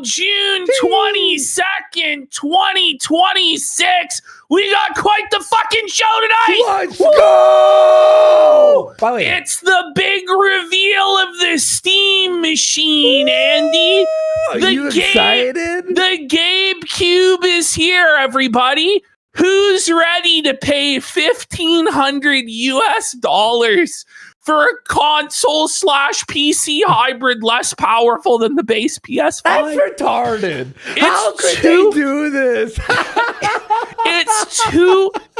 June 22nd, 2026. We got quite the fucking show tonight. Let's go! By the way, It's the big reveal of the Steam machine, Andy. are you excited? The Gabe Cube is here, everybody. Who's ready to pay $1,500 for a console / PC hybrid less powerful than the base PS5? That's retarded. How could they do this?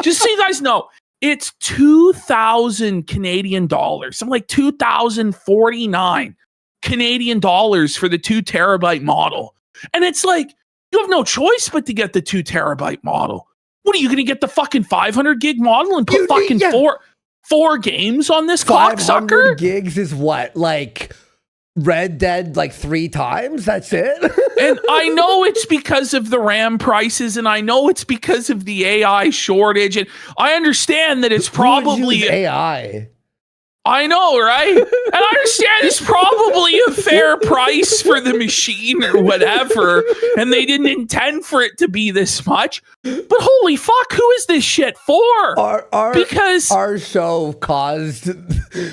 Just so you guys know, it's 2,000 Canadian dollars. Something like 2,049 Canadian dollars for the 2 terabyte model. And it's like, you have no choice but to get the 2 terabyte model. What are you going to get, the fucking 500 gig model and put four games on this cocksucker? 500 gigs is what? Like Red Dead like 3 times? That's it? And I know it's because of the RAM prices, and I know it's because of the AI shortage, and I understand that it's probably AI. I know, right? And I understand it's probably a fair price for the machine or whatever, and they didn't intend for it to be this much. But holy fuck, who is this shit for? Because our show caused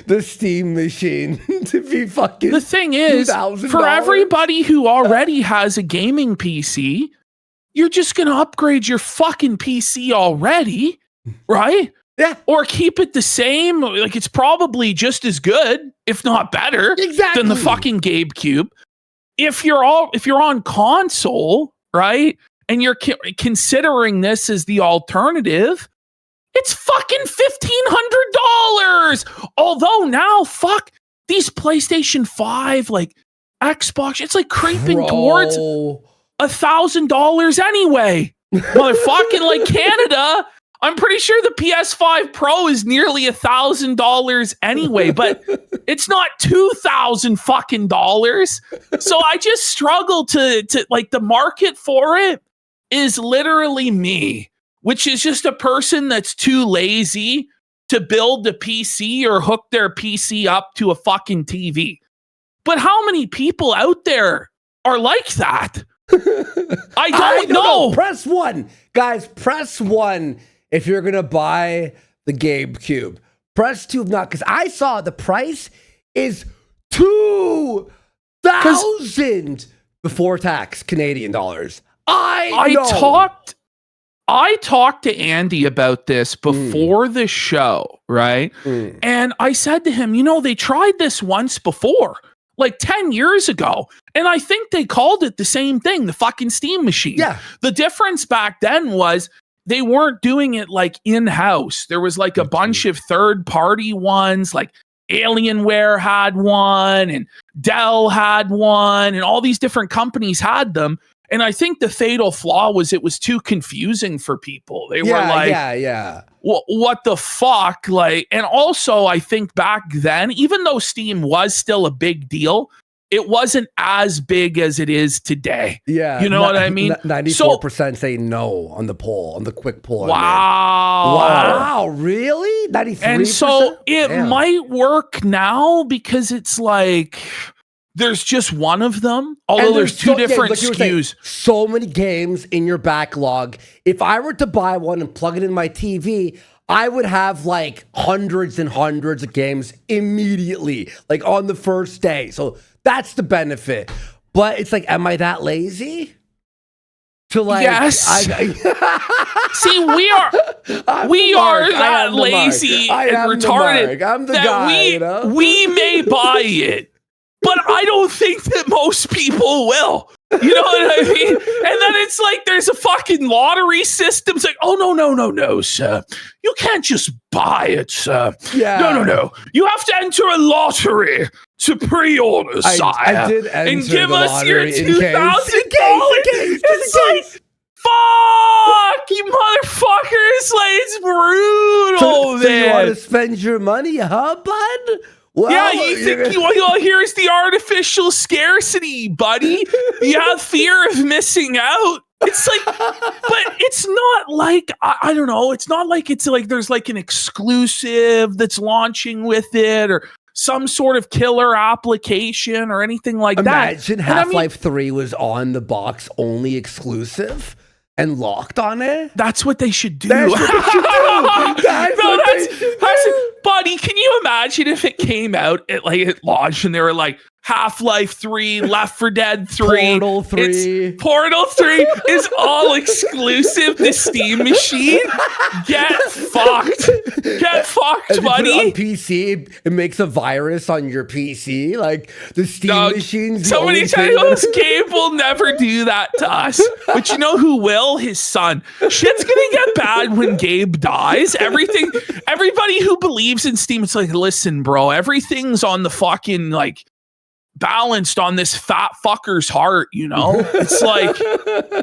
the Steam machine to be fucking. The thing is, for everybody who already has a gaming PC, you're just going to upgrade your fucking PC already, right? Yeah. Or keep it the same. Like, it's probably just as good, if not better, than the fucking Gabe Cube. If you're on console, right, and you're considering this as the alternative, it's fucking $1,500. Although now, fuck, these PlayStation 5, like Xbox, it's like creeping towards $1,000 anyway. Motherfucking like Canada. I'm pretty sure the PS5 Pro is nearly $1,000 anyway, but it's not $2,000 fucking dollars. So I just struggle to like, the market for it is literally me, which is just a person that's too lazy to build a PC or hook their PC up to a fucking TV. But how many people out there are like that? I don't know. Press 1. Guys, press 1. If you're going to buy the Gabe Cube, press 2 if not, because I saw the price is $2,000 before tax Canadian dollars. I talked to Andy about this before the show, right? And I said to him, they tried this once before, like 10 years ago. And I think they called it the same thing, the fucking Steam machine. Yeah. The difference back then was they weren't doing it like in-house. There was like a bunch of third-party ones, like Alienware had one and Dell had one, and all these different companies had them. And I think the fatal flaw was it was too confusing for people. They were like, what the fuck? Like, and also I think back then, even though Steam was still a big deal, it wasn't as big as it is today. Yeah. You know what I mean? 94% say no on the poll, on the quick poll. Wow. Really? 93%? And so it might work now because it's like there's just one of them, although there's two different SKUs. So many games in your backlog. If I were to buy one and plug it in my TV, I would have like hundreds and hundreds of games immediately, like on the first day. So that's the benefit. But it's like, am I that lazy? To like, yes. See, we are that lazy and retarded that we may buy it, but I don't think that most people will. You know what I mean? And then it's like there's a fucking lottery system. It's like, oh, no, sir. You can't just buy it, sir. Yeah. No. You have to enter a lottery to pre-order, sire. I did enter and give us your $2,000. It's like, fuck, you motherfuckers. Like, it's brutal, so you want to spend your money, huh, bud? Well, yeah, you think here's the artificial scarcity, buddy. You have fear of missing out. It's like, but it's not like, I don't know. It's not like it's like there's like an exclusive that's launching with it, or some sort of killer application or anything like that. Imagine Half-Life 3 was on the box only exclusive and locked on it. That's what they should do. That's what they should do. Buddy, can you imagine if it came out at launch and they were like, Half-Life 3, Left 4 Dead 3, Portal 3 is all exclusive to Steam machine. Get fucked. Get fucked, buddy. On PC, it makes a virus on your PC. Like the Steam machines. Somebody tell us Gabe will never do that to us. But you know who will? His son. Shit's gonna get bad when Gabe dies. Everybody who believes in Steam, it's like, listen, bro, everything's on the fucking balanced on this fat fucker's heart, you know? It's like,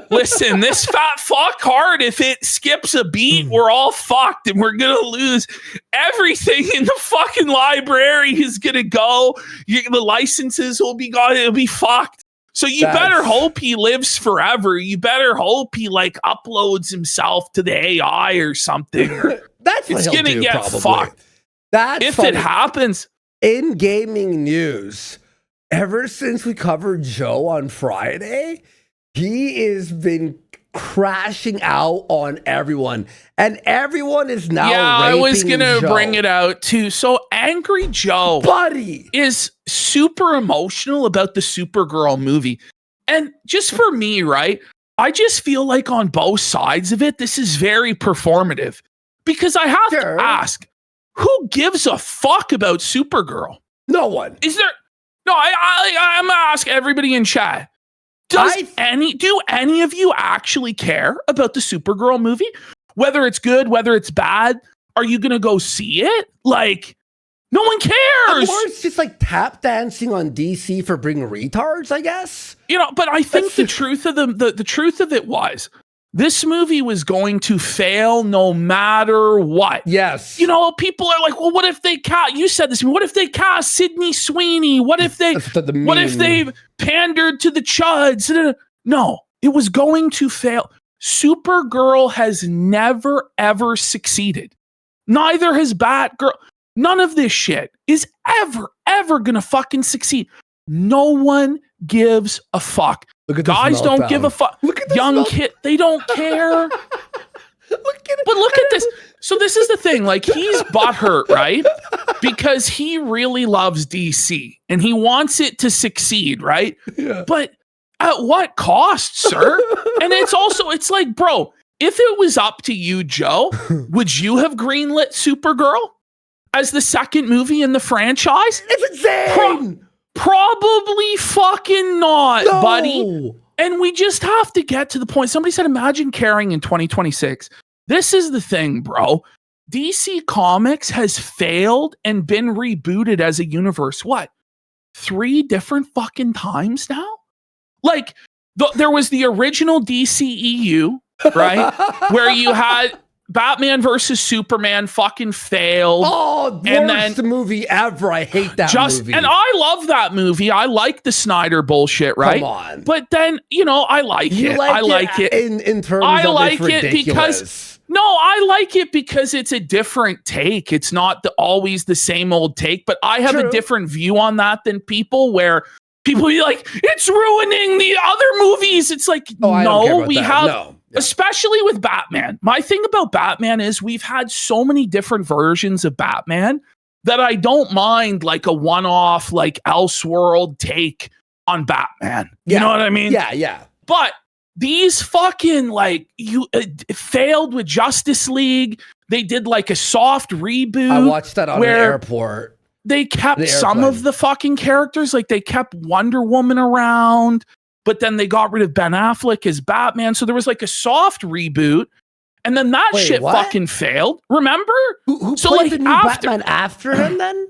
listen, this fat fuck heart, if it skips a beat, we're all fucked and we're gonna lose everything in the fucking library is gonna go. The licenses will be gone. It'll be fucked. So you better hope he lives forever. You better hope he uploads himself to the AI or something. That's what it's he'll gonna do, get probably. fucked. That's if funny. it happens. In gaming news, ever since we covered Joe on Friday, he has been crashing out on everyone. And everyone is now I was going to Joe. bring it out too. So Angry Joe buddy is super emotional about the Supergirl movie. And just for me, right? I just feel like on both sides of it, this is very performative. Because I have to ask, who gives a fuck about Supergirl? No one. Is there... No, I'm gonna ask everybody in chat. Do any of you actually care about the Supergirl movie? Whether it's good, whether it's bad, are you gonna go see it? No one cares. Or it's just tap dancing on DC for being retards, I guess. But I think the truth of the truth of it was this movie was going to fail no matter what. Yes. People are like, well, what if they cast, you said this, what if they cast Sydney Sweeney? What if they pandered to the chuds? No, it was going to fail. Supergirl has never, ever succeeded. Neither has Batgirl. None of this shit is ever gonna fucking succeed. No one gives a fuck. Guys don't give a fuck. Young kid, they don't care. Look at this. So this is the thing. He's butthurt, right? Because he really loves DC and he wants it to succeed, right? Yeah. But at what cost, sir? And it's like, bro, if it was up to you, Joe, would you have greenlit Supergirl as the second movie in the franchise? It's insane. Probably fucking not, buddy. And we just have to get to the point. Somebody said, imagine caring in 2026. This is the thing, bro. DC Comics has failed and been rebooted as a universe. What? 3 different fucking times now? There was the original DCEU, right? Where you had Batman versus Superman fucking failed. Oh, worst movie ever. I hate that movie. And I love that movie. I like the Snyder bullshit, right? Come on. But then, I like it. I like it. In terms of it's ridiculous. I like it because it's a different take. It's not always the same old take, but I have a different view on that than people where people be like, it's ruining the other movies. It's like, especially with Batman. My thing about Batman is we've had so many different versions of Batman that I don't mind a one-off, Elseworld take on Batman. You know what I mean? Yeah. But these fucking failed with Justice League. They did a soft reboot. I watched that on the airport. They kept some of the fucking characters. They kept Wonder Woman around. But then they got rid of Ben Affleck as Batman. So there was a soft reboot. And then that fucking failed. Remember? Who played the new Batman after him then?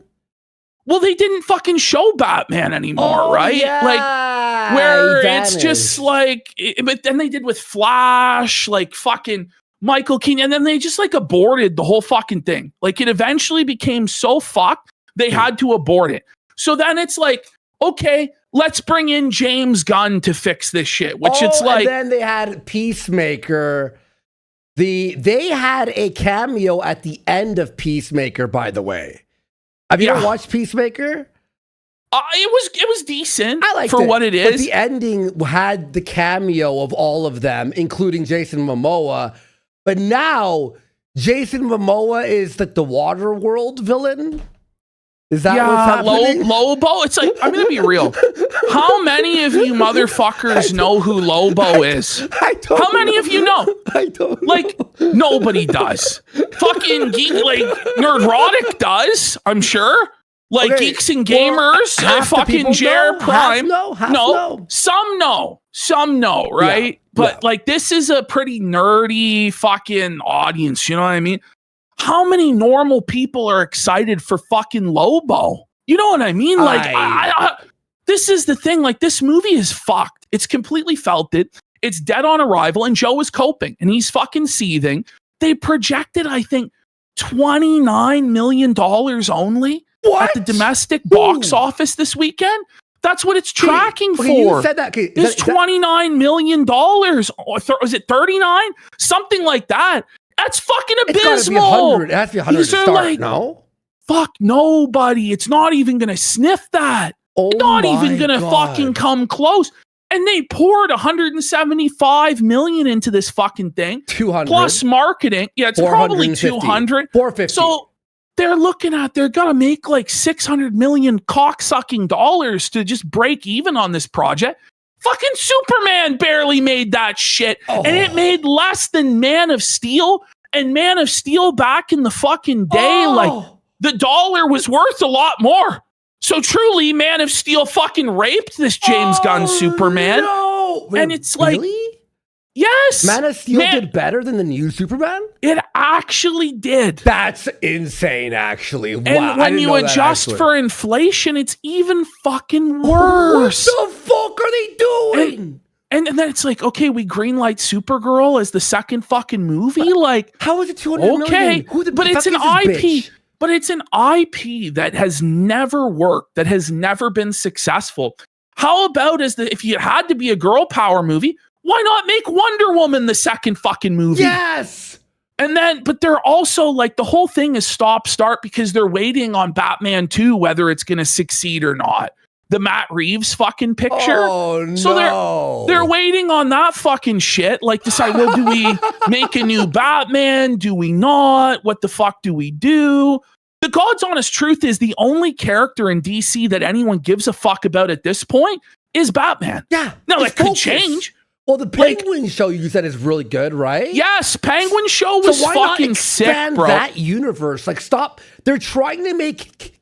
Well, they didn't fucking show Batman anymore, right? Yeah. Where it's just but then they did with Flash, fucking Michael Keaton. And then they just aborted the whole fucking thing. It eventually became so fucked, they had to abort it. So then it's okay, let's bring in James Gunn to fix this shit, which and then they had Peacemaker. They had a cameo at the end of Peacemaker, by the way. Have you ever watched Peacemaker? It was decent. I liked for it, what it is. But the ending had the cameo of all of them, including Jason Momoa. But now Jason Momoa is like the Waterworld villain. Is that what's happening? Lobo? It's like, I'm going to be real. How many of you motherfuckers know who Lobo is? How many of you know? I don't know. Like, nobody does. Fucking Nerdrotic does, I'm sure. Like, Geeks and Gamers, fucking Jer Prime. Half know. Some know, right? Yeah, but, like, this is a pretty nerdy fucking audience, you know what I mean? How many normal people are excited for fucking Lobo? You know what I mean? Like, this is the thing. Like, this movie is fucked. It's completely felt it. It's dead on arrival, and Joe is coping, and he's fucking seething. They projected, I think, $29 million only at the domestic box office this weekend. That's what it's tracking for. You said that. It's $29 million. Or was it 39? Something like that. That's fucking abysmal. It has to be 100 to start, like, no? Fuck nobody. It's not even going to sniff that. Oh, not even going to fucking come close. And they poured $175 million into this fucking thing. 200. Plus marketing. Yeah, it's probably 200. 450. So they're going to make like $600 million cocksucking dollars to just break even on this project. Fucking Superman barely made that shit. And it made less than Man of Steel. And Man of Steel back in the fucking day, like, the dollar was worth a lot more. So truly, Man of Steel fucking raped this James Gunn Superman. No. And it's like, yes. Man of Steel did better than the new Superman? It actually did. That's insane, actually. And when you adjust for inflation, it's even fucking worse. What the fuck are they doing? And then it's like, okay, we greenlight Supergirl as the second fucking movie. Like, how is it 200 million? But it's an IP. But it's an IP that has never worked, that has never been successful. How about if you had to be a girl power movie, why not make Wonder Woman the second fucking movie? Yes. And then, but they're also like, the whole thing is stop-start because they're waiting on Batman 2, whether it's going to succeed or not. The Matt Reeves fucking picture. Oh, no. So they're waiting on that fucking shit. Like, decide, well, do we make a new Batman? Do we not? What the fuck do we do? The God's honest truth is the only character in DC that anyone gives a fuck about at this point is Batman. Yeah. Now, that could change. Well, the Penguin show you said is really good, right? Yes, Penguin show was fucking sick, bro. That universe. Like, stop. They're trying to make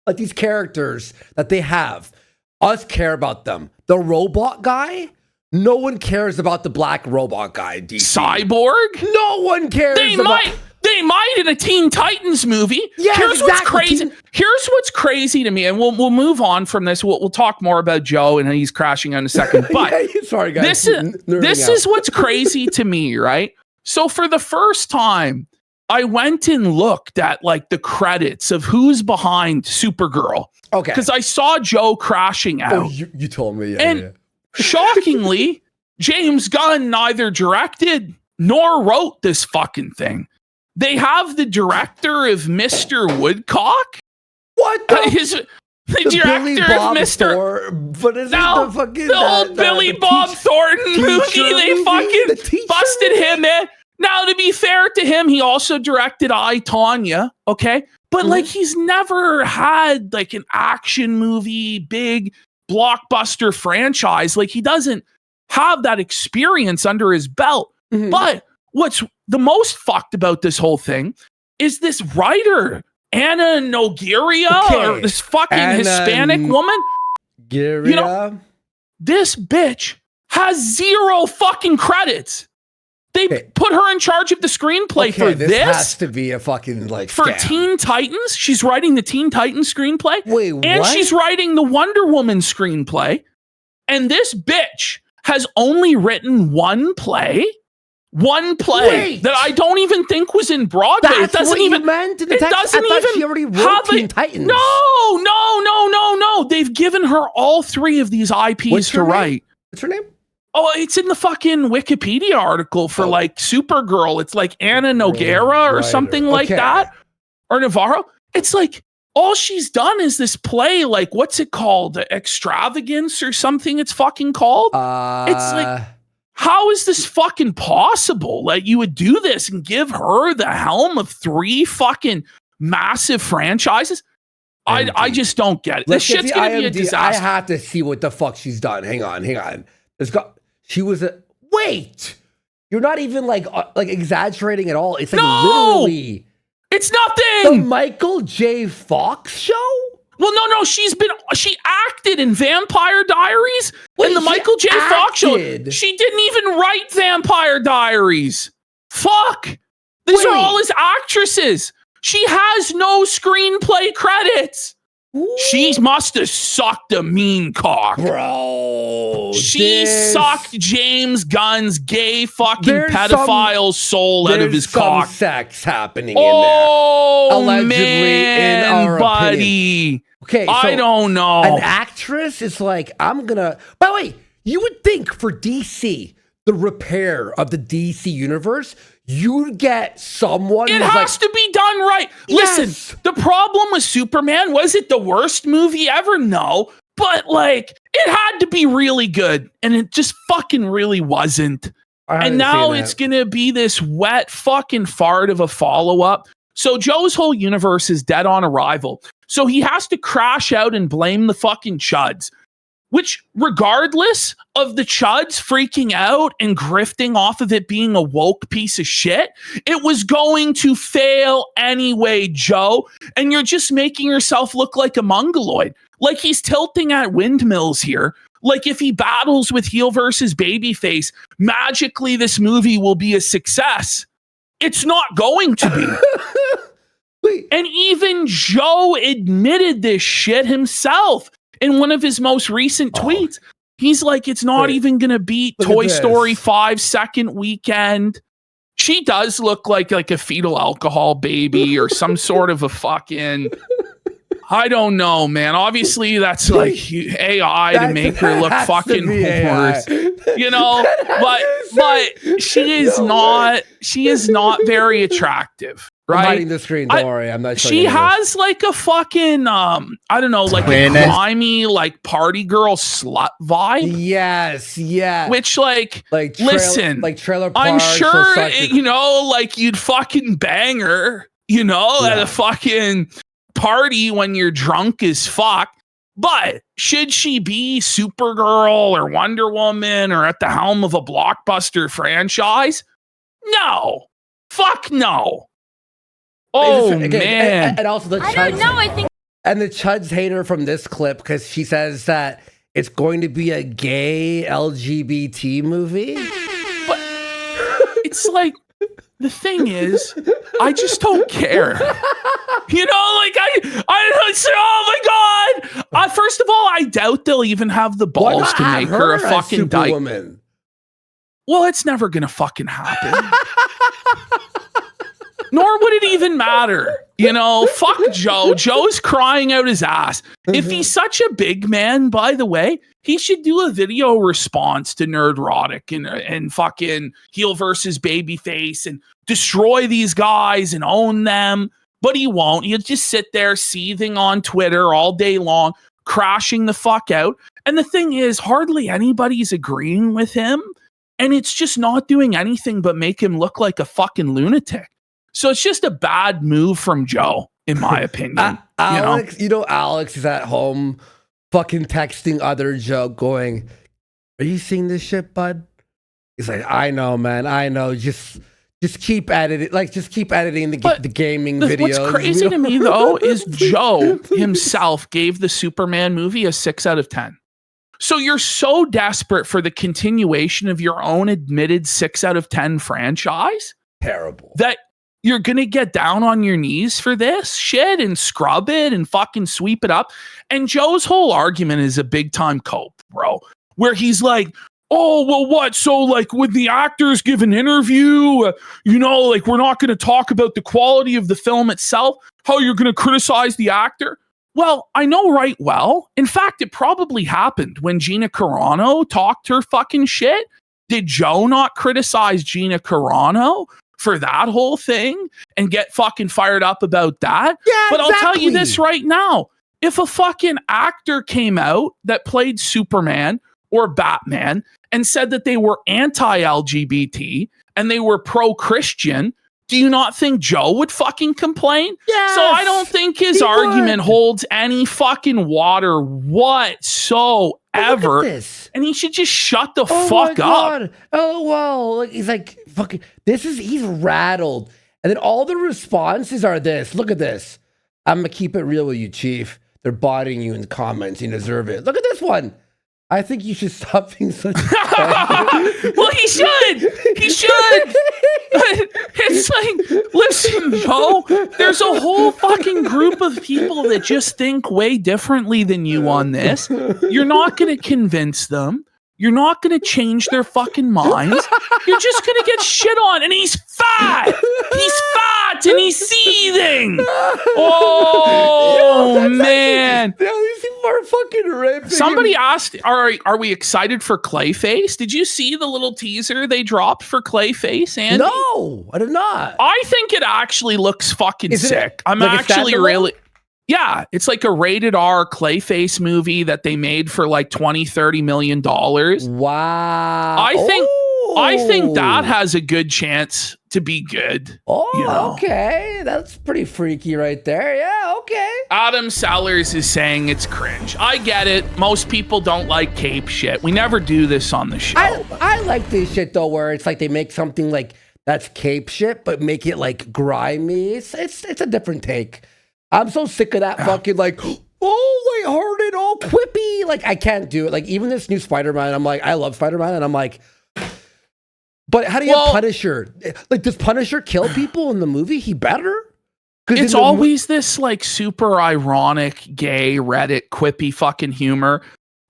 like these characters that they have. Us care about them. The robot guy, no one cares about the black robot guy. DC. Cyborg, no one cares. They might in a Teen Titans movie. Yeah, Here's what's crazy. Here's what's crazy to me, and we'll move on from this. We'll talk more about Joe, and he's crashing in a second. But sorry, guys. This is what's crazy to me, right? So for the first time, I went and looked at like the credits of who's behind Supergirl. Okay. Because I saw Joe crashing out. Oh, you told me. Yeah, and shockingly, James Gunn neither directed nor wrote this fucking thing. They have the director of Mr. Woodcock. What? The director of Mr. But is the fucking old Billy Bob Thornton movie? They fucking busted him in. Now, to be fair to him, he also directed I, Tonya, okay? But, like, he's never had, like, an action movie, big blockbuster franchise. Like, he doesn't have that experience under his belt. But what's the most fucked about this whole thing is this writer, Anna Nogueira, or this fucking Hispanic woman. You know, this bitch has 0 fucking credits. They put her in charge of the screenplay for this. This has to be a fucking like for scam. Teen Titans. She's writing the Teen Titans screenplay. Wait, and what? She's writing the Wonder Woman screenplay. And this bitch has only written one play that I don't even think was in Broadway. That's it doesn't what even you meant in the it text? doesn't I thought even she already wrote Teen Titans. No. They've given her all 3 of these IPs to write. What's her name? Oh, it's in the fucking Wikipedia article for like Supergirl. It's like Anna Nogueira or something like that. Or Navarro. It's like all she's done is this play, like, what's it called? Extravagance or something it's fucking called? It's like, how is this fucking possible? Like, you would do this and give her the helm of 3 fucking massive franchises? I just don't get it. This shit's going to be a disaster. I have to see what the fuck she's done. Hang on. She was a... Wait! You're not even, like exaggerating at all. It's like literally... It's nothing! The Michael J. Fox show? Well, no, she acted in Vampire Diaries and the Michael J. Fox show. She didn't even write Vampire Diaries. Fuck. These are all his actresses. She has no screenplay credits. She must have sucked a mean cock. Bro. She sucked James Gunn's gay fucking pedophile soul out of his cock. There's some sex happening in there. Allegedly, man, in our buddy. Opinion. Okay, so I don't know. An actress is like, I'm gonna... By the way, you would think for DC, the repair of the DC universe, you'd get someone... It has to be done right. Yes. Listen, the problem with Superman, was it the worst movie ever? No. But, like, it had to be really good. And it just fucking really wasn't. And now it's going to be this wet fucking fart of a follow-up. So Joe's whole universe is dead on arrival. So he has to crash out and blame the fucking chuds. Which, regardless of the chuds freaking out and grifting off of it being a woke piece of shit, it was going to fail anyway, Joe. And you're just making yourself look like a mongoloid. Like he's tilting at windmills here. Like if he battles with heel versus babyface, magically this movie will be a success. It's not going to be. And even Joe admitted this shit himself. In one of his most recent tweets, he's like, it's not even going to beat Toy Story 5 second weekend. She does look like a fetal alcohol baby or some sort of a fucking, I don't know, man. Obviously, that's like AI to make her look fucking worse. You know, but she is not very attractive. Right? I'm hiding the screen. Don't worry. I'm not. She has like a fucking I don't know, like a grimy, like party girl slut vibe. Yes, yeah. Which listen, like trailer I'm parks sure you know, like you'd fucking bang her, you know, at a fucking party when you're drunk as fuck. But should she be Supergirl or Wonder Woman or at the helm of a blockbuster franchise? No. Fuck no. Oh, man. And also the Chuds. I don't know. I think. And the Chuds hate her from this clip because she says that it's going to be a gay LGBT movie. But it's like, the thing is, I just don't care. You know, like I say, oh my God. First of all, I doubt they'll even have the balls to make her a fucking dyke. Well, it's never going to fucking happen. Nor would it even matter. You know, fuck Joe. Joe's crying out his ass. If he's such a big man, by the way, he should do a video response to Nerdrotic and fucking heel versus babyface and destroy these guys and own them. But he won't. He'll just sit there seething on Twitter all day long, crashing the fuck out. And the thing is, hardly anybody's agreeing with him. And it's just not doing anything but make him look like a fucking lunatic. So it's just a bad move from Joe, in my opinion. Alex is at home fucking texting other Joe going, are you seeing this shit, bud? He's like, I know, man. I know. Just keep editing. Like, just keep editing the gaming videos. What's crazy to me, though, is Joe himself gave the Superman movie a 6 out of 10. So you're so desperate for the continuation of your own admitted 6 out of 10 franchise. Terrible. That you're going to get down on your knees for this shit and scrub it and fucking sweep it up. And Joe's whole argument is a big time cope, bro, where he's like, oh, well, what? So like when the actors give an interview, you know, like we're not going to talk about the quality of the film itself, how you're going to criticize the actor. Well, I know right well. In fact, it probably happened when Gina Carano talked her fucking shit. Did Joe not criticize Gina Carano for that whole thing and get fucking fired up about that. Yeah, but I'll tell you exactly. this right now. If a fucking actor came out that played Superman or Batman and said that they were anti-LGBT and they were pro-Christian, do you not think Joe would fucking complain? Yes, so I don't think his argument holds any fucking water whatsoever. And he should just shut the fuck up. Oh, well, like, he's like, fucking, he's rattled. And then all the responses are this. Look at this. I'm going to keep it real with you, Chief. They're bodying you in the comments. You deserve it. Look at this one. I think you should stop being such a well, he should. He should. It's like, listen, Joe, there's a whole fucking group of people that just think way differently than you on this. You're not going to convince them. You're not going to change their fucking minds. You're just going to get shit on. And he's fat. He's fat and he's seething. Oh, man. These people are fucking ripping. Somebody asked, are we excited for Clayface? Did you see the little teaser they dropped for Clayface, Andy? No, I did not. I think it actually looks fucking sick. I'm like actually really... Yeah, it's like a rated R Clayface movie that they made for like $20-30 million. Wow. I think that has a good chance to be good. Oh, okay. That's pretty freaky right there. Yeah, okay. Adam Sellers is saying it's cringe. I get it. Most people don't like cape shit. We never do this on the show. I like this shit though, where it's like they make something like that's cape shit, but make it like grimy. It's a different take. I'm so sick of that fucking like, oh, lighthearted, all quippy. Like, I can't do it. Like, even this new Spider-Man, I'm like, I love Spider-Man, and I'm like, but how do you have Punisher? Like, does Punisher kill people in the movie? He better? It's always this like super ironic, gay, Reddit, quippy fucking humor.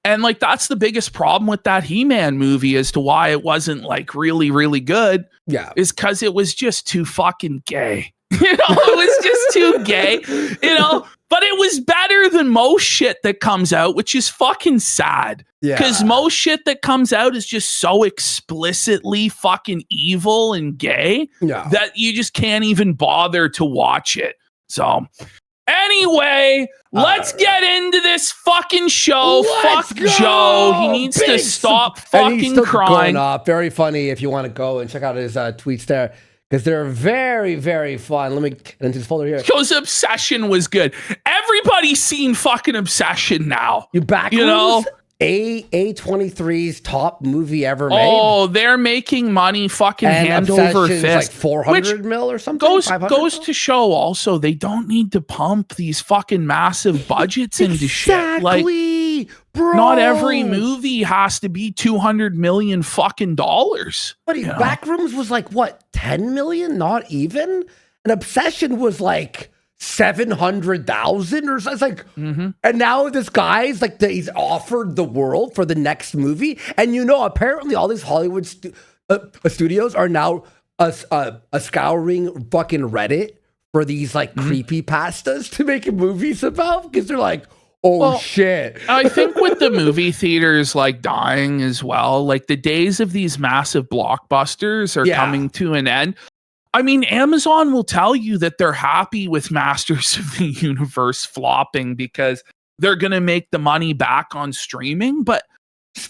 And like, that's the biggest problem with that He-Man movie as to why it wasn't like really, really good. Yeah. Is because it was just too fucking gay. You know, it was just too gay, you know, but it was better than most shit that comes out, which is fucking sad. Because most shit that comes out is just so explicitly fucking evil and gay that you just can't even bother to watch it. So anyway, let's get into this fucking show. Fuck Joe. He needs to stop fucking crying. Very funny if you want to go and check out his tweets there. Because they're very, very fun. Let me get into this folder here. Joe's Obsession was good. Everybody's seen fucking Obsession now. You know? A23's top movie ever made. Oh, they're making money fucking hand over fist. Like 400 mil or something? Goes to show also they don't need to pump these fucking massive budgets into shit. Like, bro. Not every movie has to be $200 million fucking dollars. But Backrooms was like, what, 10 million? Not even? An Obsession was like 700,000 or something. It's like, and now this guy's like, he's offered the world for the next movie. And you know, apparently all these Hollywood studios are now scouring fucking Reddit for these like creepy pastas to make movies about, because they're like, shit. I think with the movie theaters like dying as well, like the days of these massive blockbusters are coming to an end. I mean, Amazon will tell you that they're happy with Masters of the Universe flopping because they're going to make the money back on streaming. But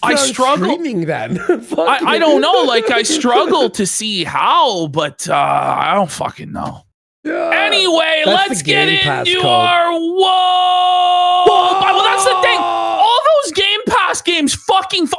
I struggle. Streaming then. I don't know. Like, I struggle to see how, but I don't fucking know. Yeah, anyway, let's get into our well, that's the thing. All those Game Pass games,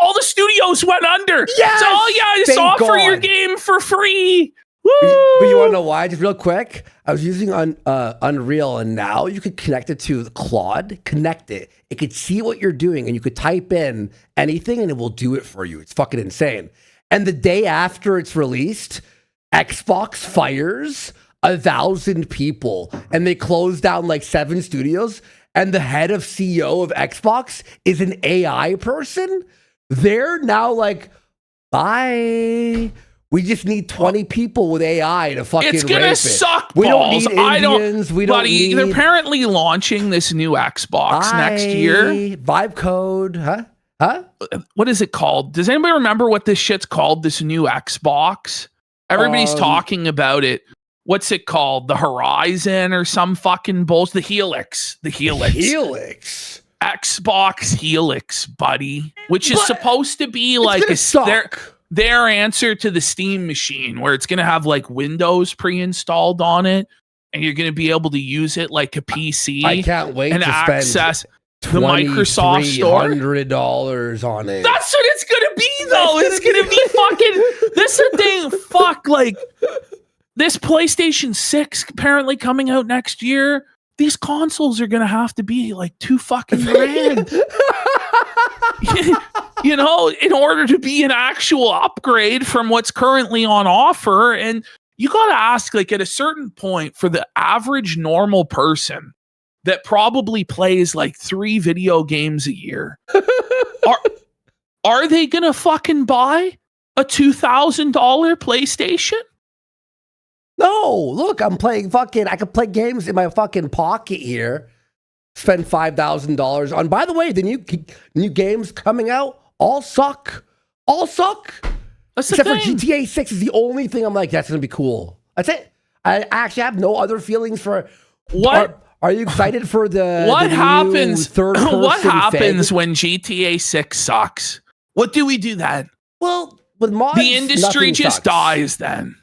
all the studios went under. Yes, so all you guys offer your game for free. Woo! But you want to know why? Just real quick, I was using Unreal, and now you could connect it to the Claude. Connect it. It could see what you're doing, and you could type in anything, and it will do it for you. It's fucking insane. And the day after it's released, Xbox fires 1,000 people, and they closed down like 7 studios. And the head of CEO of Xbox is an AI person. They're now like, bye. We just need 20 people with AI to fucking It's gonna rape suck it. We don't balls. need Indians. We don't need... They're apparently launching this new Xbox next year. Vibe code. Huh? What is it called? Does anybody remember what this shit's called? This new Xbox? Everybody's talking about it. What's it called? The Horizon or some fucking bullshit? The Helix. Xbox Helix, buddy. Which is supposed to be like their answer to the Steam machine, where it's going to have like Windows pre-installed on it, and you're going to be able to use it like a PC. I can't wait and to access spend the Microsoft Store. $2,300 on it. That's what it's going to be, though. It's going to be fucking. This is a thing. Fuck, like this PlayStation 6 apparently coming out next year. These consoles are going to have to be like $2 fucking grand. You know, in order to be an actual upgrade from what's currently on offer. And you got to ask, like, at a certain point, for the average normal person that probably plays like 3 video games a year, are they going to fucking buy a $2,000 PlayStation? No, look, I'm playing I can play games in my fucking pocket here. Spend $5,000 on. By the way, the new games coming out all suck. That's Except for GTA 6 is the only thing I'm like, that's gonna be cool. That's it. I actually have no other feelings for what. Are you excited for the happens? What happens thing? when GTA 6 sucks? What do we do then? Well, with mods, the industry just sucks. dies then.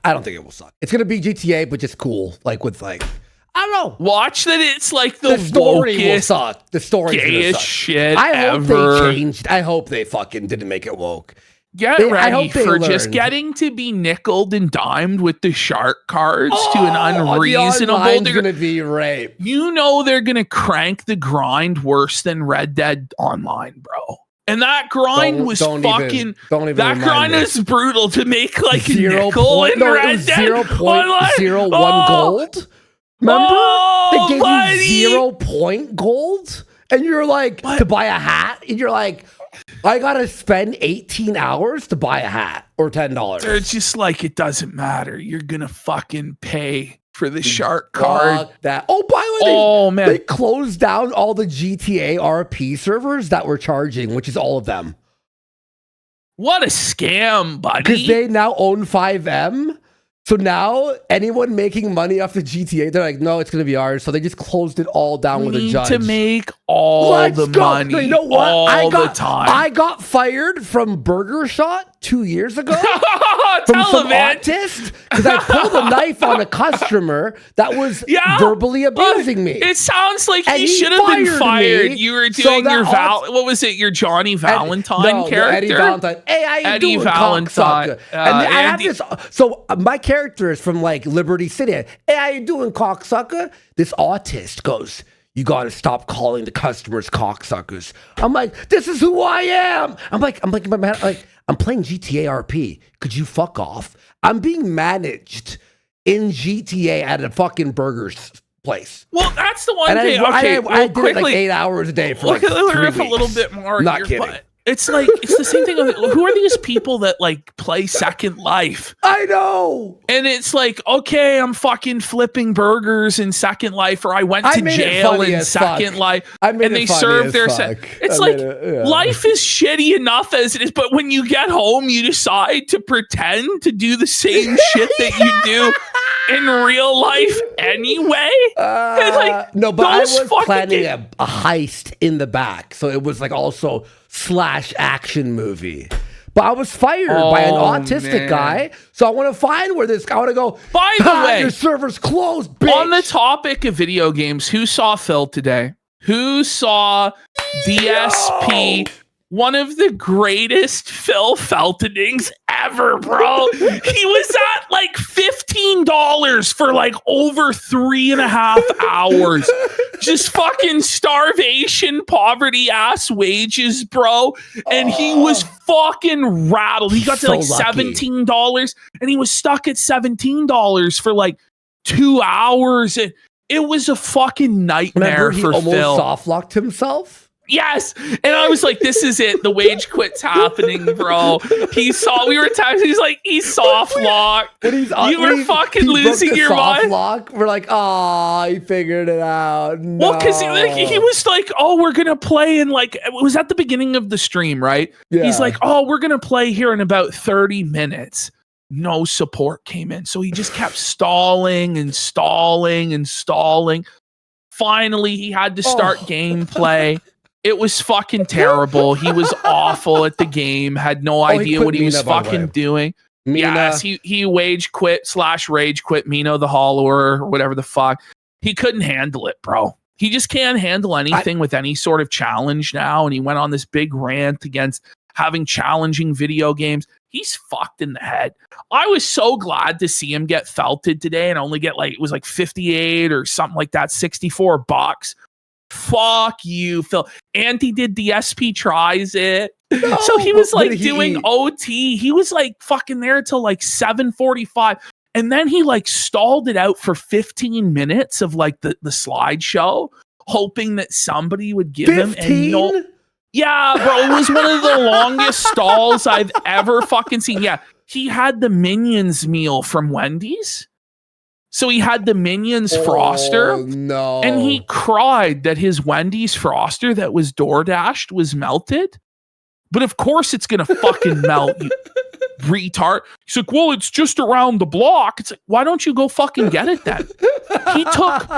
I don't think it will suck. It's gonna be GTA, but just cool, like with like. I don't know. Watch that it's like the story will wokest, suck. The story's gonna suck. Shit I hope ever. they changed. I hope they fucking didn't make it woke. Get ready for just getting to be nickeled and dimed with the shark cards to an unreasonable. They're gonna be rape. You know they're gonna crank the grind worse than Red Dead Online, bro. And that grind was fucking. That grind was brutal to make like a nickel in Red Dead 0.01 gold. Remember? They gave you 0 point gold, and you're like to buy a hat, and you're like, I gotta spend 18 hours to buy a hat or $10. They're just like, it doesn't matter. You're gonna fucking pay for the shark card. That. Oh, by the way, they closed down all the GTA RP servers that were charging, which is all of them. What a scam, buddy! Because they now own 5M. So now anyone making money off the GTA, they're like, no, it's going to be ours. So they just closed it all down with a judge. To make all the money. You know what? All the time. I got fired from Burger Shot 2 years ago from some autist because I pulled a knife on a customer that was verbally abusing me. It sounds like he should have been fired. You were doing what was it? Your Johnny Valentine character? Eddie Valentine. Hey, how you doing, Valentine. And I have this. So my character is from like Liberty City. Hey, how you doing, cocksucker? This autist goes, you got to stop calling the customers cocksuckers. I'm like, this is who I am. I'm like, I'm playing GTA RP. Could you fuck off? I'm being managed in GTA at a fucking burger's place. Well, that's the one and thing. I did it like 8 hours a day for like 3 weeks. A little bit more. Not kidding. It's like, it's the same thing. Who are these people that like play Second Life? I know. And it's like, okay, I'm fucking flipping burgers in Second Life, or I went to jail in Second Life, and they serve their it's like, life is shitty enough as it is, but when you get home, you decide to pretend to do the same shit that you do in real life anyway. No, but I was planning a heist in the back, so it was like also / action movie. But I was fired by an autistic guy, so I want to find where this guy. I want to go. By the way, your server's closed, bitch. On the topic of video games, who saw Phil today? Who saw DSP? One of the greatest Phil Feltonings ever, bro. He was at like $15 for like over 3.5 hours. Just fucking starvation, poverty ass wages, bro. And he was fucking rattled. He got to like $17 and he was stuck at $17 for like 2 hours. It was a fucking nightmare for Phil. He almost soft locked himself. Yes. And I was like, this is it. The wage quit's happening, bro. We were texting. He's like, he's soft locked. You were fucking losing your mind. Lock. We're like, he figured it out. No. Well, because he was like, we're going to play in like, it was at the beginning of the stream, right? Yeah. He's like, we're going to play here in about 30 minutes. no support came in. So he just kept stalling and stalling and stalling. Finally, he had to start gameplay. It was fucking terrible. He was awful at the game, had no idea what he was fucking doing. Mina. Yes, he rage quit Mino the Hollower or whatever the fuck. He couldn't handle it, bro. He just can't handle anything with any sort of challenge now. And he went on this big rant against having challenging video games. He's fucked in the head. I was so glad to see him get felted today and only get it was like 58 or something like that, $64. Fuck you, Phil. Andy did the SP tries it. No, so he was like doing OT. He was like fucking there till like 7:45. And then he like stalled it out for 15 minutes of like the slideshow, hoping that somebody would give 15? him. Yeah, bro, it was one of the longest stalls I've ever fucking seen. Yeah, he had the Minions meal from Wendy's. So he had the Minions Froster. No. And he cried that his Wendy's Froster that was DoorDashed was melted. But of course it's going to fucking melt, you retard. He's like, well, it's just around the block. It's like, why don't you go fucking get it then? He took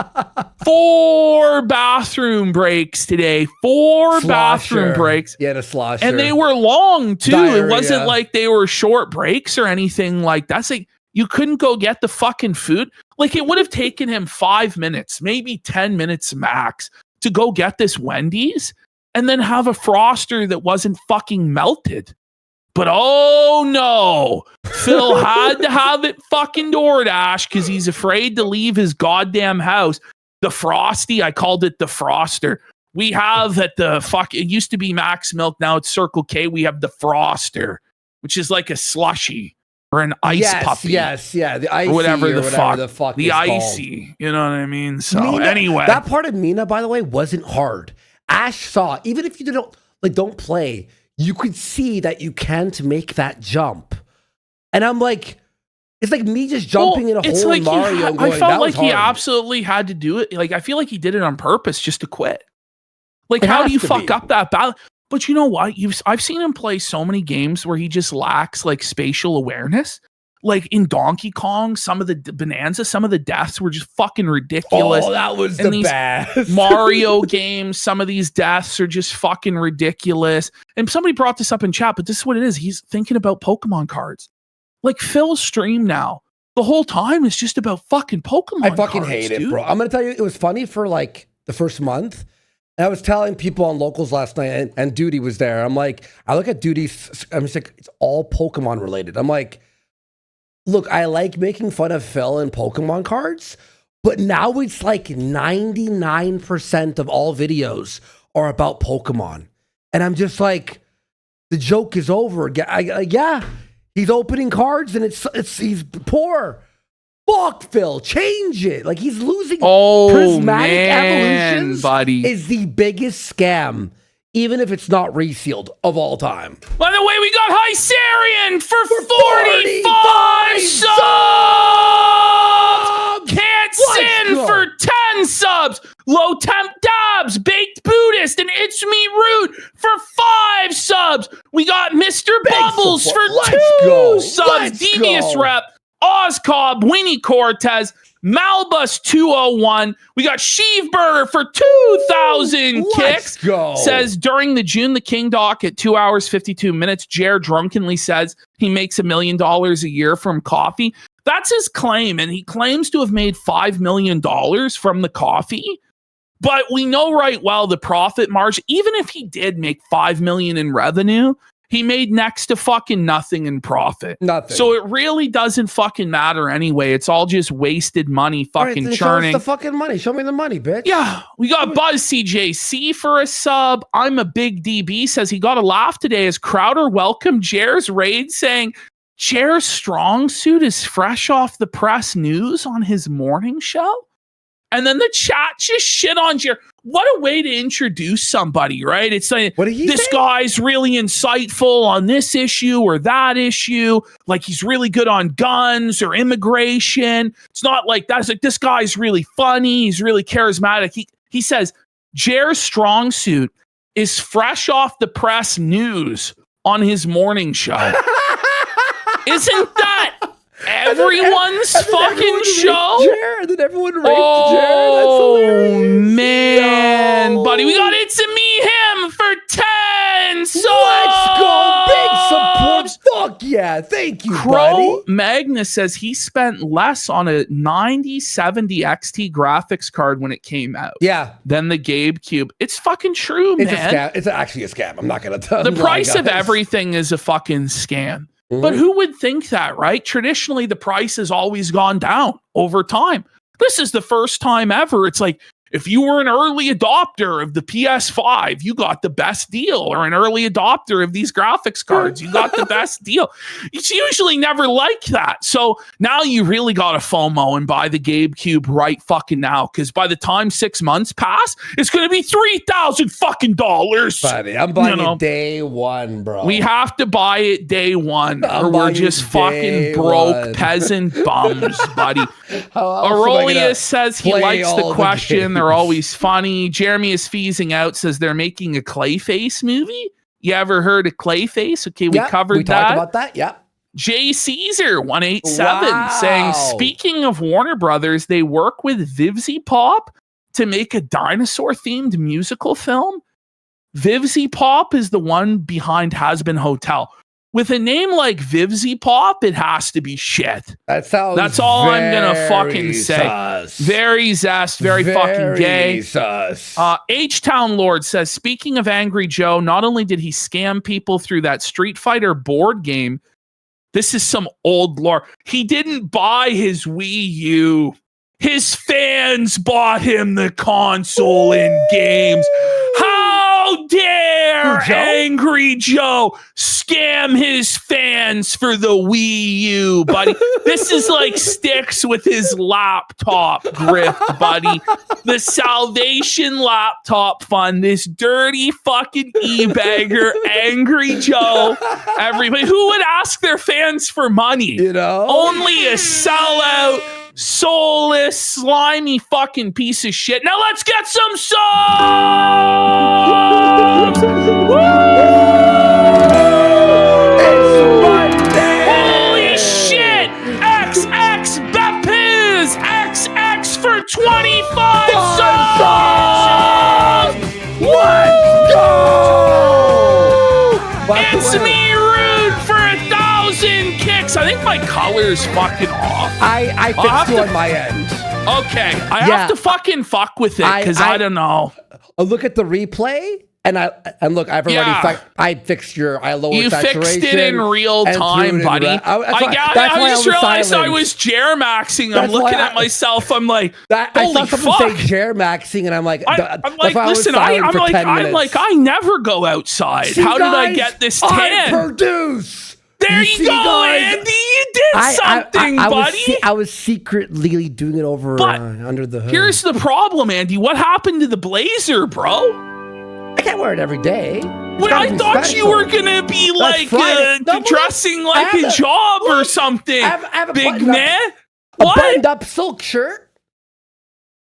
4 bathroom breaks today. 4 bathroom breaks. Yeah, a slosher. And they were long too. Diarrhea. It wasn't like they were short breaks or anything like that. It's like, you couldn't go get the fucking food. Like it would have taken him 5 minutes, maybe 10 minutes max to go get this Wendy's and then have a Froster that wasn't fucking melted. But oh no, Phil had to have it fucking DoorDash because he's afraid to leave his goddamn house. The Frosty, I called it the Froster. We have at the it used to be Max Milk, now it's Circle K. We have the Froster, which is like a slushy or an ice puppy. Yes, yeah, the icy or whatever the fuck the icy, called. you know what I mean? So Mina, anyway, that part of Mina, by the way, wasn't hard. Ash saw, even if you don't play, you could see that you can't make that jump. And I'm like, it's like me just jumping in a hole like in Mario. I felt like he absolutely had to do it. Like I feel like he did it on purpose just to quit. Like how do you fuck up that battle? But you know what? I've seen him play so many games where he just lacks like spatial awareness. Like in Donkey Kong, some of the Bonanza, some of the deaths were just fucking ridiculous. Oh, that was the best. Mario games, some of these deaths are just fucking ridiculous. And somebody brought this up in chat, but this is what it is. He's thinking about Pokemon cards. Like Phil's stream now, the whole time is just about fucking Pokemon cards. I fucking hate it, bro. I'm going to tell you, it was funny for like the first month. And I was telling people on locals last night, and Duty was there. I'm like, I look at Duty's, I'm just like, it's all Pokemon related. I'm like, look, I like making fun of Phil and Pokemon cards, but now it's like 99% of all videos are about Pokemon. And I'm just like, the joke is over. Yeah, he's opening cards and he's poor. Fuck Phil, change it. Like he's losing. Prismatic Evolutions, buddy, is the biggest scam, even if it's not resealed, of all time. By the way, we got Hyserian for 45 subs. Can't Sin for 10 subs. Low Temp Dabs, Baked Buddhist, and It's Me Rude for 5 subs. We got Mr. Bubbles for 2 subs. Devious Rep, Ozcob, Winnie Cortez, Malbus 201. We got Sheevburger for 2,000 kicks. Says during the June the King doc at 2 hours 52 minutes, Jer drunkenly says he makes $1 million a year from coffee. That's his claim, and he claims to have made $5 million from the coffee. But we know right well the profit margin, even if he did make $5 million in revenue, he made next to fucking nothing in profit. Nothing. So it really doesn't fucking matter anyway. It's all just wasted money fucking churning. Show us the fucking money. Show me the money, bitch. Yeah. We got Buzz CJC for a sub. I'm a big DB says he got a laugh today as Crowder welcomed Jer's raid saying Jer's strong suit is fresh off the press news on his morning show. And then the chat just shit on Jer. What a way to introduce somebody, right? It's like, this guy's really insightful on this issue or that issue. Like he's really good on guns or immigration. It's not like that. It's like, this guy's really funny. He's really charismatic. He says, Jer's strong suit is fresh off the press news on his morning show. Isn't that everyone's fucking show. Jared, and then everyone raped Jared. That's hilarious. Man, buddy, we got It's a Me Him for 10. So let's go, big support. Fuck yeah, thank you, buddy. Magnus says he spent less on a 9070 XT graphics card when it came out. Yeah, than the GameCube. It's fucking true, man. It's a scam. It's actually a scam. I'm not gonna tell. The price of everything is a fucking scam. But who would think that, right? Traditionally, the price has always gone down over time. This is the first time ever. It's like, if you were an early adopter of the PS5, you got the best deal, or an early adopter of these graphics cards, you got the best deal. It's usually never like that. So now you really got to FOMO and buy the GameCube right fucking now, because by the time 6 months pass, it's going to be $3,000 fucking dollars. Buddy, I'm buying it day one, bro. We have to buy it day one, or we're just fucking broke peasant bums, buddy. Aurelius says he likes the question. They're always funny. Jeremy is feasing out, says they're making a Clayface movie. You ever heard of Clayface? Okay, we covered that. We talked about that, yeah. J. Caesar 187 saying, speaking of Warner Brothers, they work with Vivzy Pop to make a dinosaur-themed musical film. Vivzy Pop is the one behind Has Been Hotel. With a name like Vivzy Pop, it has to be shit. That's all I'm gonna fucking say. Sus. Very very fucking gay. Sus. H-Town Lord says, speaking of Angry Joe, not only did he scam people through that Street Fighter board game, this is some old lore. He didn't buy his Wii U. His fans bought him the console and games. How dare Angry Joe scam his fans for the Wii U, buddy? This is like Styxx with his laptop grift, buddy. The Salvation Laptop Fund, this dirty fucking e-bagger, Angry Joe. Everybody who would ask their fans for money? You know? Only a sellout, soulless, slimy fucking piece of shit. Now let's get some songs! Woo! It's Monday! Holy shit! XX Bepiz! XX for 25 songs! Let's go! It's me, Rude, for 1,000 kicks. I think my color's fucking off. I fixed you on my end. Okay, I have to fucking fuck with it, because I don't know. Look at the replay, and look, I've already I fixed I lowered you saturation. You fixed it in real time, buddy. I just realized I was Jeremaxing. I'm looking at myself. I'm like, holy fuck. Say Jeremaxing, and I'm like, listen, I never go outside. See, how did I get this tan? I produce. There you go, Andy. You did something, buddy. I was secretly doing it over under the hood. Here's the problem, Andy. What happened to the blazer, bro? I can't wear it every day. Well, I thought you were gonna be dressing like a job or something. I have a big man. A buttoned-up silk shirt.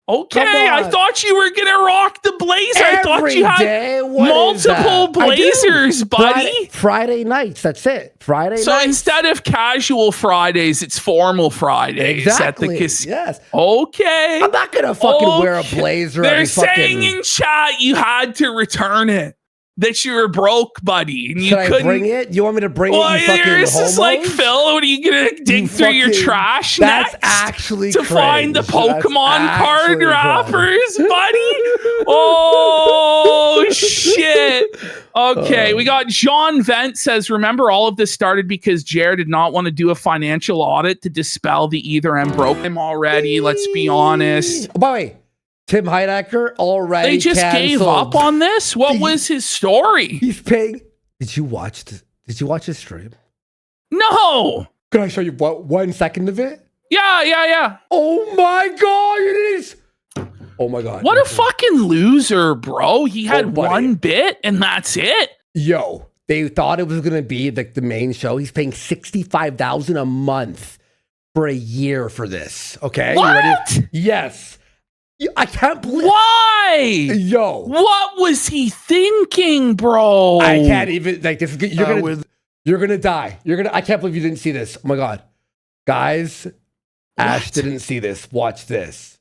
Okay, I thought you were gonna rock the blazer. I thought you had multiple blazers, buddy. Friday nights, that's it. Friday nights. So instead of casual Fridays, it's formal Fridays. Exactly. At the casino. Yes. Okay. I'm not gonna fucking wear a blazer. They're saying in chat you had to return it. That you were broke, buddy, and you couldn't. I bring it? You want me to bring it? You fucking yours is like Phil. What are you gonna dig through your trash? That's actually to find the Pokemon card wrappers, buddy. Oh shit. Okay, we got Jean Vent says, remember all of this started because Jared did not want to do a financial audit to dispel the either I'm broke him already. Let's be honest. By the way, Tim Heidecker already They just canceled. gave up on this? What was his story? He's paying. Did you watch his stream? No. Can I show you 1 second of it? Yeah. Oh my god, it is. Oh my god. What a fucking loser, bro. He had one bit and that's it. Yo, they thought it was gonna be like the main show. He's paying $65,000 a month for a year for this. Okay. What? You ready? Yes. I can't believe. Why? Yo. What was he thinking, bro? I can't even like this. You're gonna die. I can't believe you didn't see this. Oh my god. Guys, Ash didn't see this. Watch this.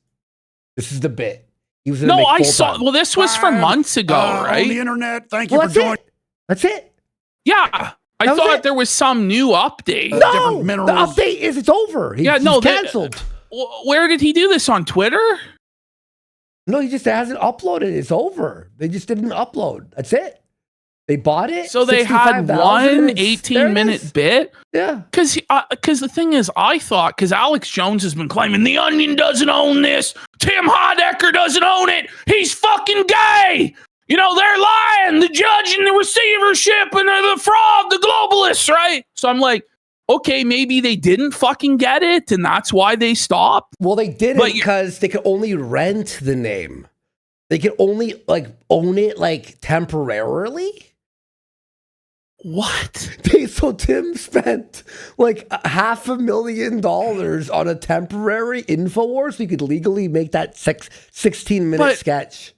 This is the bit. He was no, I saw. Well, this was from months ago, right? On the internet. Thank you for joining. That's it. Yeah. I thought there was some new update. No, the update is it's over. He's canceled. Where did he do this, on Twitter? No, he just hasn't uploaded. It's over. They just didn't upload. That's it. They bought it. So they had one 18-minute bit. Yeah. Because the thing is, I thought, because Alex Jones has been claiming The Onion doesn't own this. Tim Heidecker doesn't own it. He's fucking gay. You know, they're lying. The judge and the receivership and the fraud, the globalists, right? So I'm like, okay, maybe they didn't fucking get it, and that's why they stopped. Well, they didn't because they could only rent the name. They could only own it temporarily. What? So Tim spent $500,000 on a temporary InfoWars so he could legally make that 16-minute sketch.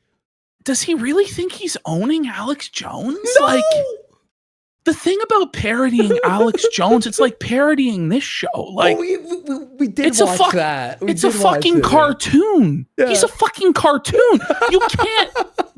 Does he really think he's owning Alex Jones? No! The thing about parodying Alex Jones, it's like parodying this show. We did watch that. It's a fucking cartoon. Yeah. He's a fucking cartoon. You can't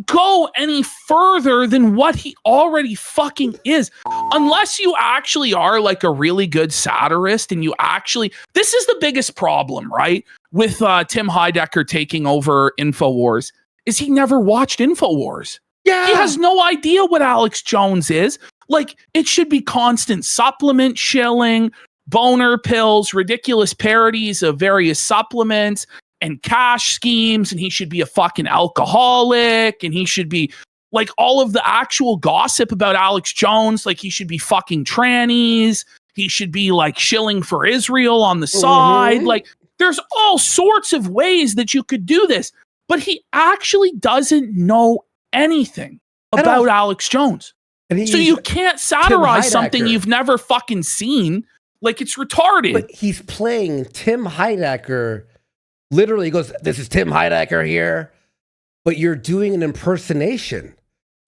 go any further than what he already fucking is. Unless you actually are a really good satirist and you actually... This is the biggest problem, right? With Tim Heidecker taking over InfoWars, is he never watched InfoWars. Yeah. He has no idea what Alex Jones is. It should be constant supplement shilling, boner pills, ridiculous parodies of various supplements and cash schemes. And he should be a fucking alcoholic. And he should be all of the actual gossip about Alex Jones. He should be fucking trannies. He should be shilling for Israel on the side. There's all sorts of ways that you could do this. But he actually doesn't know anything about Alex Jones. So you can't satirize something you've never fucking seen. It's retarded. But he's playing Tim Heidecker. Literally, he goes, "This is Tim Heidecker here," but you're doing an impersonation.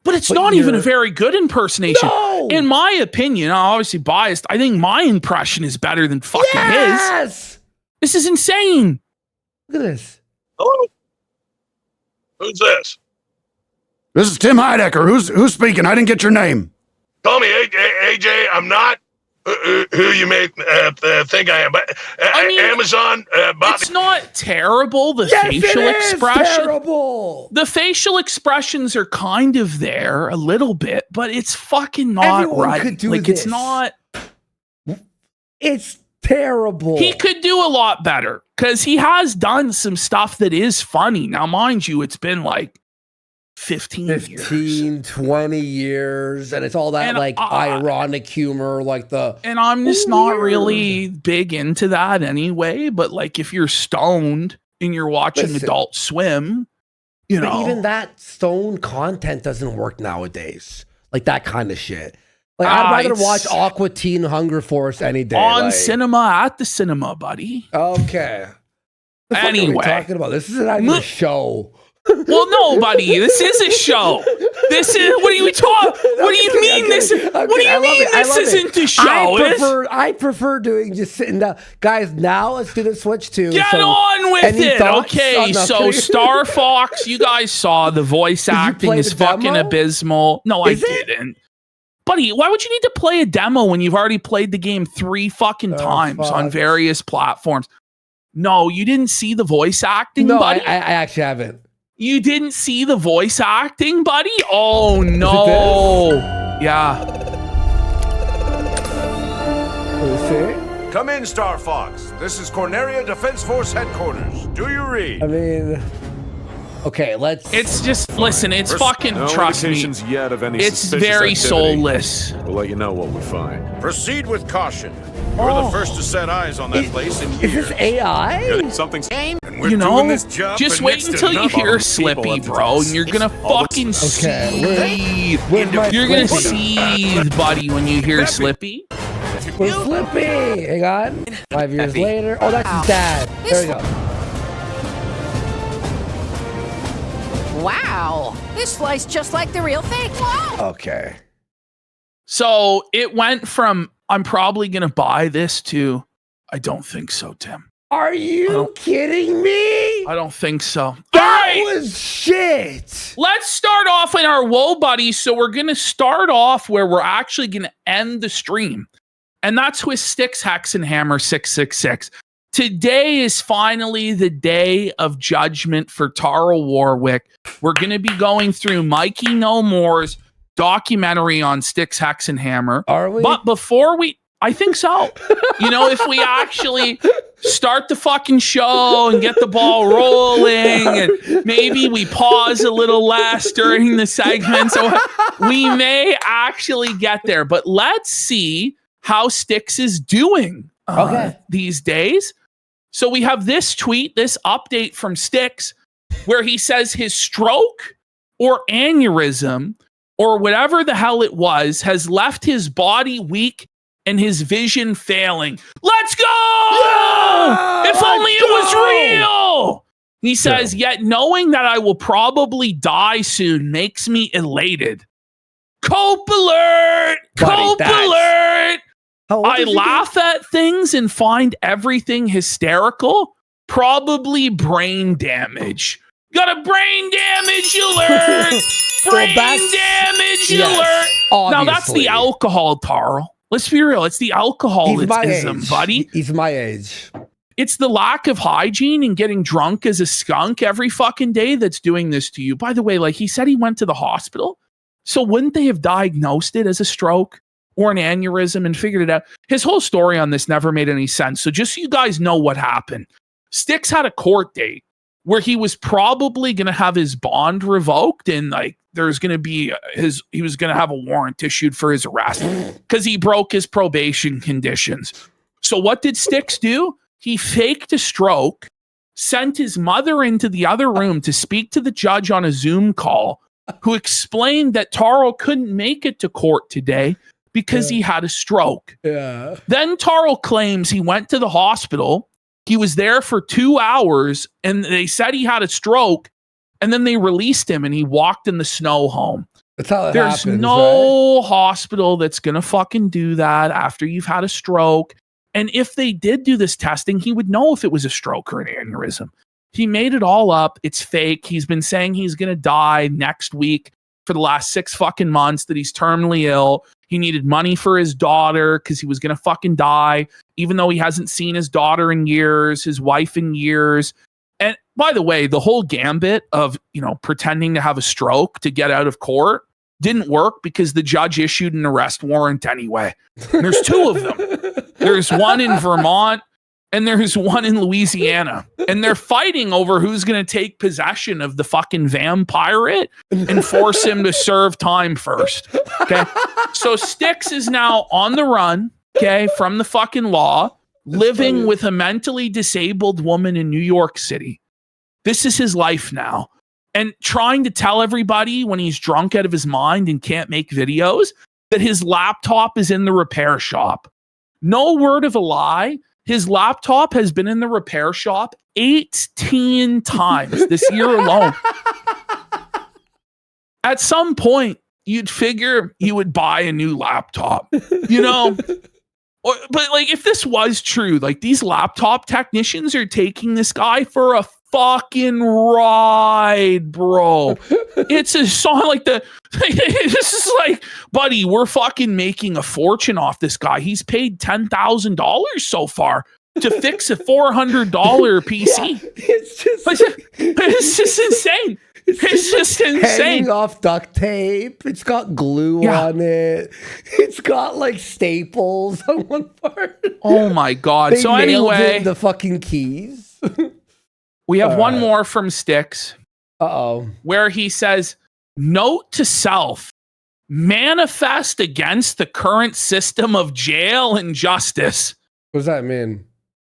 But it's not even a very good impersonation. No! In my opinion, I'm obviously biased. I think my impression is better than fucking his. This is insane. Look at this. Hello? Who's this? This is Tim Heidecker. Who's speaking? I didn't get your name. Call me AJ. I'm not who you may think I am. But Amazon. It's not terrible. The facial expression. Terrible. The facial expressions are kind of there a little bit, but it's fucking not Everyone right. Could do this. It's not. It's terrible. He could do a lot better because he has done some stuff that is funny. Now, mind you, it's been 15 years. 20 years, and it's all that ironic humor, and I'm just not really big into that anyway, but if you're stoned and you're watching Adult Swim, but even that stone content doesn't work nowadays, that kind of shit. I'd rather watch Aqua Teen Hunger Force any day. On cinema, at the cinema, buddy. Okay. Anyway. What are we talking about? This isn't a show. Well, no, buddy. This is a show. This is. What are you talking? What do you mean this? What do you mean this isn't a show? I prefer doing just sitting down, guys. Now let's do the switch to get on with it. Okay, so Star Fox. You guys saw the voice acting is fucking abysmal. No, I didn't. Buddy, why would you need to play a demo when you've already played the game 3 fucking times on various platforms? No, you didn't see the voice acting, buddy? I actually haven't. You didn't see the voice acting, buddy? Oh, no. Yeah. Come in, Star Fox. This is Corneria Defense Force Headquarters. Do you read? I mean... Okay, let's... It's just... Listen, it's fucking... No trust me. Yet of any it's very activity. soulless. We'll let you know what we find. Proceed with caution. You're the first to set eyes on that place in years. Is this AI? Something's and we're you know, doing this job just wait until you hear Slippy, bro, and you're gonna fucking seethe. You're gonna seethe, buddy, when you hear Slippy. Where's Slippy? Hang on. 5 years later. Oh, that's his dad. There we go. Wow, this flies just like the real thing. Wow. Okay. So it went from I'm probably gonna buy this to I don't think so, Tim. Are you kidding me? I don't think so. That was shit. Let's start off in our Whoa Buddies. So we're going to start off where we're actually going to end the stream. And that's with Styxx Hexenhammer 666. Today is finally the day of judgment for Tara Warwick. We're going to be going through Mikey No More's documentary on Styxx Hexenhammer. Are we? But before I think so. If we actually start the fucking show and get the ball rolling, and maybe we pause a little less during the segment, so we may actually get there. But let's see how Styxx is doing these days. So we have this tweet, this update from Styxx, where he says his stroke or aneurysm or whatever the hell it was has left his body weak and his vision failing. Let's go! Yeah, if only it was real! He says, yet knowing that I will probably die soon makes me elated. Cope alert! Cope alert! I laugh at things and find everything hysterical. Probably brain damage. Got a brain damage alert! Brain damage alert! Obviously. Now that's the alcohol, Tarl. Let's be real. It's the alcoholism, buddy. He's my age. It's the lack of hygiene and getting drunk as a skunk every fucking day that's doing this to you. By the way, he said he went to the hospital. So wouldn't they have diagnosed it as a stroke or an aneurysm and figured it out? His whole story on this never made any sense. So just so you guys know what happened. Styxx had a court date where he was probably going to have his bond revoked and there's going to be he was going to have a warrant issued for his arrest because he broke his probation conditions. So what did Styxx do? He faked a stroke, sent his mother into the other room to speak to the judge on a Zoom call, who explained that Taro couldn't make it to court today because he had a stroke. Yeah. Then Taro claims he went to the hospital. He was there for 2 hours and they said he had a stroke. And then they released him and he walked in the snow home. That's how There's happens, no hospital that's going to fucking do that after you've had a stroke. And if they did do this testing, he would know if it was a stroke or an aneurysm. He made it all up. It's fake. He's been saying he's going to die next week for the last 6 fucking months, that he's terminally ill. He needed money for his daughter because he was going to fucking die, even though he hasn't seen his daughter in years, his wife in years. And by the way, the whole gambit of, pretending to have a stroke to get out of court didn't work because the judge issued an arrest warrant anyway. And there's 2 of them. There's one in Vermont and there's one in Louisiana. And they're fighting over who's going to take possession of the fucking vampirate and force him to serve time first. Okay. So Styxx is now on the run, from the fucking law. Living with a mentally disabled woman in New York City. This is his life now. And trying to tell everybody when he's drunk out of his mind and can't make videos that his laptop is in the repair shop. No word of a lie. His laptop has been in the repair shop 18 times this year alone. At some point, you'd figure you would buy a new laptop, But if this was true, these laptop technicians are taking this guy for a fucking ride, bro. It's a song this is buddy, we're fucking making a fortune off this guy. He's paid $10,000 so far to fix a $400 PC. Yeah, it's just insane. It's just insane. Hanging off duct tape. It's got glue on it. It's got staples on one part. Oh my God. They so nailed anyway, the fucking keys. We have one more from Styxx. Uh-oh. Where he says, note to self, manifest against the current system of jail and justice. What does that mean?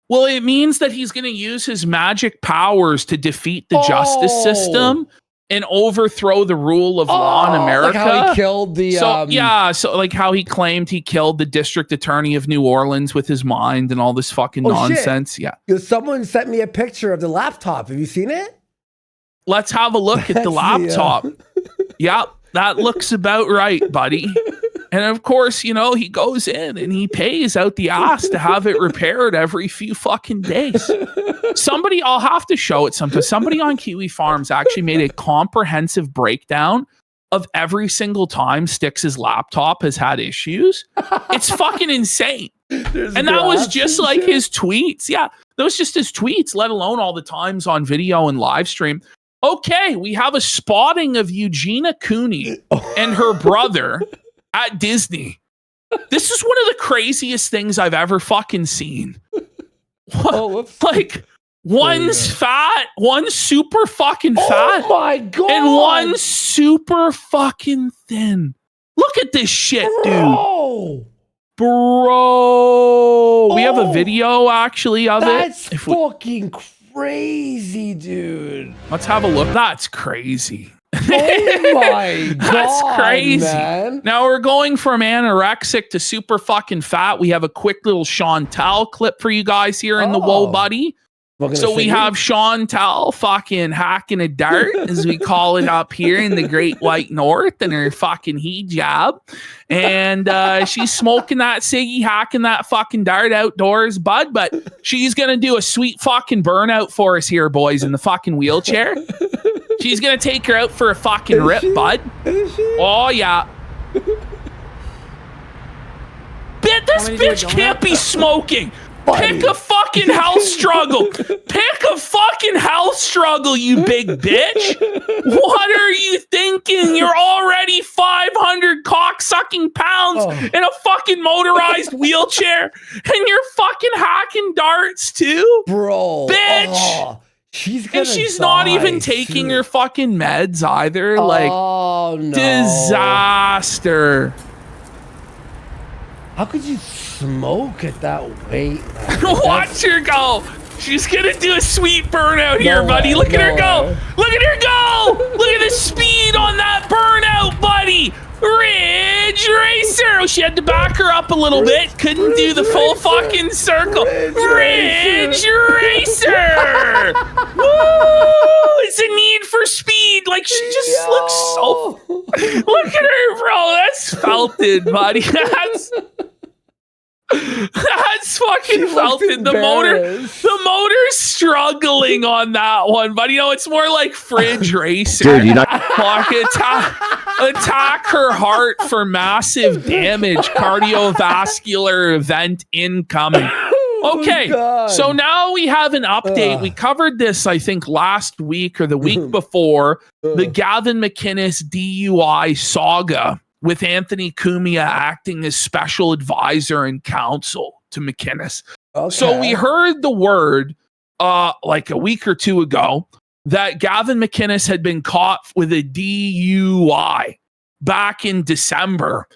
Well, it means that he's going to use his magic powers to defeat the justice system and overthrow the rule of law in America. Like how he killed the... So how he claimed he killed the district attorney of New Orleans with his mind and all this fucking nonsense. Shit. Yeah. Someone sent me a picture of the laptop. Have you seen it? Let's have a look at the laptop. Yep, that looks about right, buddy. And of course, you know, he goes in and he pays out the ass to have it repaired every few fucking days. Somebody, I'll have to show it sometime. Somebody on Kiwi Farms actually made a comprehensive breakdown of every single time Styxx's laptop has had issues. It's fucking insane. And that was just like his tweets. Yeah, that was just his tweets, let alone all the times on video and live stream. Okay, we have a spotting of Eugenia Cooney and her brother at Disney. This is one of the craziest things I've ever fucking seen. Like, one's fat, one's super fucking fat. Oh my God. And one's super fucking thin. Look at this shit, dude. Bro. We have a video actually of That's it. fucking crazy, dude. Let's have a look. That's crazy. Oh my God. That's crazy. Man. Now we're going from anorexic to super fucking fat. We have a quick little Chantal clip for you guys here in the Whoa Buddy. So we have Chantal fucking hacking a dart, as we call it up here in the Great White North, in her fucking hijab. And she's smoking that ciggy, hacking that fucking dart outdoors, bud. But she's going to do a sweet fucking burnout for us here, boys, in the fucking wheelchair. She's going to take her out for a fucking rip, bud. Oh, yeah. This bitch can't be smoking. Pick a fucking health struggle. Pick a fucking health struggle, you big bitch. What are you thinking? You're already 500 cock-sucking pounds in a fucking motorized wheelchair, and you're fucking hacking darts too? Bro. Bitch. She's not even taking her fucking meds either. Like, no. Disaster. How could you smoke at that weight? Watch her go. She's gonna do a sweet burnout here, buddy. Look at her go. Look at her go. Look at the speed on that burnout, buddy. Ridge Racer. Oh, she had to back her up a little bit. Couldn't do the full fucking circle. Ridge Racer. Woo! It's a need for speed. Like, she just looks so... Look at her, bro. That's felted, buddy. That's fucking felted. The motor's struggling on that one, but you know it's more like Fridge Racer. Dude, you know, like attack her heart for massive damage. Cardiovascular event incoming. Okay, so now we have an update. We covered this, I think, last week or the week before, the Gavin McInnes DUI saga, with Anthony Cumia acting as special advisor and counsel to McInnes. Okay. So we heard the word like a week or two ago that Gavin McInnes had been caught with a DUI back in December.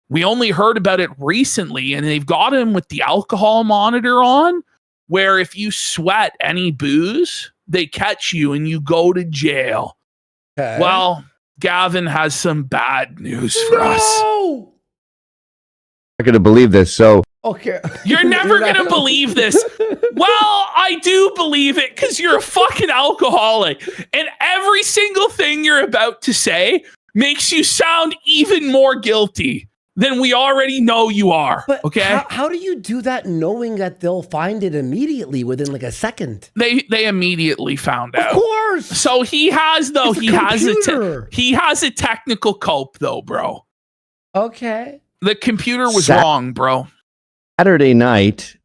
We only heard about it recently, and they've got him with the alcohol monitor on, where if you sweat any booze, they catch you and you go to jail. Okay. Well, Gavin has some bad news for us. I'm not going to believe this. So, okay, you're never going to believe this. Well, I do believe it because you're a fucking alcoholic, and every single thing you're about to say makes you sound even more guilty than we already know you are. But okay, how do you do that knowing that they'll find it immediately within like a second? They immediately found out. Of course. So he has a technical cope though, bro. Okay. The computer was wrong, bro. Saturday night,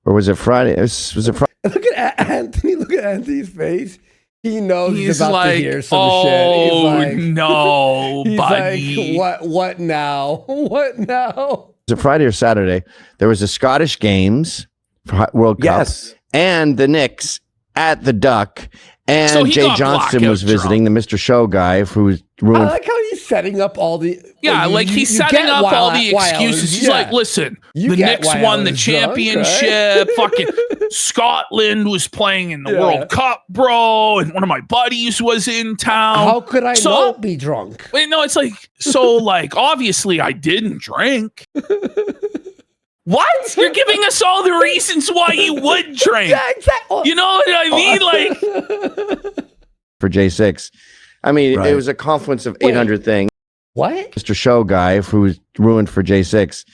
or was it Friday? Was it Friday? Look at Anthony. Look at Anthony's face. He knows he's about like, to hear some shit. He's like, no, he's buddy. Like, what now? What now? Was it Friday or Saturday? There was a Scottish Games World Cup, and the Knicks at the Duck, and so Jay Johnston was visiting, the Mr. Show guy who ruined. I like how he's setting up all the he's setting up all the excuses. He's like, listen, the Knicks won the championship. Fucking Scotland was playing in the World Cup, bro, and one of my buddies was in town. How could I not be drunk? Wait, no, it's like, so like, obviously I didn't drink. What? You're giving us all the reasons why you would drink. Yeah, exactly. You know what I mean? Like, for J6. I mean, it was a confluence of 800 things. What? Mr. Show guy who's ruined for J6.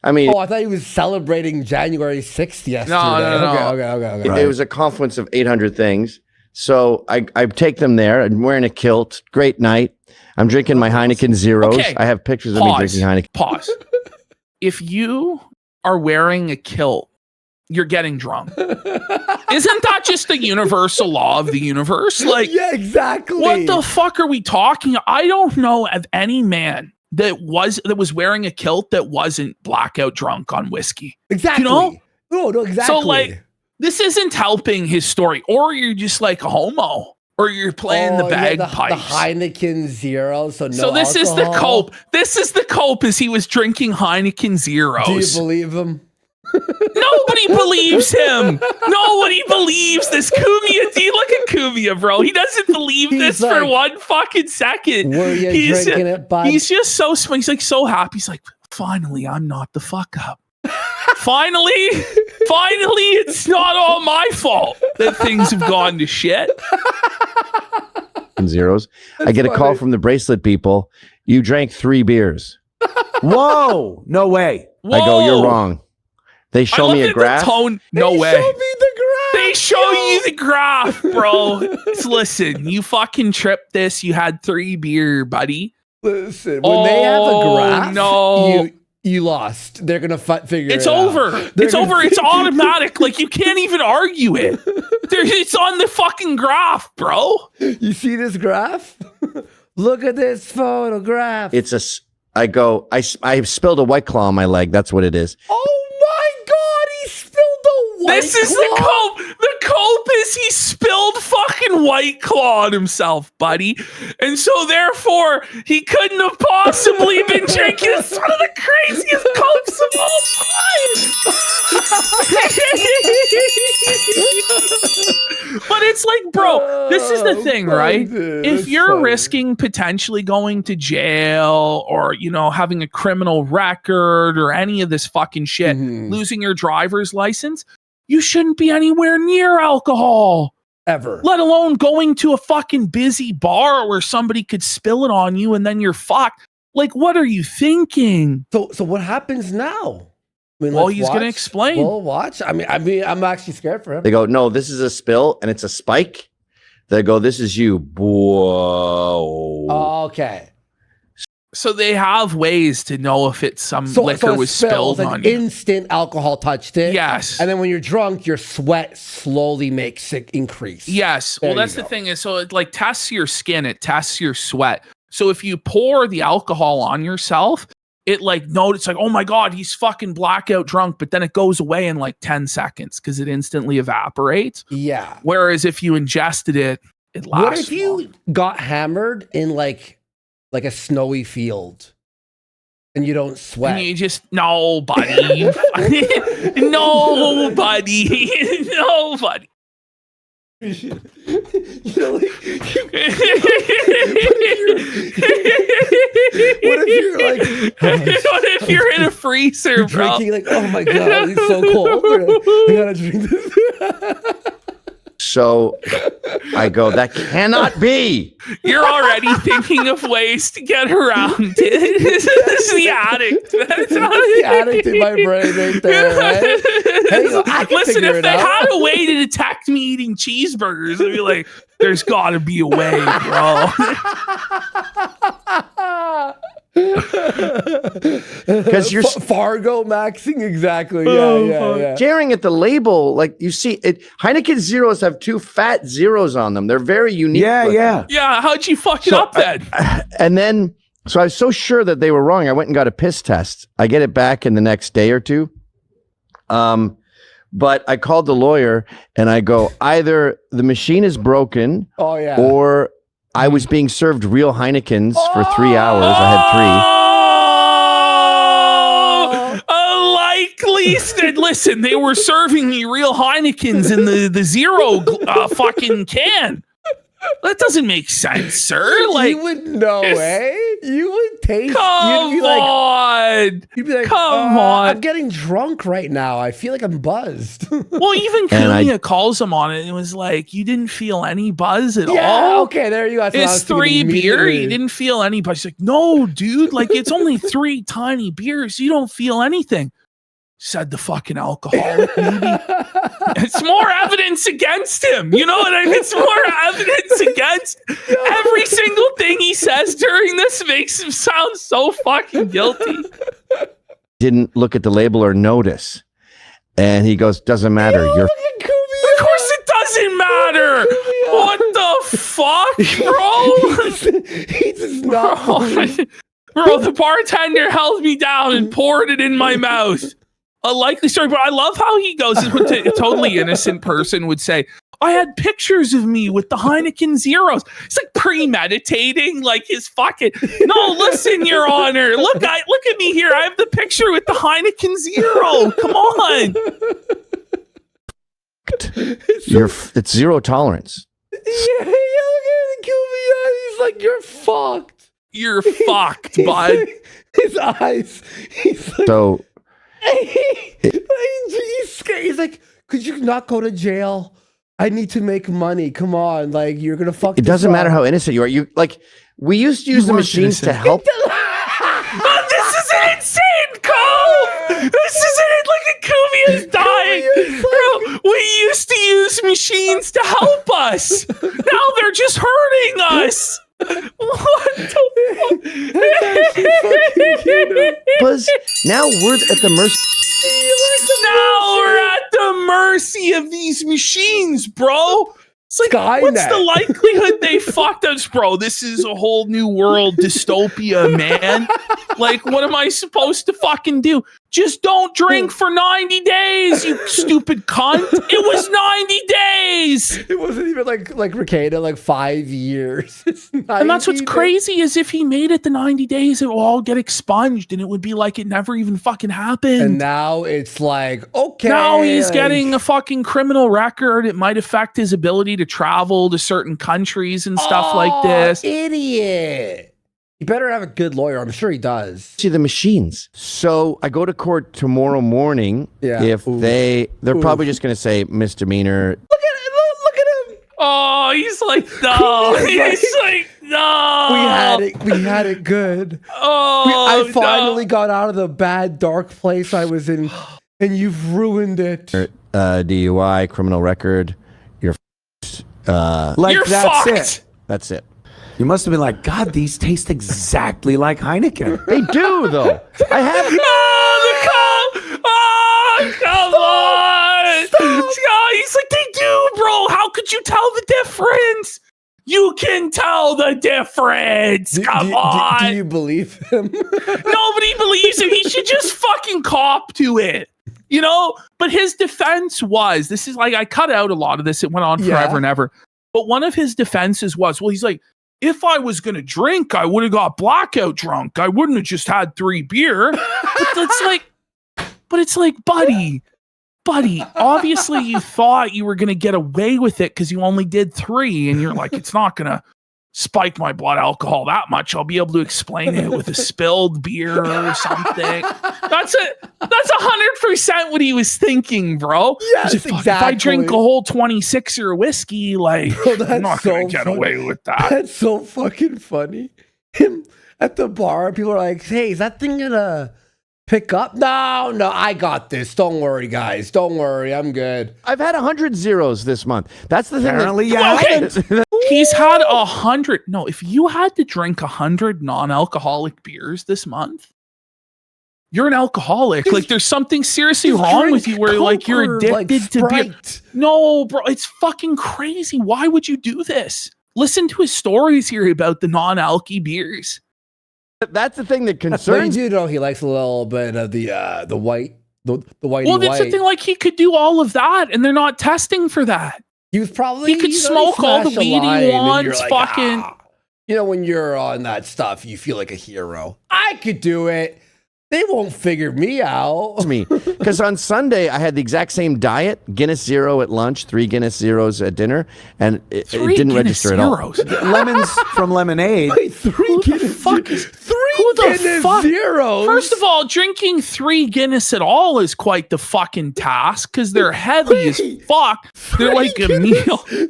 I mean, I thought he was celebrating January 6th yesterday. No. Okay. It was a confluence of 800 things. So I take them there. I'm wearing a kilt. Great night. I'm drinking my Heineken Zeros. Okay. I have pictures of me drinking Heineken. Pause. If you are wearing a kilt, you're getting drunk. Isn't that just the universal law of the universe? Like, yeah, exactly. What the fuck are we talking? I don't know of any man that was wearing a kilt that wasn't blackout drunk on whiskey. Exactly. You know? No, exactly. So like, this isn't helping his story, or you're just like a homo, or you're playing the bagpipes. The Heineken Zero. So this alcohol. is the cope. This is the cope as he was drinking Heineken Zeros. Do you believe him? Nobody believes him. Nobody believes this. Kumia, look at Kumia, bro. He doesn't believe this like, for 1 fucking second. Were you drinking it, bud? He's just so smart. He's like so happy. He's like, finally, I'm not the fuck up. Finally, it's not all my fault that things have gone to shit. Zeros. I get a call from the bracelet people. You drank 3 beers. Whoa! No way. Whoa. I go, you're wrong. They show me a graph. No way. Show me the graph. They show you the graph, bro. Listen, you fucking tripped this. You had 3 beer, buddy. Listen, when they have a graph, no. You lost. They're gonna figure it's it over. out. It's over. It's automatic. Like you can't even argue it. It's on the fucking graph, bro. You see this graph? Look at this photograph. I spilled a White Claw on my leg. That's what it is. Oh my God, he spilled the White Claw. This is the cope. The cope is he spilled fucking White Claw on himself, buddy. And so therefore, he couldn't have possibly been drinking. It's one of the craziest copes of all time. But it's like, bro, this is the thing, right? If you're risking potentially going to jail or, having a criminal record or any of this fucking shit, losing your driver's license, you shouldn't be anywhere near alcohol. Ever. Let alone going to a fucking busy bar where somebody could spill it on you and then you're fucked. Like, what are you thinking? So what happens now? Well, he's going to explain. We'll watch. I mean, I'm actually scared for him. They go, no, this is a spill and it's a spike. They go, this is you. Whoa. Okay. So they have ways to know if it's some liquor was spilled on you. Instant alcohol touched it. Yes. And then when you're drunk, your sweat slowly makes it increase. Yes. Well, that's the thing is, so it like tests your skin. It tests your sweat. So if you pour the alcohol on yourself, it's like, oh my God, he's fucking blackout drunk. But then it goes away in like 10 seconds because it instantly evaporates. Yeah. Whereas if you ingested it, it lasts. What if you got hammered in like a snowy field and you don't sweat? And you just, no, buddy. No, buddy. No, buddy. What if you're in a freezer, you're bro? Drinking like, oh my God, it's so cold. I gotta drink this. So I go, that cannot be. You're already thinking of ways to get around it. This is the addict. That's the addict in my brain right there, right? Listen, if they had a way to detect me eating cheeseburgers, I'd be like, there's got to be a way, bro. Because you're Fargo maxing, exactly. Yeah. Staring at the label, like you see it. Heineken Zeros have 2 fat zeros on them. They're very unique. Yeah. How'd you fuck it up then? And then, so I was so sure that they were wrong. I went and got a piss test. I get it back in the next day or two. But I called the lawyer and I go, either the machine is broken, or I was being served real Heinekens for 3 hours. I had 3. Listen, they were serving me real Heinekens in the zero fucking can. That doesn't make sense, sir. Like, you would know, You would taste. Come on. You'd be like, come on. I'm getting drunk right now. I feel like I'm buzzed. Well, even Kino calls him on it and was like, you didn't feel any buzz at all? Okay, there you go. It's 3 beer. You didn't feel any buzz. He's like, no, dude. Like, it's only 3 tiny beers. You don't feel anything. Said the fucking alcoholic, maybe. It's more evidence against him. You know what I mean? It's more evidence against every single thing he says during this makes him sound so fucking guilty. Didn't look at the label or notice. And he goes, doesn't matter. You're Of course it doesn't matter. What the fuck, bro? He does not. Bro, the bartender held me down and poured it in my mouth. A likely story, but I love how he goes. This is what a totally innocent person would say. I had pictures of me with the Heineken Zeros. It's like premeditating, like his fucking. No, listen, Your Honor. Look at me here. I have the picture with the Heineken Zero. Come on. It's zero tolerance. Yeah, look at him. He's like, you're fucked. You're fucked, bud. His eyes. He's like, so. He's like, could you not go to jail? I need to make money. Come on, like you're gonna fuck. It doesn't matter how innocent you are. You like we used to use the machines to help. Oh, this is an insane call. This isn't like a Kuvia is dying, bro. We used to use machines to help us. Now they're just hurting us. What the fuck? Because now we're at the mercy. Now we're at the mercy of these machines, bro. It's like, what's the likelihood they fucked us, bro? This is a whole new world dystopia, man. Like, what am I supposed to fucking do? Just don't drink for 90 days, you stupid cunt. It was 90 days. It wasn't even like Ricada, like 5 years. And that's what's crazy is if he made it the 90 days, it will all get expunged and it would be like it never even fucking happened. And now it's like, okay. Now he's getting a fucking criminal record. It might affect his ability to travel to certain countries and stuff like this. Idiot. You better have a good lawyer. I'm sure he does. See the machines. So I go to court tomorrow morning. Yeah. If they're probably just going to say misdemeanor. Look at him. Oh, he's like, no. He's like, no. We had it good. Oh, I finally got out of the bad, dark place I was in, and you've ruined it. DUI, criminal record. You're You're fucked. It. That's it. You must have been like, God, these taste exactly like Heineken. They do, though. I have. Come on. Stop. He's like, they do, bro. How could you tell the difference? You can tell the difference. Come on. Do you believe him? Nobody believes him. He should just fucking cop to it. You know? But his defense was, this is like, I cut out a lot of this. It went on forever and ever. But one of his defenses was, well, he's like, if I was going to drink, I would have got blackout drunk. I wouldn't have just had 3 beer. But it's like, buddy, obviously you thought you were going to get away with it because you only did 3. And you're like, it's not going to spike my blood alcohol that much. I'll be able to explain it with a spilled beer or something. That's 100% what he was thinking, bro. Yes, exactly. If I drink a whole 26er whiskey, like, I'm not going to get away with that. That's so fucking funny. Him at the bar, people are like, hey, is that thing gonna pick up? No, I got this. Don't worry, guys. Don't worry. I'm good. I've had 100 zeros this month. That's the thing. Apparently, He's had 100. No, if you had to drink 100 non-alcoholic beers this month, you're an alcoholic. Like, there's something seriously wrong with you where like you're addicted to beer. No, bro, it's fucking crazy. Why would you do this? Listen to his stories here about the non-alky beers. That's the thing that concerns. But you do know he likes a little bit of the white, the whitey. Well, that's the thing. Like, he could do all of that, and they're not testing for that. He was probably he could smoke all the weed he wants. Like, fucking. You know, when you're on that stuff, you feel like a hero. I could do it. They won't figure me out. Because on Sunday, I had the exact same diet, Guinness Zero at lunch, 3 Guinness Zeros at dinner, and it didn't register at all. Lemons from lemonade. Wait, 3 Guinness Zeros? First of all, drinking 3 Guinness at all is quite the fucking task because they're heavy as fuck. They're like a meal. 3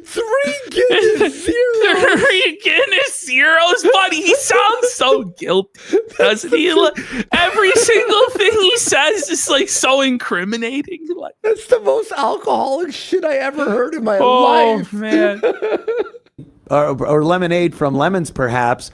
Guinness Zeros. 3 Guinness Zeros, buddy. He sounds so guilty, doesn't he? Every single thing he says is like so incriminating. Like, that's the most alcoholic shit I ever heard in my life. Man. Or lemonade from lemons, perhaps.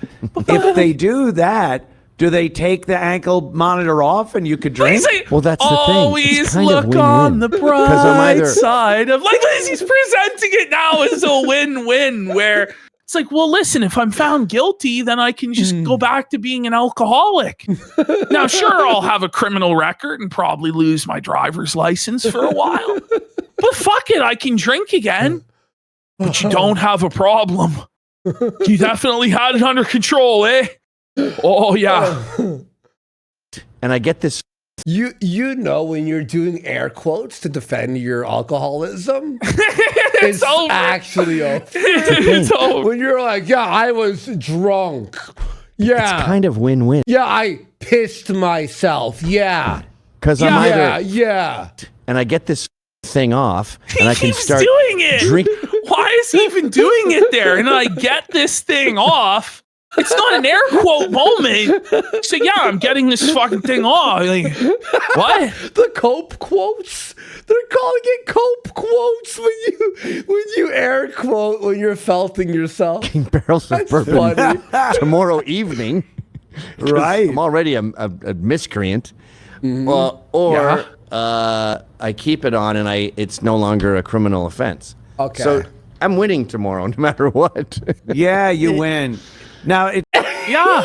If they do that, do they take the ankle monitor off and you could drink? Well, that's the thing. Always look on the bright side of like he's presenting it now as a win-win where it's like, well, listen, if I'm found guilty, then I can just go back to being an alcoholic. Now, sure, I'll have a criminal record and probably lose my driver's license for a while. But fuck it, I can drink again. But you don't have a problem. You definitely had it under control, eh? Oh, yeah. And I get this. You know when you're doing air quotes to defend your alcoholism, it's over. Actually over. It's over. When you're like, yeah, I was drunk. Yeah. It's kind of win-win. Yeah, I pissed myself. Yeah. Because I'm either... Yeah. And I get this thing off, and I can start doing it. Drink. Why is he even doing it there? And I get this thing off. It's not an air quote moment. So yeah, I'm getting this fucking thing off. Like, what? The cope quotes? They're calling it cope quotes when you air quote when you're felting yourself. King barrels of bourbon tomorrow evening. Right. I'm already a miscreant. I keep it on and it's no longer a criminal offense. Okay. So I'm winning tomorrow no matter what. Yeah, you win. Now it. Yeah,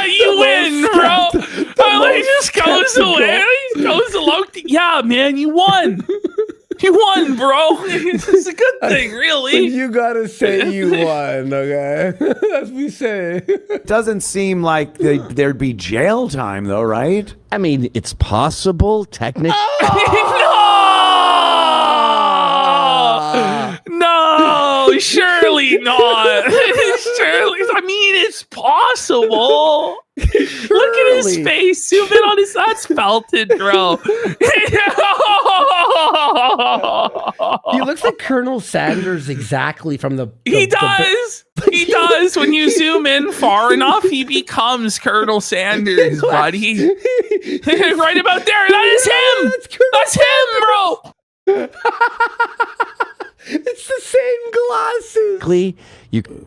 you win, bro. He just goes away. He goes along. Yeah, man, you won. You won, bro. It's a good thing, really. You gotta say you won, okay? As we say. It doesn't seem like there'd be jail time, though, right? I mean, it's possible, technically. No, surely not. Surely, I mean, it's possible. Look at his face. Zoom in on his. That's felted, bro. He looks like Colonel Sanders exactly from the. He does. He does. When you zoom in far enough, he becomes Colonel Sanders, buddy. Right about there. That is him. That's him, bro. It's the same glasses.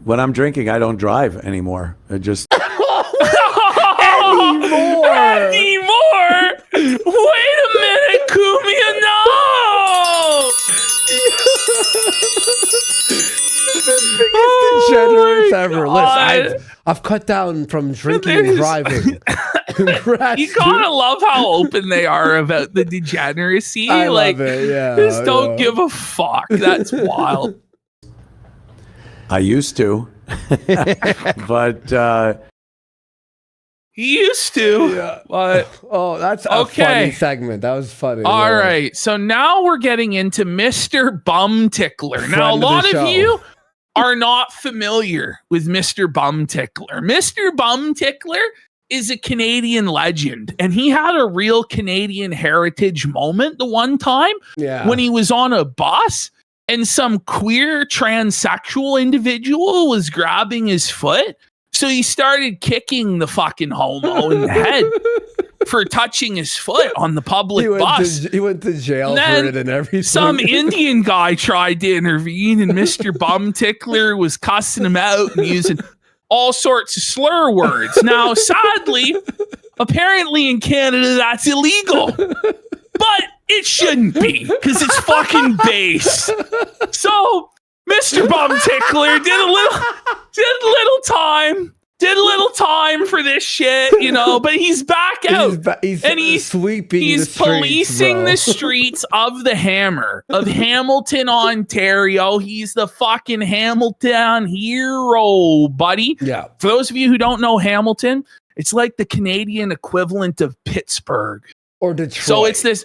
When I'm drinking, I don't drive anymore. I just anymore. Wait a minute, Kumia, no. The biggest degenerates ever. Listen, I've cut down from drinking and driving. Congrats, you gotta love how open they are about the degeneracy. I love it, yeah. Just don't give a fuck. That's wild. I used to, but he used to. Yeah. But that's a funny segment. That was funny. All right, so now we're getting into Mr. Bum Tickler. Now, a lot of you are not familiar with Mr. Bum Tickler. Mr. Bum Tickler is a Canadian legend, and he had a real Canadian heritage moment the one time when he was on a bus and some queer transsexual individual was grabbing his foot. So he started kicking the fucking homo in the head for touching his foot on the public bus. He went to jail for it and everything. Some Indian guy tried to intervene, and Mr. Bum Tickler was cussing him out and using all sorts of slur words. Now, sadly, apparently in Canada, that's illegal. But it shouldn't be, because it's fucking base. So, Mr. Bum Tickler did a little time for this shit, you know, but he's back out. He's sweeping He's policing the streets of the Hammer, of Hamilton, Ontario. He's the fucking Hamilton hero, buddy. Yeah. For those of you who don't know Hamilton, It's like the Canadian equivalent of Pittsburgh or Detroit. So it's this,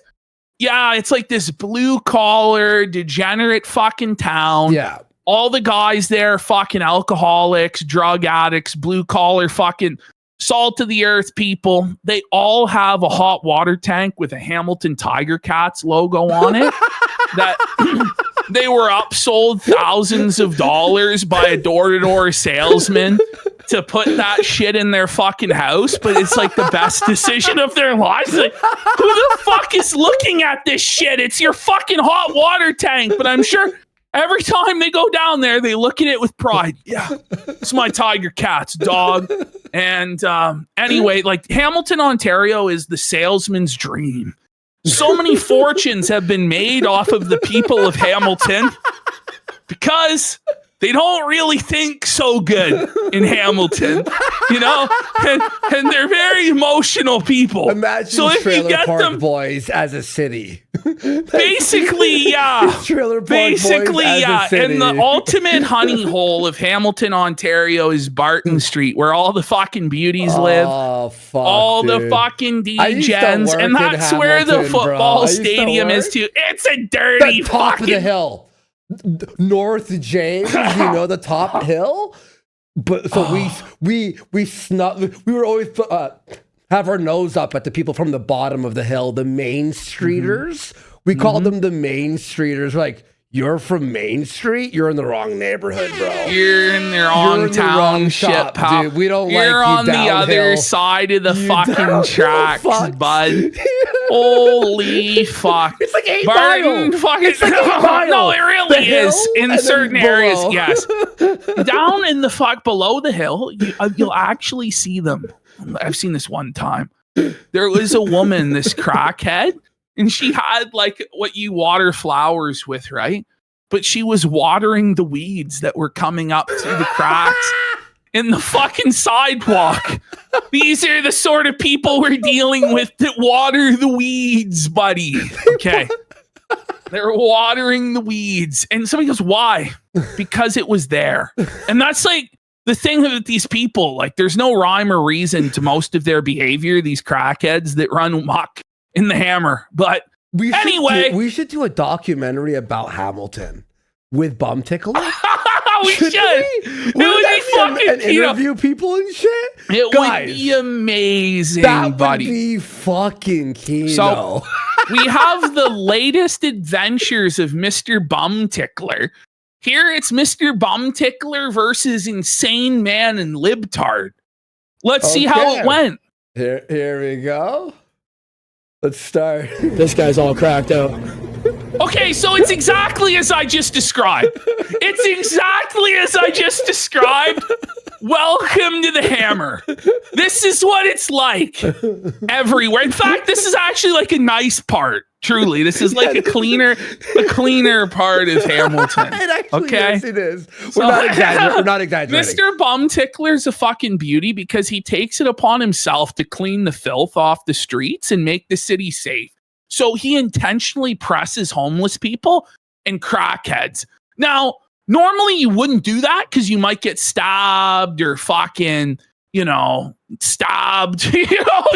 it's like this blue collar degenerate fucking town. Yeah. All the guys there, fucking alcoholics, drug addicts, blue collar, fucking salt of the earth people. They all have a hot water tank with a Hamilton Tiger Cats logo on it that they were upsold thousands of dollars by a door-to-door salesman to put that shit in their fucking house, but it's like the best decision of their lives. Like, who the fuck is looking at this shit? It's your fucking hot water tank. But I'm sure every time they go down there, they look at it with pride. Yeah, it's my Tiger Cats, dog. And anyway, like Hamilton, Ontario is the salesman's dream. So many fortunes have been made off of the people of Hamilton because they don't really think so good in Hamilton, you know, and they're very emotional people. Imagine so if Trailer you get Park them, Boys as a city. Basically, yeah. Trailer Park Basically, Boys yeah. as a city. And the ultimate honey hole of Hamilton, Ontario is Barton Street, where all the fucking beauties live. Oh, fuck, all dude. the fucking I used to DJs. work And that's in where the Hamilton, bro. football I used to stadium is work too. It's a dirty the top fucking of the hill. North James, you know, the top hill. But so we snuck. We were always have our nose up at the people from the bottom of the hill, the Main Streeters. We called them the Main Streeters. Like, you're from Main Street? You're in the wrong neighborhood, bro. You're in the wrong township, shop, pal. dude. We don't like You're you on the downhill. other side of the fucking don't tracks, fuck. bud. Holy fuck. It's like 8 Barton Mile. fucking It's like 8 Mile. No, it really The is. hill In and then certain areas, below. yes. Down in the fuck below the hill, you'll actually see them. I've seen this one time. There was a woman, this crackhead, and she had like what you water flowers with, right? But she was watering the weeds that were coming up through the cracks in the fucking sidewalk. These are the sort of people we're dealing with that water the weeds, buddy. Okay. They're watering the weeds. And somebody goes, why? Because it was there. And that's like the thing with these people. Like, there's no rhyme or reason to most of their behavior, these crackheads that run amok in the Hammer. But we should do a documentary about Hamilton with Bum Tickler. we should. It would be fucking and interview people and shit. It would be amazing, that buddy. Would be fucking Kino. So we have the latest adventures of Mr. Bum Tickler. Here it's Mr. Bum Tickler versus Insane Man and Libtard. Let's see how it went. Here we go. Let's start. This guy's all cracked out. Okay, so it's exactly as I just described. It's exactly as I just described. Welcome to the Hammer. This is what it's like everywhere. In fact, this is actually like a nice part. Truly, this is like a cleaner part of Hamilton. It actually okay? is. It is. We're not exaggerating. Mr. Bum Tickler's a fucking beauty because he takes it upon himself to clean the filth off the streets and make the city safe. So he intentionally presses homeless people and crackheads. Now, normally you wouldn't do that because you might get stabbed or fucking, stabbed,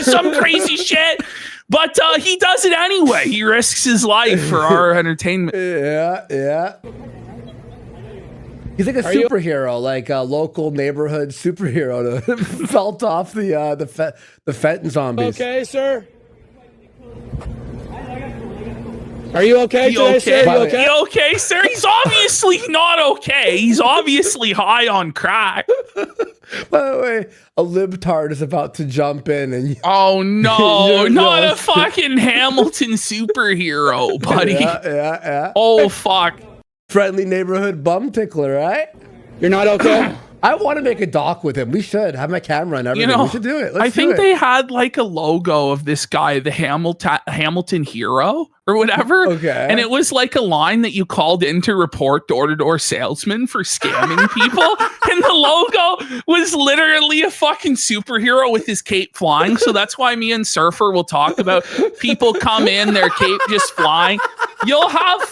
some crazy shit. But he does it anyway. He risks his life for our entertainment. Yeah. He's like a superhero, like a local neighborhood superhero to felt off the Fenton zombies. Okay, sir. Are you okay today, sir? You okay, sir? He's obviously not okay. He's obviously high on crack. By the way, a libtard is about to jump in and oh no, not a fucking Hamilton superhero, buddy. Yeah. Oh fuck. Friendly neighborhood bum tickler, right? You're not okay? I want to make a doc with him. We should have my camera and everything. We should do it. I think they had like a logo of this guy, the Hamilton hero or whatever. Okay. And it was like a line that you called in to report door-to-door salesmen for scamming people. And the logo was literally a fucking superhero with his cape flying. So that's why me and Surfer will talk about people come in, their cape just flying. You'll have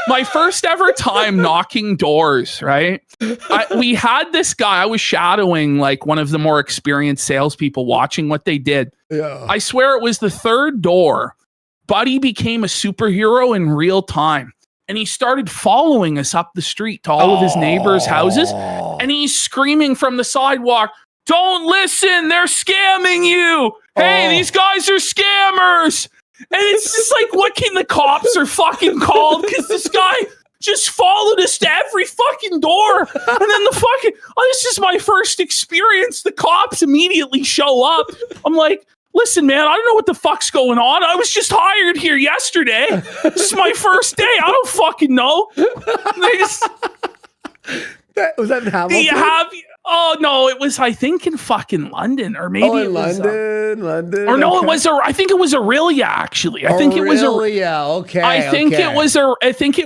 my first ever time knocking doors, right? We had this guy, I was shadowing like one of the more experienced salespeople watching what they did. Yeah. I swear it was the third door. Buddy became a superhero in real time. And he started following us up the street to all of his neighbors' houses. And he's screaming from the sidewalk, "Don't listen, they're scamming you. Hey, these guys are scammers." And it's just like, what can the cops are fucking called? Because this guy just followed us to every fucking door. And then the fucking, this is my first experience. The cops immediately show up. I'm like, listen, man, I don't know what the fuck's going on. I was just hired here yesterday. This is my first day. I don't fucking know. Was that in Hamilton? Do you have... Oh, no, it was, I think, in fucking London, or maybe it was... London. Or no, okay. I think it was Aurelia, actually. I think it was Aurelia, okay. I think it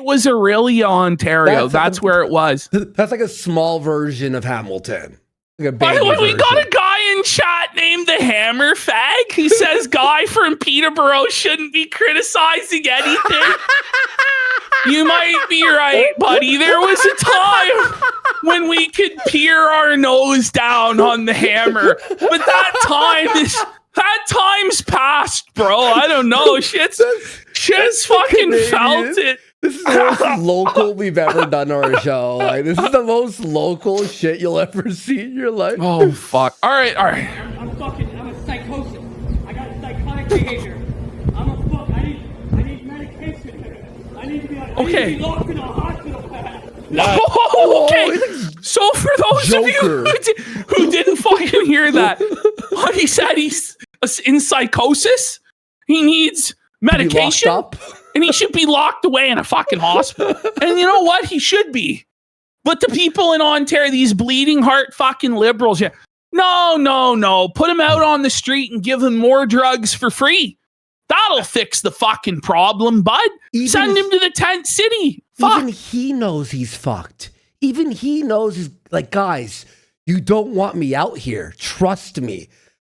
was Aurelia, Ontario. That's where it was. That's like a small version of Hamilton. Like By the way, we got a guy in chat named the Hammer Fag who says Guy from Peterborough shouldn't be criticizing anything. You might be right, buddy. There was a time when we could peer our nose down on the Hammer, but that time's past, bro. I don't know. Shit's fucking felt it. This is the most local we've ever done our show. Like, this is the most local shit you'll ever see in your life. Oh, fuck. All right. I'm a psychosis. I got psychotic behavior. I need medication. I need to be locked in a hospital bed. Okay. So for those of you who didn't fucking hear that, he said he's in psychosis. He needs medication. And he should be locked away in a fucking hospital. And you know what? He should be. But the people in Ontario, these bleeding heart fucking liberals, no. Put him out on the street and give him more drugs for free. That'll fix the fucking problem, bud. Send him to the tent city. Fuck. Even he knows he's fucked. Even he knows he's like, guys, you don't want me out here. Trust me.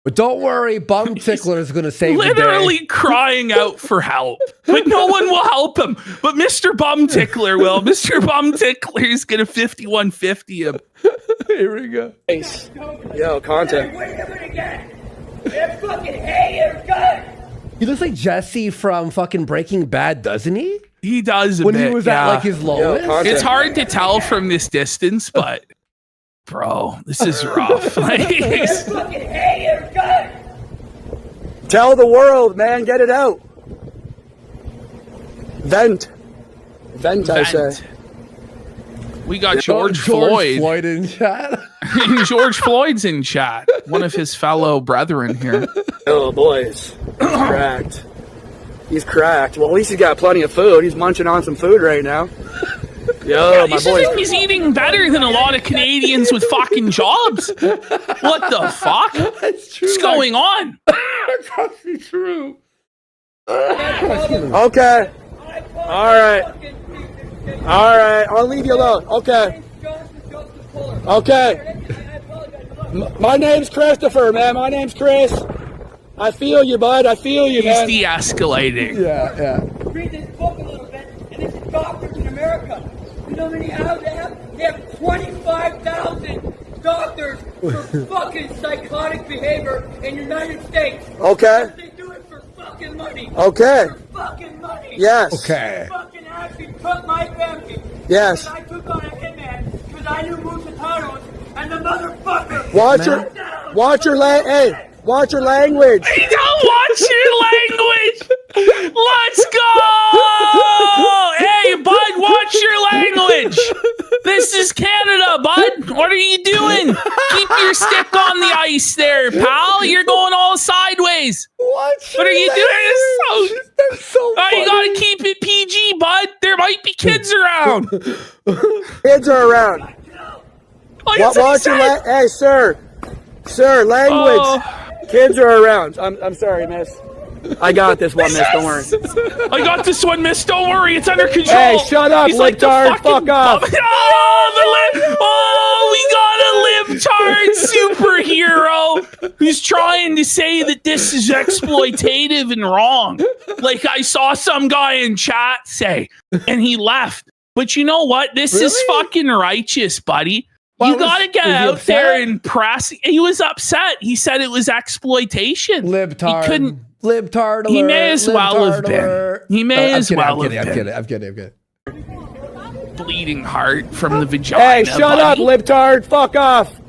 But don't worry, Bum Tickler is going to save the day. Literally crying out for help. But no one will help him. But Mr. Bum Tickler will. Mr. Bum Tickler is going to 5150 him. Here we go. Yo, content. They're fucking haters, guys. He looks like Jesse from fucking Breaking Bad, doesn't he? He does a when bit, he was at like his lowest. It's hard to tell from this distance, but bro, this is rough. They're fucking haters, guys. Tell the world, man. Get it out. Vent, I say. We got George Floyd in chat. George Floyd's in chat. One of his fellow brethren here. Oh, boys. He's cracked. Well, at least he's got plenty of food. He's munching on some food right now. Yo, my boy. He's eating better than a lot of Canadians with fucking jobs. What the fuck? That's true. What's going on? That's actually true. Okay. All right. I'll leave you alone. Okay. My name's Christopher, man. My name's Chris. I feel you, bud. I feel you, man. He's de-escalating. Yeah. Read this book a little bit, and this is doctors in America. You know how many houses they have? They have 25,000 doctors for fucking psychotic behavior in the United States. Okay. They do it for fucking money. Okay. For fucking money. Yes. Okay. They fucking actually took my family. Yes. And I took on a hitman because I knew Musitanos and the motherfucker. Watch your language. Hey, don't watch your language. Let's go. Hey, bud, watch your language. This is Canada, bud. What are you doing? Keep your stick on the ice there, pal. You're going all sideways. What are you doing? That's so funny. You gotta keep it PG, bud. There might be kids around. Kids are around. Watch your hey, sir, language. Kids are around. I'm sorry, miss. I got this one, miss. Don't worry. I got this one, miss. Don't worry. It's under control. Hey, shut up, libtard. Fuck off. We got a libtard superhero who's trying to say that this is exploitative and wrong. Like I saw some guy in chat say, and he left. But you know what? This is fucking righteous, buddy. You got to get out there and press. He was upset. He said it was exploitation. Libtard. He couldn't. Libtard alert. He may as well have alert. been. He may as well have been. I'm kidding. Bleeding heart from the vagina. Hey, shut up, libtard. Fuck off.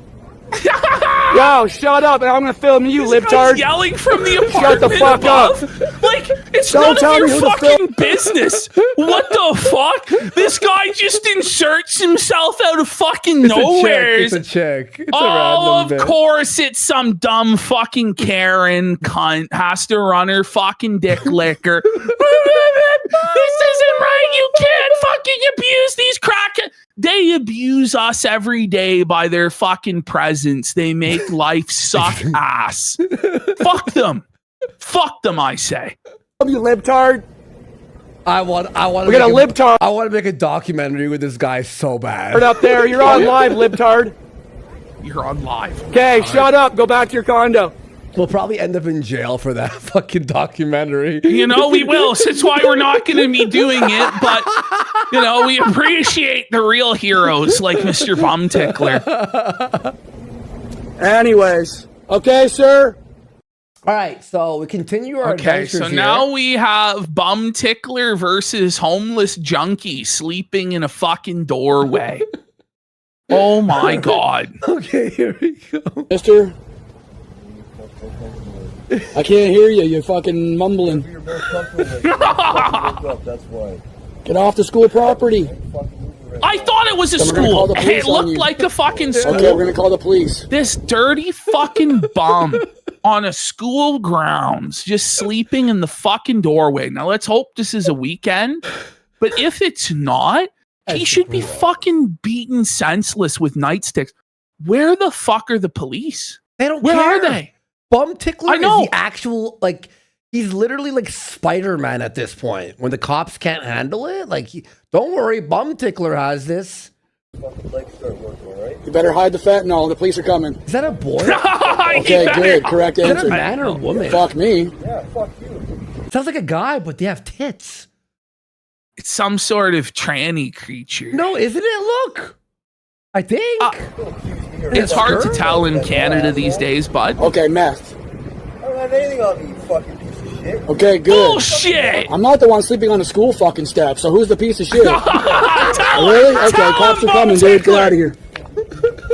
Yo, shut up. I'm going to film you, libtard. Yelling from the apartment Shut the fuck above. up. Like, it's Don't none tell of me your who to fucking business. What the fuck? This guy just inserts himself out of fucking nowhere. It's a chick. It's a oh, random of course it's some dumb fucking Karen cunt has to run her fucking dick licker. This isn't right. You can't fucking abuse these crackers. They abuse us every day by their fucking presence. They make life suck ass. Fuck them. Fuck them, I say. You libtard. I want. We got a libtard. I want to make a documentary with this guy so bad. Right up there. You're on live, libtard. You're on live. Okay, shut up. Go back to your condo. We'll probably end up in jail for that fucking documentary. You know, we will. So it's why we're not going to be doing it. But, you know, we appreciate the real heroes like Mr. Bum Tickler. Anyways. Okay, sir. All right, so we continue our adventures so here. now we have Bum Tickler versus homeless junkie sleeping in a fucking doorway. Oh, my God. Okay, here we go. Mister. I can't hear you. You're fucking mumbling. Get off the school property. I thought it was a school. It looked like a fucking school. Okay, we're going to call the police. This dirty fucking bum on a school grounds just sleeping in the fucking doorway. Now, let's hope this is a weekend. But if it's not, he should be fucking beaten senseless with nightsticks. Where the fuck are the police? They don't Where care. are they? Bum Tickler I know. is the actual, like, he's literally like Spider-Man at this point. When the cops can't handle it, like, don't worry, Bum Tickler has this. You better hide the fentanyl. The police are coming. Is that a boy? Okay, good. Correct Is that answer. a man or a woman? Fuck me. Sounds like a guy, but they have tits. It's some sort of tranny creature. No, isn't it? Look. I think. It's hard to tell in Canada these days, bud. Okay, meth. I don't have anything on me, you fucking piece of shit. Okay, good. Bullshit! I'm not the one sleeping on the school fucking steps, so who's the piece of shit? Tell Really? him, Okay, tell cops him, are coming, Bum dude. Get Tickler. out of here.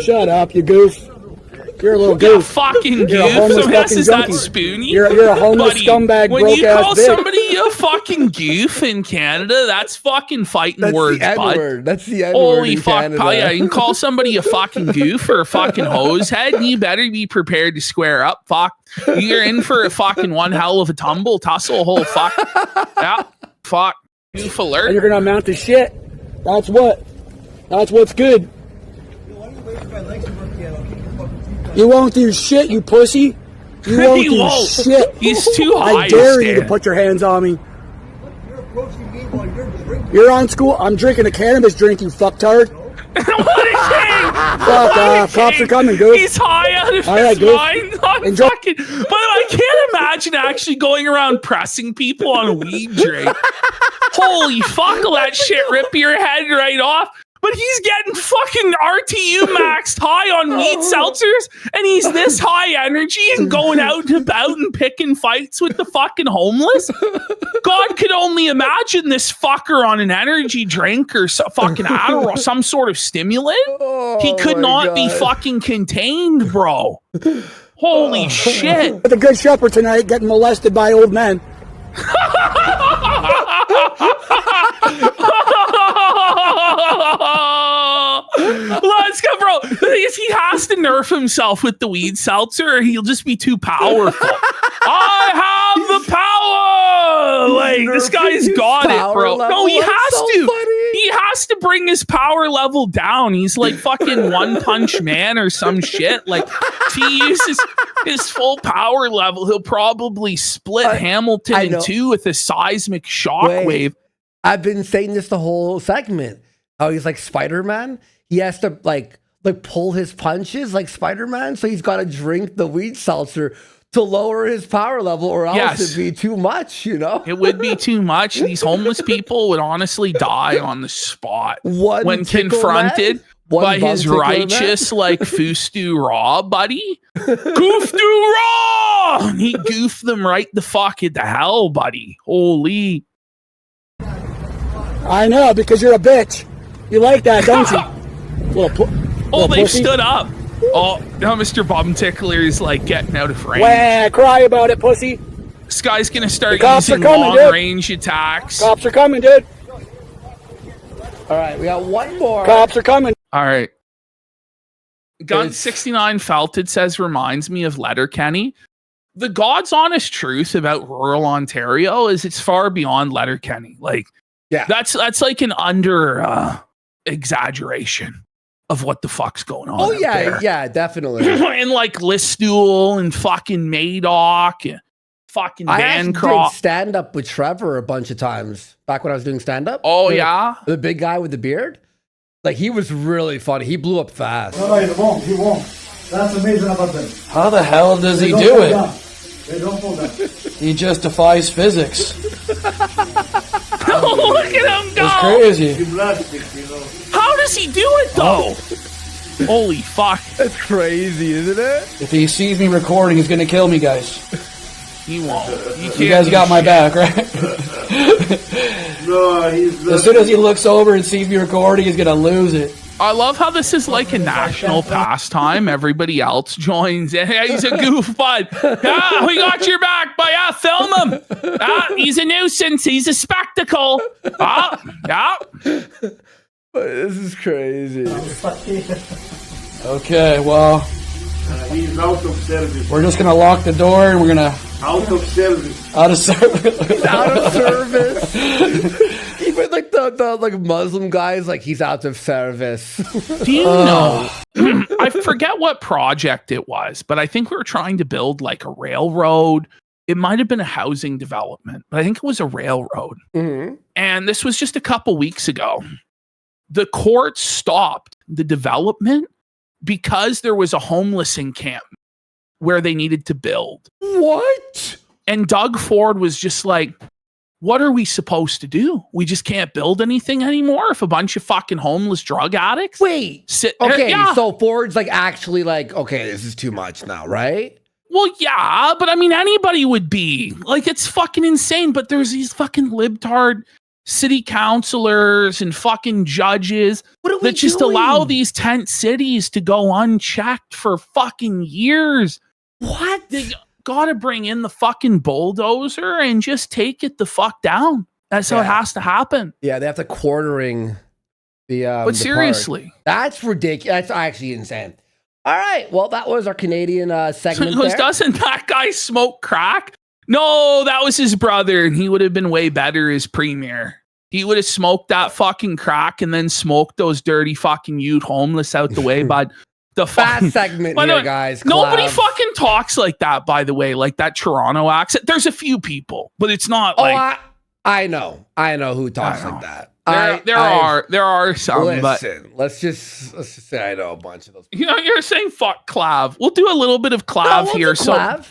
Shut up, you goof. You're a little You're a goof. fucking You're a goof. homeless So this fucking is that junkie. spoony. You're a homeless Buddy, scumbag, when broke you ass call bitch. somebody a fucking goof in Canada, that's fucking fighting That's words, the N-word. bud. That's the N-word Holy in fuck, Canada. pal, yeah, you can call somebody a fucking goof or a fucking hose head, and you better be prepared to square up. Fuck, you're in for a fucking one hell of a tumble, tussle, whole fuck. Yeah, fuck. Goof And alert. you're gonna amount to shit. That's what. That's what's good. You won't do shit, you pussy. You won't He do won't. shit. He's too high I to dare you to stand. put your hands on me. You're on school. I'm drinking a cannabis drink, you fucktard. What a king! Fuck off. Cops are coming, dude. He's high out of All his right, goof. mind. I'm Enjoy- fucking, but I can't imagine actually going around pressing people on a weed drink. Holy fuck, will that shit rip your head right off? But he's getting fucking RTU maxed high on weed seltzers, and he's this high energy and going out and about and picking fights with the fucking homeless. God could only imagine this fucker on an energy drink or fucking Adderall, some sort of stimulant. He could not be fucking contained, bro. Holy shit. The good shepherd tonight getting molested by old men. Let's go, bro. The thing is, he has to nerf himself with the weed seltzer, or he'll just be too powerful. I have the power. Like, this guy's got it, bro. No, he has to. He has to bring his power level down. He's like fucking One Punch Man or some shit. Like, if he uses his full power level, he'll probably split Hamilton in two with a seismic shockwave. I've been saying this the whole segment. How he's like Spider-Man. He has to like like pull his punches like Spider-Man. So he's got to drink the weed seltzer to lower his power level, or else it'd be too much, you know? It would be too much. These homeless people would honestly die on the spot when confronted by his righteous, like, Fustu Raw buddy. Goofdu Raw! And he goofed them right the fuck into hell, buddy. Holy. I know, because you're a bitch. You like that, don't you? They stood up. Oh, now Mr. Bum Tickler is like getting out of range. Wah, cry about it, pussy. This guy's gonna start using long-range attacks. Cops are coming, dude. All right, we got one more. Cops are coming. All right. Gun 69 Felted says, reminds me of Letterkenny. The God's honest truth about rural Ontario is it's far beyond Letterkenny. Like, that's like an under exaggeration of what the fuck's going on. Oh, yeah, definitely. And like Listowel and fucking Madoc and fucking Bancroft. I did stand-up with Trevor a bunch of times back when I was doing stand-up. Oh, yeah? The big guy with the beard. Like, he was really funny. He blew up fast. No, he won't. That's amazing about them. How the hell does he do it? They don't fall down. He just defies physics. Oh, look at him go! It's crazy. How does he do it, though? Holy fuck. That's crazy, isn't it? If he sees me recording, he's gonna kill me, guys. He won't. You guys got my back, right? No, he's as soon as he looks over and sees me recording, he's gonna lose it. I love how this is like a national pastime. Everybody else joins in. Yeah, he's a goof, bud. Yeah, we got your back, but yeah, film him. He's a nuisance. He's a spectacle. Yeah. This is crazy. Okay, well, he's out of service. We're just gonna lock the door and we're gonna out of service. Out of service. Out of service. Even like the like Muslim guys, like he's out of service. Do you know? I forget what project it was, but I think we were trying to build like a railroad. It might have been a housing development, but I think it was a railroad. Mm-hmm. And this was just a couple weeks ago. The court stopped the development because there was a homeless encampment where they needed to build. What? And Doug Ford was just like, what are we supposed to do? We just can't build anything anymore if a bunch of fucking homeless drug addicts sit there. Okay, Yeah. so Ford's like actually like, okay, this is too much now, right? Well, yeah, but I mean, anybody would be. Like, it's fucking insane, but there's these fucking libtard city councilors and fucking judges that just allow these tent cities to go unchecked for fucking years. What? They gotta bring in the fucking bulldozer and just take it the fuck down. That's how it has to happen. Yeah, they have to quartering the But seriously. park. That's ridiculous. That's actually insane. All right, well, that was our Canadian segment there. Doesn't that guy smoke crack? No, that was his brother, and he would have been way better as premier. He would have smoked that fucking crack and then smoked those dirty fucking youth homeless out the way, bud. The fast segment here, guys. Nobody fucking talks like that, by the way, like that Toronto accent. There's a few people, but it's not like... I know who talks like that. There are some, listen, but let's just say I know a bunch of those people. You know, you're saying fuck Clav. We'll do a little bit of Clav here. Clav. So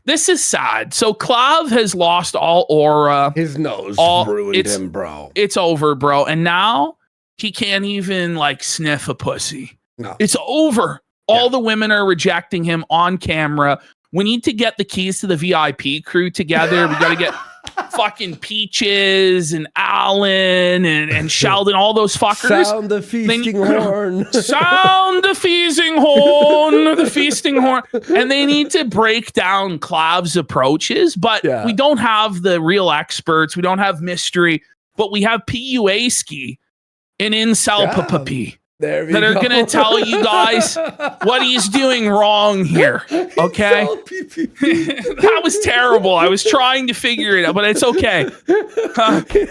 this is sad. So Clav has lost all aura. His nose ruined him, bro. It's over, bro. And now he can't even like sniff a pussy. No. It's over. All the women are rejecting him on camera. We need to get the keys to the VIP crew together. We got to get fucking Peaches and Alan and Sheldon, all those fuckers. Sound the feasting horn. Sound the feasting horn. The feasting horn. And they need to break down Clav's approaches, but we don't have the real experts. We don't have mystery, but we have PUAski and Incel Papapi. That are going to tell you guys what he's doing wrong here. Okay? That was terrible. I was trying to figure it out, but it's okay.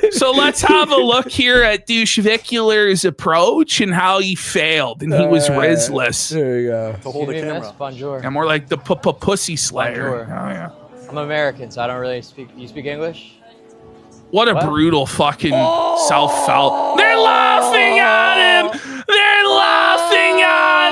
So let's have a look here at Douchevicular's approach and how he failed. And he was Rizless. There you go. To hold the camera. Bonjour. And more like the pussy slayer. Bonjour. Oh, yeah. I'm American, so I don't really speak. You speak English? What a brutal fucking self-felt. They're laughing at him. They're laughing at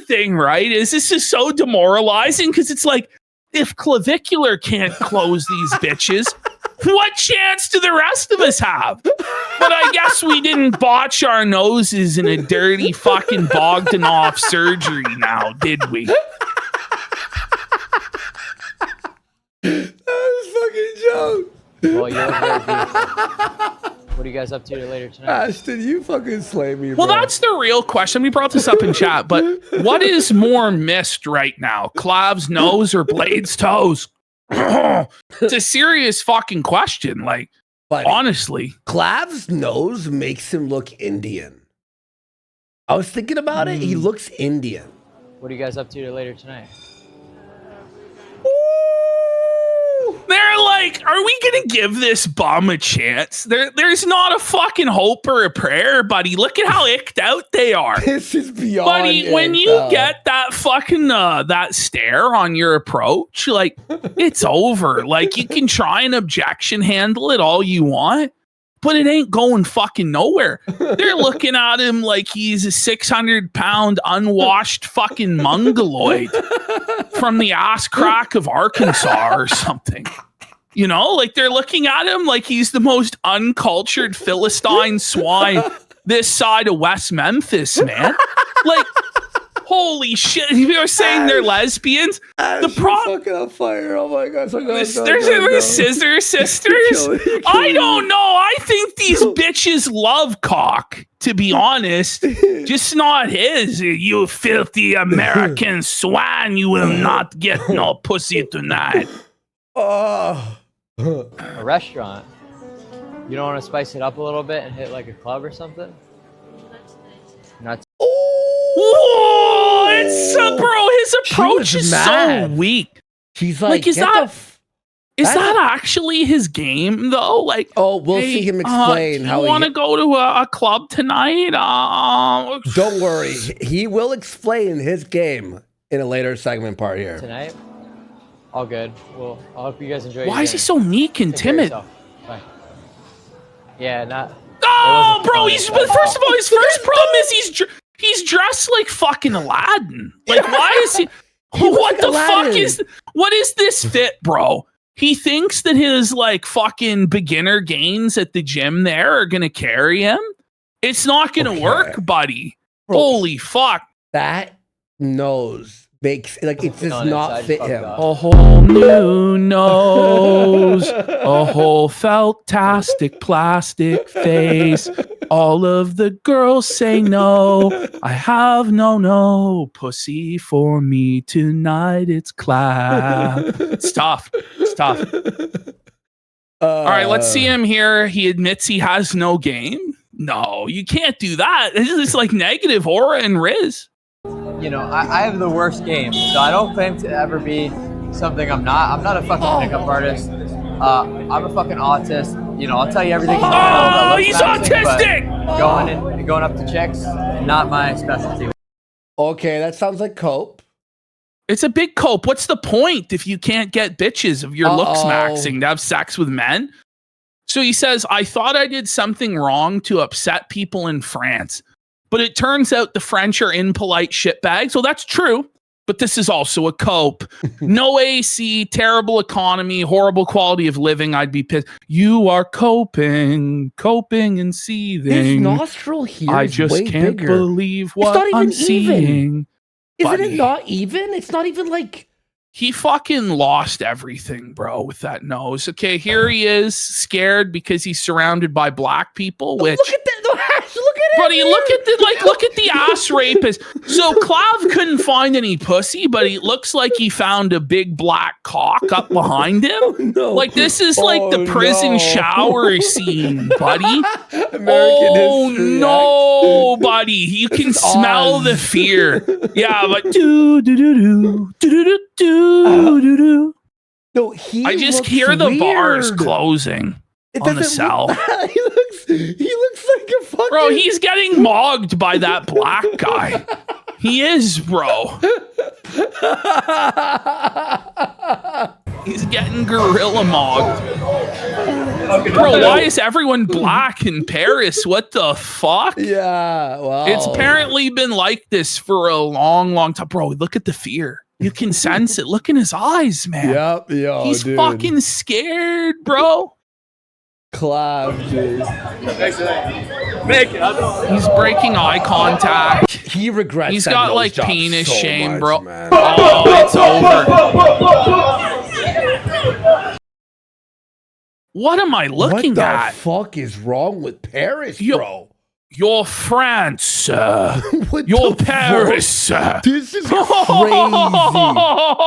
thing, right, is this is so demoralizing because it's like, if Clavicular can't close these bitches, what chance do the rest of us have? But I guess we didn't botch our noses in a dirty fucking Bogdanov surgery now, did we? That was fucking joke. Well, you're very beautiful. What are you guys up to later tonight? Ashton, you fucking slay me, Well, bro. that's the real question. We brought this up in chat, but what is more missed right now? Clav's nose or Blade's toes? It's a serious fucking question. Like, Buddy, honestly. Clav's nose makes him look Indian. I was thinking about it. He looks Indian. What are you guys up to later tonight? They're like, are we gonna give this bum a chance? There's not a fucking hope or a prayer, buddy. Look at how icked out they are. This is beyond. Buddy, when you get that fucking that stare on your approach, like, it's over. Like, you can try and objection handle it all you want, but it ain't going fucking nowhere. They're looking at him like he's a 600-pound unwashed fucking mongoloid from the ass crack of Arkansas or something. You know, like, they're looking at him like he's the most uncultured Philistine swine this side of West Memphis, man. Like, holy shit. You were saying they're lesbians? The problem. Fucking on fire. Oh my God. There's scissor sisters. I don't know. I think these bitches love cock, to be honest. Just not his. You filthy American swine. You will not get no pussy tonight. Oh. A restaurant. You don't want to spice it up a little bit and hit like a club or something? Not. Whoa! It's bro. His approach is so weak. He's like, is that actually his game though? Like, oh, we'll see him explain how you want to go to a club tonight. Don't worry, he will explain his game in a later segment part here tonight. All good. Well, I hope you guys enjoy. Why is he so meek and timid? Bye. Yeah, not. Oh, bro, but first of all, his first problem is he's dressed like fucking Aladdin. Like, why is he? What the fuck is? What is this fit, bro? He thinks that his like fucking beginner gains at the gym there are gonna carry him. It's not gonna work, buddy. Bro, holy fuck! That nose makes like it does not fit him. A whole new nose, a whole feltastic plastic face. All of the girls say no. I have no pussy for me tonight. It's clap. It's tough. All right, let's see him here. He admits he has no game. No, you can't do that. It's like negative aura and Riz. You know, I have the worst game, so I don't claim to ever be something I'm not. I'm not a fucking pickup artist. I'm a fucking autist. You know, I'll tell you everything. Oh, he's autistic! Going up to chicks, not my specialty. Okay, that sounds like cope. It's a big cope. What's the point if you can't get bitches of your looks maxing to have sex with men? So he says, I thought I did something wrong to upset people in France. But it turns out the French are impolite shitbags. So that's true. But this is also a cope. No AC, terrible economy, horrible quality of living. I'd be pissed. You are coping and seething. His nostril here I is just way can't bigger. believe what I'm seeing. Isn't it not even? It's not even like... He fucking lost everything, bro, with that nose. Okay, here he is, scared because he's surrounded by black people, which... Look at that. Look at it. Buddy, look at the ass rapist. So Clav couldn't find any pussy, but he looks like he found a big black cock up behind him. Oh, no. Like, this is like the prison shower scene, buddy. American history, no, buddy. You can smell the fear. Yeah, but do. No, I just hear the bars closing on the cell. He looks like a fucking... Bro, he's getting mogged by that black guy. He is, bro. He's getting gorilla mogged. Bro, why is everyone black in Paris? What the fuck? Yeah, well. It's apparently been like this for a long, long time. Bro, look at the fear. You can sense it. Look in his eyes, man. Yep, yo, He's dude. fucking scared, bro. Clap, dude. He's breaking eye contact. He regrets. He's that got nose like job penis so shame, much, bro. man. Oh, it's over. What am I looking What the at? fuck is wrong with Paris, bro? You're France. What You're the Paris. This is crazy.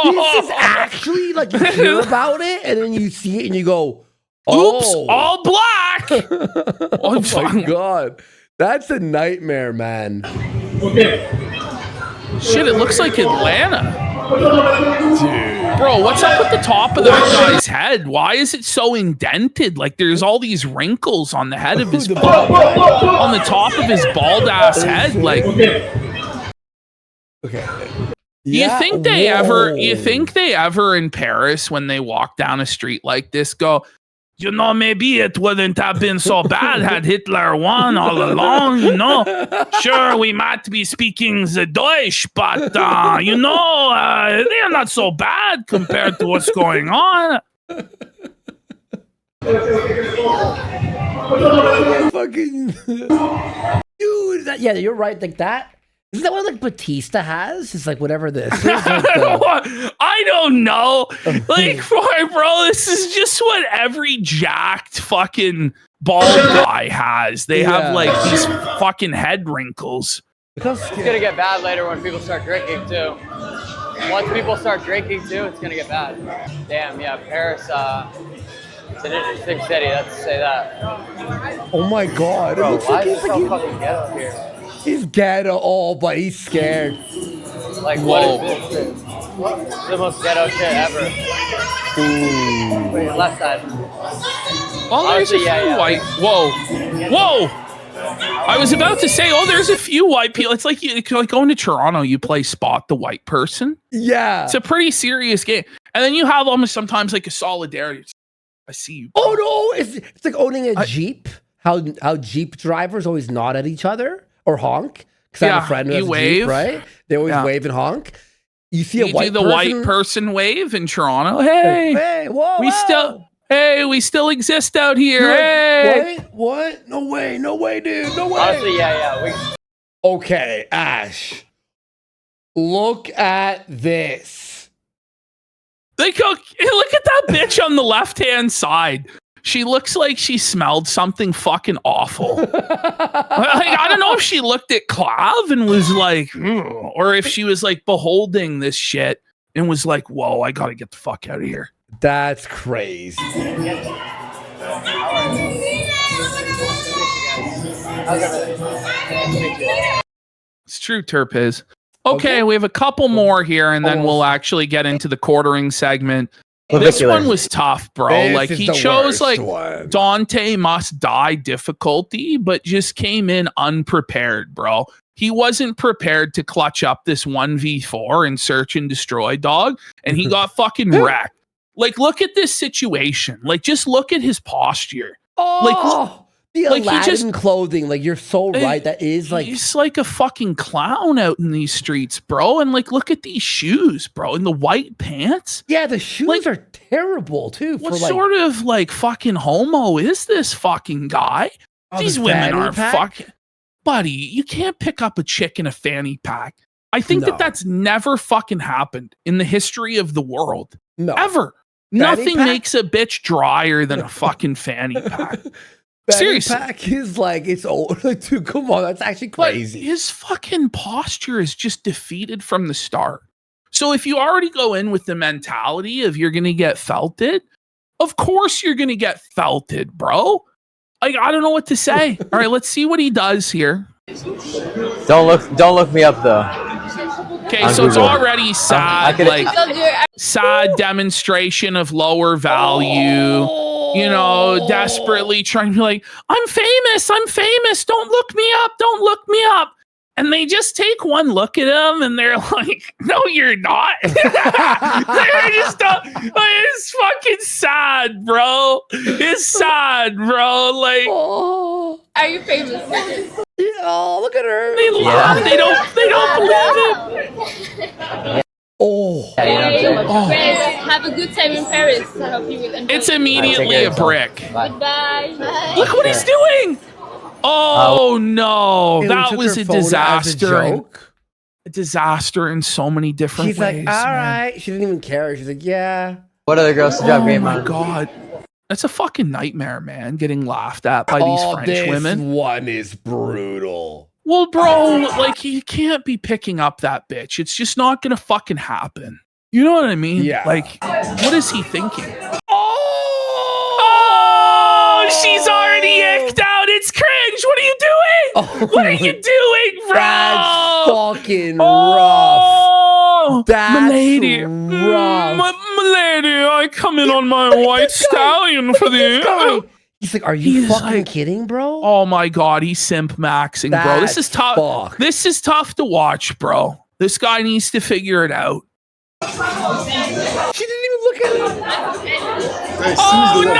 This is actually like you hear about it and then you see it and you go, oops, oh. all black. Oh my god. That's a nightmare, man. Shit, it looks like Atlanta. Dude. Bro, what's up with the top of that guy's head? Why is it so indented? Like there's all these wrinkles on the head of his on the top of his bald ass head. Like okay. You think they ever in Paris when they walk down a street like this go, you know, maybe it wouldn't have been so bad had Hitler won all along, you know. Sure, we might be speaking the Deutsch, but, you know, they're not so bad compared to what's going on. Fucking dude, yeah, you're right. Like that. Isn't that what like Batista has? It's like whatever this is. Like I don't know. Like, bro, this is just what every jacked fucking bald guy has. They have like these fucking head wrinkles. It's gonna get bad later when people start drinking too. Once people start drinking too, it's gonna get bad. Damn, yeah, Paris, it's an interesting city, let's say that. Oh my god. Bro, it looks why like is he's it so like fucking ghetto here? he's ghetto, but he's scared. Like, what is this? It's the most ghetto shit ever. Ooh. Wait, left side. Oh, there's a few white. Whoa. Whoa. I was about to say, oh, there's a few white people. It's like going to Toronto, you play spot the white person. Yeah. It's a pretty serious game. And then you have almost sometimes like a solidarity. I see you. Oh no, it's like owning a Jeep. How Jeep drivers always nod at each other or honk. Because I have a friend who has a Jeep, right? They always wave and honk. You see a white person. White person wave in Toronto. Hey, whoa, we still exist out here. Hey, what? No way, dude. No way. Honestly, yeah. Okay, Ash. Look at this. Look at that bitch on the left-hand side. She looks like she smelled something fucking awful. I don't know if she looked at Clav and was like, or if she was like beholding this shit and was like, whoa, I gotta get the fuck out of here. That's crazy. It's true, Terpiz. Okay, we have a couple more here, and then we'll actually get into the quartering segment. This one was tough, bro. This like he chose like Dante Must Die difficulty, but just came in unprepared, bro. He wasn't prepared to clutch up this 1v4 and search and destroy, dog, and he got fucking wrecked. Like, look at this situation. Like, just look at his posture. Oh, the Aladdin clothing. Like, you're so right. That is like he's like a fucking clown out in these streets, bro. And like, look at these shoes, bro, and the white pants. Yeah, the shoes are terrible too. What sort of like fucking homo is this fucking guy? These women are fucking. Buddy, you can't pick up a chick in a fanny pack. I think that's never fucking happened in the history of the world. No. Ever. Nothing makes a bitch drier than a fucking fanny pack. Seriously. Pack is like, it's old. Like, dude, come on. That's actually crazy. But his fucking posture is just defeated from the start. So if you already go in with the mentality of you're going to get felted, of course you're going to get felted, bro. Like, I don't know what to say. All right, let's see what he does here. Don't look me up though. Okay, so it's already sad, sad demonstration of lower value. You know, desperately trying to be like, I'm famous. Don't look me up. And they just take one look at him and they're like, no, you're not. They're just, it's fucking sad, bro. It's sad, bro. Like, Are you famous? Oh, look at her. They laugh. They don't believe it. Have a good time in Paris. I hope you will enjoy. It's immediately a brick. Goodbye. Look what he's doing. Oh no, that was a disaster. A disaster in so many different ways. She's like, all right. She didn't even care. She's like, yeah. What other girls to job game Oh on? my god. That's a fucking nightmare, man, getting laughed at by these French women. This one is brutal. Well, bro, like, you can't be picking up that bitch. It's just not gonna fucking happen. You know what I mean? Yeah. Like, what is he thinking? She's already icked out. It's cringe. What are you doing? What are you doing, bro? That's fucking rough. That's milady. rough. Milady, I come in on my white stallion for the... He's like, are you fucking kidding, bro? Oh my god, he's simp maxing, bro. This is tough. Fuck. This is tough to watch, bro. This guy needs to figure it out. She didn't even look at him. Oh no!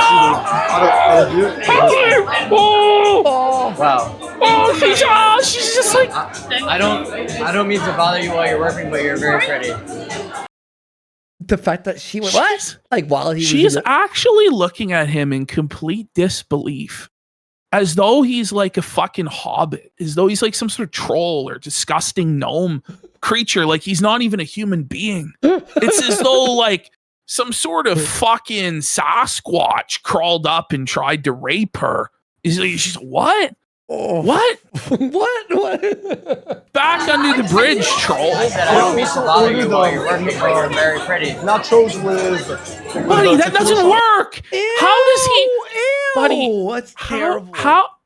Wow. Oh, she's just like. I don't mean to bother you while you're working, but you're very pretty. The fact that she went, what? Like, while he was She's actually looking at him in complete disbelief, as though he's like a fucking hobbit, as though he's like some sort of troll or disgusting gnome creature. Like, he's not even a human being. It's as though like some sort of fucking Sasquatch crawled up and tried to rape her. She's what? Oh. What? What? Back under the bridge, troll. I said I don't mean to bother you while you're working, but you're very pretty. Nachos with... Buddy, that doesn't work. How does he... Buddy, that's terrible.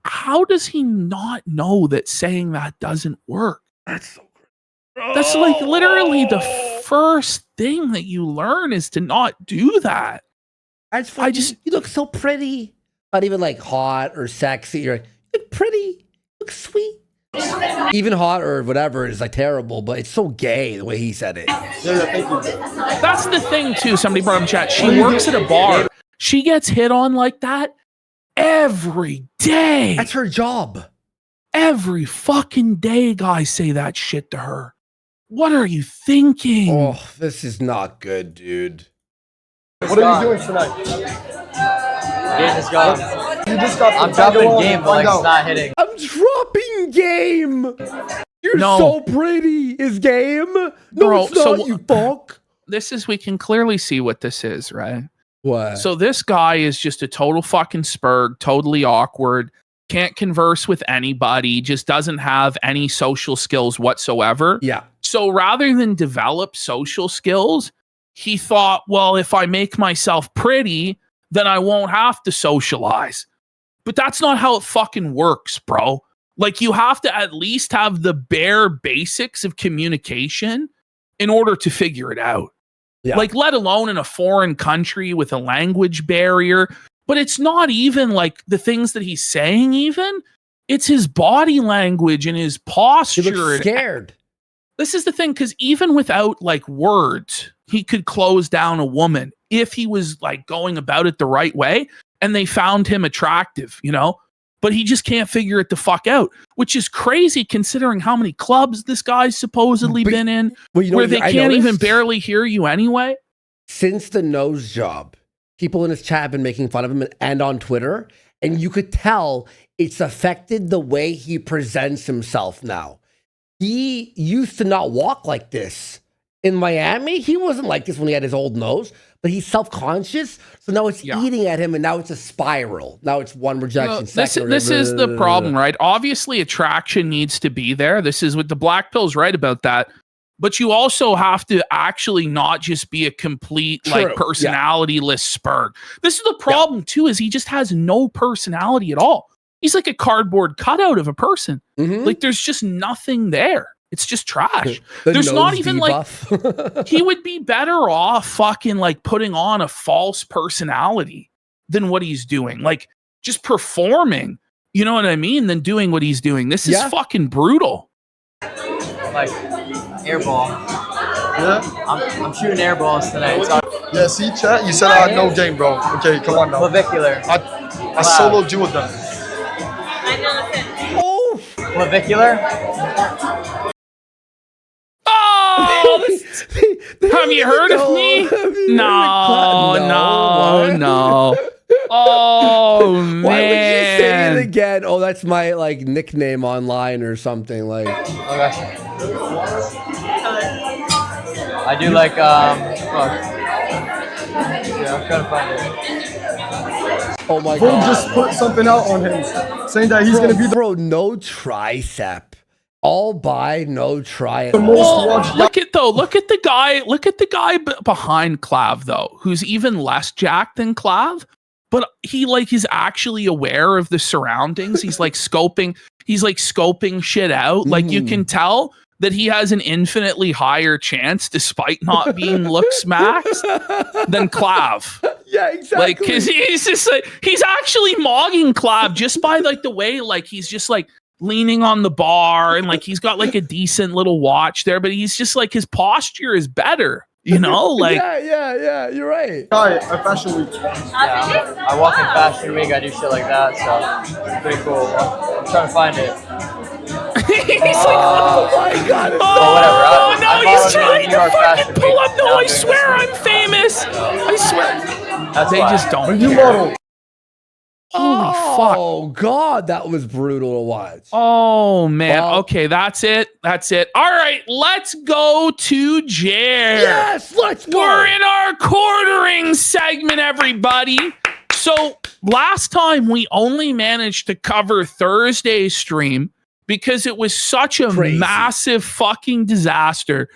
How does he not know that saying that doesn't work? That's so That's like literally the first thing that you learn is to not do that. You look so pretty. Not even like hot or sexy. You're like, you look pretty. You look sweet. Even hot or whatever is like terrible, but it's so gay the way he said it. That's the thing too. Somebody brought up in chat. She works at a bar. She gets hit on like that every day. That's her job. Every fucking day, guys say that shit to her. What are you thinking? Oh, this is not good, dude. What are you doing tonight? Game is gone. You just got I'm dropping game, but like it's not hitting. I'm dropping game. You're No. so pretty. Is game? No, Bro, it's not, so you fuck. This is, we can clearly see what this is, right? What? So this guy is just a total fucking spurg, totally awkward, can't converse with anybody, just doesn't have any social skills whatsoever. Yeah. So rather than develop social skills, he thought, well, if I make myself pretty, then I won't have to socialize. But that's not how it fucking works, bro. Like, you have to at least have the bare basics of communication in order to figure it out. Yeah. Like, let alone in a foreign country with a language barrier. But it's not even like the things that he's saying even. It's his body language and his posture. He looks scared. This is the thing, because even without like words, he could close down a woman if he was like going about it the right way and they found him attractive, you know? But he just can't figure it the fuck out, which is crazy considering how many clubs this guy's supposedly been in where they can't even barely hear you anyway. Since the nose job, people in his chat have been making fun of him and on Twitter, and you could tell it's affected the way he presents himself now. He used to not walk like this. In Miami, he wasn't like this when he had his old nose, but he's self-conscious. So now it's eating at him, and now it's a spiral. Now it's one rejection. This is the problem, right? Obviously, attraction needs to be there. This is what the black pill's right about that. But you also have to actually not just be a complete like personality-less spurg. This is the problem too, is he just has no personality at all. He's like a cardboard cutout of a person. Like, there's just nothing there. It's just trash. There's not even like, he would be better off fucking like putting on a false personality than what he's doing. Like, just performing, you know what I mean? Than doing what he's doing. This is fucking brutal. like airball. Yeah? I'm shooting airballs tonight. So Yeah, see, chat? You said I had no game, bro. Okay, come on now. clavicular. I soloed you with them. Oh! Clavicular? Oh! Have you heard of me? No. Oh, man. Why would you say it again? Oh, that's my like nickname online or something. Like, Okay. I do like, fuck. Yeah, I'm trying to find it. oh my Bro god. just put something out on him saying that he's gonna be the no tricep. All by no try. Well, look at the guy behind Clav though, who's even less jacked than Clav, but he's actually aware of the surroundings. He's like scoping shit out. Like you can tell that he has an infinitely higher chance, despite not being looks max, than Clav. Yeah, exactly. Like, cause he's just like, he's actually mogging Clav just by like the way, like he's just like leaning on the bar and like he's got like a decent little watch there, but he's just like his posture is better, you know? Like yeah, you're right. guy at Fashion Week. Yeah, I walk in Fashion Week, I do shit like that, so it's pretty cool. I'm trying to find it. He's like, oh my god. Oh, no, he's trying to fucking pull up. No, I swear I'm famous. I swear. They just don't care. Holy fuck. Oh god, that was brutal to watch. Oh man. Well, okay, that's it. All right, let's go to Jer. Yes, let's go. We're in our quartering segment, everybody. So last time we only managed to cover Thursday's stream because it was such a massive fucking disaster.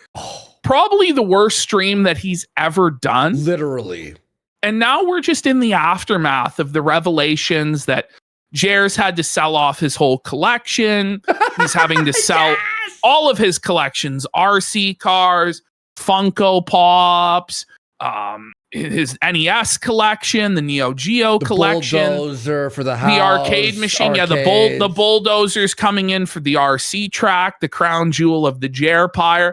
Probably the worst stream that he's ever done. Literally. And now we're just in the aftermath of the revelations that Jer's had to sell off his whole collection. He's having to sell all of his collections, RC cars, Funko Pops, his NES collection, the Neo Geo collection, bulldozer for the house, the arcade machine. Yeah, the bulldozer's coming in for the RC track, the crown jewel of the Jerpire.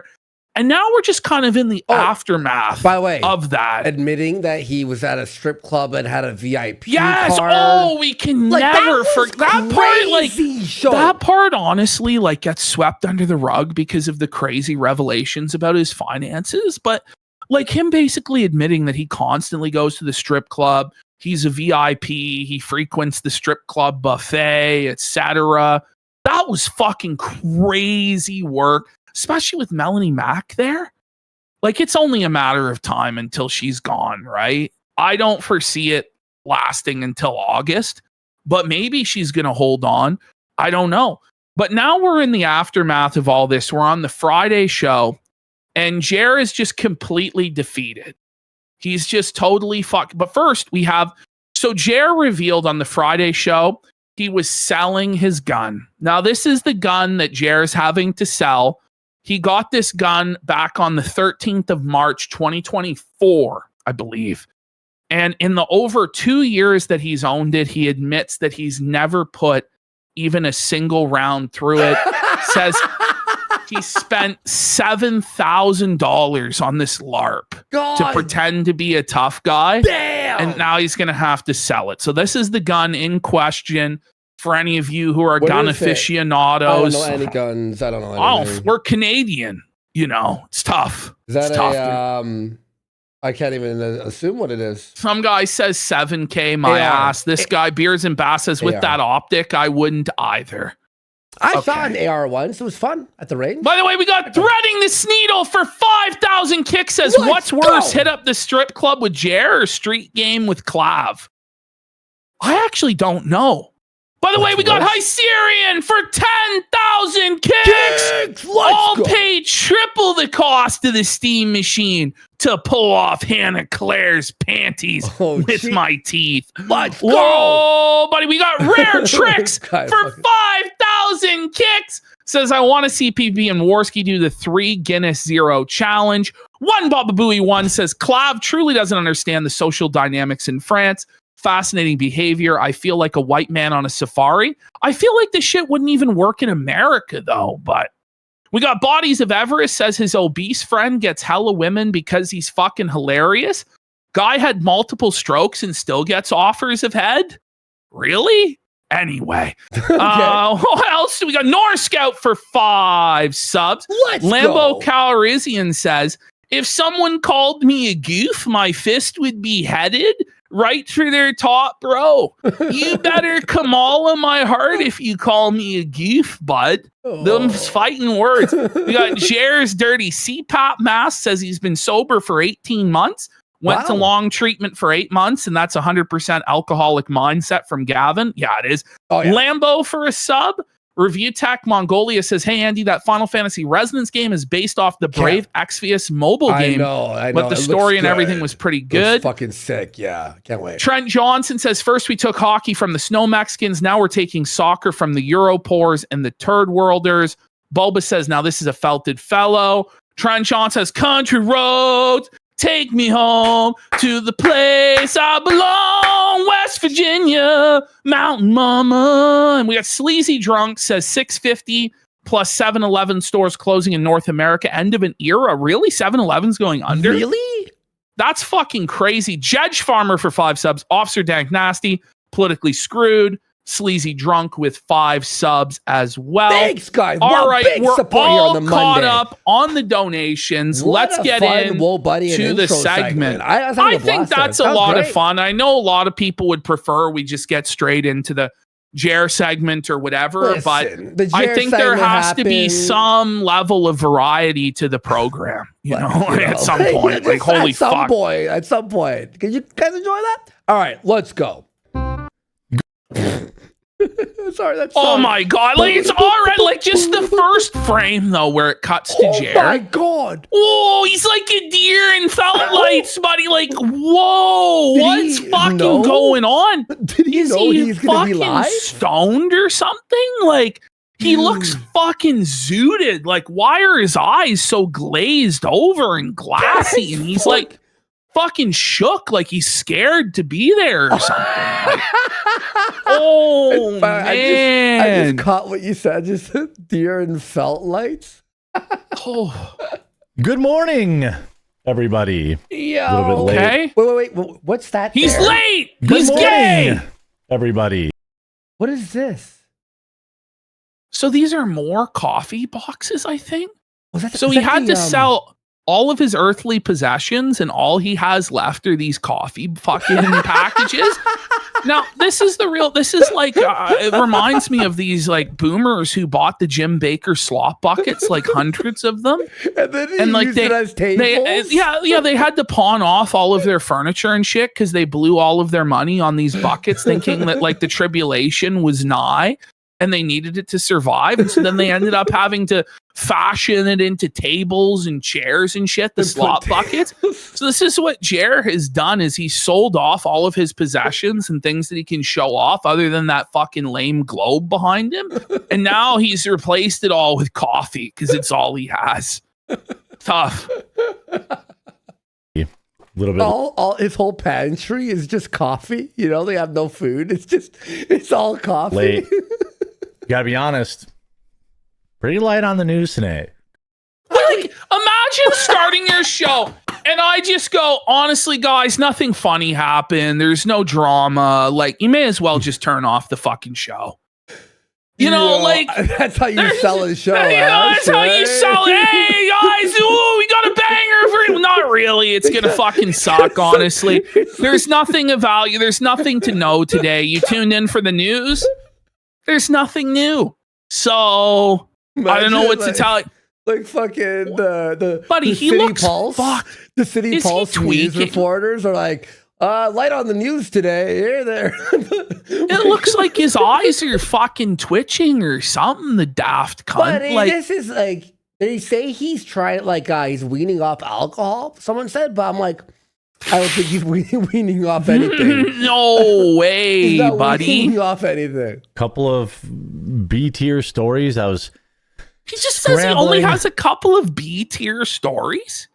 And now we're just kind of in the aftermath, by the way, of that. Admitting that he was at a strip club and had a VIP yes! card. Oh, we can never forget that part. Like that part, honestly, like gets swept under the rug because of the crazy revelations about his finances. But like him basically admitting that he constantly goes to the strip club, he's a VIP, he frequents the strip club buffet, etc. That was fucking crazy work. Especially with Melanie Mack there. Like, it's only a matter of time until she's gone, right? I don't foresee it lasting until August, but maybe she's going to hold on. I don't know. But now we're in the aftermath of all this. We're on the Friday show, and Jer is just completely defeated. He's just totally fucked. But first, we have... So Jer revealed on the Friday show, he was selling his gun. Now, this is the gun that Jer is having to sell. He got this gun back on the 13th of March, 2024, I believe. And in the over 2 years that he's owned it, he admits that he's never put even a single round through it. Says he spent $7,000 on this LARP to pretend to be a tough guy. Damn! And now he's going to have to sell it. So this is the gun in question. For any of you who are gun aficionados. I don't know any guns. I don't know anything. Oh, we're Canadian. You know, it's tough. Is that it's tough. I can't even assume what it is. Some guy says 7K, my ass. This guy, Beers and Bass, says with that optic, I wouldn't either. I saw an AR once. It was fun at the range. By the way, we got Threading the Sneedle for 5,000 kicks. Says, what's worse, hit up the strip club with Jer or street game with Clav? I actually don't know. By the way, we got Hycerian for 10,000 kicks. All paid triple the cost of the Steam machine to pull off Hannah Claire's panties with my teeth. Let's go. Whoa, buddy, we got Rare Tricks for 5,000 kicks. Says, I want to see PB and Warski do the 3 Guinness 0 challenge. One Baba Booey 1 says, Clav truly doesn't understand the social dynamics in France. Fascinating behavior. I feel like a white man on a safari. I feel like this shit wouldn't even work in America, though. But We got Bodies of Everest says his obese friend gets hella women because he's fucking hilarious. Guy had multiple strokes and still gets offers of head. Really? Anyway. What else do we got? North Scout for 5 subs. Let's Lambo go. Calrissian says, if someone called me a goof, my fist would be headed right for their top bro. You better Kamala my heart if you call me a goof, bud. Them's fighting words. We got Jer's Dirty CPAP mask says he's been sober for 18 months. Went to long treatment for 8 months, and that's 100% alcoholic mindset from Gavin. Yeah, it is. Oh, yeah. Lambo for a sub. Review Tech Mongolia says, hey, Andy, that Final Fantasy Resonance game is based off the Brave Exvius mobile game. I know. But the story and everything was pretty good. Fucking sick. Yeah, can't wait. Trent Johnson says, first we took hockey from the Snow Mexicans. Now we're taking soccer from the Europores and the Turd Worlders. Bulba says, now this is a felted fellow. Trent Johnson says, country roads. Take me home to the place I belong, West Virginia, Mountain Mama. And we got Sleazy Drunk says 650 plus 7-Eleven stores closing in North America. End of an era. Really? 7-Eleven's going under? Really? That's fucking crazy. Judge Farmer for 5 subs. Officer Dank Nasty, Politically Screwed. Sleazy Drunk with 5 subs as well. Thanks, guys. All right, we're all on caught up on the donations. Let's get in to the segment. I think that's a lot of fun. I know a lot of people would prefer we just get straight into the Jer segment or whatever, but I think there has to be some level of variety to the program, you know, at some point. Like, holy fuck. At some point. Can you guys enjoy that? All right, let's go. Sorry, that's oh my god, like it's all right, like just the first frame though where it cuts to Jer. Oh my god. Oh, he's like a deer in felt lights, buddy. Like, whoa, what's fucking going on? Did he know he's gonna be live? Stoned or something? Like, he looks fucking zooted. Like, why are his eyes so glazed over and glassy? And he's like fucking shook, like he's scared to be there or something. Like, oh man! I just caught what you said. Just deer and felt lights. Good morning, everybody. Yeah. A little bit late. Okay. Wait. What's that? He's there? late. Good He's morning, gay. everybody. What is this? So these are more coffee boxes, I think. So he had to sell all of his earthly possessions, and all he has left are these coffee fucking packages. Now, this is like, it reminds me of these like boomers who bought the Jim Baker slop buckets, like hundreds of them. And then like used it as tables? They had to pawn off all of their furniture and shit because they blew all of their money on these buckets thinking that like the tribulation was nigh and they needed it to survive. And so then they ended up having to fashion it into tables and chairs and shit, the slot buckets. So this is what Jer has done, is he sold off all of his possessions and things that he can show off other than that fucking lame globe behind him. And now he's replaced it all with coffee because it's all he has. Tough. Little bit. All his whole pantry is just coffee. You know, they have no food. It's all coffee. Late. Gotta be honest. Pretty light on the news today. Like, imagine starting your show and I just go, honestly, guys, nothing funny happened. There's no drama. Like, you may as well just turn off the fucking show. You know, like, that's how you sell a show. That's how you sell it. Hey, guys, we got a banger for. Not really. It's going to fucking suck, honestly. There's nothing of value. There's nothing to know today. You tuned in for the news. There's nothing new. So, I don't know what to tell you. Like fucking the buddy, the he City looks Pulse. The City Pulse news reporters are like, light on the news today. Here, there. It looks like his eyes are fucking twitching or something. The daft cunt. But like, this is like, they say he's trying, like, he's weaning off alcohol. Someone said, but I'm like, I don't think he's weaning off anything. No way, he's not buddy. Weaning off anything. Couple of B tier stories. I was. He just says he only has a couple of B tier stories.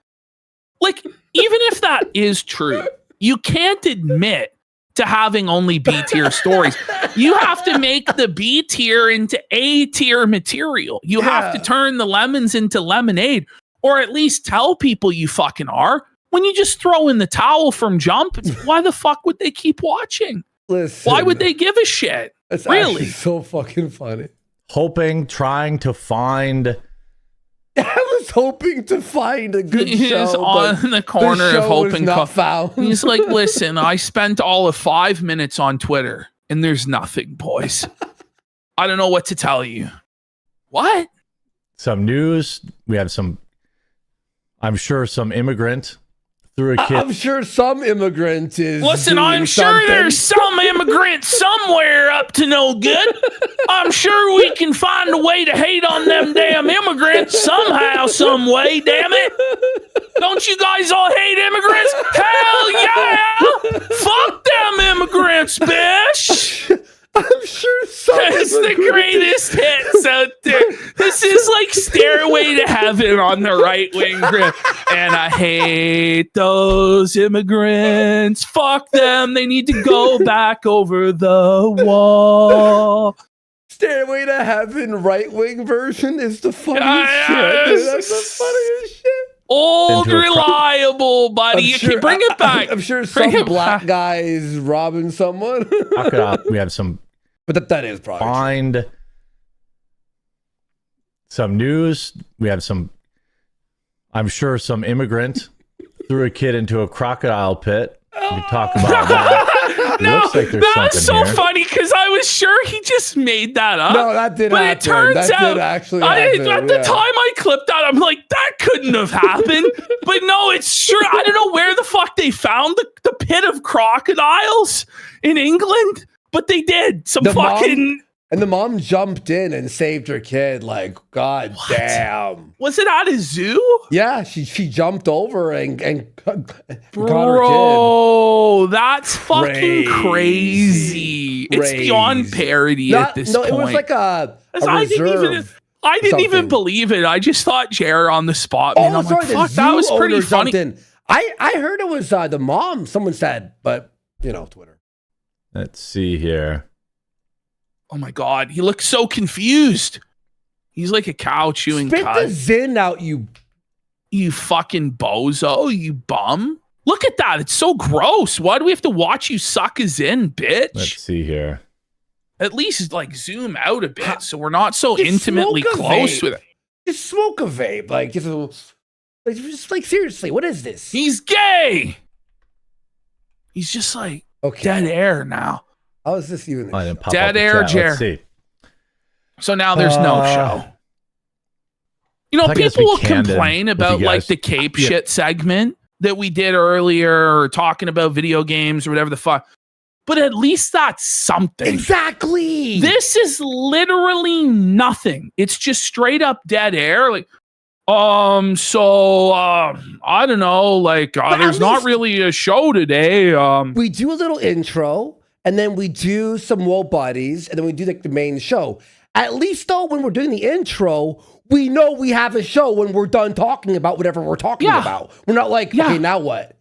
Like, even if that is true, you can't admit to having only B tier stories. You have to make the B tier into A tier material. You have to turn the lemons into lemonade, or at least tell people you fucking are. When you just throw in the towel from Jump, why the fuck would they keep watching? Listen, why would they give a shit? It's really so fucking funny. Trying to find. I was hoping to find a good show. He's on the corner of hoping not found. He's like, listen, I spent all of 5 minutes on Twitter and there's nothing, boys. I don't know what to tell you. What? Some news. We have some, I'm sure some immigrant threw a kid. I'm sure some immigrant is. Listen, I'm sure there's some immigrant somewhere up to no good. I'm sure we can find a way to hate on them damn immigrants somehow, some way, damn it. Don't you guys all hate immigrants? Hell yeah! Fuck them immigrants, bitch! I'm sure it's the greatest hits out there. This is like Stairway to Heaven on the right wing grip. And I hate those immigrants. Fuck them. They need to go back over the wall. Stairway to Heaven right wing version is the funniest shit. Dude. That's the funniest shit. Old reliable, buddy. You can bring it back. I'm sure some black guy is robbing someone. We have some. But that is probably find true. Some news. We have some. I'm sure some immigrant threw a kid into a crocodile pit. We talk about that. Looks like there's that's so something here. funny because I was sure he just made that up. No, that did happen. But it turns out, at the time I clipped that, I'm like, that couldn't have happened. But no, it's sure. I don't know where the fuck they found the pit of crocodiles in England, but they did. And the mom jumped in and saved her kid. Like, god damn. Was it at a zoo? Yeah, she jumped over and got her kid. Bro, that's fucking crazy. It's beyond parody at this point. It was like a reserve. I didn't even believe it. I just thought Jer on the spot. Man. I'm like, fuck, that was pretty funny. I heard it was the mom, someone said, but, Twitter. Let's see here. Oh my God, he looks so confused. He's like a cow chewing Spit cud. the zin out, you fucking bozo, you bum. Look at that. It's so gross. Why do we have to watch you suck a zin, bitch? Let's see here. At least like zoom out a bit so we're not so intimately close with it. Just smoke a vape. Just seriously, what is this? He's gay. He's just like dead air now. How is this even? Dead air, Jer. So now there's no show. People will complain about like the Cape shit segment that we did earlier, or talking about video games or whatever the fuck. But at least that's something. Exactly. This is literally nothing. It's just straight up dead air. Like, I don't know. There's not really a show today. We do a little intro. And then we do some Woe Buddies, and then we do the main show. At least, though, when we're doing the intro, we know we have a show when we're done talking about whatever we're talking about. We're not like, okay, now what?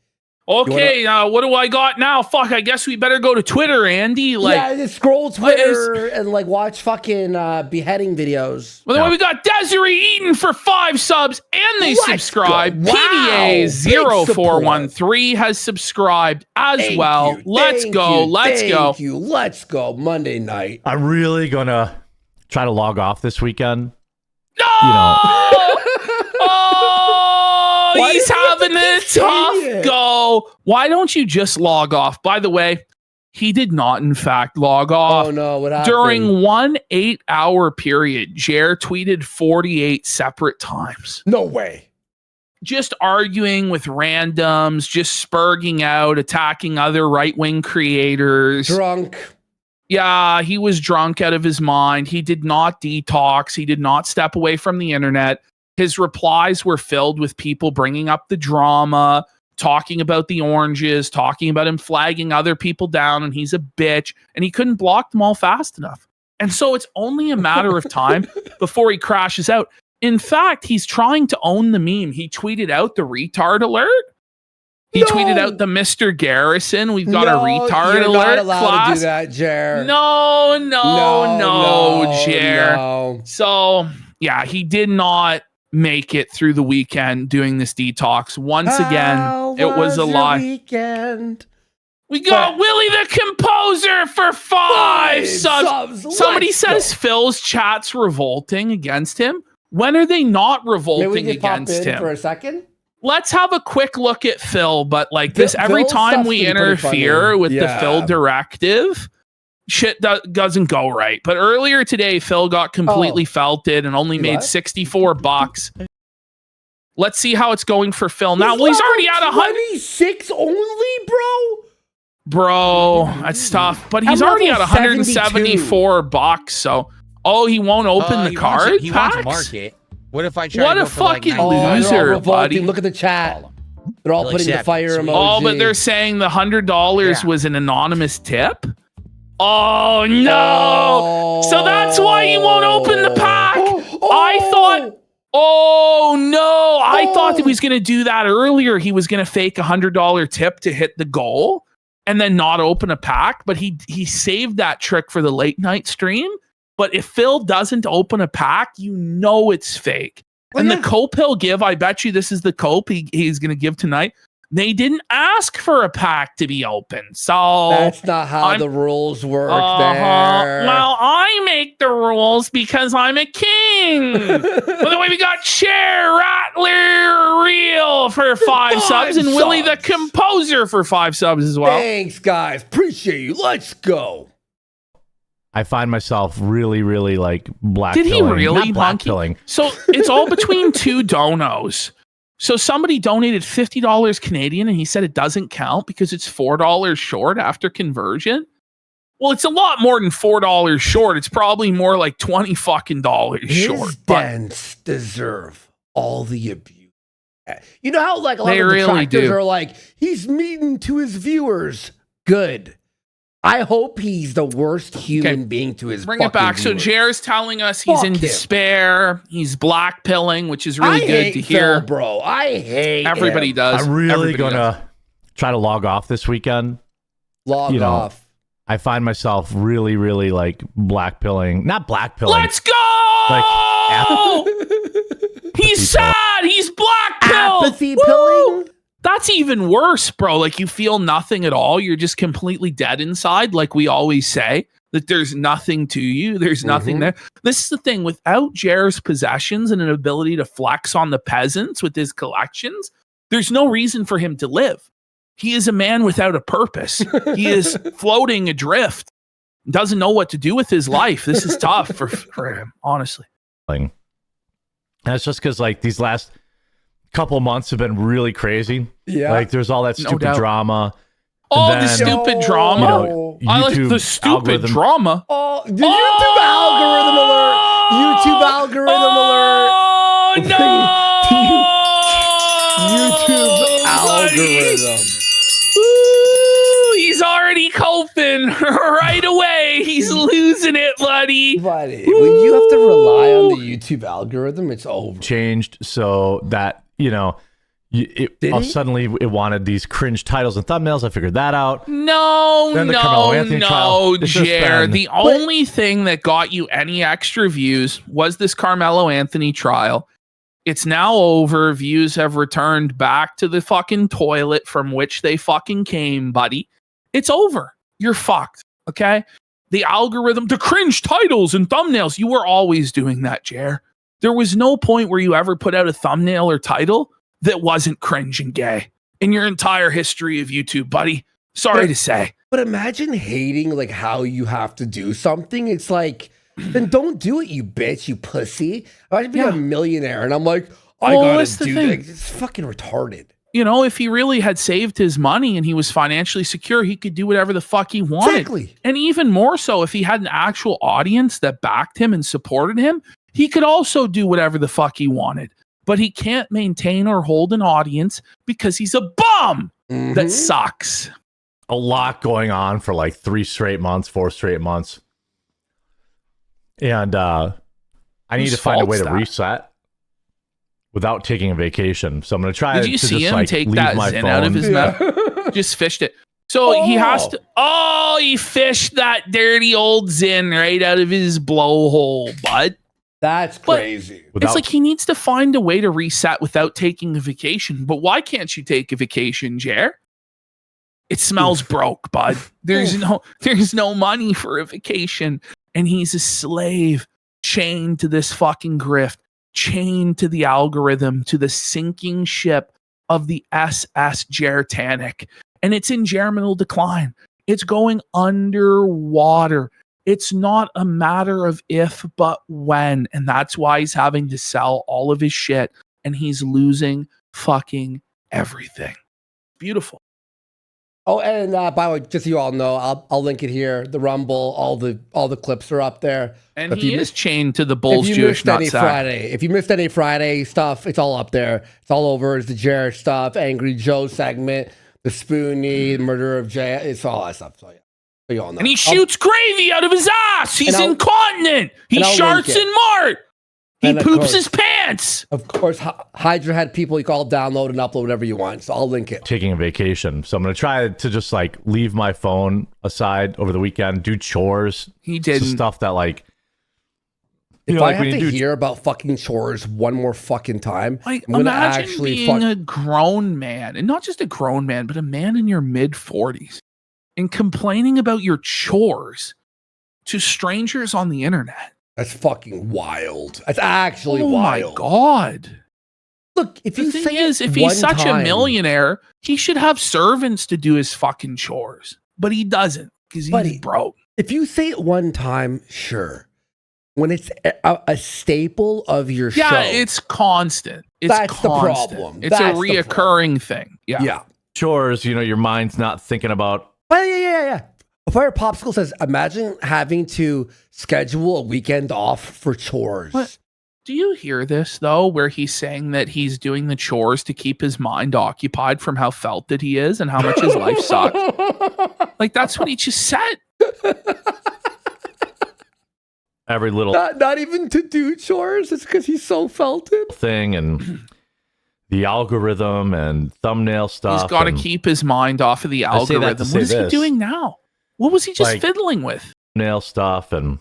Okay, what do I got now? Fuck, I guess we better go to Twitter, Andy. Just scroll Twitter and watch fucking beheading videos. Well, then we got Desiree Eaton for 5 subs, and they subscribed. Wow. PDA0413 has subscribed as well. Let's go. Let's go. Monday night. I'm really gonna try to log off this weekend. No! He's having a tough go. Why don't you just log off? By the way, he did not, in fact, log off. Oh, no. What happened? During one 8-hour period, Jer tweeted 48 separate times. No way. Just arguing with randoms, just spurging out, attacking other right-wing creators. Drunk. Yeah, he was drunk out of his mind. He did not detox. He did not step away from the internet. His replies were filled with people bringing up the drama, talking about the oranges, talking about him flagging other people down, and he's a bitch, and he couldn't block them all fast enough. And so it's only a matter of time before he crashes out. In fact, he's trying to own the meme. He tweeted out the retard alert. He tweeted out the Mr. Garrison. We've got a retard you're alert not allowed class. to do that, Jer. No, Jer. No. So, yeah, he did not make it through the weekend doing this detox. Once again, it was a lie. Weekend? We got Willie the Composer for 5 subs. Somebody says Phil's chat's revolting against him. When are they not revolting against him? For a second? Let's have a quick look at Phil, but like this, every time we interfere with the Phil directive, shit doesn't go right. But earlier today, Phil got completely felted and only made $64. Let's see how it's going for Phil now. Well, he's already at 126 only, bro. Bro, that's tough. But he's already at $174. So, he won't open the card. He wants to mark it. What if I try? What to a go for fucking like loser, buddy! Look at the chat. They're all putting the fire emoji. Oh, but they're saying the $100 was an anonymous tip. Oh no! So that's why he won't open the pack. I thought. Oh no! I thought that he was going to do that earlier. He was going to fake $100 tip to hit the goal and then not open a pack. But he saved that trick for the late night stream. But if Phil doesn't open a pack, you know it's fake. And the cope he'll give, I bet you this is the cope he's going to give tonight. They didn't ask for a pack to be open. So that's not how the rules work there. Well, I make the rules because I'm a king. By the way, we got Cher Rattler Real for 5 subs and Willie the Composer for 5 subs as well. Thanks, guys. Appreciate you. Let's go. I find myself really, really like black. Did he really blackpilling? So it's all between 2 donos. So somebody donated $50 Canadian and he said it doesn't count because it's $4 short after conversion. Well, it's a lot more than $4 short. It's probably more like $20 fucking short. His dents deserve all the abuse. You know how like a lot of really detractors do. are like, he's mean to his viewers. Good. I hope he's the worst human being to his Bring it back. viewers. So Jer's telling us he's in despair. He's blackpilling, which is really good to hear. Phil, bro. I hate Everybody him. does. I'm really gonna try to log off this weekend. Log off. I find myself really, really like blackpilling. Not blackpilling. Let's go! He's sad. He's blackpilled. Apathy pilling? That's even worse, bro. Like you feel nothing at all. You're just completely dead inside. Like we always say that there's nothing to you. There's nothing there. This is the thing. Without Jer's possessions and an ability to flex on the peasants with his collections, there's no reason for him to live. He is a man without a purpose. He is floating adrift. Doesn't know what to do with his life. This is tough for him, honestly. And it's just because like these last couple months have been really crazy. Yeah. Like there's all that stupid drama. Oh, the stupid drama. I like the stupid drama. Oh, the YouTube algorithm alert. YouTube algorithm alert. YouTube algorithm. Ooh, he's already coping right away. He's losing it, buddy. Buddy, when you have to rely on the YouTube algorithm, it's over. Changed so that, suddenly it wanted these cringe titles and thumbnails. I figured that out. No, Jer. The only only thing that got you any extra views was this Carmelo Anthony trial. It's now over. Views have returned back to the fucking toilet from which they fucking came, buddy. It's over. You're fucked. Okay? The algorithm, the cringe titles and thumbnails, you were always doing that, Jer. There was no point where you ever put out a thumbnail or title that wasn't cringe and gay in your entire history of YouTube, buddy. Sorry to say. But imagine hating like how you have to do something. It's like, then don't do it, you bitch, you pussy. Imagine being a millionaire and I'm like, I gotta do that. It's fucking retarded. You know, if he really had saved his money and he was financially secure, he could do whatever the fuck he wanted. Exactly. And even more so, if he had an actual audience that backed him and supported him, he could also do whatever the fuck he wanted. But he can't maintain or hold an audience because he's a bum. That sucks. A lot going on for like 4 straight months. And I need to find a way to reset. without taking a vacation. So I'm going to try. Did you to see just, him like, take leave that my Zen phone. out of his mouth? Just fished it. So he has to. Oh, he fished that dirty old Zen right out of his blowhole, bud. That's crazy. It's like he needs to find a way to reset without taking a vacation. But why can't you take a vacation, Jer? It smells broke, bud. There's no money for a vacation. And he's a slave, chained to this fucking grift, chained to the algorithm, to the sinking ship of the SS Jertanic. And it's in germinal decline. It's going underwater. It's not a matter of if, but when. And that's why he's having to sell all of his shit. And he's losing fucking everything. Beautiful. Oh, and by the way, just so you all know, I'll link it here. The Rumble, all the clips are up there. And he is chained to the Bulls Jewish nutsack. If you missed any Friday stuff, it's all up there. It's all over. It's the Jared stuff, Angry Joe segment, the Spoonie, the murder of Jay. It's all that stuff. So yeah, so you all know. And he shoots gravy out of his ass. He's incontinent. He sharts and mart. He poops his pants. Of course, Hydra had people you can all download and upload whatever you want. So I'll link it. Taking a vacation. So I'm going to try to just like leave my phone aside over the weekend, do chores. He didn't. Stuff that like, if I have to hear about fucking chores one more fucking time, I'm going to actually being a grown man, and not just a grown man, but a man in your mid-40s, and complaining about your chores to strangers on the internet. That's fucking wild. That's actually wild. Oh my God. Look, if the thing is, if he's such a millionaire, he should have servants to do his fucking chores. But he doesn't, because he's broke. If you say it one time, sure. When it's a staple of your show. Yeah, it's constant. That's the problem. It's a reoccurring thing. Yeah. Chores, your mind's not thinking about. Well, yeah. Fire Popsicle says, imagine having to schedule a weekend off for chores. What? Do you hear this, though, where he's saying that he's doing the chores to keep his mind occupied from how felted he is and how much his life sucks? Like, that's what he just said. Every little not even to do chores. It's because he's so felted. Thing and the algorithm and thumbnail stuff. He's got to keep his mind off of the algorithm. What is he doing now? What was he just fiddling with? Nail stuff and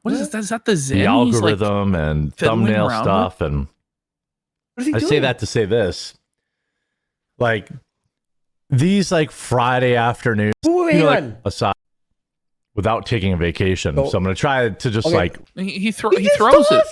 what is this? Is that the Zen? The algorithm and thumbnail stuff and what is he doing? I say that to say this. Like these Friday afternoons aside without taking a vacation. So I'm gonna try to just he throws it.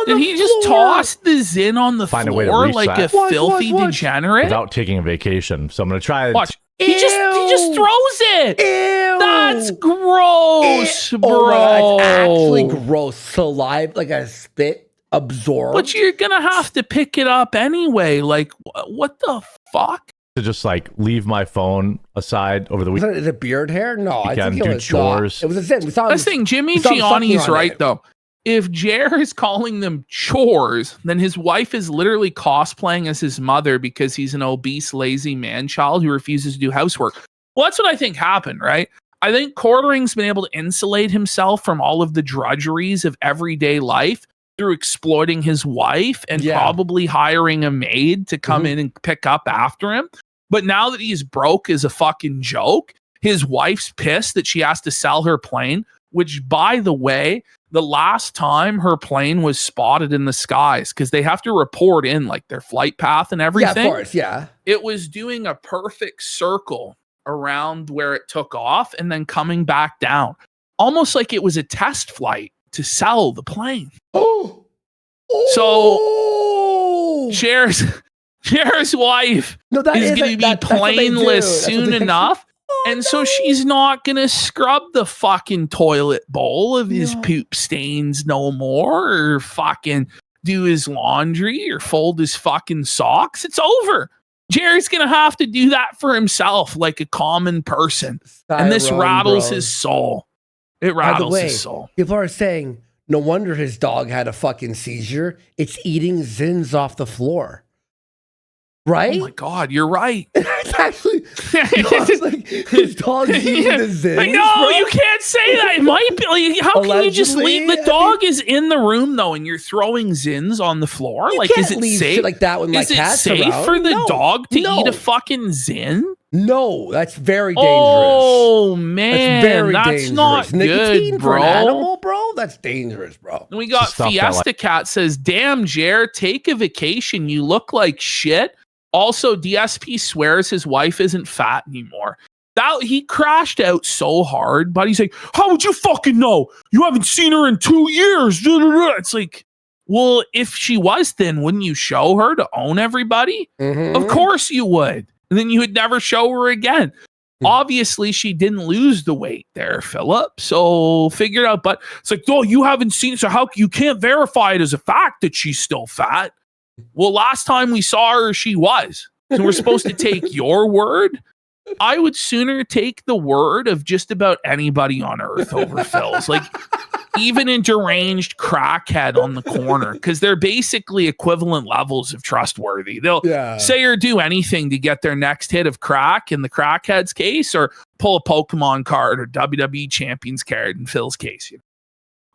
Did he just toss the Zen on the floor like a filthy degenerate? Without taking a vacation. So I'm gonna try watch. He just throws it. Ew. That's gross, bro. Oh my God, it's actually gross. Saliva, like a spit absorb. But you're gonna have to pick it up anyway. Like, what the fuck? To just leave my phone aside over the weekend. Was it a beard hair? No, I think it was chores. It was a Zen. This thing, Jimmy Gianni's right though. If Jer is calling them chores, then his wife is literally cosplaying as his mother because he's an obese, lazy man-child who refuses to do housework. Well, that's what I think happened, right? I think Quartering's been able to insulate himself from all of the drudgeries of everyday life through exploiting his wife and probably hiring a maid to come in and pick up after him. But now that he's broke as a fucking joke, his wife's pissed that she has to sell her plane, which, by the way, the last time her plane was spotted in the skies, because they have to report in their flight path and everything. Yeah, of course, yeah. It was doing a perfect circle around where it took off and then coming back down. Almost like it was a test flight to sell the plane. Oh. So Cher's wife is going to be plainless soon enough. And so she's not going to scrub the fucking toilet bowl of his poop stains no more, or fucking do his laundry or fold his fucking socks. It's over. Jerry's going to have to do that for himself like a common person. And this rattles his soul. It rattles his soul. People are saying, no wonder his dog had a fucking seizure. It's eating Zins off the floor. Right? Oh my God, you're right. It's actually his dog's eating the zins. I know, bro. you can't say that. It might be like, how can you just Allegedly, leave? The dog is in the room though, and you're throwing zins on the floor. You Like, can't is it leave safe? shit like that when my is it cat's safe around. for the No. dog to No. eat a fucking zin? No, that's very dangerous. Oh man, That's very that's dangerous. not Nicotine good, for bro. an animal, bro? That's dangerous, bro. And we got Stuff that Fiesta Cat says, "Damn, Jer, take a vacation. You look like shit." Also, DSP swears his wife isn't fat anymore. That he crashed out so hard, but he's like, "How would you fucking know? You haven't seen her in 2 years." It's like, well, if she was thin, wouldn't you show her to own everybody? Of course you would. And then you would never show her again. Obviously, she didn't lose the weight there, Philip. So figure it out. But it's like, oh, you haven't seen it. So how you can't verify it as a fact that she's still fat? Well, last time we saw her, she was. So we're supposed to take your word? I would sooner take the word of just about anybody on earth over Phil's. Like, even a deranged crackhead on the corner, because they're basically equivalent levels of trustworthy. They'll say or do anything to get their next hit of crack in the crackhead's case, or pull a Pokemon card or WWE Champions card in Phil's case.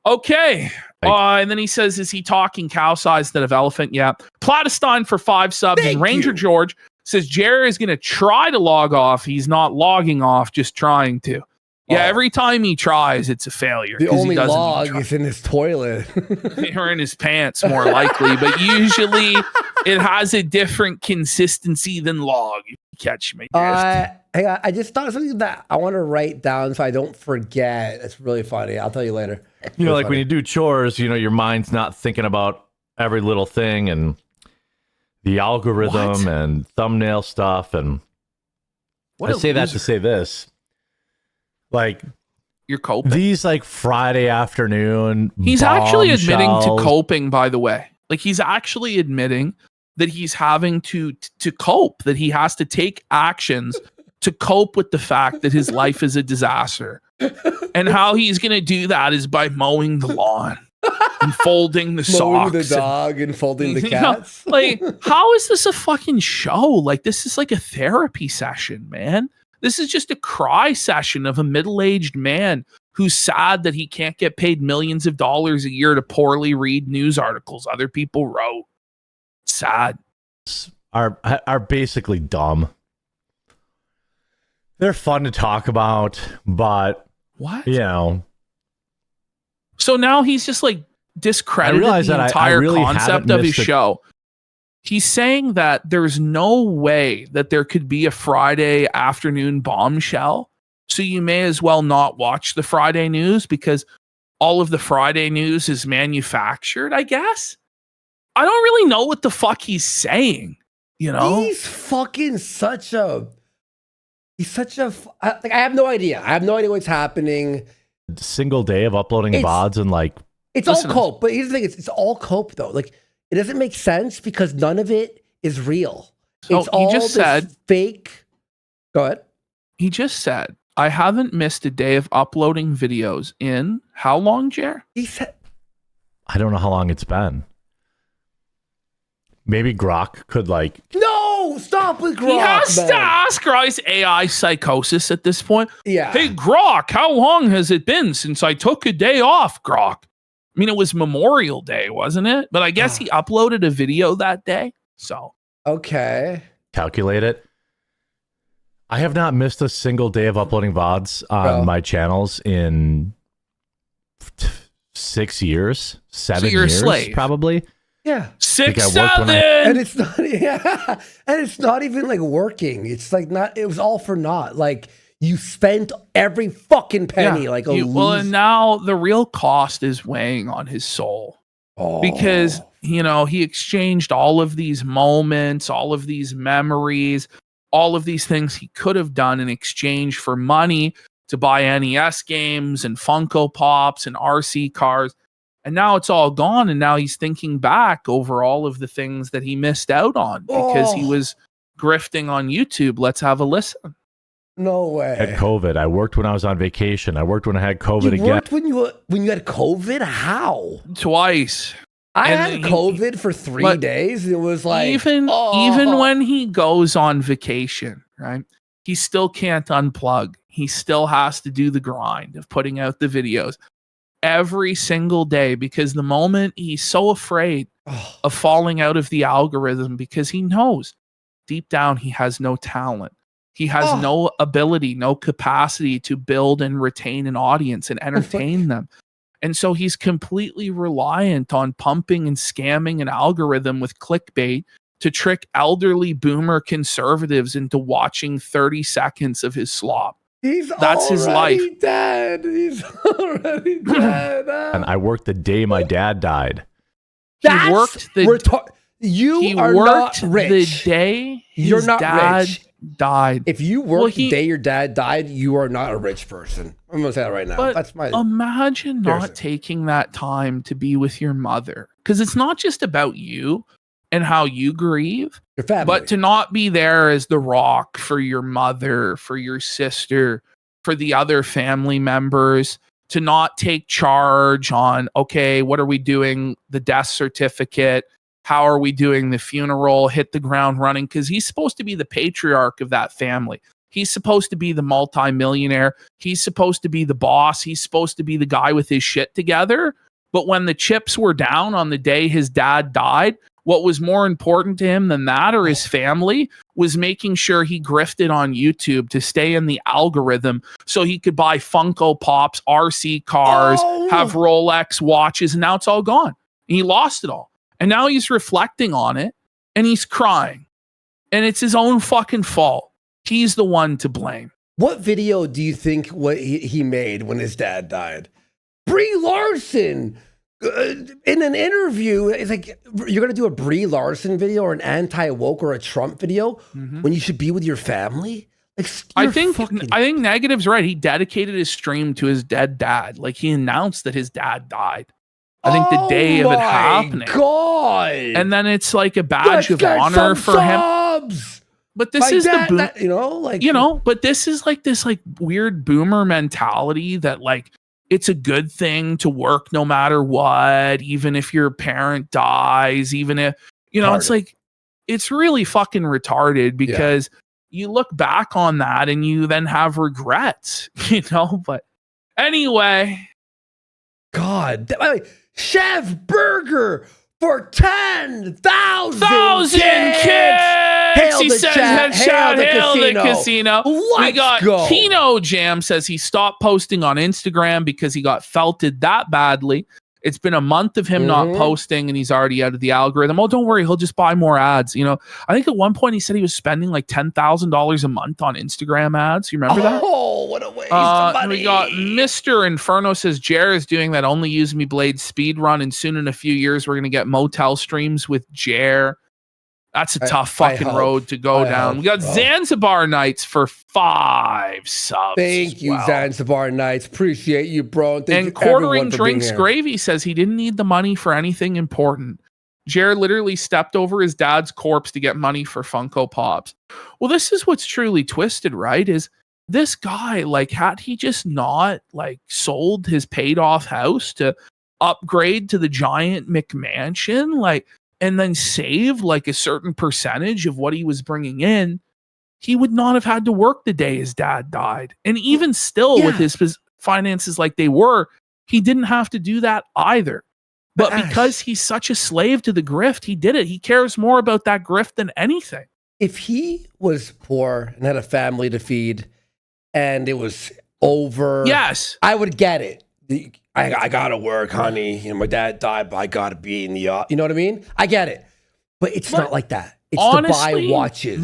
Okay. And then he says, is he talking cow size instead of elephant? Yeah. Platestein for 5 subs. And Ranger George says, Jerry is going to try to log off. He's not logging off, just trying to. Yeah, every time he tries, it's a failure. The only he log is in his toilet. Or in his pants, more likely. But usually it has a different consistency than log. If you catch me. Hang on, I just thought of something that I want to write down so I don't forget. It's really funny. I'll tell you later. You know, like when you do chores, you know, your mind's not thinking about every little thing and the algorithm and thumbnail stuff. And I say that to say this. Like, you're coping. These like Friday afternoon. He's actually admitting to coping, by the way. Like, he's actually admitting that he's having to cope, that he has to take actions to cope with the fact that his life is a disaster. And how he's going to do that is by mowing the lawn and folding the socks. Mowing the dog and folding the cats. Like, how is this a fucking show? Like, this is like a therapy session, man. This is just a cry session of a middle-aged man who's sad that he can't get paid millions of dollars a year to poorly read news articles other people wrote. Sad. Are basically dumb. They're fun to talk about, but what? You know. So now he's just like discredited the entire concept of his show. He's saying that there's no way that there could be a Friday afternoon bombshell. So you may as well not watch the Friday news because all of the Friday news is manufactured, I guess. I don't really know what the fuck he's saying, you know? He's fucking such a... I have no idea. I have no idea what's happening. Single day of uploading VODs and like... It's all cope, but here's the thing. It's all cope, though. Like, it doesn't make sense because none of it is real. So it's all just said fake. Go ahead. He just said, I haven't missed a day of uploading videos in how long, Jer? He said, I don't know how long it's been. Maybe Grok could like... No, stop with Grok. He has to ask Grok's AI psychosis at this point. Yeah. Hey, Grok, how long has it been since I took a day off, Grok? I mean, it was Memorial Day, wasn't it? But I guess he uploaded a video that day. So. Okay. Calculate it. I have not missed a single day of uploading VODs on my channels in 6 years, 7 you're a years, slave. Probably. Yeah. 6, 7. And it's not, and it's not even like working. It's like not, it was all for naught. Like, you spent every fucking penny. Yeah. Like, well, and now the real cost is weighing on his soul. Because, you know, he exchanged all of these moments, all of these memories, all of these things he could have done in exchange for money to buy NES games and Funko Pops and RC cars. And now it's all gone. And now he's thinking back over all of the things that he missed out on because he was grifting on YouTube. Let's have a listen. No way. I had COVID. I worked when I was on vacation. I worked when I had COVID again. You worked when you had COVID? How? Twice. I had COVID for 3 days. It was like even when he goes on vacation, right? He still can't unplug. He still has to do the grind of putting out the videos every single day, because the moment he's so afraid of falling out of the algorithm, because he knows deep down he has no talent. He has no ability, no capacity to build and retain an audience and entertain them. And so he's completely reliant on pumping and scamming an algorithm with clickbait to trick elderly boomer conservatives into watching 30 seconds of his slop. That's his life. Dead. He's already dead. And I worked the day my dad died. He worked the day his dad died. If you work the day your dad died, you are not a rich person. I'm gonna say that right now. But That's my imagine not taking that time to be with your mother, because it's not just about you and how you grieve, your family, but to not be there as the rock for your mother, for your sister, for the other family members, to not take charge on, okay, what are we doing? The death certificate. How are we doing the funeral? Hit the ground running, because he's supposed to be the patriarch of that family. He's supposed to be the multimillionaire. He's supposed to be the boss. He's supposed to be the guy with his shit together. But when the chips were down on the day his dad died, what was more important to him than that, or his family, was making sure he grifted on YouTube to stay in the algorithm so he could buy Funko Pops, RC cars, have Rolex watches, and now it's all gone. And he lost it all. And now he's reflecting on it and he's crying. And it's his own fucking fault. He's the one to blame. What video do you think he made when his dad died? Brie Larson in an interview. It's like, you're going to do a Brie Larson video or an anti-woke or a Trump video when you should be with your family? Like, I think Negative's right. He dedicated his stream to his dead dad. Like, he announced that his dad died. I think the day of it happening. God. And then it's like a badge of honor for him. But this is but this is like this like weird boomer mentality that like it's a good thing to work no matter what, even if your parent dies, even if it's like it's really fucking retarded, because you look back on that and you then have regrets, but anyway. God, Chef Burger for 10,000 kids. He says, hail the casino. We got go. Kino Jam says he stopped posting on Instagram because he got felted that badly. It's been a month of him not posting and he's already out of the algorithm. Oh, don't worry. He'll just buy more ads. I think at one point he said he was spending like $10,000 a month on Instagram ads. You remember that? Oh, what a waste of money. We got Mr. Inferno says Jer is doing that Only Use Me Blade speed run, and soon in a few years we're going to get motel streams with Jer. That's a tough fucking road to go down. We got Zanzibar Nights for 5 subs. Thank you, Zanzibar Nights. Appreciate you, bro. And Quartering Drinks Gravy says he didn't need the money for anything important. Jared literally stepped over his dad's corpse to get money for Funko Pops. Well, this is what's truly twisted, right? Is this guy, like, had he just not like sold his paid off house to upgrade to the giant McMansion, like, and then save like a certain percentage of what he was bringing in, he would not have had to work the day his dad died. And even still, with his finances like they were, he didn't have to do that either. But because he's such a slave to the grift, he did it. He cares more about that grift than anything. If he was poor and had a family to feed and it was over, I would get it. I gotta work, honey. My dad died, but I gotta be in the you know what I mean? I get it. But it's not like that. It's honestly, to buy watches.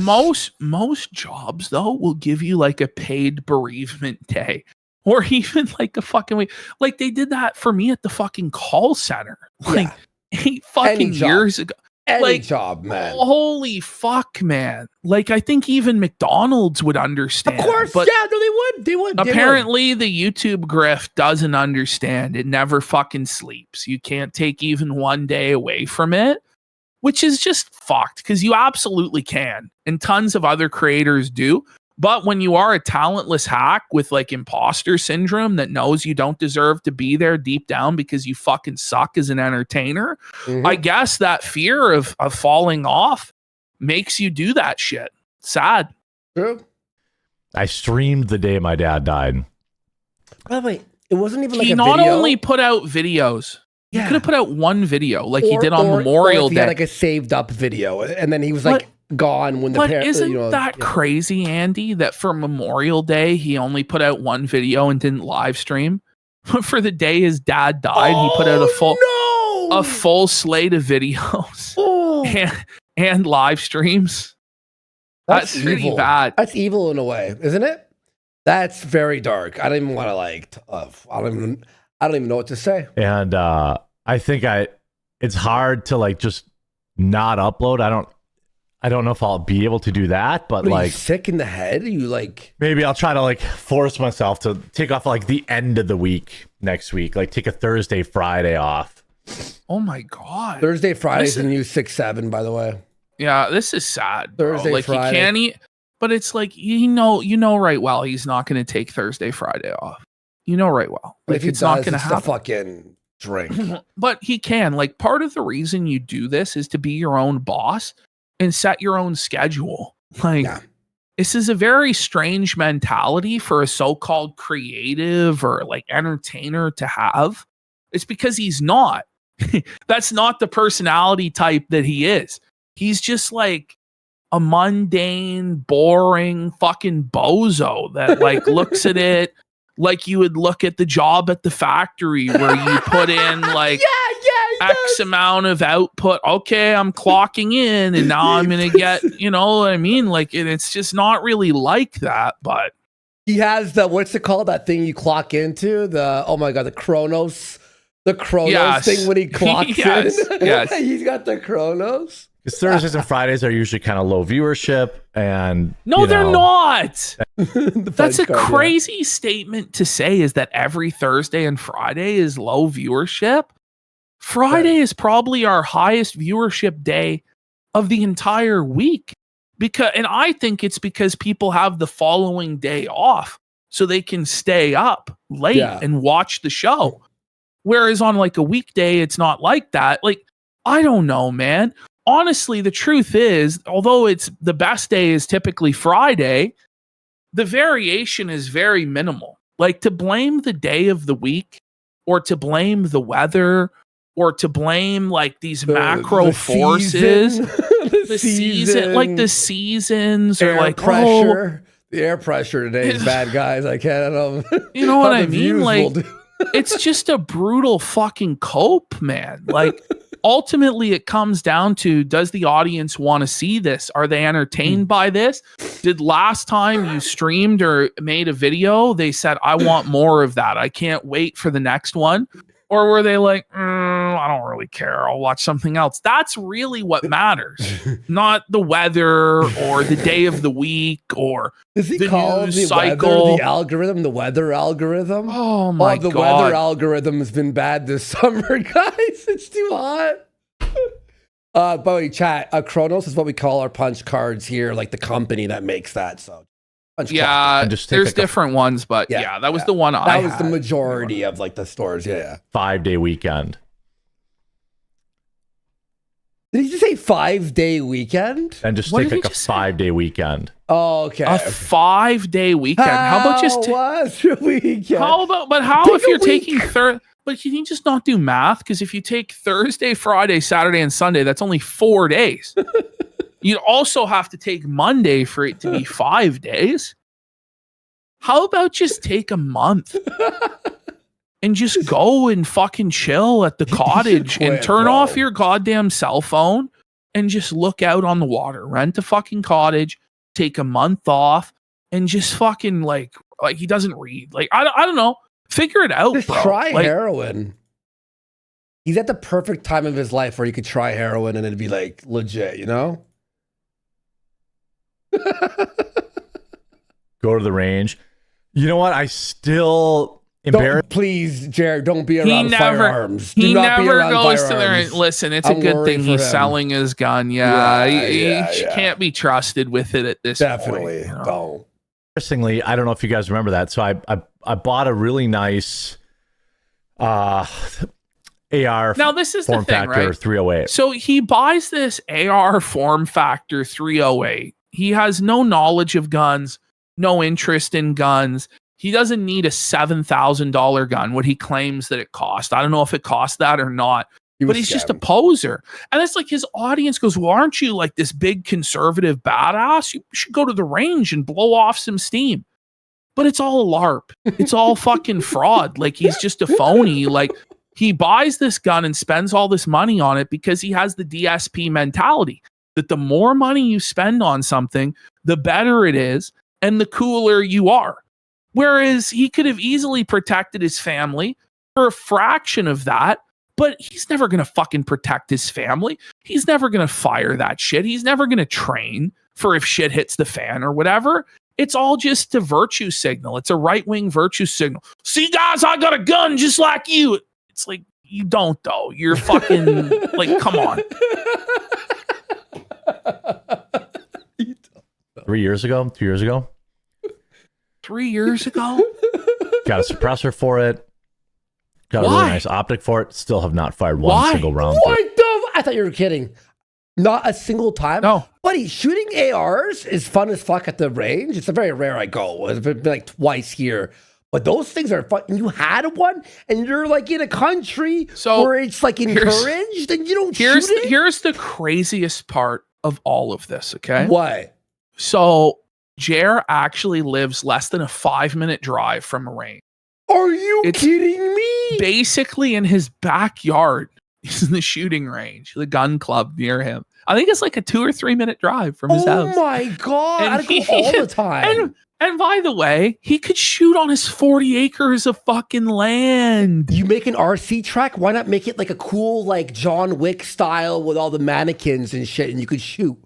Most jobs though will give you like a paid bereavement day. Or even like a fucking week. Like they did that for me at the fucking call center. Like 8 fucking years ago. Any job, man. Holy fuck, man. Like, I think even McDonald's would understand. Of course, but they would. Apparently, the YouTube grift doesn't understand. It never fucking sleeps. You can't take even one day away from it, which is just fucked, because you absolutely can. And tons of other creators do. But when you are a talentless hack with like imposter syndrome that knows you don't deserve to be there deep down because you fucking suck as an entertainer, I guess that fear of falling off makes you do that shit. Sad. True. I streamed the day my dad died. By the way, it wasn't even like he a not video. only put out videos. He could have put out one video like he did on or Memorial if he Day. had like a saved up video, and then he was like gone when the But parents. isn't that crazy, Andy? That for Memorial Day he only put out one video and didn't live stream. For the day his dad died, he put out a full slate of videos and live streams. That's pretty evil. bad. That's evil in a way, isn't it? That's very dark. I don't even want to I don't even know what to say. And I think it's hard to like just not upload. I don't know if I'll be able to do that, but Are you sick in the head? Are you like maybe I'll try to like force myself to take off like the end of the week next week, like take a Thursday, Friday off. Oh my God. Thursday, Friday's the new 6-7, by the way. Yeah, this is sad. Bro. Thursday, like Friday. he can't eat, but it's like you know right well he's not going to take Thursday, Friday off. You know right well. But Like if he it's not does, going to it's the happen. fucking drink. But he can. Like part of the reason you do this is to be your own boss and set your own schedule. Like this is a very strange mentality for a so-called creative or like entertainer to have. It's because he's not. That's not the personality type that he is. He's just like a mundane, boring fucking bozo that like looks at it like you would look at the job at the factory where you put in like X amount of output. Okay, I'm clocking in and now I'm going to get, you know what I mean? Like it's just not really like that, but He has the, what's it called? That thing you clock into? Oh my God, the Chronos thing when he clocks in. Yes. He's got the Chronos. Because Thursdays and Fridays are usually kind of low viewership, and no, they're not. That's a card, crazy statement to say. Is that every Thursday and Friday is low viewership? Friday is probably our highest viewership day of the entire week. And I think it's because people have the following day off, so they can stay up late and watch the show. Whereas on like a weekday, it's not like that. Like, I don't know, man. Honestly, the truth is, although it's the best day is typically Friday, the variation is very minimal. Like to blame the day of the week or to blame the weather or to blame like these macro forces, the season, like the seasons or like pressure. The air pressure today is bad, guys. I can't. You know what I mean? Like, it's just a brutal fucking cope, man. Like, ultimately, it comes down to, does the audience want to see this? Are they entertained by this? Did last time you streamed or made a video, they said, I want more of that. I can't wait for the next one. Or were they like, I don't really care. I'll watch something else. That's really what matters. Not the weather or the day of the week or the news cycle. Weather, the algorithm, the weather algorithm. Oh my God. The weather algorithm has been bad this summer, guys. It's too hot. By the way, chat, Chronos is what we call our punch cards here, like the company that makes that. So there's different ones, but that was the one that was the majority of like the stores. 5-day weekend. Did he just say 5-day weekend? And just take like a 5-day weekend. Oh, okay. A 5-day weekend. How about just was your weekend? How about? But how if you're taking But can you just not do math? Because if you take Thursday, Friday, Saturday, and Sunday, that's only 4 days. You'd also have to take Monday for it to be 5 days. How about just take a month and just go and fucking chill at the cottage and turn off your goddamn cell phone and just look out on the water. Rent a fucking cottage, take a month off, and just fucking like he doesn't read. Like I don't know. Figure it out, just bro. Try heroin. He's at the perfect time of his life where he could try heroin and it'd be like legit, you know? Go to the range. You know what? I still embarrassed. Please, Jared, don't be around firearms. He never goes to the range. Listen, it's a good thing he's selling his gun. He can't be trusted with it at this point. Definitely. Don't. Interestingly, I don't know if you guys remember that. So I bought a really nice AR now this is form the thing, factor right? 308. So he buys this AR form factor 308. He has no knowledge of guns, no interest in guns. He doesn't need a $7,000 gun, what he claims that it cost. I don't know if it cost that or not, but he's just a poser. And it's like his audience goes, well, aren't you like this big conservative badass? You should go to the range and blow off some steam. But it's all a LARP. It's all fucking fraud. Like he's just a phony. Like he buys this gun and spends all this money on it because he has the DSP mentality that the more money you spend on something, the better it is and the cooler you are. Whereas he could have easily protected his family for a fraction of that, but he's never going to fucking protect his family. He's never going to fire that shit. He's never going to train for if shit hits the fan or whatever. It's all just a virtue signal. It's a right-wing virtue signal. See, guys, I got a gun just like you. It's like, you don't, though. You're fucking, like, come on. 3 years ago? 2 years ago? 3 years ago? Got a suppressor for it. Got a really nice optic for it. Still have not fired one single round. What the? I thought you were kidding. Not a single time? No. Buddy, shooting ARs is fun as fuck at the range. It's a very rare I go. It's been like twice here. But those things are fun. You had one, and you're like in a country where it's like encouraged, and you don't shoot it? Here's the craziest part of all of this, okay? What? So, Jer actually lives less than a 5-minute drive from a range. Are you kidding me? Basically, in his backyard is the shooting range, the gun club near him. I think it's like a 2 or 3 minute drive from his house. Oh my God. I go all the time. And by the way, he could shoot on his 40 acres of fucking land. You make an RC track? Why not make it like a cool, like John Wick style with all the mannequins and shit, and you could shoot?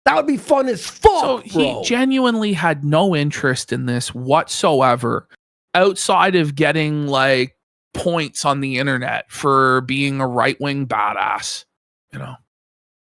That would be fun as fuck, So he genuinely had no interest in this whatsoever, outside of getting like points on the internet for being a right-wing badass, you know.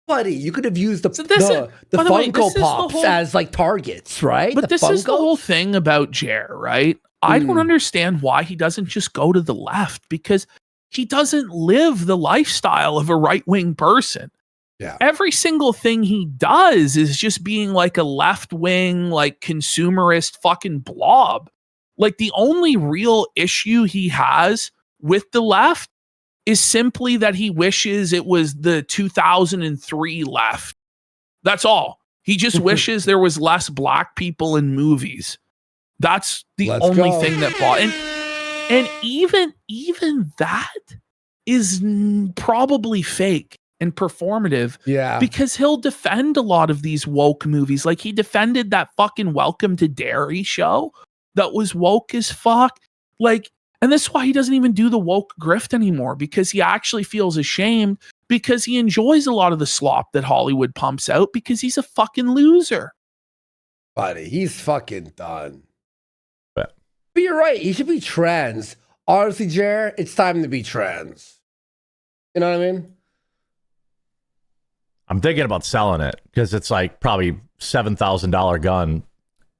Buddy, you could have used the Funko Pops as like targets, right? But this is the whole thing about Jer, right? I don't understand why he doesn't just go to the left, because he doesn't live the lifestyle of a right-wing person. Yeah. Every single thing he does is just being like a left-wing, like consumerist fucking blob. Like the only real issue he has with the left is simply that he wishes it was the 2003 left. That's all. He just wishes there was less black people in movies. That's the only thing that bought. And even that is probably fake and performative. Yeah. Because he'll defend a lot of these woke movies. Like he defended that fucking Welcome to Derry show that was woke as fuck. Like, and that's why he doesn't even do the woke grift anymore, because he actually feels ashamed, because he enjoys a lot of the slop that Hollywood pumps out, because he's a fucking loser. Buddy, he's fucking done. But you're right. He should be trans. Honestly, Jer, it's time to be trans. You know what I mean? I'm thinking about selling it because it's like probably $7,000 gun.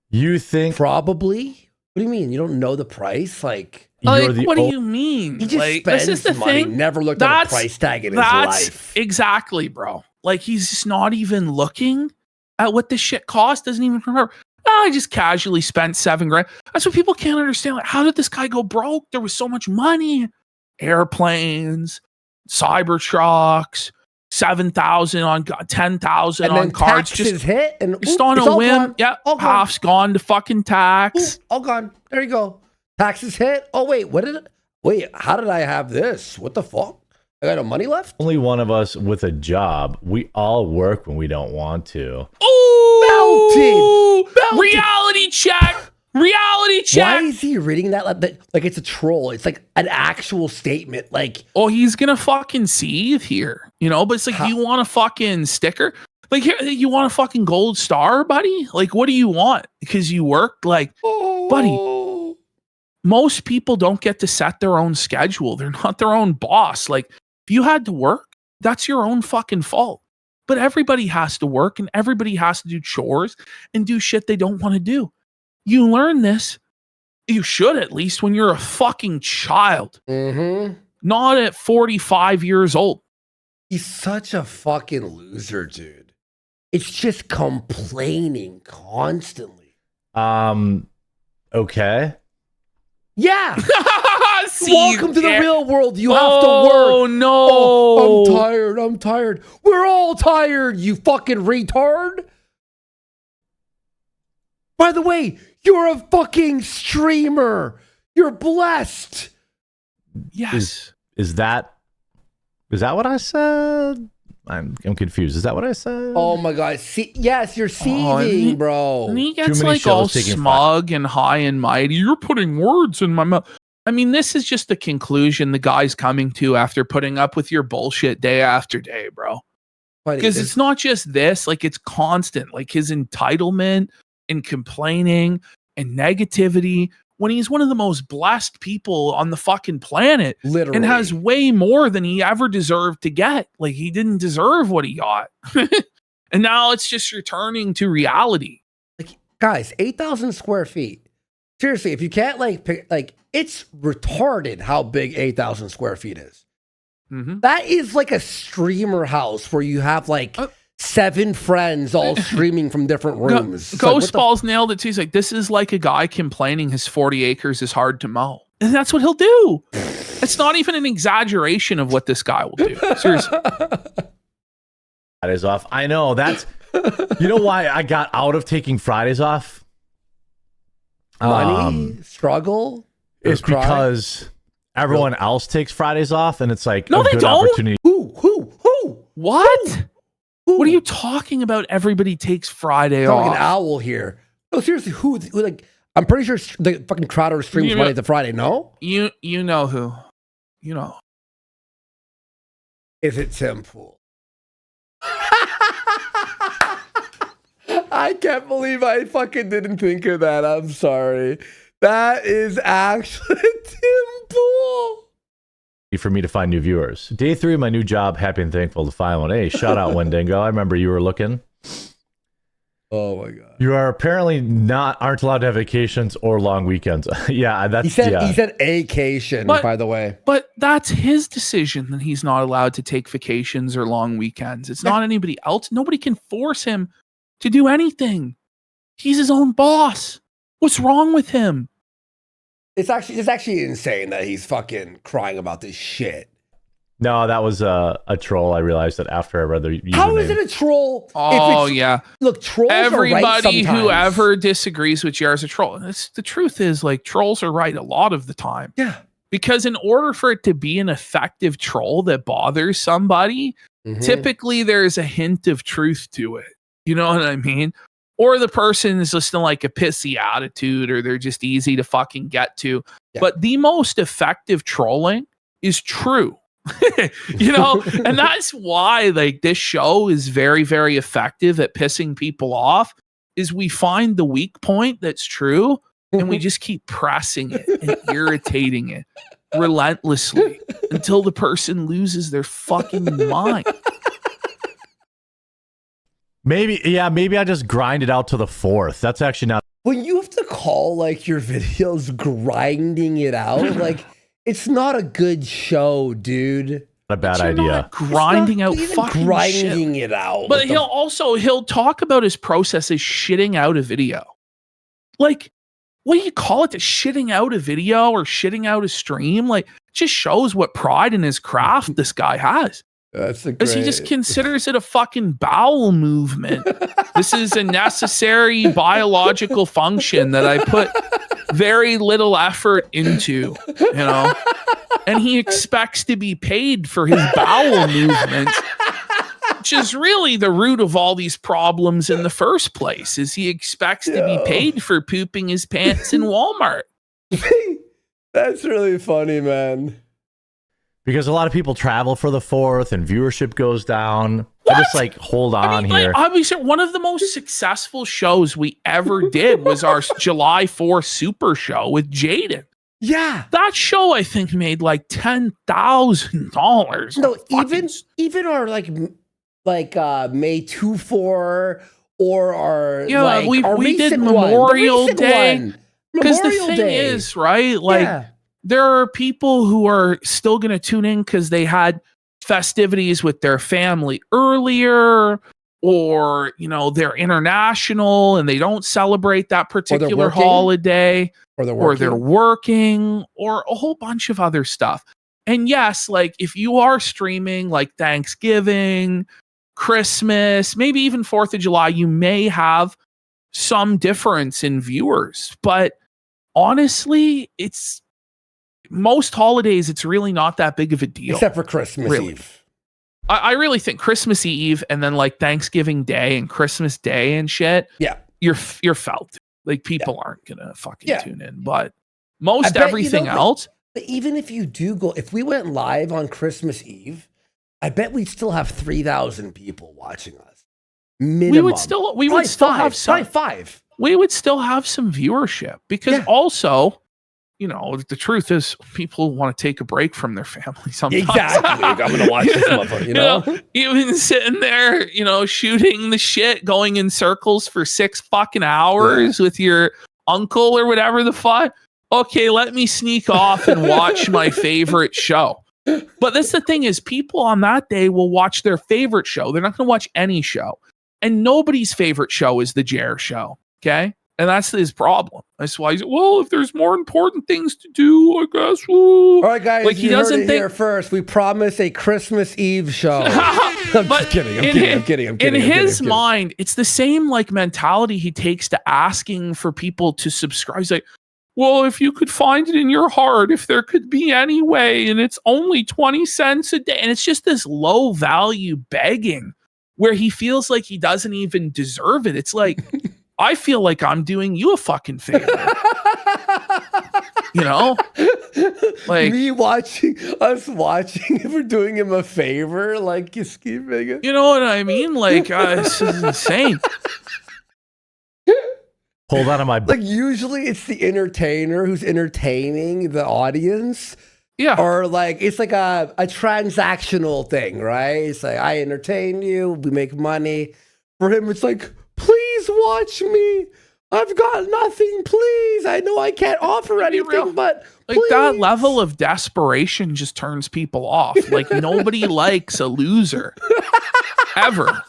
You think? Probably. What do you mean? You don't know the price? Like what do you mean? He just like, spends this is the money. Thing. Never looked at a price tag in his life. Exactly, bro. Like he's just not even looking at what this shit cost. Doesn't even remember. I just casually spent $7,000. That's what people can't understand. Like, how did this guy go broke? There was so much money. Airplanes, Cybertrucks, 7,000 on 10,000 on cards. Just hit and just on a whim. Yeah, half's gone to fucking tax. All gone. There you go. Taxes hit. Oh wait, how did I have this? What the fuck? I got no money left? Only one of us with a job. We all work when we don't want to. Ooh! Melted. Reality check. Reality check. Why is he reading that like it's a troll? It's like an actual statement. Like, oh, he's gonna fucking seethe here, you know. But it's like, you want a fucking sticker? Like, here, you want a fucking gold star, buddy? Like, what do you want? Because you worked, like, buddy. Most people don't get to set their own schedule. They're not their own boss. Like, if you had to work, that's your own fucking fault. But everybody has to work, and everybody has to do chores and do shit they don't want to do. You learn this. You should at least when you're a fucking child. Not at 45 years old. He's such a fucking loser, dude. It's just complaining constantly. Okay. Yeah. See, welcome to the real world. You have to work. Oh, no. Oh, I'm tired. We're all tired, you fucking retard. By the way, you're a fucking streamer. You're blessed. Yes. Is that what I said? I'm confused. Is that what I said? Oh my god. Yes, you're seething, bro. And he gets like all smug and high and mighty. You're putting words in my mouth. I mean, this is just the conclusion the guy's coming to after putting up with your bullshit day after day, bro. Because it's not just this, like it's constant, like his entitlement and complaining and negativity when he's one of the most blessed people on the fucking planet. Literally. And has way more than he ever deserved to get. Like he didn't deserve what he got. And now it's just returning to reality. Like, guys, 8,000 square feet. Seriously, if you can't it's retarded how big 8,000 square feet is. That is like a streamer house where you have like 7 friends all streaming from different rooms. Ghost Balls nailed it too. He's like, this is like a guy complaining his 40 acres is hard to mow. And that's what he'll do. It's not even an exaggeration of what this guy will do. Seriously. Fridays off. I know. That's, you know why I got out of taking Fridays off? Money? Struggle? It's because everyone else takes Fridays off and it's like no, a they good don't. opportunity. Who? What? What are you talking about? Everybody takes Friday off. Like an owl here. No, seriously, who? Like, I'm pretty sure the fucking Crowder streams Monday to Friday. No, you know who? You know. Is it Tim Pool? I can't believe I fucking didn't think of that. I'm sorry. That is actually Tim Pool. For me to find new viewers. Day 3 of my new job, happy and thankful to find one. Hey, shout out Wendigo. I remember you were looking. Oh my god. You are apparently aren't allowed to have vacations or long weekends. Yeah, that's he said vacation, by the way. But that's his decision that he's not allowed to take vacations or long weekends. It's not anybody else. Nobody can force him to do anything. He's his own boss. What's wrong with him? It's actually insane that he's fucking crying about this shit. No, that was a troll. I realized that after I read the username. How is it a troll? Oh, yeah. Look, trolls Everybody are right sometimes. who ever disagrees with you is a troll. The truth is, like, trolls are right a lot of the time. Yeah. Because in order for it to be an effective troll that bothers somebody, typically there's a hint of truth to it. You know what I mean? Or the person is just in like a pissy attitude, or they're just easy to fucking get to. Yeah. But the most effective trolling is true. You know, and that's why like this show is very, very effective at pissing people off, is we find the weak point that's true and we just keep pressing it and irritating it relentlessly until the person loses their fucking mind. Maybe I just grind it out to the 4th. That's actually not. When you have to call like your videos grinding it out, like it's not a good show, dude. Not a bad idea. Grinding out fucking grinding shit. It out. But he'll talk about his process as shitting out a video. Like, what do you call it? The shitting out a video or shitting out a stream? Like, just shows what pride in his craft this guy has. Because he just considers it a fucking bowel movement. This is a necessary biological function that I put very little effort into, you know? And he expects to be paid for his bowel movements, which is really the root of all these problems in the first place, is he expects to be paid for pooping his pants in Walmart. That's really funny, man. Because a lot of people travel for the 4th and viewership goes down. I just like hold on here. Like, obviously, one of the most successful shows we ever did was our July 4th Super Show with Jaden. Yeah, that show I think made like $10,000. No, even our like May 2-4 or our we did recent Memorial Day. one. Because the Memorial thing Day. is, right? Like there are people who are still going to tune in because they had festivities with their family earlier, or they're international and they don't celebrate that particular holiday, or they're working, or a whole bunch of other stuff. And yes, like if you are streaming like Thanksgiving, Christmas, maybe even 4th of July, you may have some difference in viewers. But honestly, it's most holidays, it's really not that big of a deal. Except for Christmas Eve. I really think Christmas Eve and then like Thanksgiving Day and Christmas Day and shit. Yeah. You're felt. Like people aren't gonna fucking tune in. But most everything else. But even if you do go, if we went live on Christmas Eve, I bet we'd still have 3,000 people watching us. Minimum. We would still have some. Five. We would still have some viewership because also, the truth is people want to take a break from their family sometimes. Exactly. I'm going to watch this motherfucker, You've been sitting there, shooting the shit, going in circles for 6 fucking hours with your uncle or whatever the fuck. Okay, let me sneak off and watch my favorite show. But that's the thing is people on that day will watch their favorite show. They're not going to watch any show. And nobody's favorite show is the Jer show. Okay? And that's his problem. That's why he's if there's more important things to do, I guess. All right, guys, like he doesn't think here first. We promise a Christmas Eve show. I'm just kidding. I'm kidding. In his mind, it's the same like mentality he takes to asking for people to subscribe. He's like, well, if you could find it in your heart, if there could be any way, and it's only 20 cents a day. And it's just this low value begging where he feels like he doesn't even deserve it. It's like, I feel like I'm doing you a fucking favor. Like us watching, if we're doing him a favor, like you scheming it. You know what I mean? Like, this is insane. Pulled out of my like usually it's the entertainer who's entertaining the audience. Yeah. Or like it's like a transactional thing, right? It's like I entertain you, we make money. For him, it's like, please watch me. I've got nothing, please. I know I can't offer anything, but like that level of desperation just turns people off. Like nobody likes a loser. Ever.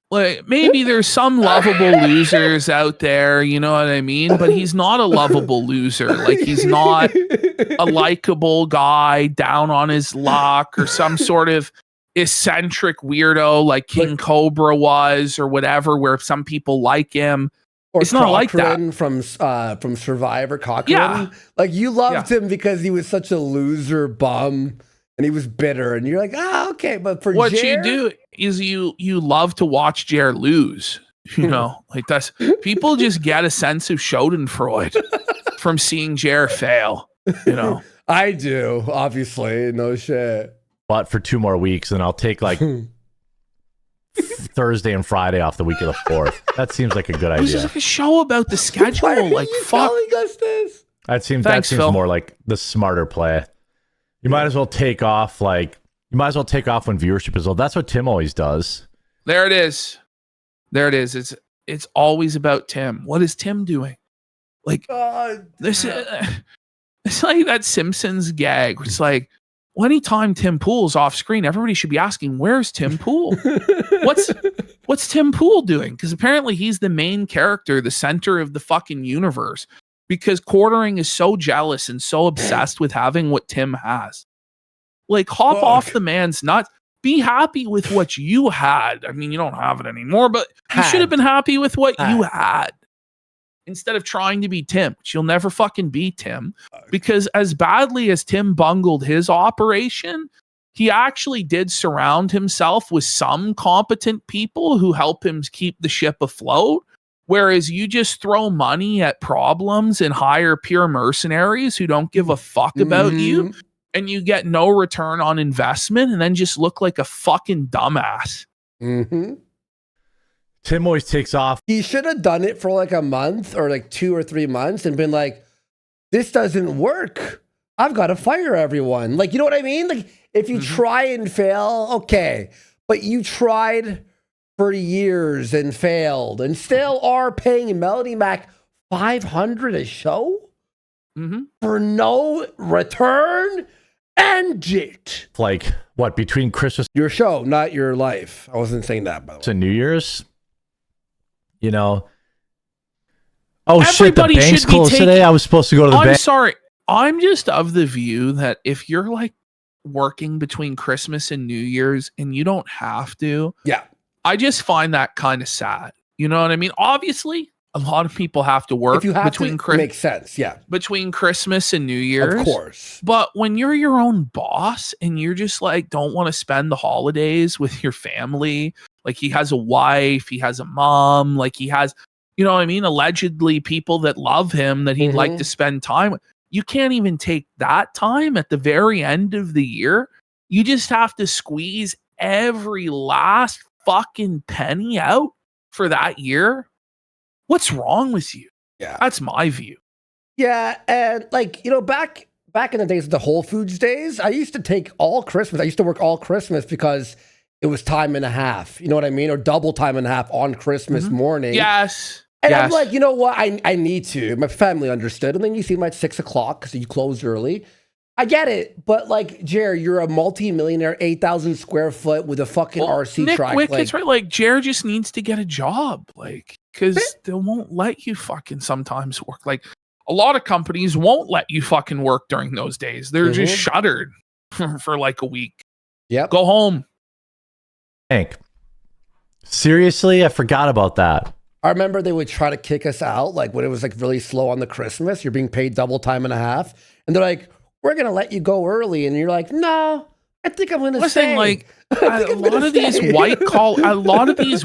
Like maybe there's some lovable losers out there, you know what I mean? But he's not a lovable loser. Like he's not a likable guy down on his luck or some sort of eccentric weirdo like King Cobra was or whatever, where some people like him. Or it's not like that. From Survivor, Cochran. Like you loved him because he was such a loser bum. And he was bitter, and you're like, okay. But for what Jer, you do is you love to watch Jer lose. Like that's people just get a sense of Schadenfreude from seeing Jer fail. I do, obviously, no shit. But for 2 more weeks, and I'll take like Thursday and Friday off the week of the 4th. That seems like a good idea. This is like a show about the schedule. Why are like you fuck. telling us this? That seems Phil. more like the smarter play. You might as well take off when viewership is low. That's what Tim always does. There it is. It's always about Tim. What is Tim doing? Like this it's like that Simpsons gag. It's like anytime Tim Pool's off screen, everybody should be asking, where's Tim Pool? What's Tim Pool doing? Because apparently he's the main character, the center of the fucking universe. Because Quartering is so jealous and so obsessed with having what Tim has. Like, hop off the man's nuts. Be happy with what you had. I mean, you don't have it anymore, but you should have been happy with what you had. Instead of trying to be Tim, which you'll never fucking be Tim. Because as badly as Tim bungled his operation, he actually did surround himself with some competent people who help him keep the ship afloat. Whereas you just throw money at problems and hire pure mercenaries who don't give a fuck about you, and you get no return on investment, and then just look like a fucking dumbass. Tim always takes off. He should have done it for like a month or like 2 or 3 months and been like, this doesn't work. I've got to fire everyone. Like, you know what I mean? Like, if you try and fail, okay. But you tried for years and failed and still are paying Melody Mac $500 a show for no return? End it. Like, what, between Christmas... Your show, not your life. I wasn't saying that, by the way. To New Year's? You know... Oh, Everybody shit, the bank's should be closed taking- today? I was supposed to go to the bank. I'm sorry. I'm just of the view that if you're like working between Christmas and New Year's and you don't have to, I just find that kind of sad. You know what I mean? Obviously, a lot of people have to work If you have between to, makes sense. Yeah. between Christmas and New Year's. Of course. But when you're your own boss and you're just like, don't want to spend the holidays with your family, like he has a wife, he has a mom, like he has, you know what I mean? Allegedly people that love him that he'd like to spend time with. You can't even take that time at the very end of the year. You just have to squeeze every last fucking penny out for that year. What's wrong with you? Yeah. That's my view. Yeah, and like, you know, back in the days of the Whole Foods days, I used to take all Christmas. I used to work all Christmas because it was time and a half. You know what I mean? Or double time and a half on Christmas morning. Yes. And I'm like, you know what? I need to. My family understood. And then you see them at 6 o'clock because you close early. I get it. But like, Jer, you're a multi-millionaire, 8,000 square foot with a fucking RC Nick track. Wickett's right. Like, Jared just needs to get a job. Like, because they won't let you fucking sometimes work. Like, a lot of companies won't let you fucking work during those days. They're just shuttered for like a week. Yep. Go home. Hank. Seriously? I forgot about that. I remember they would try to kick us out, like when it was like really slow on the Christmas. You're being paid double time and a half, and they're like, "We're gonna let you go early," and you're like, "No, I think I'm gonna stay." Like a lot of these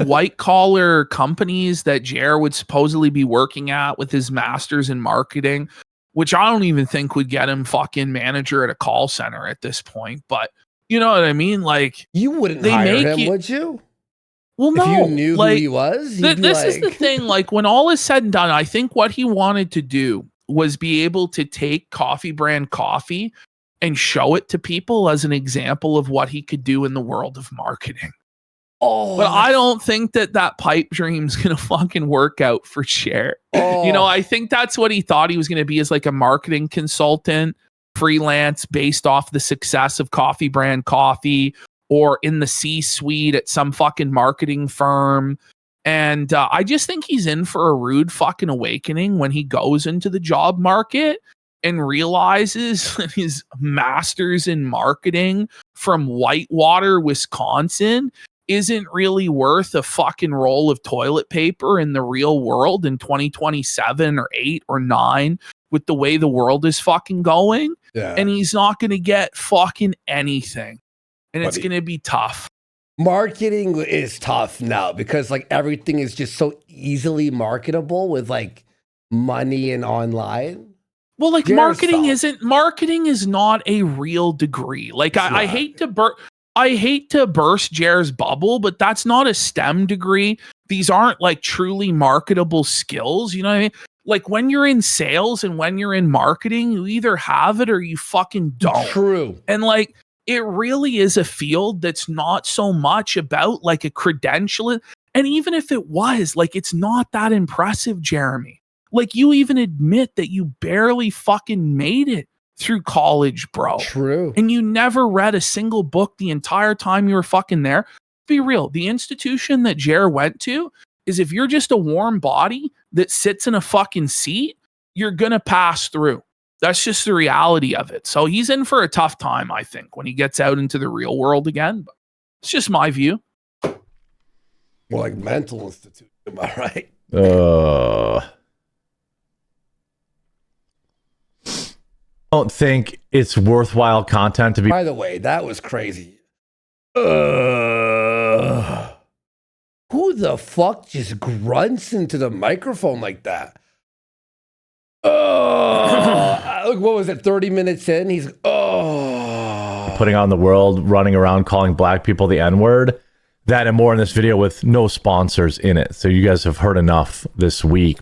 white collar companies that Jer would supposedly be working at with his masters in marketing, which I don't even think would get him fucking manager at a call center at this point. But you know what I mean? Like, you wouldn't hire him, would you? Well, no. If you knew who he was, this is the thing. Like, when all is said and done, I think what he wanted to do was be able to take coffee brand coffee and show it to people as an example of what he could do in the world of marketing. Oh, but I don't think that pipe dream's gonna fucking work out for Cher. You know, I think that's what he thought he was gonna be, as like a marketing consultant, freelance, based off the success of coffee brand coffee, or in the C-suite at some fucking marketing firm. And I just think he's in for a rude fucking awakening when he goes into the job market and realizes that his master's in marketing from Whitewater, Wisconsin, isn't really worth a fucking roll of toilet paper in the real world in 2027 or 8 or 9 with the way the world is fucking going. Yeah. And he's not going to get fucking anything. And it's going to be tough. Marketing is tough now because like everything is just so easily marketable with like money and online. Well, like marketing is not a real degree. Like I hate to burst Jer's bubble, but that's not a STEM degree. These aren't like truly marketable skills. You know what I mean? Like when you're in sales and when you're in marketing, you either have it or you fucking don't. True. And like, it really is a field that's not so much about like a credential. And even if it was, like, it's not that impressive, Jeremy. Like, you even admit that you barely fucking made it through college, bro. True. And you never read a single book the entire time you were fucking there. Be real. The institution that Jer went to is, if you're just a warm body that sits in a fucking seat, you're going to pass through. That's just the reality of it. So he's in for a tough time, I think, when he gets out into the real world again. But it's just my view. More like mental institute, am I right? I don't think it's worthwhile content to be. By the way, that was crazy. Who the fuck just grunts into the microphone like that? Look, what was it? 30 minutes in, he's putting on the world, running around calling black people the N-word. That and more in this video with no sponsors in it. So you guys have heard enough this week.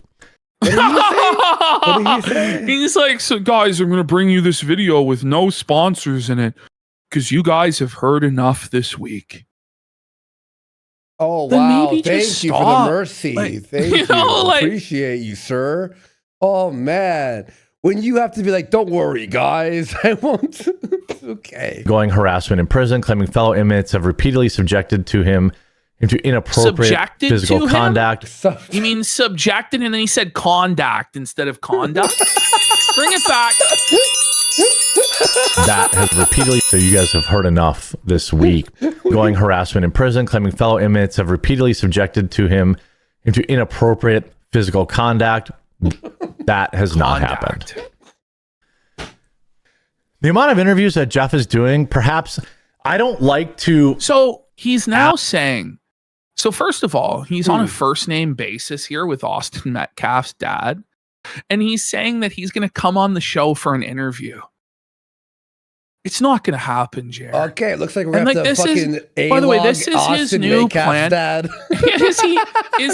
What did he say? He's like, so guys, I'm going to bring you this video with no sponsors in it because you guys have heard enough this week. Oh, then wow. maybe Thank just you for stop. the mercy. Like, Thank you. Appreciate you, sir. Oh, man. When you have to be like, don't worry, guys. I won't. Okay. Going harassment in prison, claiming fellow inmates have repeatedly subjected to him into inappropriate Subjected physical to him? conduct. You mean subjected, and then he said conduct instead of conduct? Bring it back. That has repeatedly, so you guys have heard enough this week. Going harassment in prison, claiming fellow inmates have repeatedly subjected to him into inappropriate physical conduct. That has not happened. The amount of interviews that Jeff is doing, perhaps I don't like to. So he's now saying, so first of all, he's on a first name basis here with Austin Metcalf's dad. And he's saying that he's going to come on the show for an interview. It's not going to happen, Jared. Okay, it looks like we're going to have to fucking by the way, this is Austin his new Metcalf's plan. dad.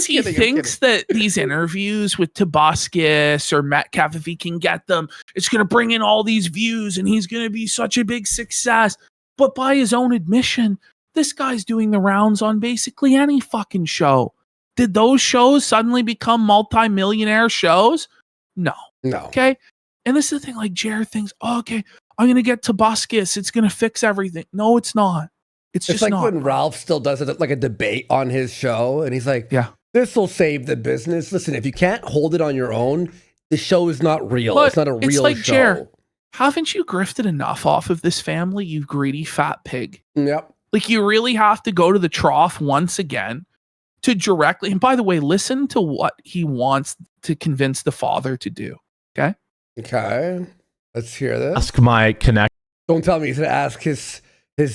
He thinks that these interviews with Tobuscus or Metcalf, if he can get them, it's going to bring in all these views and he's going to be such a big success. But by his own admission, this guy's doing the rounds on basically any fucking show. Did those shows suddenly become multi-millionaire shows? No. Okay. And this is the thing, like Jared thinks, oh, okay, I'm going to get Tobuscus. It's going to fix everything. No, it's not. It's just like not. when Ralph still does it like a debate on his show. And he's like, yeah, this will save the business. Listen, if you can't hold it on your own, the show is not real. But it's not a real it's like, show. Jared, haven't you grifted enough off of this family, you greedy fat pig? Yep. Like you really have to go to the trough once again to directly, and by the way, listen to what he wants to convince the father to do. Okay. Okay. Let's hear this. Ask my connect. Don't tell me he's gonna ask his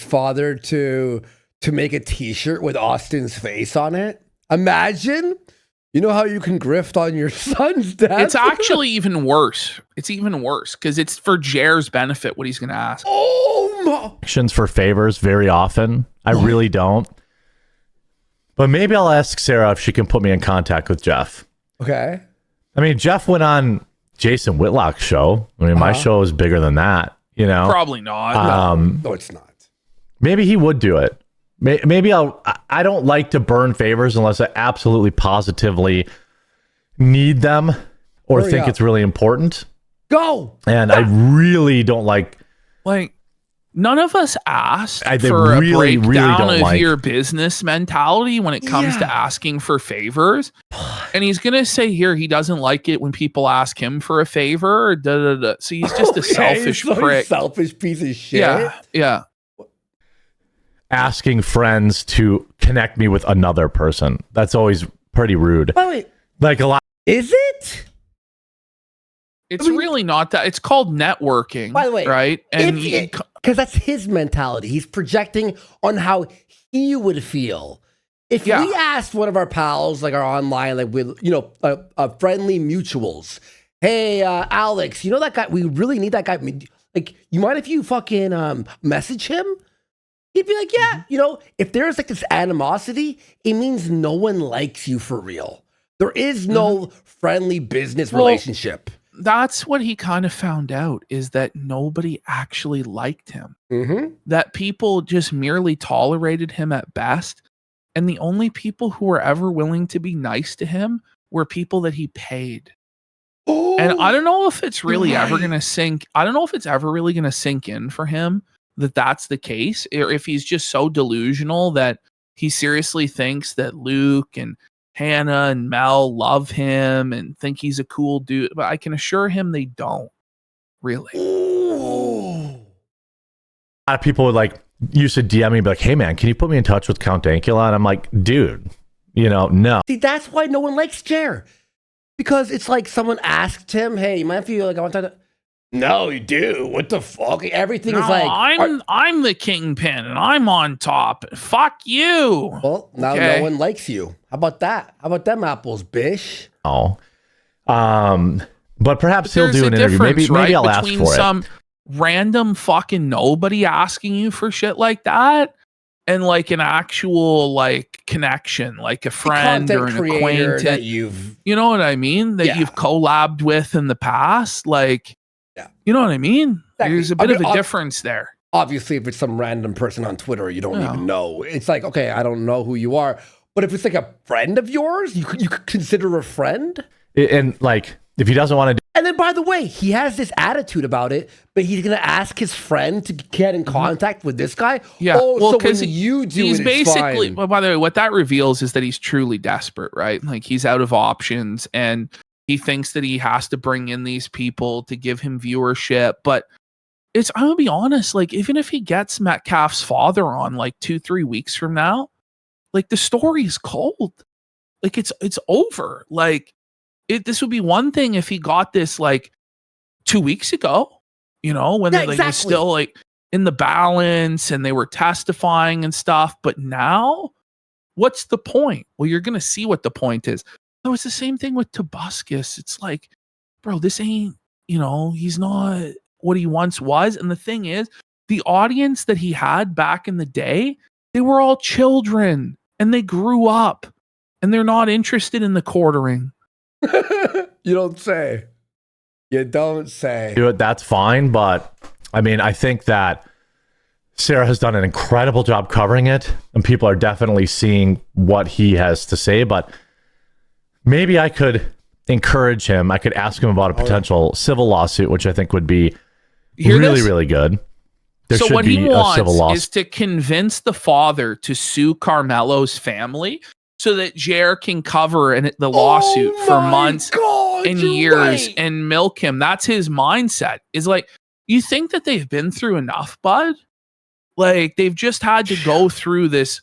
father to make a T-shirt with Austin's face on it. Imagine. You know how you can grift on your son's dad? It's actually even worse. It's even worse because it's for Jer's benefit what he's going to ask. Oh my! Actions for favors very often. I really don't. But maybe I'll ask Sarah if she can put me in contact with Jeff. Okay. I mean, Jeff went on Jason Whitlock's show. I mean, my show is bigger than that, you know? Probably not. No, it's not. Maybe he would do it. Maybe I don't like to burn favors unless I absolutely positively need them or think it's really important. Go. And I really don't like none of us asked I for a really breakdown don't of like your business mentality when it comes to asking for favors. And he's going to say here he doesn't like it when people ask him for a favor. So he's just a selfish prick. Selfish piece of shit. Yeah. Yeah. asking friends to connect me with another person. That's always pretty rude. By the way, like a lot. Is it? It's really not that. It's called networking. By the way, right? And because that's his mentality. He's projecting on how he would feel. If we asked one of our pals, like our online, like with friendly mutuals, hey, Alex, you know that guy? We really need that guy. Like, you mind if you fucking message him? He'd be like, yeah. You know, if there's like this animosity, it means no one likes you for real. There is no friendly business relationship. That's what he kind of found out, is that nobody actually liked him. That people just merely tolerated him at best. And the only people who were ever willing to be nice to him were people that he paid. And I don't know if it's really ever going to sink. I don't know if it's ever really going to sink in for him that that's the case, or if he's just so delusional that he seriously thinks that Luke and Hannah and Mel love him and think he's a cool dude. But I can assure him they don't really. A lot of people would used to DM me and be like, hey man, can you put me in touch with Count Dankula? And I'm like, dude, no. See, that's why no one likes Jer. Because it's like someone asked him, hey, you mind if you I want to... No, you do. What the fuck? Everything is like... I'm the kingpin and I'm on top. Fuck you. Well, now no one likes you. How about that? How about them apples, bish? Oh. But perhaps he'll do an interview. Maybe I'll ask for some random fucking nobody asking you for shit like that and like an actual connection, like a friend or an acquaintance that you've, you know what I mean, that you've collabed with in the past, you know what I mean. Exactly. There's a bit of a difference there. Obviously, if it's some random person on Twitter you don't even know, it's like, okay, I don't know who you are, But if it's like a friend of yours, you could consider a friend. And like, if he doesn't want to do. And then, by the way, he has this attitude about it, but he's going to ask his friend to get in contact with this guy. Yeah. Oh, well, so because when you do he's it, basically, it's fine. well, by the way, what that reveals is that he's truly desperate, right? Like he's out of options and he thinks that he has to bring in these people to give him viewership. But I'm going to be honest, like, even if he gets Metcalf's father on like 2-3 weeks from now, like the story is cold. Like it's over. Like, this would be one thing if he got this like 2 weeks ago, when they were still like in the balance and they were testifying and stuff. But now, what's the point? Well, you're gonna see what the point is. No, it's the same thing with Tobuscus. It's like, bro, this ain't, he's not what he once was. And the thing is, the audience that he had back in the day, they were all children and they grew up and they're not interested in the quartering. You don't say. You don't say. Do it, that's fine. But I mean, I think that Sarah has done an incredible job covering it, and people are definitely seeing what he has to say. But maybe I could encourage him. I could ask him about a potential civil lawsuit, which I think would be really good. So what he wants is to convince the father to sue Carmelo's family so that Jer can cover the lawsuit for months and years and milk him. That's his mindset. Is like, you think that they've been through enough, bud? Like, they've just had to go through this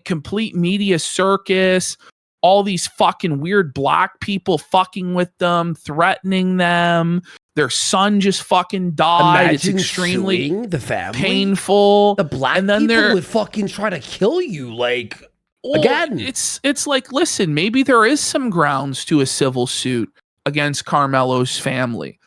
complete media circus, all these fucking weird black people fucking with them, threatening them. Their son just fucking died. Imagine it's extremely suing the family. Painful. The black and then people would fucking try to kill you. Like, again, it's like, listen, maybe there is some grounds to a civil suit against Carmelo's family,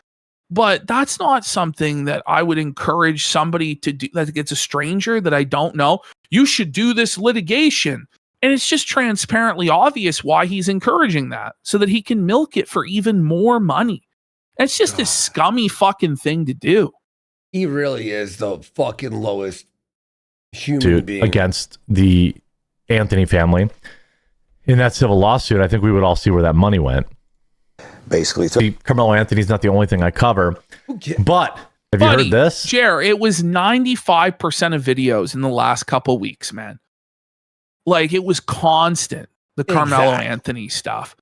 but that's not something that I would encourage somebody to do. That gets a stranger that I don't know. You should do this litigation, and it's just transparently obvious why he's encouraging that, so that he can milk it for even more money. It's just a scummy fucking thing to do. He really is the fucking lowest human being against the Anthony family in that civil lawsuit. I think we would all see where that money went. Basically, Carmelo Anthony's not the only thing I cover, but have you heard this? Jer, it was 95% of videos in the last couple weeks, man. Like, it was constant, the Carmelo Anthony stuff.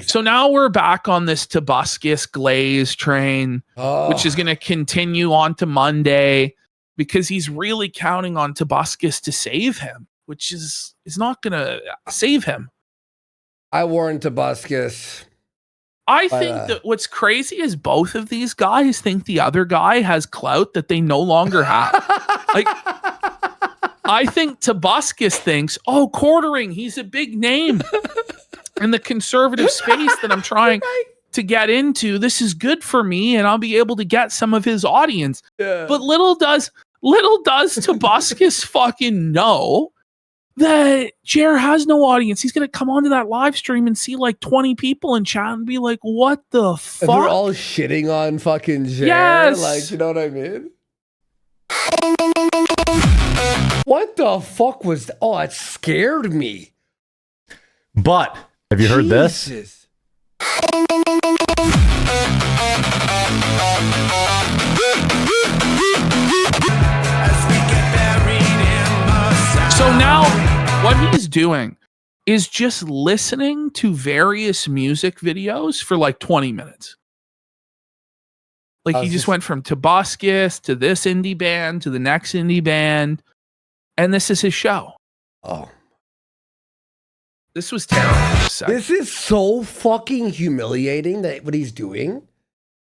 So now we're back on this Tobuscus Glaze train, which is going to continue on to Monday, because he's really counting on Tobuscus to save him, which is not going to save him. I warned Tobuscus. I think that what's crazy is both of these guys think the other guy has clout that they no longer have. Like, I think Tobuscus thinks, quartering, he's a big name in the conservative space that I'm trying to get into. This is good for me, and I'll be able to get some of his audience. Yeah. But little does Tobuscus fucking know that Jer has no audience. He's going to come onto that live stream and see like 20 people in chat and be like, what the fuck? And they're all shitting on fucking Jer. Yes. Like, you know what I mean? What the fuck was that? Oh, it scared me. But have you heard this? So now what he's doing is just listening to various music videos for like 20 minutes. Like, he just went from Tobuscus to this indie band to the next indie band, and this is his show. Oh. This was terrible. This is so fucking humiliating, that what he's doing.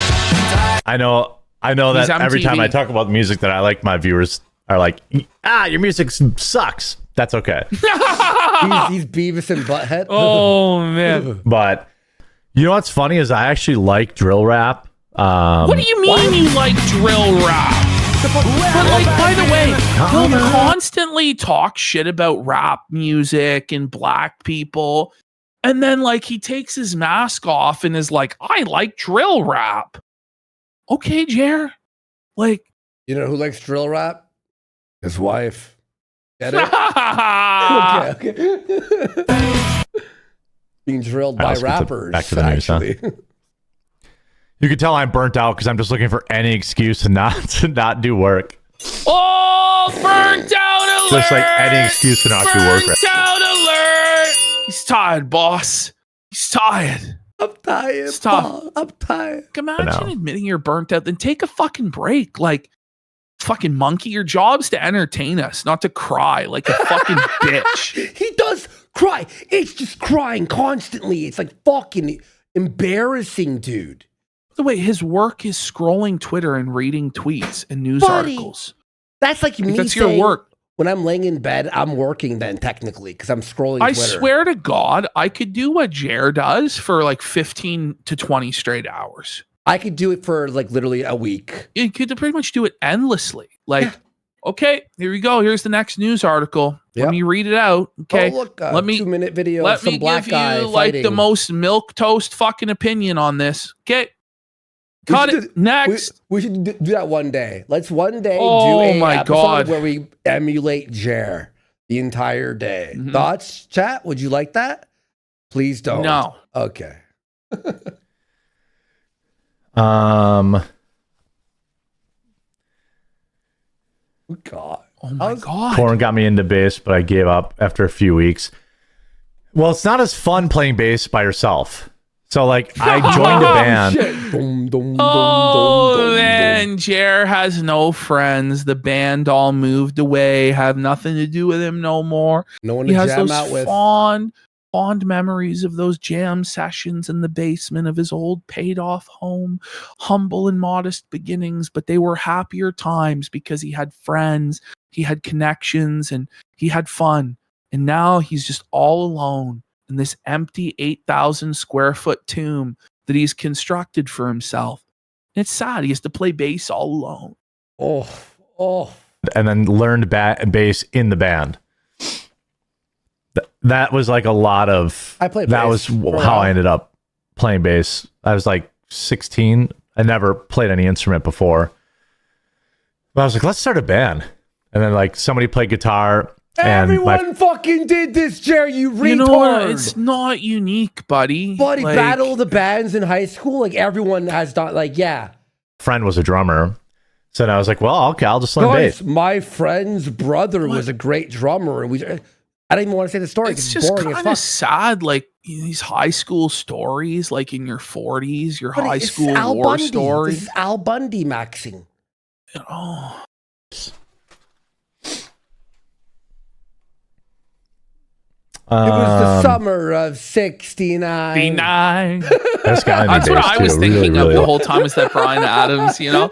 I know that every time I talk about music that I like, my viewers are like, your music sucks. That's okay. he's Beavis and Butthead. Oh, man. But you know what's funny is I actually like drill rap. What do you mean you like drill rap? But like, by the way, he'll constantly talk shit about rap music and black people. And then like, he takes his mask off and is like, I like drill rap. Okay, Jer. Like, you know who likes drill rap? His wife. Get it? Okay. Being drilled by rappers. Back to the news, actually. huh? You can tell I'm burnt out because I'm just looking for any excuse to not do work. Oh, burnt out alert! Just like any excuse to not do work. Burnt out alert! He's tired, boss. He's tired. I'm tired. Stop. I'm tired. Imagine admitting you're burnt out. Then take a fucking break. Like, fucking monkey. Your job's to entertain us, not to cry like a fucking bitch. He does cry. It's just crying constantly. It's like fucking embarrassing, dude. By the way, his work is scrolling Twitter and reading tweets and news articles. That's like me That's saying, your work. When I'm laying in bed, I'm working then technically because I'm scrolling I Twitter. swear to God, I could do what Jer does for like 15 to 20 straight hours. I could do it for like literally a week. You could pretty much do it endlessly. Like, okay, here we go. Here's the next news article. Let me read it out. Okay, Oh, look, let me 2-minute video let of some me black give guy you like the fighting. most milquetoast fucking opinion on this. Okay, cut it. Next. We should do that one day. Let's one day Oh do a my episode God. where we emulate Jer the entire day. Mhm. Thoughts, chat? Would you like that? Please don't. No. Okay. Oh God. Oh my God. Corn got me into bass, but I gave up after a few weeks. Well, it's not as fun playing bass by yourself. So, like, I joined a band. Man, Jer has no friends. The band all moved away, have nothing to do with him no more. No one He to has jam those out with. fond memories of those jam sessions in the basement of his old paid off home, humble and modest beginnings, but they were happier times because he had friends, he had connections, and he had fun. And now he's just all alone in this empty 8,000 square foot tomb that he's constructed for himself. It's sad. He has to play bass all alone. Oh. And then learned bass in the band. That was like a lot of. I played That bass was for a how while. I ended up playing bass. I was like 16. I never played any instrument before. But I was like, let's start a band. And then like somebody played guitar. And Everyone fucking did this, Jer, you retard. You know what? It's not unique, buddy. Buddy, Like, Battle of the Bands in high school, like everyone has done, like, yeah. friend was a drummer. So then I was like, well, okay, I'll just learn Guys, bass. my friend's brother was a great drummer, and I don't even want to say the story. It's It's just boring as kind fuck. of sad, like these high school stories, like in your 40s, your But high it's school Al war Bundy. story. This is Al Bundy maxing. Oh, It was the summer of 69. 69. That's That's what I was thinking of the whole time was that Bryan Adams, you know?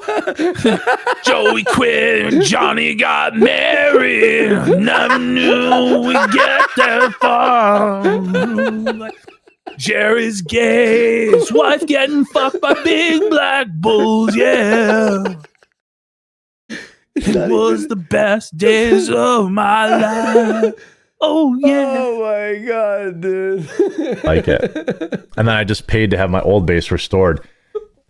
Joey quit, Johnny got married, never knew we'd get that far. Jerry's gay, his wife getting fucked by big black bulls, yeah. It was the best days of my life. Oh, yeah. Oh, my God, dude. Like it. And then I just paid to have my old bass restored.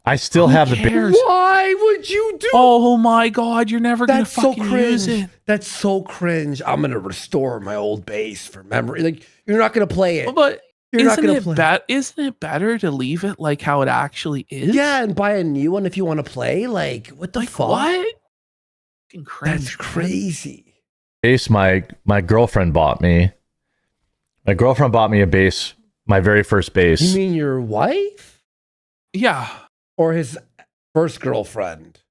I still have the bass. Why would you do Oh, my God. You're never going to That's so fucking cringe. use it. That's so cringe. I'm going to restore my old bass for memory. Like, you're not going to play it. But You're not isn't gonna it play. isn't it better to leave it like how it actually is? Yeah, and buy a new one if you want to play. Like, what the fuck? What? Fucking cringe. That's crazy. Bass my girlfriend bought me. My girlfriend bought me a bass, my very first bass. You mean your wife? Yeah. Or his first girlfriend?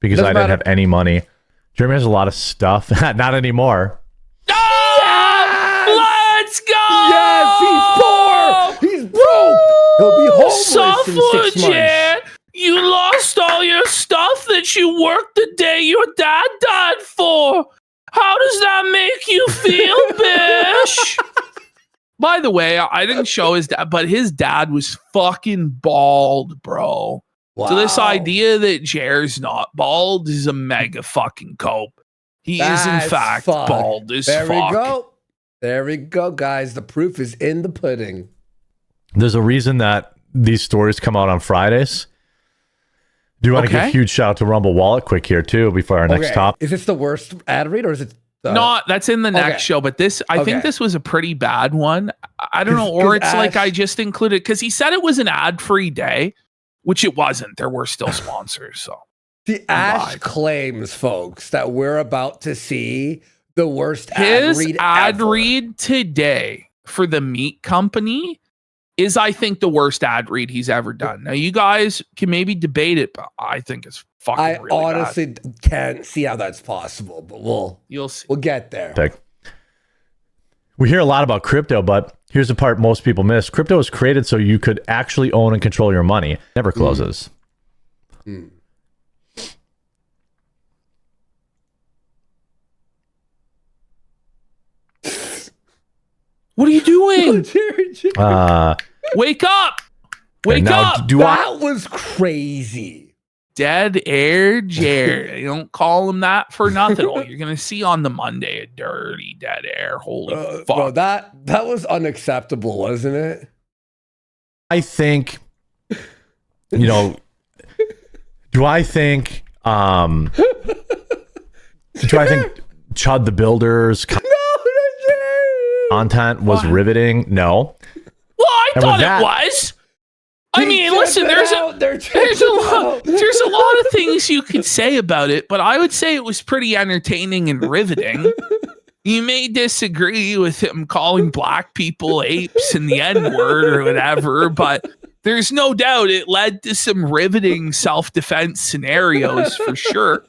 Because Doesn't I didn't matter. have any money. Jeremy has a lot of stuff. Not anymore. Let's go! Yes, he's poor. He's broke. He'll be homeless Suffer, in 6 months. Jan. You lost all your stuff that you worked the day your dad died for. How does that make you feel, bitch? By the way, I didn't show his dad, but his dad was fucking bald, bro. So this Wow. idea that Jer's not bald is a mega fucking cope. He is in That's fact fuck. bald as There fuck. we go. There we go, guys. The proof is in the pudding. There's a reason that these stories come out on Fridays. Do you want to give a huge shout out to Rumble Wallet quick here too before our next top? Is this the worst ad read or is it? No, that's in the next show, but I think this was a pretty bad one. I don't know, or it's like I just included because he said it was an ad-free day, which it wasn't. There were still sponsors. So the Ash claims, folks, that we're about to see the worst his ad read today for the meat company is, I think, the worst ad read he's ever done. Now, you guys can maybe debate it, but I think it's fucking really honestly bad. Can't see how that's possible, but you'll see. We'll get there. We hear a lot about crypto, but here's the part most people miss. Crypto was created so you could actually own and control your money. It never closes. What are you doing? Wake up! Wake up! That was crazy. Dead air Jared. You don't call him that for nothing. Oh, you're gonna see on the Monday a dirty dead air. Holy fuck! Bro, that was unacceptable, wasn't it? I think, do I think Chud the Builder's content was riveting? No. Well, I thought it was. I mean, listen, there's a lot of things you could say about it, but I would say it was pretty entertaining and riveting. You may disagree with him calling black people apes and the N-word or whatever, but there's no doubt it led to some riveting self-defense scenarios for sure.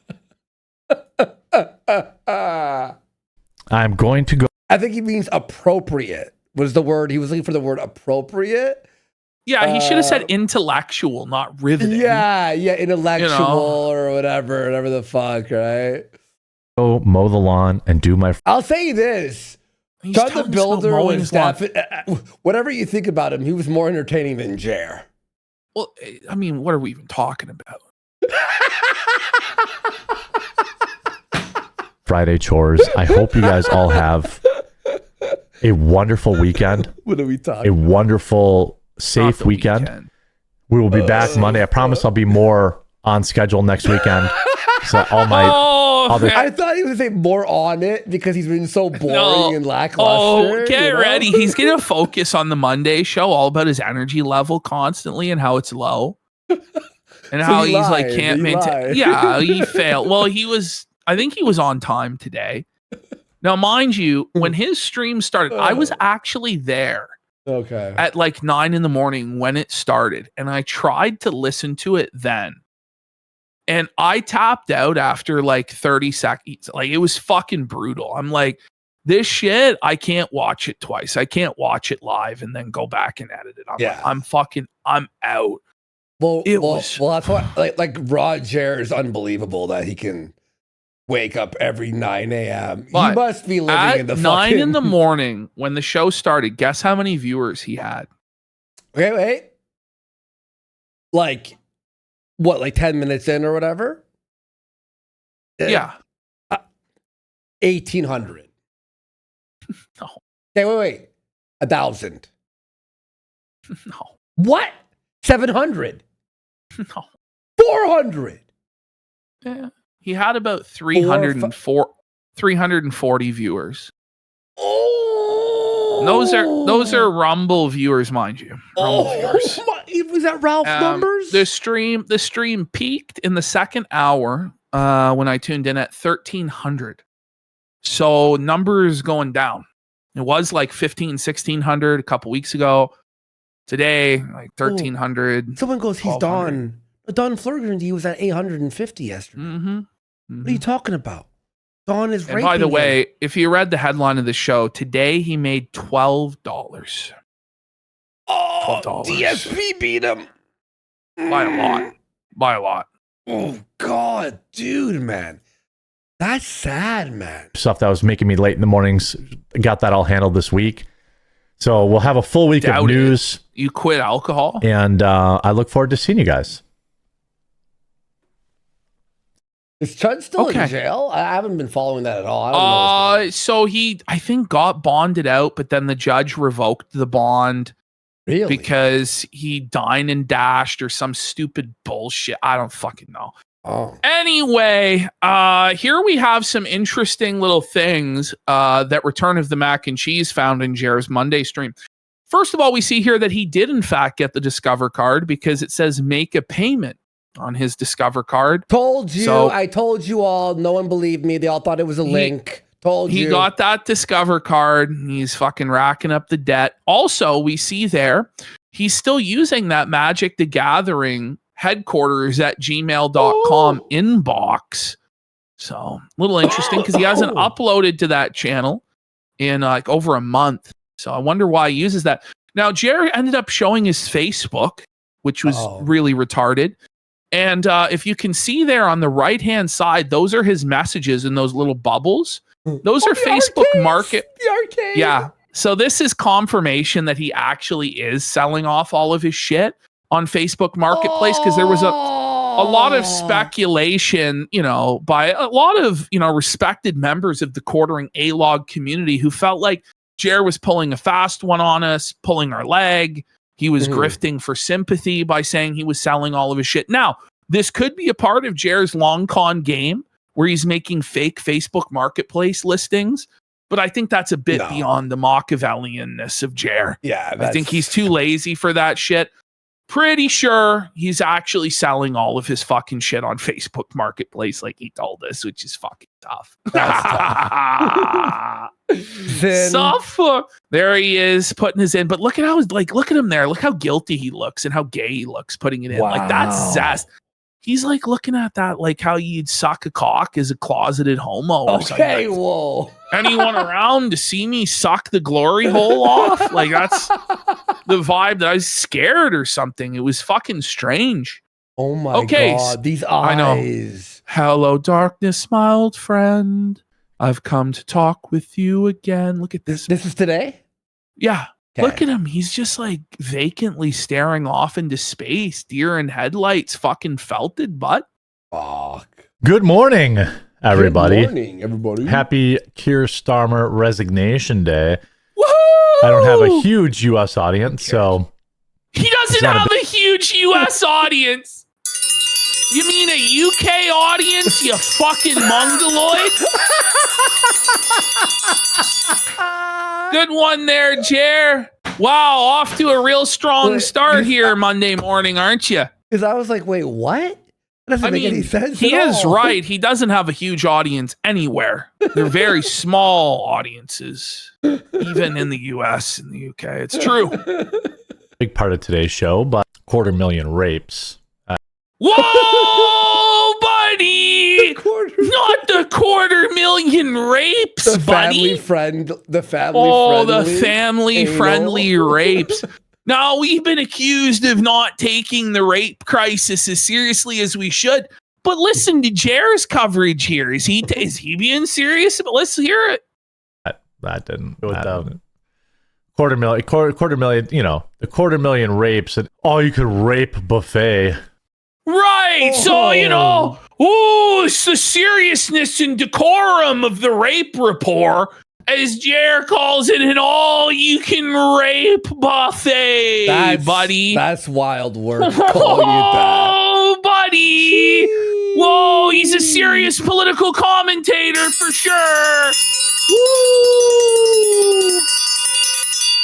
I'm going to go. I think he means appropriate was the word. He was looking for the word appropriate. Yeah, he should have said intellectual, not riveting. Yeah, intellectual or whatever the fuck, right? Go mow the lawn and do my. I'll say this. Chud the Builder was whatever you think about him, he was more entertaining than Jer. Well, I mean, what are we even talking about? Friday chores. I hope you guys all have a wonderful weekend. What are we talking A wonderful, safe weekend. We will be back Monday. I promise I'll be more on schedule next weekend. So all my other. I thought he was going to say more on it because he's been so boring and lackluster. Oh, get ready. He's going to focus on the Monday show all about his energy level constantly and how it's low. And how he's like, can't maintain. Yeah, he failed. Well, I think he was on time today. Now, mind you, when his stream started, I was actually there. Okay. At like 9 a.m. when it started. And I tried to listen to it then. And I tapped out after like 30 seconds. Like, it was fucking brutal. I'm like, this shit, I can't watch it twice. I can't watch it live and then go back and edit it. I'm out. Well, that's why, like Roger is unbelievable that he can wake up every 9 a.m. He must be living in the 9 in the morning when the show started. Guess how many viewers he had? Okay, wait. Like, what, like 10 minutes in or whatever? Yeah. 1,800. No. Okay, wait. 1,000. No. What? 700. No. 400. Yeah. He had about 340 viewers. Oh. Those are Rumble viewers, mind you. Rumble viewers. Was that Ralph numbers? The stream peaked in the second hour when I tuned in at 1,300. So numbers going down. It was like 1,600 a couple weeks ago. Today, like 1,300. Someone goes, he's Don. Don Flurgendy was at 850 yesterday. Mm-hmm. What are you talking about? Don is. And by the way, if you read the headline of the show today, he made $12. Oh, $12. DSP beat him by a lot. Oh God, dude, man, that's sad, man. Stuff that was making me late in the mornings. Got that all handled this week. So we'll have a full week of news. You quit alcohol? And I look forward to seeing you guys. Is Chud still in jail? I haven't been following that at all. I don't know. So he, I think, got bonded out, but then the judge revoked the bond. Really? Because he dined and dashed or some stupid bullshit. I don't fucking know. Oh. Anyway, here we have some interesting little things that Return of the Mac and Cheese found in Jer's Monday stream. First of all, we see here that he did in fact get the Discover card because it says make a payment on his Discover card. Told you. I told you all. No one believed me. They all thought it was a link. Told you. He got that Discover card. He's fucking racking up the debt. Also, we see there, he's still using that Magic the Gathering headquarters at gmail.com inbox. So, a little interesting because he hasn't uploaded to that channel in like over a month. So, I wonder why he uses that. Now, Jerry ended up showing his Facebook, which was really retarded. And if you can see there on the right-hand side, those are his messages in those little bubbles. Those are Facebook Market. The arcade. Yeah. So this is confirmation that he actually is selling off all of his shit on Facebook Marketplace because there was a lot of speculation, by a lot of, respected members of the Quartering A-Log community who felt like Jer was pulling a fast one on us, pulling our leg. He was grifting for sympathy by saying he was selling all of his shit. Now, this could be a part of Jer's long con game where he's making fake Facebook Marketplace listings. But I think that's a bit beyond the Machiavellianness of Jer. Yeah. I think he's too lazy for that shit. Pretty sure he's actually selling all of his fucking shit on Facebook Marketplace like he told us, which is fucking tough. There he is putting his in. But look at how, look at him there. Look how guilty he looks and how gay he looks putting it in. Wow. Like, that's zest. He's like looking at that like how you'd suck a cock as a closeted homo. Or Okay, something. whoa. Anyone around to see me suck the glory hole off? Like, that's the vibe that I was scared or something. It was fucking strange. Oh my God, these eyes. I know. Hello, darkness, my old friend. I've come to talk with you again. Look at this. This is today? Yeah. Okay. Look at him. He's just like vacantly staring off into space. Deer in headlights, fucking felted butt. Fuck. Good morning, everybody. Good morning, everybody. Happy Keir Starmer Resignation Day. Woohoo! I don't have a huge U.S. audience, so... He doesn't have a huge U.S. audience. You mean a UK audience, you fucking mongoloid? Good one there, Jer. Wow, off to a real strong start here Monday morning, aren't you? Because I was like, wait, what? That doesn't make any sense. He at is all. right. He doesn't have a huge audience anywhere. They're very small audiences, even in the US and the UK. It's true. Big part of today's show, but 250,000 rapes. Whoa, buddy! Not the 250,000 rapes, The buddy. the family friendly rapes. Now, we've been accused of not taking the rape crisis as seriously as we should. But listen to Jer's coverage here. Is he being serious? But let's hear it. That didn't. Quarter million, the 250,000 rapes at all you could rape buffet. Right. So, it's the seriousness and decorum of the rape report, as Jer calls it, an all-you-can-rape buffet, buddy. That's wild work, calling it that. Oh, buddy. Whoa, he's a serious political commentator for sure. Woo.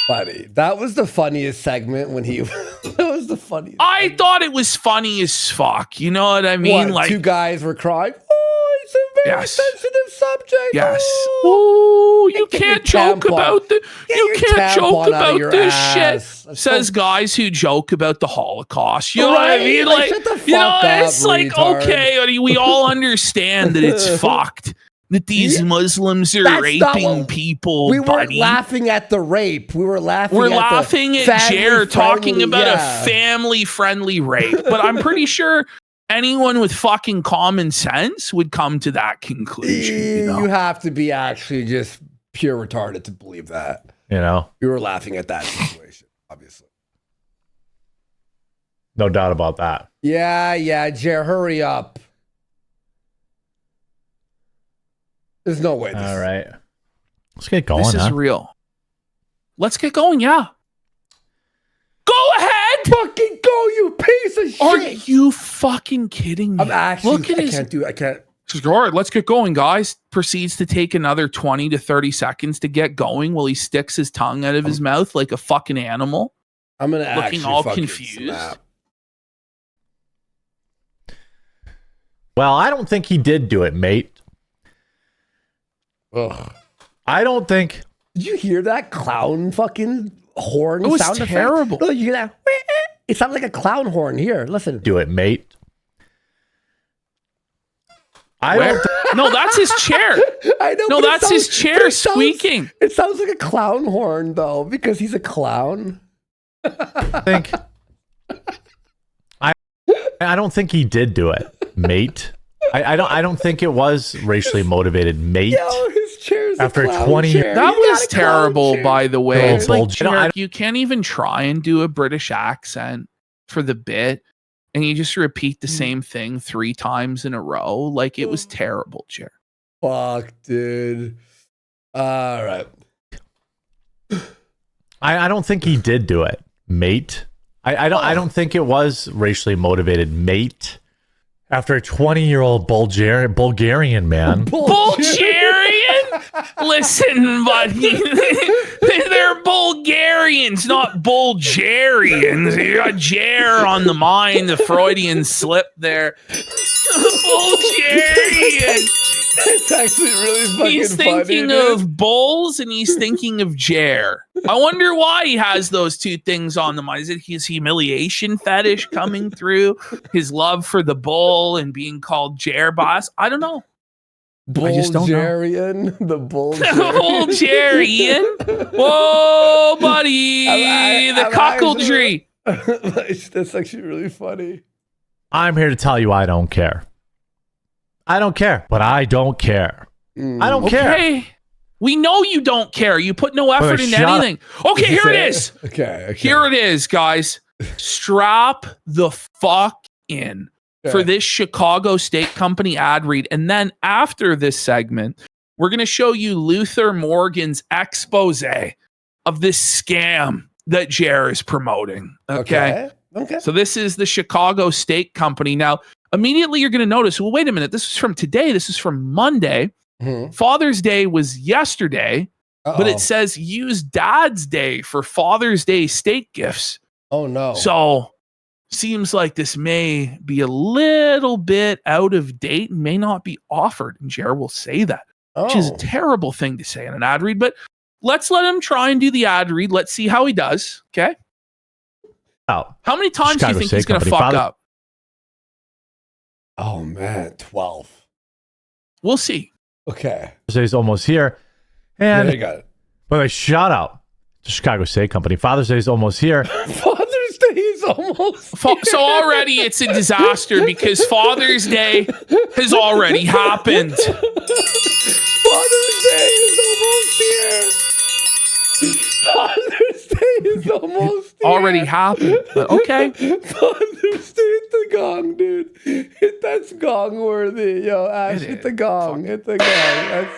Buddy, that was the funniest segment when he... that was the funniest. I thought it was funny as fuck. You know what I mean? What, two guys were crying? Oh, it's a very sensitive subject. Yes. Oh, you can't joke about the. You can't joke about this shit. Says guys who joke about the Holocaust. You know what I mean? Like, shut the fuck up, it's like, retard. okay, we all understand that it's fucked. That these Muslims are raping people, We weren't buddy. laughing at the rape. We were laughing We're at laughing at Jer talking about a family-friendly rape. But I'm pretty sure anyone with fucking common sense would come to that conclusion. You have to be actually just pure retarded to believe that. We were laughing at that situation, obviously. No doubt about that. Yeah, Jer, hurry up. There's no way. All right. Let's get going. This is real. Let's get going, yeah. Go ahead. Fucking go, you piece of shit. Are you fucking kidding me? I'm actually, Look at his. I can't. All right, let's get going, guys. Proceeds to take another 20 to 30 seconds to get going while he sticks his tongue out of his mouth like a fucking animal. I'm going to looking all confused. Well, I don't think he did do it, mate. Ugh. I don't think. Did you hear that clown fucking horn it was sound terrible. effect? Oh, you hear that? It sounds like a clown horn. Here, listen. Do it, mate. No, that's his chair. I know. No, that's his chair squeaking. It sounds like a clown horn, though, because he's a clown. I don't think he did do it, mate. I don't think it was racially motivated, mate. Yo, his chair's after a clown 20 chair. That was terrible, by the way. It's like, I you can't even try and do a British accent for the bit, and you just repeat the same thing 3 times in a row. Like, it was terrible, Jer. Fuck, dude. All right. I don't think he did do it, mate. I don't think it was racially motivated, mate. After a 20-year-old Bulgarian man. Bulgarian? Listen, buddy. They're Bulgarians, not Bulgarians. You got Jer on the mind, the Freudian slip there. Bulgarian. It's actually really fucking He's thinking funny, of bulls and he's thinking of Jer. I wonder why he has those two things on the mind. Is it his humiliation fetish coming through? His love for the bull and being called Jer boss? I don't know. Bulgarian, the Bulgarian. Bulgarian. Whoa, buddy. The cuckoldry. That's actually really funny. I'm here to tell you I don't care. I don't care, but I don't care. I don't care. We know you don't care. You put no effort into anything. Okay, here it is. Okay. Here it is, guys. Strap the fuck in for this Chicago State Company ad read. And then after this segment, we're going to show you Luther Morgan's expose of this scam that Jer is promoting. Okay. So this is the Chicago State Company. Now, immediately you're going to notice, well, wait a minute. This is from today. This is from Monday. Father's Day was yesterday, but it says use Dad's Day for Father's Day steak gifts. Oh, no. So seems like this may be a little bit out of date and may not be offered. And Jer will say that, which is a terrible thing to say in an ad read. But let's let him try and do the ad read. Let's see how he does. Okay. How many times do you think he's going to fuck up? Oh, man. 12. We'll see. Okay. Thursday's almost here. And you got it. By the way, shout out to Chicago State Company. Father's Day is almost here. Father's Day is almost here. So already it's a disaster because Father's Day has already happened. Father's Day is almost here. Father's Day is almost here. Already happened. But okay. Father's Day, hit the gong, dude. Hit that's gong worthy. Yo, Ash, hit the gong. Hit the gong.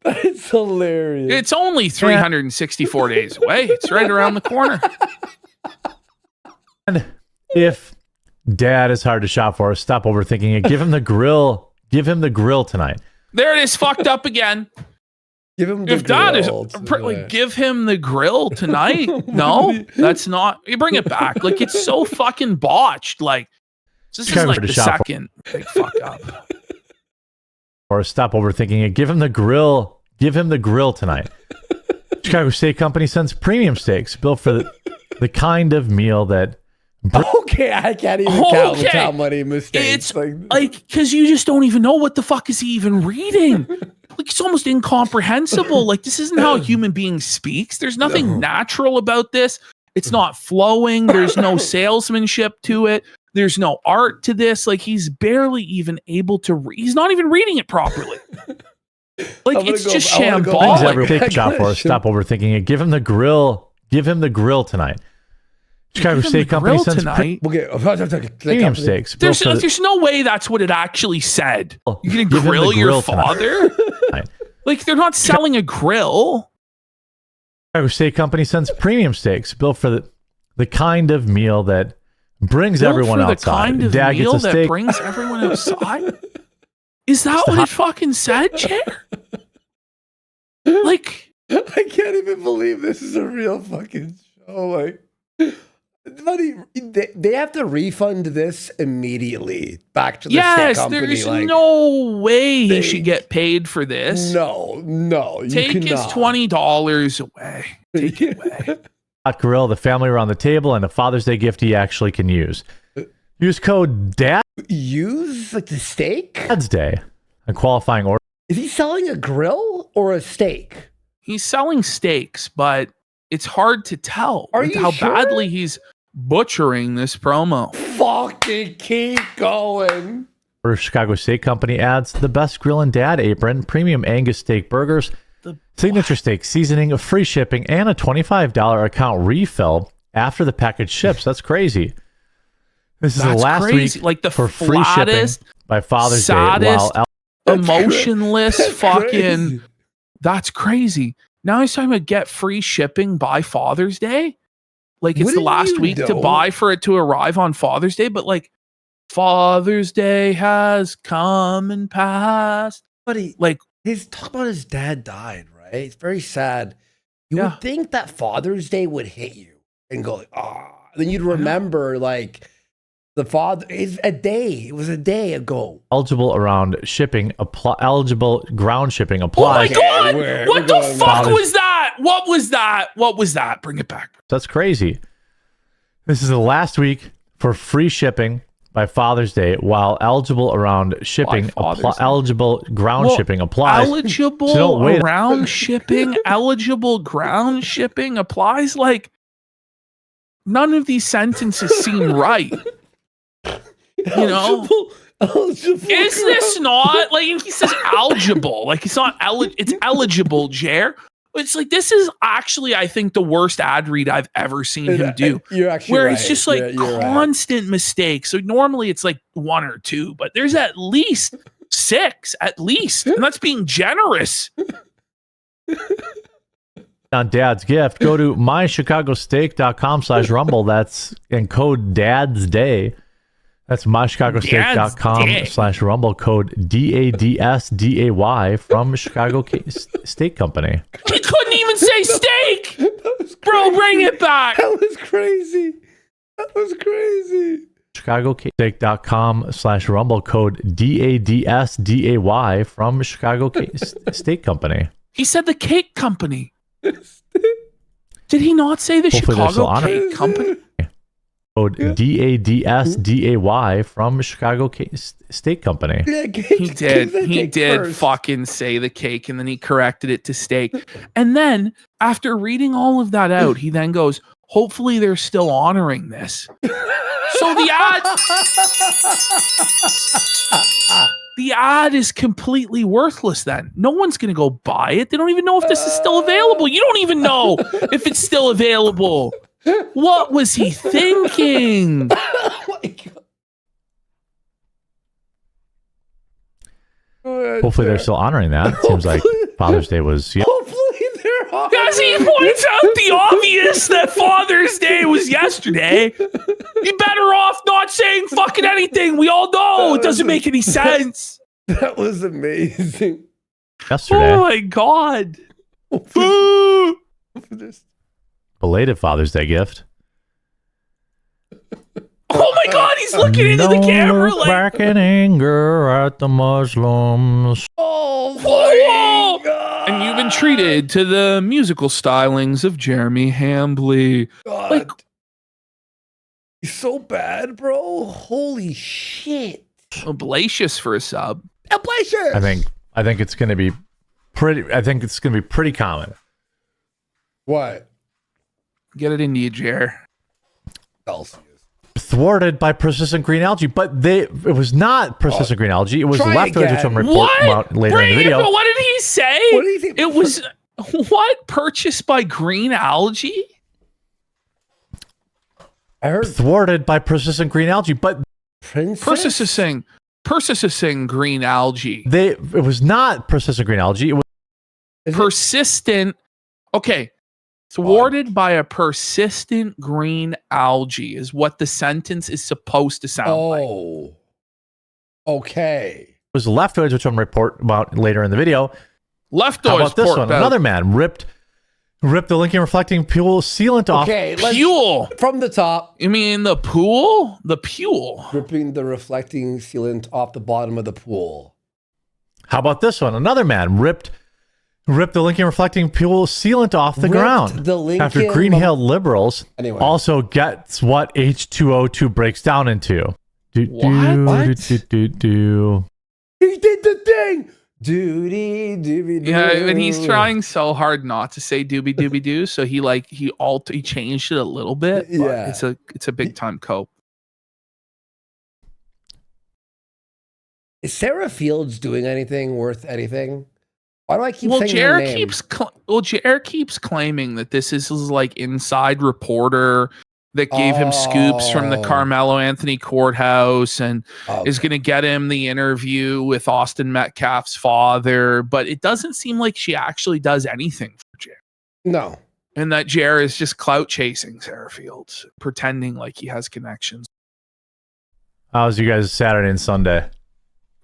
That's hilarious. It's only 364 days away. It's right around the corner. And if Dad is hard to shop for, stop overthinking it. Give him the grill. Give him the grill tonight. There it is, fucked up again. Give him the if Dad is like, give him the grill tonight. No, that's not. You bring it back. Like, it's so fucking botched. Like, this is like the second big fuck up. Or stop overthinking it. Give him the grill. Give him the grill tonight. Chicago Steak Company sends premium steaks built for the kind of meal that. Okay, I can't even count how many mistakes. It's like because you just don't even know what the fuck is he even reading. Like, it's almost incomprehensible. Like, this isn't how a human being speaks. There's nothing natural about this. It's not flowing. There's no salesmanship to it. There's no art to this. Like, he's barely even able to read. He's not even reading it properly. Like, it's just shambolic. Stop overthinking it. Give him the grill. Give him the grill tonight. Chicago State Company sends premium steaks. There's no way that's what it actually said. You're going to grill your father? Like, they're not selling a grill. Chicago Steak Company sends premium steaks built for the kind of meal that brings everyone outside. The kind of Dad meal gets a that steak. brings everyone outside? Is that what it fucking said, Chair? Like, I can't even believe this is a real fucking show. Like, buddy, they have to refund this immediately back to the steak company. There's like, no way he should get paid for this. No, you Take his cannot. $20 away. Take it away. Hot grill, the family around the table, and a Father's Day gift he actually can use. Use code DAD. Use like the steak? Dad's Day. A qualifying order. Is he selling a grill or a steak? He's selling steaks, but it's hard to tell how badly he's butchering this promo. Fucking keep going. Chicago Steak Company adds the best grill and dad apron, premium Angus steak burgers, signature steak seasoning, free shipping, and a $25 account refill after the package ships. That's crazy. This is the last crazy. week Like the for free shipping by Father's Day. While Emotionless fucking. That's crazy. Now he's talking about get free shipping by Father's Day. Like it's the last week to buy for it to arrive on Father's Day, but like Father's Day has come and passed. Buddy, like his talk about his dad died, right? It's very sad. You would think that Father's Day would hit you and go like, then you'd remember like the father is a day. It was a day ago. eligible around shipping, eligible ground shipping applies. Oh my God! What the fuck was that? What was that? What was that? Bring it back. That's crazy. This is the last week for free shipping by Father's Day, while eligible around shipping, eligible ground shipping applies. Eligible around shipping, eligible ground shipping applies. Like none of these sentences seem right. You know, eligible is this not like he says eligible? Like it's not it's eligible, Jer. It's like this is actually, I think, the worst ad read I've ever seen him do. You're actually where right. it's just like You're constant mistakes. So normally it's like 1 or 2, but there's at least 6, at least, and that's being generous. On Dad's gift, go to mychicagosteak.com/rumble. That's in code Dad's Day. That's mychicagosteak.com/rumble, code DADSDAY from Chicago Steak Company. He couldn't even say steak. Bro, bring it back. That was crazy. That was crazy. chicagosteak.com/rumble, code DADSDAY from Chicago Steak Company. He said the cake company. Did he not say the Chicago Cake Company? Code DADSDAY from Chicago Steak Company. He did. He did fucking say the cake, and then he corrected it to steak. And then after reading all of that out, he then goes, hopefully they're still honoring this. So the ad is completely worthless then. No one's going to go buy it. They don't even know if this is still available. You don't even know if it's still available. What was he thinking? Oh my God. Hopefully they're still honoring that. It seems like Father's Day was... Yeah. Hopefully they're honoring. Because he points out the obvious that Father's Day was yesterday. You're better off not saying fucking anything. We all know it doesn't make any sense. That was amazing. Yesterday. Oh my God. Belated Father's Day gift. Oh my God, he's looking into the camera like back in anger at the Muslims. Oh my God. And you've been treated to the musical stylings of Jeremy Hambley. God. Like, he's so bad, bro. Holy shit. Oblacious for a sub. Oblacious. I think it's going to be pretty common. What? Get it into you, Jer. Thwarted by persistent green algae, but it was not persistent green algae. It was leftovers from report later in the video. What did he say? What did he think? It was what? Purchased by green algae? I heard thwarted by persistent green algae, but persisting green algae. It was not persistent green algae. It was persistent. Okay. Thwarted by a persistent green algae is what the sentence is supposed to sound like. Oh. Okay. It was leftoids, which I'm going to report about later in the video. Leftoids. How about this one? Another man ripped the linking reflecting fuel sealant off. Okay, Fuel. From the top. You mean the pool? The fuel. Ripping the reflecting sealant off the bottom of the pool. How about this one? Another man ripped the linking reflecting fuel sealant off the ground. After green-hailed liberals also gets what H2O2 breaks down into. What? He did the thing. Doody dooby doo. Yeah, and he's trying so hard not to say doobie doobie doo, so he changed it a little bit. Yeah, it's a big time cope. Is Sarah Fields doing anything worth anything? Why do I keep saying Jared her name? Jared keeps claiming that this is like inside reporter that gave him scoops from the Carmelo Anthony courthouse and is going to get him the interview with Austin Metcalf's father. But it doesn't seem like she actually does anything for Jared. No. And that Jared is just clout chasing Sarah Fields, pretending like he has connections. How's you guys Saturday and Sunday?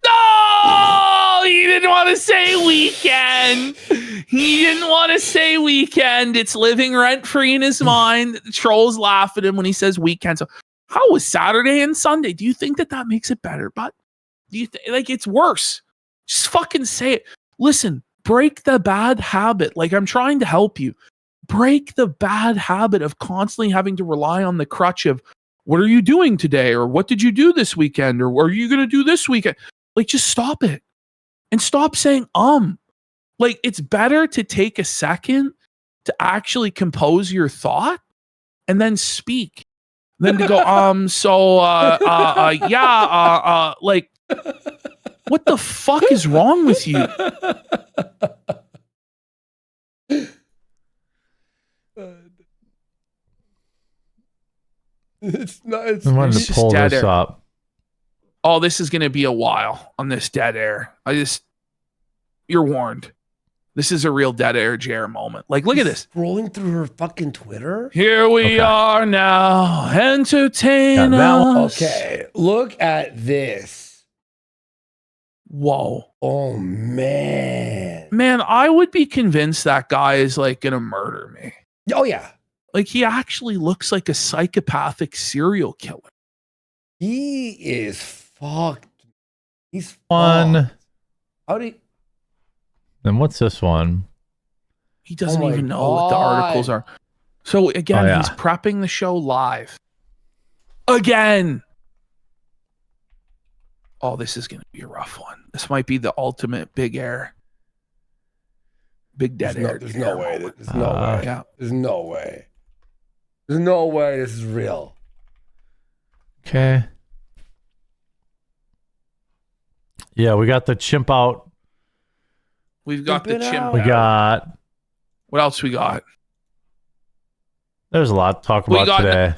No! He didn't want to say weekend. He didn't want to say weekend. It's living rent free in his mind. The trolls laugh at him when he says weekend. So, how was Saturday and Sunday? Do you think that makes it better? But do you think it's worse? Just fucking say it. Listen, break the bad habit. Like, I'm trying to help you. Break the bad habit of constantly having to rely on the crutch of what are you doing today, or what did you do this weekend, or what are you going to do this weekend? Like, just stop it and stop saying Like, it's better to take a second to actually compose your thought and then speak than to go, like, what the fuck is wrong with you? It's not. I wanted to pull this up. Oh, this is going to be a while on this dead air. You're warned. This is a real dead air JR moment. Like, look at this. Scrolling through her fucking Twitter. Here we are now. Entertain us. Okay, look at this. Whoa. Oh, man. Man, I would be convinced that guy is like going to murder me. Oh, yeah. Like, he actually looks like a psychopathic serial killer. He is fucked. He's one. Fucked. How do you... Then what's this one? He doesn't even know what the articles are. So again, he's prepping the show live. Again. Oh, this is going to be a rough one. This might be the ultimate big air. Big dead air. There's no way. There's no way. Yeah. There's no way. There's no way this is real. Okay. Yeah, we got the chimp out. We've got the chimp. We got. What else we got? There's a lot to talk about today.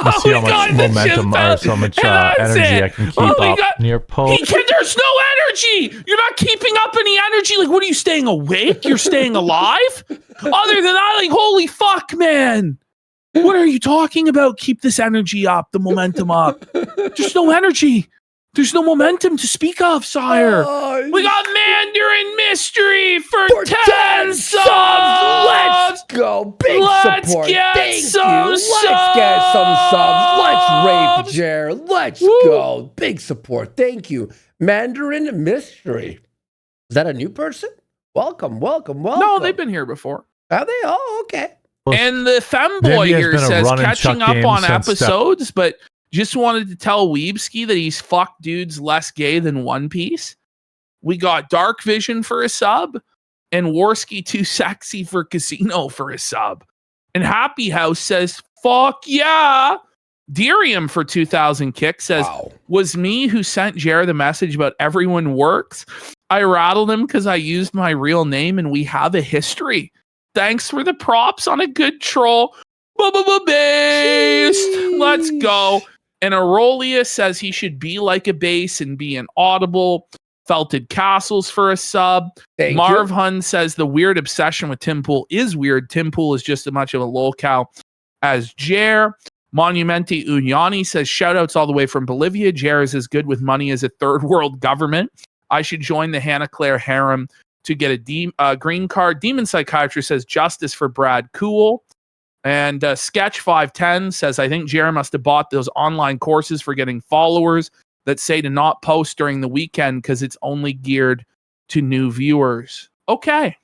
Let's see how much momentum or so much energy I can keep up near post. There's no energy. You're not keeping up any energy. Like, what are you staying awake? You're staying alive? Other than that, like, holy fuck, man. What are you talking about? Keep this energy up, the momentum up. There's no energy. There's no momentum to speak of, sire. We got Mandarin Mystery for 10 subs. Let's go. Big support. Thank you. Let's get some subs. Let's rape Jer. Let's go. Big support. Thank you. Mandarin Mystery. Is that a new person? Welcome. No, they've been here before. Are they? Oh, okay. And the femboy here says catching up on episodes, but just wanted to tell Weebski that he's fucked dudes less gay than One Piece. We got Dark Vision for a sub, and Warski Too Sexy for Casino for a sub. And Happy House says, fuck yeah. Derium for 2,000 kicks says, was me who sent Jared the message about everyone works. I rattled him because I used my real name and we have a history. Thanks for the props on a good troll. Based. Let's go. And Aurelia says he should be like a bass and be an audible. Felted Castles for a sub. Marv Hun says the weird obsession with Tim Pool is weird. Tim Pool is just as much of a lolcow as Jer. Monumenti Unyani says shout outs all the way from Bolivia. Jer is as good with money as a third world government. I should join the Hannah Claire harem to get a green card. Demon Psychiatrist says justice for Brad Cool. And Sketch 510 says I think Jer must have bought those online courses for getting followers that say to not post during the weekend because it's only geared to new viewers. Okay.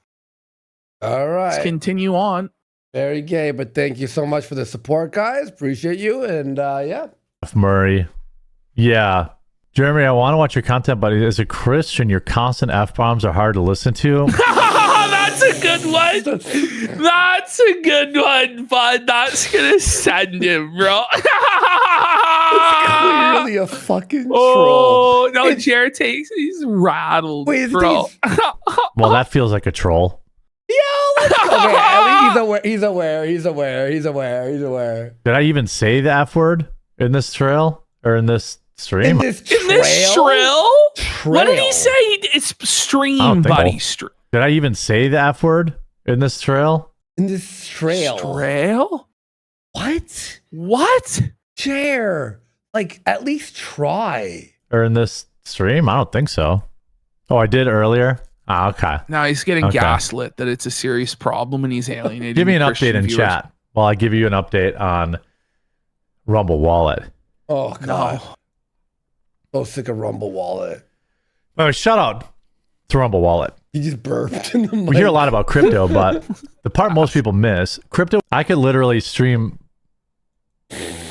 All right. Let's continue on. Very gay, but thank you so much for the support, guys. Appreciate you. And yeah. Murray. Yeah. Jeremy, I want to watch your content, but as a Christian, your constant F-bombs are hard to listen to. That's a good one. That's a good one, bud. That's going to send him, bro. It's clearly a fucking troll. Oh, no, Jared takes, he's rattled, bro. Well, that feels like a troll. Okay, I mean, he's aware. Did I even say the F word in this trail or in this stream? In this trail? What did he say? It's stream, buddy. Did I even say the F word in this trail? In this trail? Trail? What? Chair. Like, at least try. Or in this stream? I don't think so. Oh, I did earlier? Oh, okay. Now he's getting gaslit that it's a serious problem and he's alienating. Give me an Christian update in viewers. chat while I give you an update on Rumble Wallet. Oh, God. So sick of Rumble Wallet. Oh, shout out to Rumble Wallet. You just burped in the mic. We hear a lot about crypto, but the part most people miss, crypto, I could literally stream.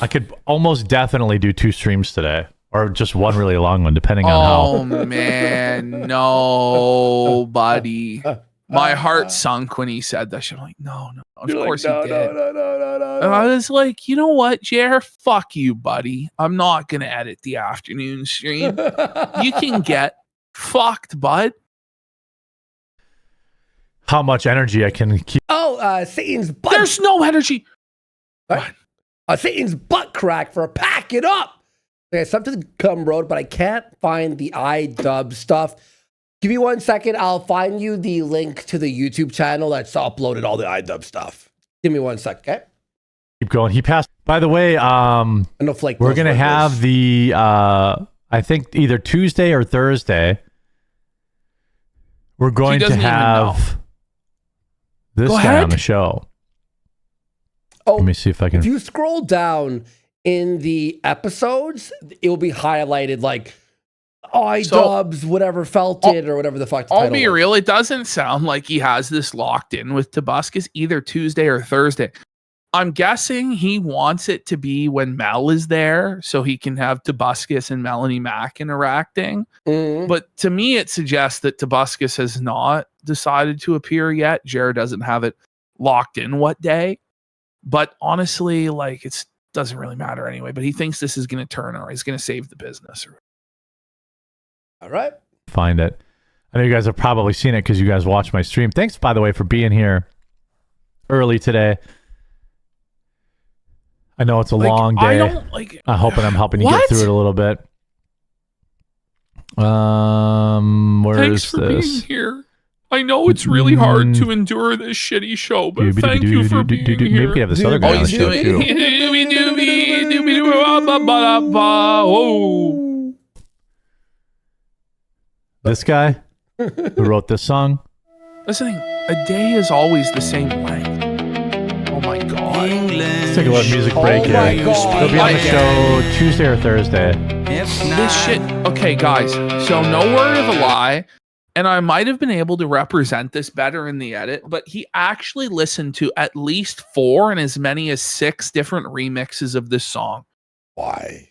I could almost definitely do 2 streams today. Or just one really long one, depending on how. Oh, man. No, buddy. My heart sunk when he said that shit. I'm like, no. Of course he did. No. And I was like, you know what, Jer? Fuck you, buddy. I'm not going to edit the afternoon stream. You can get fucked, bud. How much energy I can keep. Oh, Satan's butt. There's no energy. What? Satan's butt crack for a pack it up. Okay, something come road, but I can't find the iDub stuff. Give me 1 second. I'll find you the link to the YouTube channel that's uploaded all the iDub stuff. Give me 1 second, okay? Keep going. He passed. By the way, we're going to have the, I think either Tuesday or Thursday, we're going to have this guy on the show. Oh, let me see if I can. If you scroll down in the episodes, it will be highlighted like iDubbbz, whatever felt it, or whatever the fuck the I'll title be was. real. It doesn't sound like he has this locked in with Tobuscus either Tuesday or Thursday. I'm guessing he wants it to be when Mel is there so he can have Tobuscus and Melanie Mack interacting. But to me, it suggests that Tobuscus has not decided to appear yet. Jared doesn't have it locked in what day. But honestly, like, it doesn't really matter anyway. But he thinks this is going to turn or he's going to save the business. All right. Find it. I know you guys have probably seen it because you guys watched my stream. Thanks, by the way, for being here early today. I know it's a long day. I'm hoping I'm helping you get through it a little bit. Thanks for being here. I know it's really hard to endure this shitty show, but thank you for being here. Maybe we could have this other guy on the show too. This guy who wrote this song. Listen, a day is always the same length. Oh my god. Let's take a little music break here. He'll be on the show Tuesday or Thursday. This shit. Okay, guys. So no word of a lie. And I might have been able to represent this better in the edit, but he actually listened to at least 4 and as many as 6 different remixes of this song. Why?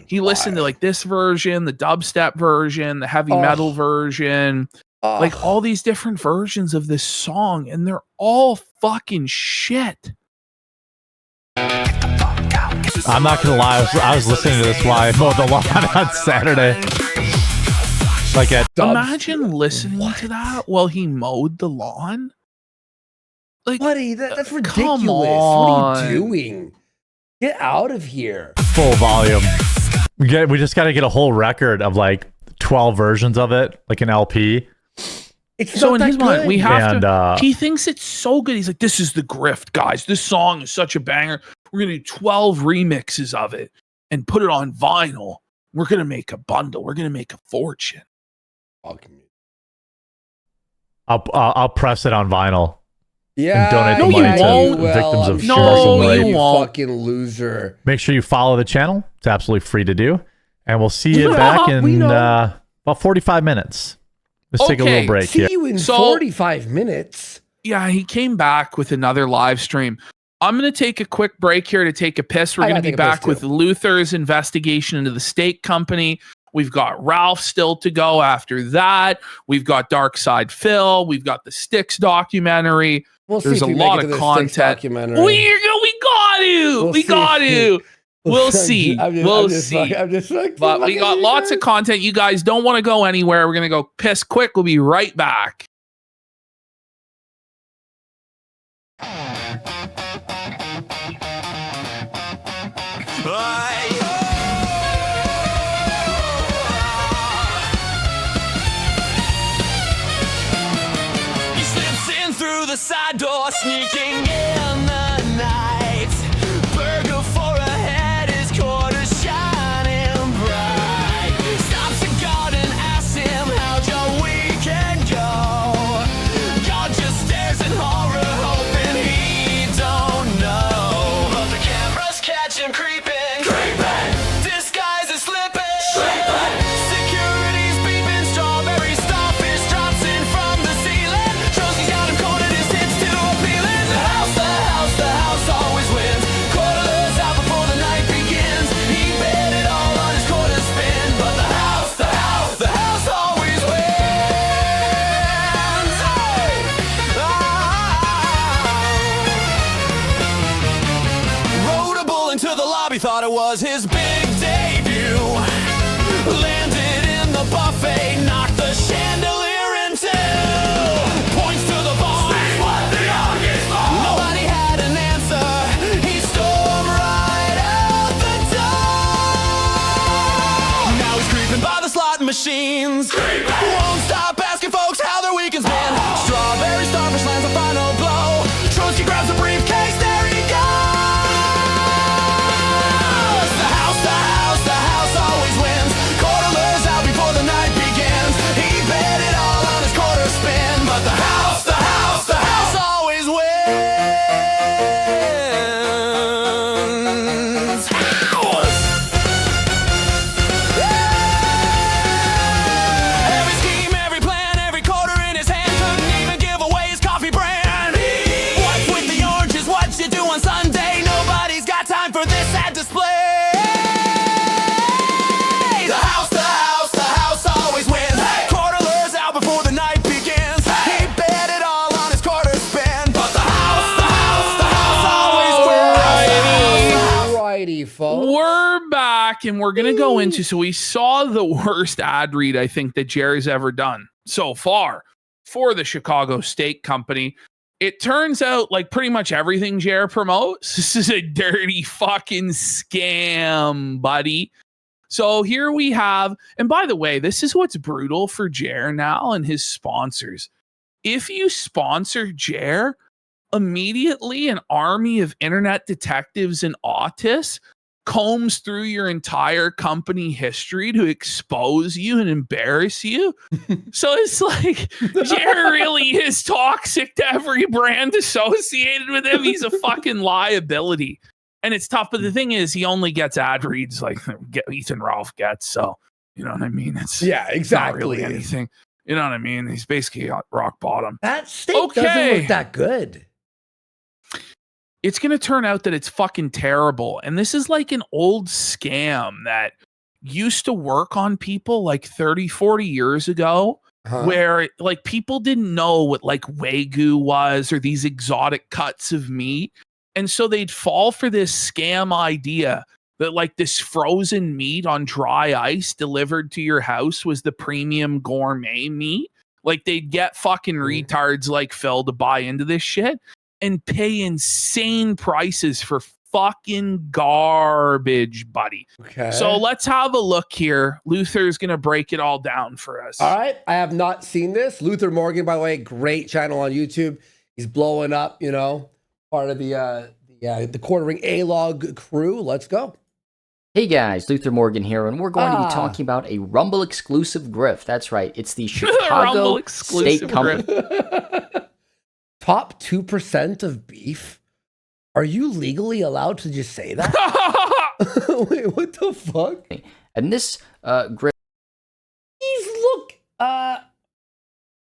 He listened to like this version, the dubstep version, the heavy metal version, like all these different versions of this song, and they're all fucking shit. I'm not gonna lie, I was listening to this while I mowed the lawn on Saturday. Like imagine listening to that while he mowed the lawn. Like, buddy, that's ridiculous. Come on. What are you doing? Get out of here. Full volume. We just got to get a whole record of like 12 versions of it, like an LP. It's so not in that his mind, good. we have And, he thinks it's so good. He's like, this is the grift, guys. This song is such a banger. We're gonna do 12 remixes of it and put it on vinyl. We're gonna make a bundle. We're gonna make a fortune. I'll press it on vinyl. Yeah, and donate no, the money you won't. to victims of No, commercial you rape. won't. Fucking loser. Make sure you follow the channel. It's absolutely free to do. And we'll see you back in about 45 minutes. Let's take a little break See here. you in 45 minutes. Yeah, he came back with another live stream. I'm going to take a quick break here to take a piss. We're going to be back with Luther's investigation into the steak company. We've got Ralph still to go after that. We've got Dark Side Phil. We've got the Styxx documentary. There's a lot of content. We got to. We'll see. We'll see. But we got lots of content. You guys don't want to go anywhere. We're going to go piss quick. We'll be right back. He slips in through the side door, sneaking in the night. Burger for a head, his quarters shining bright. Stops a guard and asks him, how'd your weekend go? God just stares in horror, hoping he don't know. But the cameras catch him creeping. Disguise is slipping. Security's beeping, strawberry starfish drops in from the ceiling. Shows he's got him cornered, his tits too appealing. The house always wins. Quarterless out before the night begins. He bet it all on his quarter spin. But the house always wins. Rode a bull into the lobby, thought it was his big debut. Landed in the buffet, knocked the chandelier in two. Points to the bar. Nobody had an answer. He stormed right out the door. Now he's creeping by the slot machines. Won't stop asking folks how their weekend's been. Strawberry starfish lands a final blow. Trotsky grabs a briefcase, there he goes. The house always wins. Quarterless out before the night begins. He bet it all on his quarter spin. But the house always wins. Every scheme, every plan, every quarter in his hand. Couldn't even give away his coffee brand. What's with the oranges? What you do on Sunday? Nobody's got time for this sad display. The house always wins. Quarterless out before the night begins. He bet it all on his quarter spin. But the house always wins. Alrighty, folks. We're back and we're going to go into, so we saw the worst ad read I think that Jerry's ever done so far for the Chicago Steak Company. It turns out like pretty much everything Jer promotes, this is a dirty fucking scam, buddy. So here we have, and by the way, this is what's brutal for Jer now and his sponsors. If you sponsor Jer, immediately an army of internet detectives and autists combs through your entire company history to expose you and embarrass you. So it's like Jer really is toxic to every brand associated with him. He's a fucking liability. And it's tough, but the thing is, he only gets ad reads like Ethan Ralph gets. So, you know what I mean? It's exactly. not really anything. You know what I mean? He's basically at rock bottom. That steak doesn't look that good. It's going to turn out that it's fucking terrible. And this is like an old scam that used to work on people like 30, 40 years ago, where like people didn't know what like Wagyu was or these exotic cuts of meat. And so they'd fall for this scam idea that like this frozen meat on dry ice delivered to your house was the premium gourmet meat. Like they'd get fucking retards like Phil to buy into this shit and pay insane prices for fucking garbage, buddy. Okay. So let's have a look here. Luther's going to break it all down for us. All right. I have not seen this. Luther Morgan, by the way, great channel on YouTube. He's blowing up, you know, part of the quartering A-Log crew. Let's go. Hey guys, Luther Morgan here, and we're going to be talking about a Rumble exclusive grift. That's right, it's the Chicago Steak Company. Top 2% of beef? Are you legally allowed to just say that? Wait, what the fuck? And this grift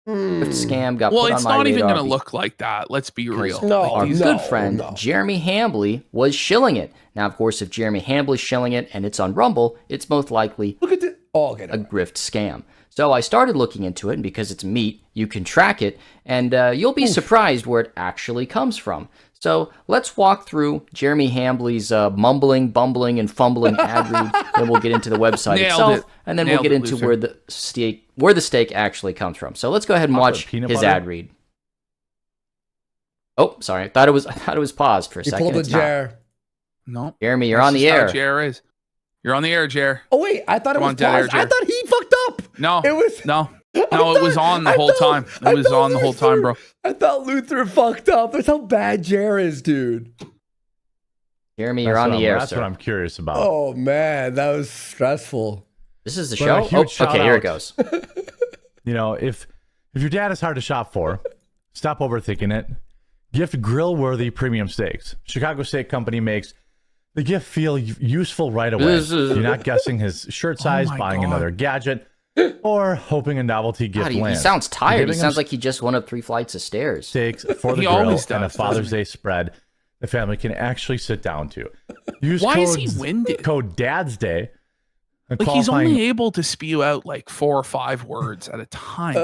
scam got put on my radar. Well, it's not even going to look like that. Let's be real. Our good friend Jeremy Hambley was shilling it. Now, of course, if Jeremy Hambley's shilling it and it's on Rumble, it's most likely a grift scam. So I started looking into it, and because it's meat, you can track it, and you'll be surprised where it actually comes from. So let's walk through Jeremy Hambley's mumbling, bumbling, and fumbling ad read. Then we'll get into the website itself, and then we'll get into where the steak actually comes from. So let's go ahead and watch his ad read. Oh, sorry, I thought it was paused for a second. Pulled the Jer. No, Jeremy, you're on the air. Jer is. You're on the air, Jer. Oh wait, I thought it was paused. I thought he fucked up. No, it was it was on the whole time. It was on the whole time, bro. I thought Luther fucked up. That's how bad Jer is, dude. Jeremy, you're on the air. That's what I'm curious about. Oh man, that was stressful. This is the show. Okay, here it goes. You know, if your dad is hard to shop for, stop overthinking it. Gift grill-worthy premium steaks. Chicago Steak Company makes the gift feel useful right away. You're not guessing his shirt size, buying another gadget, or hoping a novelty gift lands. He sounds tired. He sounds like he just went up 3 flights of stairs. Steaks for the grill and a Father's Day spread the family can actually sit down to. Why is he winded? Code Dad's Day. Like he's only able to spew out like 4 or 5 words at a time.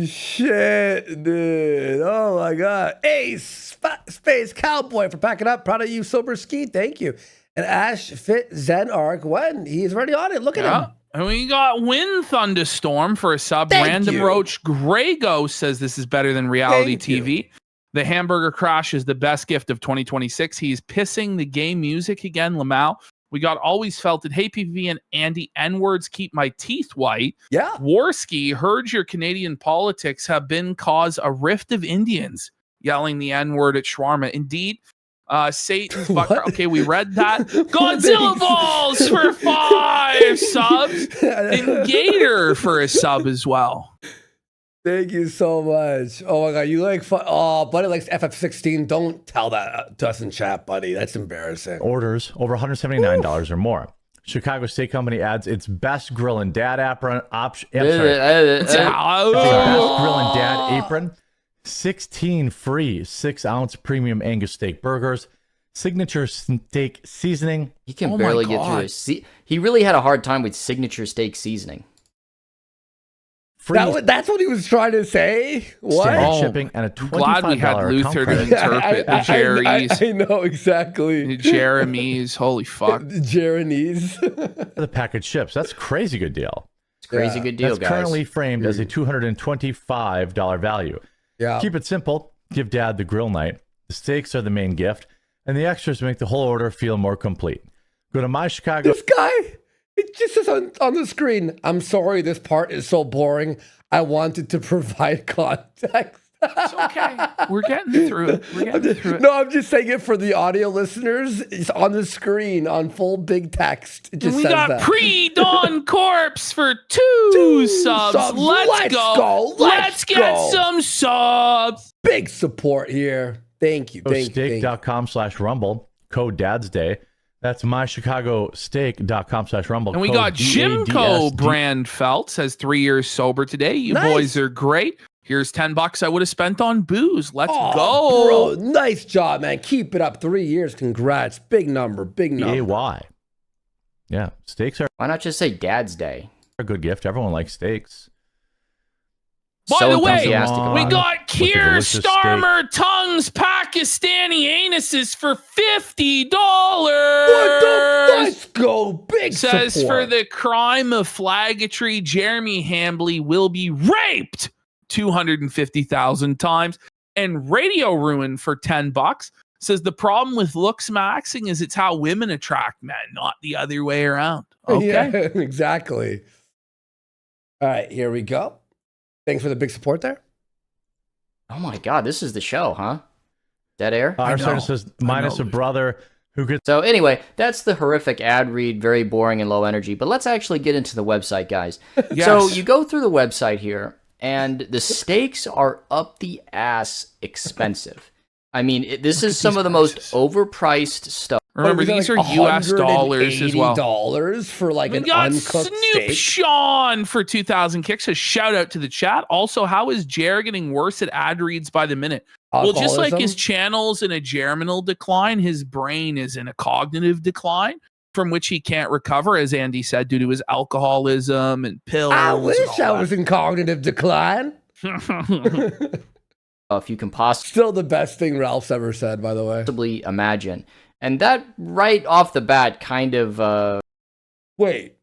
Shit, dude. Oh my god. Hey, Space Cowboy for packing up. Proud of you, Sober Ski. Thank you. And Ash Fit Zen Arc. When he's already on it. Look at him. And we got Wind Thunderstorm for a sub. Random Roach Grego says this is better than reality TV. The Hamburger Crash is the best gift of 2026. He's pissing the gay music again, Lamau. We got Always Felt It. Hey, PPV and Andy, N-words keep my teeth white. Yeah. Warski, heard your Canadian politics have been cause a rift of Indians yelling the N-word at shawarma. Indeed. Satan's butt. Okay, we read that. Godzilla Balls for 5 subs. And Gator for a sub as well. Thank you so much. Oh my god, you like buddy likes FF16. Don't tell that to us in chat, buddy. That's embarrassing. Orders over $179 or more. Chicago Steak Company adds its best grill and dad apron option. Best grill and dad apron. 16 free 6-ounce premium Angus steak burgers. Signature steak seasoning. He can barely get through this. He really had a hard time with signature steak seasoning. That's what he was trying to say. What? Shipping and a $25 glad we had Luther to interpret the Jerry's. I know exactly. The Jeremy's. Holy fuck. The Jeremy's. The package ships. That's a crazy good deal. It's a crazy good deal, guys. That's currently framed as a $225 value. Yeah. Keep it simple. Give dad the grill night. The steaks are the main gift, and the extras make the whole order feel more complete. Go to My Chicago. This guy. It just says on the screen, I'm sorry this part is so boring. I wanted to provide context. It's okay. We're getting through it. No, I'm just saying it for the audio listeners. It's on the screen on full big text. It just we says got that. Pre-Dawn Corpse for 2 subs. Let's go. Let's get some subs. Big support here. Thank you. Steak.com/rumble. Code Dad's Day. That's mychicagosteak.com/rumble. And we got Jimco Brand Felt says 3 years sober today. You boys are great. Here's $10 I would have spent on booze. Let's go. Bro, nice job, man. Keep it up. 3 years. Congrats. Big number. AY. Yeah. Steaks are. Why not just say Dad's Day? A good gift. Everyone likes steaks. By the way, we got Keir Starmer Tongues Pakistani anuses for $50. Let's go. Big says support. For the crime of flaggatry, Jeremy Hambley will be raped 250,000 times. And Radio Ruin for $10 Says the problem with looks maxing is it's how women attract men, not the other way around. Okay. Yeah, exactly. All right, here we go. Thanks for the big support there. Oh my God, this is the show, huh? Dead air? Our service says minus a brother who could. So anyway, that's the horrific ad read, very boring and low energy. But let's actually get into the website, guys. Yes. So you go through the website here, and the steaks are up the ass expensive. I mean, this is some of the most overpriced stuff. Remember, these are US dollars as well. $180 for like We an got uncooked Snoop steak. Sean for 2,000 kicks. A shout out to the chat. Also, how is Jer getting worse at ad reads by the minute? Well, just like his channel's in a germinal decline, his brain is in a cognitive decline from which he can't recover, as Andy said, due to his alcoholism and pills. I wish I was in cognitive decline. If you can possibly Still the best thing Ralph's ever said, by the way. Imagine. And that right off the bat kind of Wait.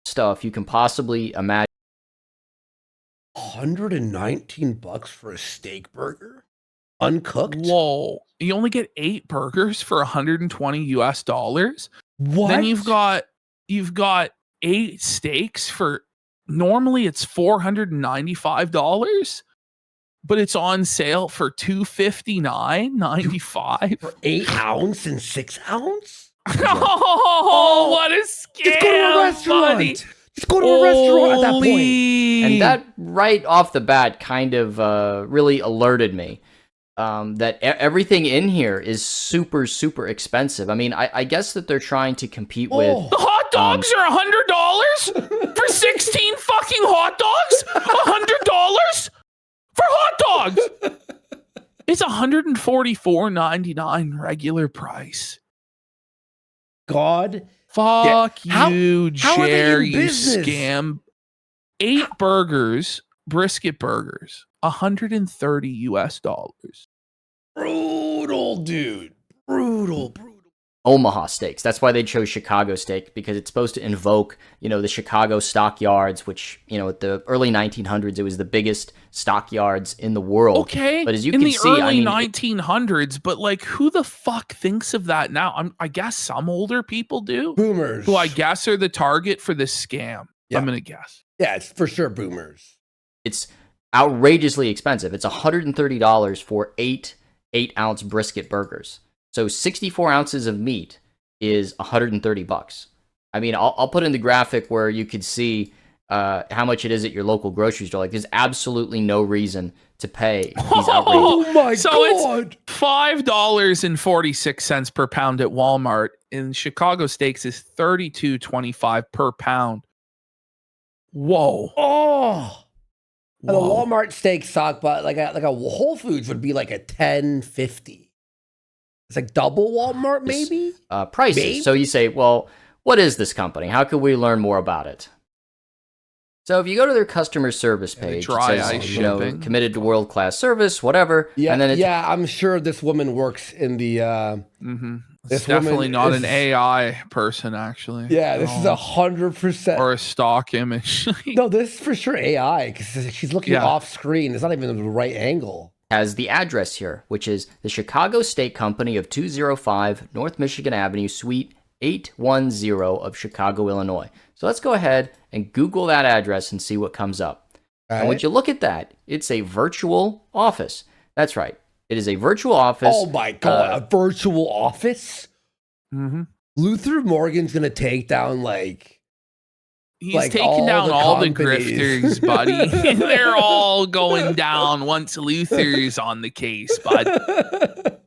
Stuff you can possibly imagine. $119 for a steak burger? Uncooked? Whoa. You only get 8 burgers for $120 US. What? Then you've got 8 steaks for normally it's $495, but it's on sale for $259.95 for 8 ounce and 6 ounce? Oh, what a scam! Just go to a restaurant. Buddy. Just go to a restaurant at that point. And that right off the bat kind of really alerted me that everything in here is super, super expensive. I mean, I guess that they're trying to compete with... The hot dogs are $100 for 16 fucking hot dogs? $100 for hot dogs? It's $144.99 regular price. God. Fuck Yeah. you, How are they Jer, in you business? scam. 8 burgers, brisket burgers, $130 US. Brutal, dude. Brutal. Omaha steaks. That's why they chose Chicago steak, because it's supposed to invoke, the Chicago stockyards, which, at the early 1900s, it was the biggest stockyards in the world. Okay, but as you in can the see, early 1900s, but like, who the fuck thinks of that now? I guess some older people do. Boomers. Who I guess are the target for this scam. Yeah. I'm gonna guess. Yeah, it's for sure boomers. It's outrageously expensive. It's $130 for 8 8-ounce brisket burgers. So 64 ounces of meat is $130. I mean, I'll put in the graphic where you could see how much it is at your local grocery store. Like, there's absolutely no reason to pay these outrageous. Oh my So God. it's $5.46 per pound at Walmart. In Chicago steaks is $32.25 per pound. Whoa. Oh. And a Whoa. Walmart steak stock, but like a Whole Foods would be like a $10.50. It's like double Walmart, maybe? Prices. Maybe? So you say, well, what is this company? How can we learn more about it? So if you go to their customer service page, dry it ice says, shipping. committed to world-class service, whatever. Yeah, and then it's I'm sure this woman works in the... It's this definitely woman not is- an AI person, actually. Yeah, this is 100%. Or a stock image. No, this is for sure AI, because she's looking Yeah. off screen. It's not even the right angle. has the address here, which is the Chicago Steak Company of 205 North Michigan Avenue, Suite 810 of Chicago, Illinois. So let's go ahead and Google that address and see what comes up. All And when right. you look at that, it's a virtual office. That's right. It is a virtual office. Oh my God, a virtual office? Mm-hmm. Luther Morgan's going to take down like... He's like taking down the all the companies. grifters, buddy. They're all going down once Luther's on the case, bud.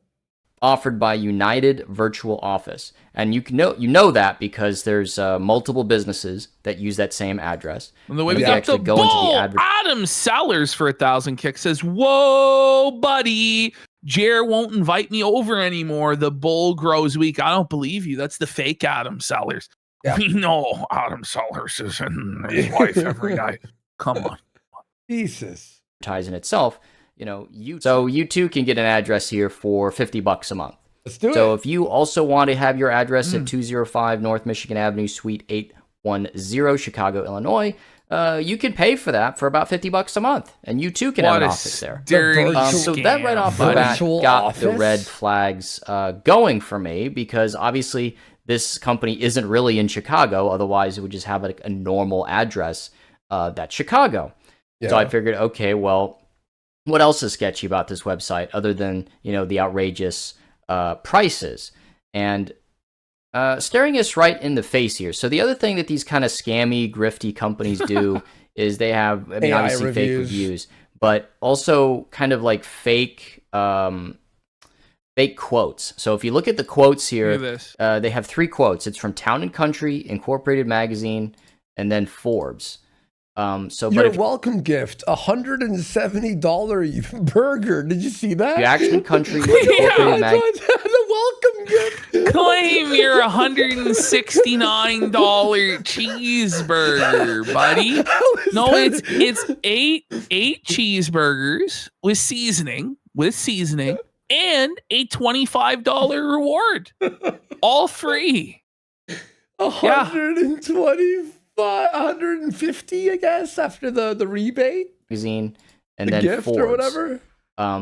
Offered by United Virtual Office. And you know that because there's multiple businesses that use that same address. And the way And we if you got actually the go into bull, the advert- Adam Sellers for 1,000 kicks says, "Whoa, buddy, Jer won't invite me over anymore. The bull grows weak." I don't believe you. That's the fake Adam Sellers. Yeah. We know Adam Sellers is in his life every night. Come on. Jesus. advertising itself, you too can get an address here for $50 a month. Let's do So it. if you also want to have your address at 205 North Michigan Avenue, Suite 810, Chicago, Illinois, you can pay for that for about $50 a month, and you too can have an office there. So that right off the bat got the red flags going for me, because obviously this company isn't really in Chicago. Otherwise, it would just have like a normal address that's Chicago. Yeah. So I figured, okay, well, what else is sketchy about this website other than, you know, the outrageous prices? And staring us right in the face here. So the other thing that these kind of scammy, grifty companies do is they have, I mean, obviously fake reviews, but also kind of like fake quotes. So if you look at the quotes here, they have 3 quotes. It's from Town and Country, Incorporated Magazine, and then Forbes. Your welcome gift, $170 burger. Did you see that? The Action Country Incorporated Magazine. The welcome gift. Claim your $169 cheeseburger, buddy. No, it's eight cheeseburgers with seasoning, and a $25 reward. All free. 150, I guess, after the rebate. Magazine and the then gift Forbes. Or whatever.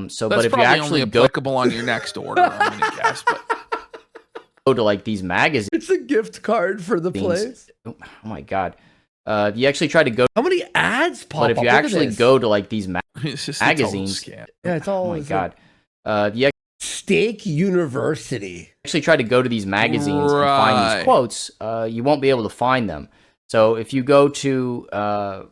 So, that's but if you actually only applicable on your next order, I'm gonna guess. But go to like these magazines, it's a gift card for the place. Oh my god! If you actually try to go, how many ads pop up? But if you actually go to like these magazines, yeah, it's all. Oh my god! You Steak University. Actually, try to go to these magazines and find these quotes. You won't be able to find them. So if you go to,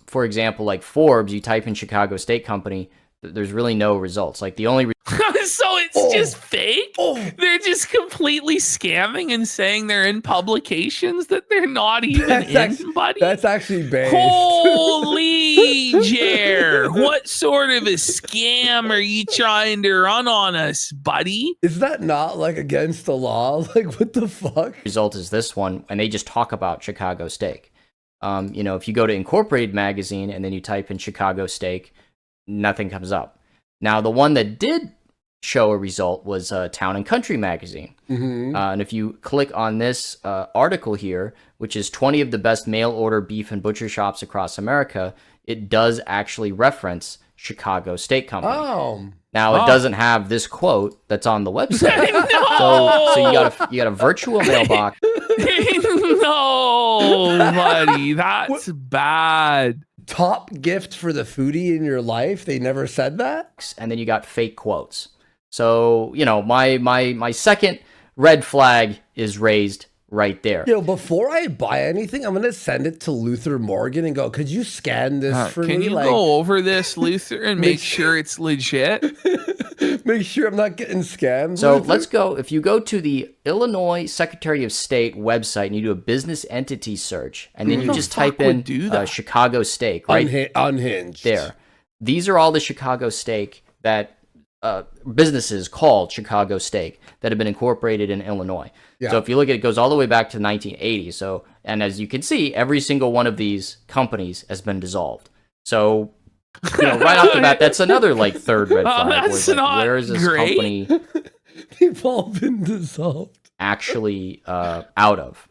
for example, like Forbes, you type in Chicago Steak Company, there's really no results. Like the only so it's just fake. They're just completely scamming and saying they're in publications that they're not even in, buddy. That's actually based. Holy Jer, what sort of a scam are you trying to run on us, buddy? Is that not like against the law? Like what the fuck? Result is this one, and they just talk about Chicago steak. You know, if you go to Incorporated Magazine and then you type in Chicago steak, nothing comes up. Now, the one that did show a result was Town and Country Magazine. And if you click on this article here, which is 20 of the best mail order beef and butcher shops across America, it does actually reference Chicago Steak Company. Now, it doesn't have this quote that's on the website. So you got a virtual mailbox. No, buddy, that's bad. Top gift for the foodie in your life? They never said that? And then you got fake quotes. So, you know, my second red flag is raised right there. Yo, before I buy anything, I'm going to send it to Luther Morgan and go, could you scan this for me? Can you go over this, Luther, and make sure it's legit? Make sure I'm not getting scammed. So Luther? let's go. If you go to the Illinois Secretary of State website and you do a business entity search, and then you just type in Chicago steak, right? Unhinged. There. These are all the Chicago steak that businesses called Chicago steak that have been incorporated in Illinois. Yeah. So if you look at it, goes all the way back to 1980. So, and as you can see, every single one of these companies has been dissolved. So, you know, right off the bat, that's another like third red flag. That's not where is this company? They've all been dissolved. Actually, out of.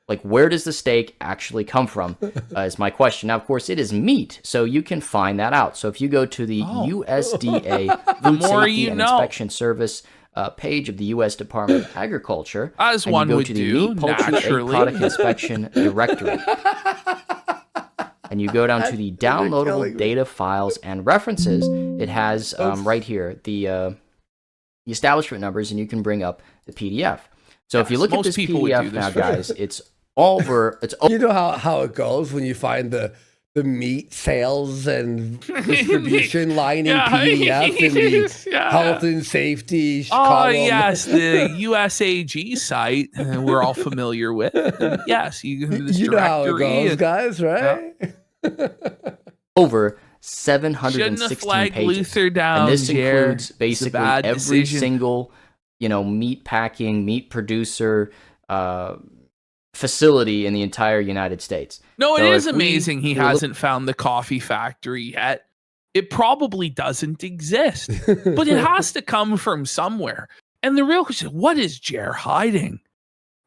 Like, where does the steak actually come from? Is my question. Now, of course, it is meat, so you can find that out. So if you go to the USDA Food Safety and Inspection Service page of the U.S. Department of Agriculture, as and one you go would to the do, Meat, Poultry, Egg Product Inspection Directory, and you go down to the downloadable data files and references, it has right here the establishment numbers, and you can bring up the PDF. So if you look at this PDF now, guys, it's over. You know how it goes when you find the meat sales and distribution line in PDF and the health and safety. Oh, yes, the USAG site we're all familiar with. And yes, you know how it goes, guys, right? Over 716 pages. Luther down, and this includes basically every single, you know, meat packing, meat producer, facility in the entire United States. No, it is amazing he hasn't found the coffee factory yet. It probably doesn't exist, but it has to come from somewhere. And the real question, what is Jer hiding?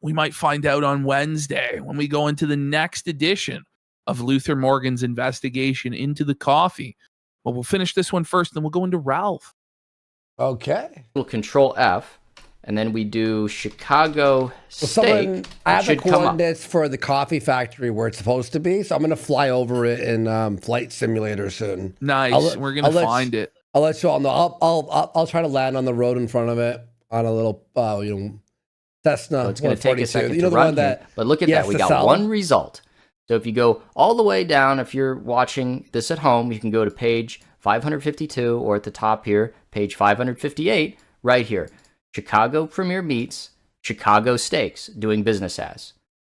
We might find out on Wednesday when we go into the next edition of Luther Morgan's investigation into the coffee. Well, we'll finish this one first, then we'll go into Ralph. Okay. We'll Control F, and then we do Chicago steak. I have the coordinates for the coffee factory where it's supposed to be, so I'm going to fly over it in Flight Simulator soon. Nice. We're going to find it. I'll let you all know. I'll try to land on the road in front of it on a little, Cessna. So it's going to take a second you to know, the run one that, but look at that. We got one result. So if you go all the way down, if you're watching this at home, you can go to page 552, or at the top here, page 558, right here. Chicago Premier Meats, Chicago Steaks, doing business as.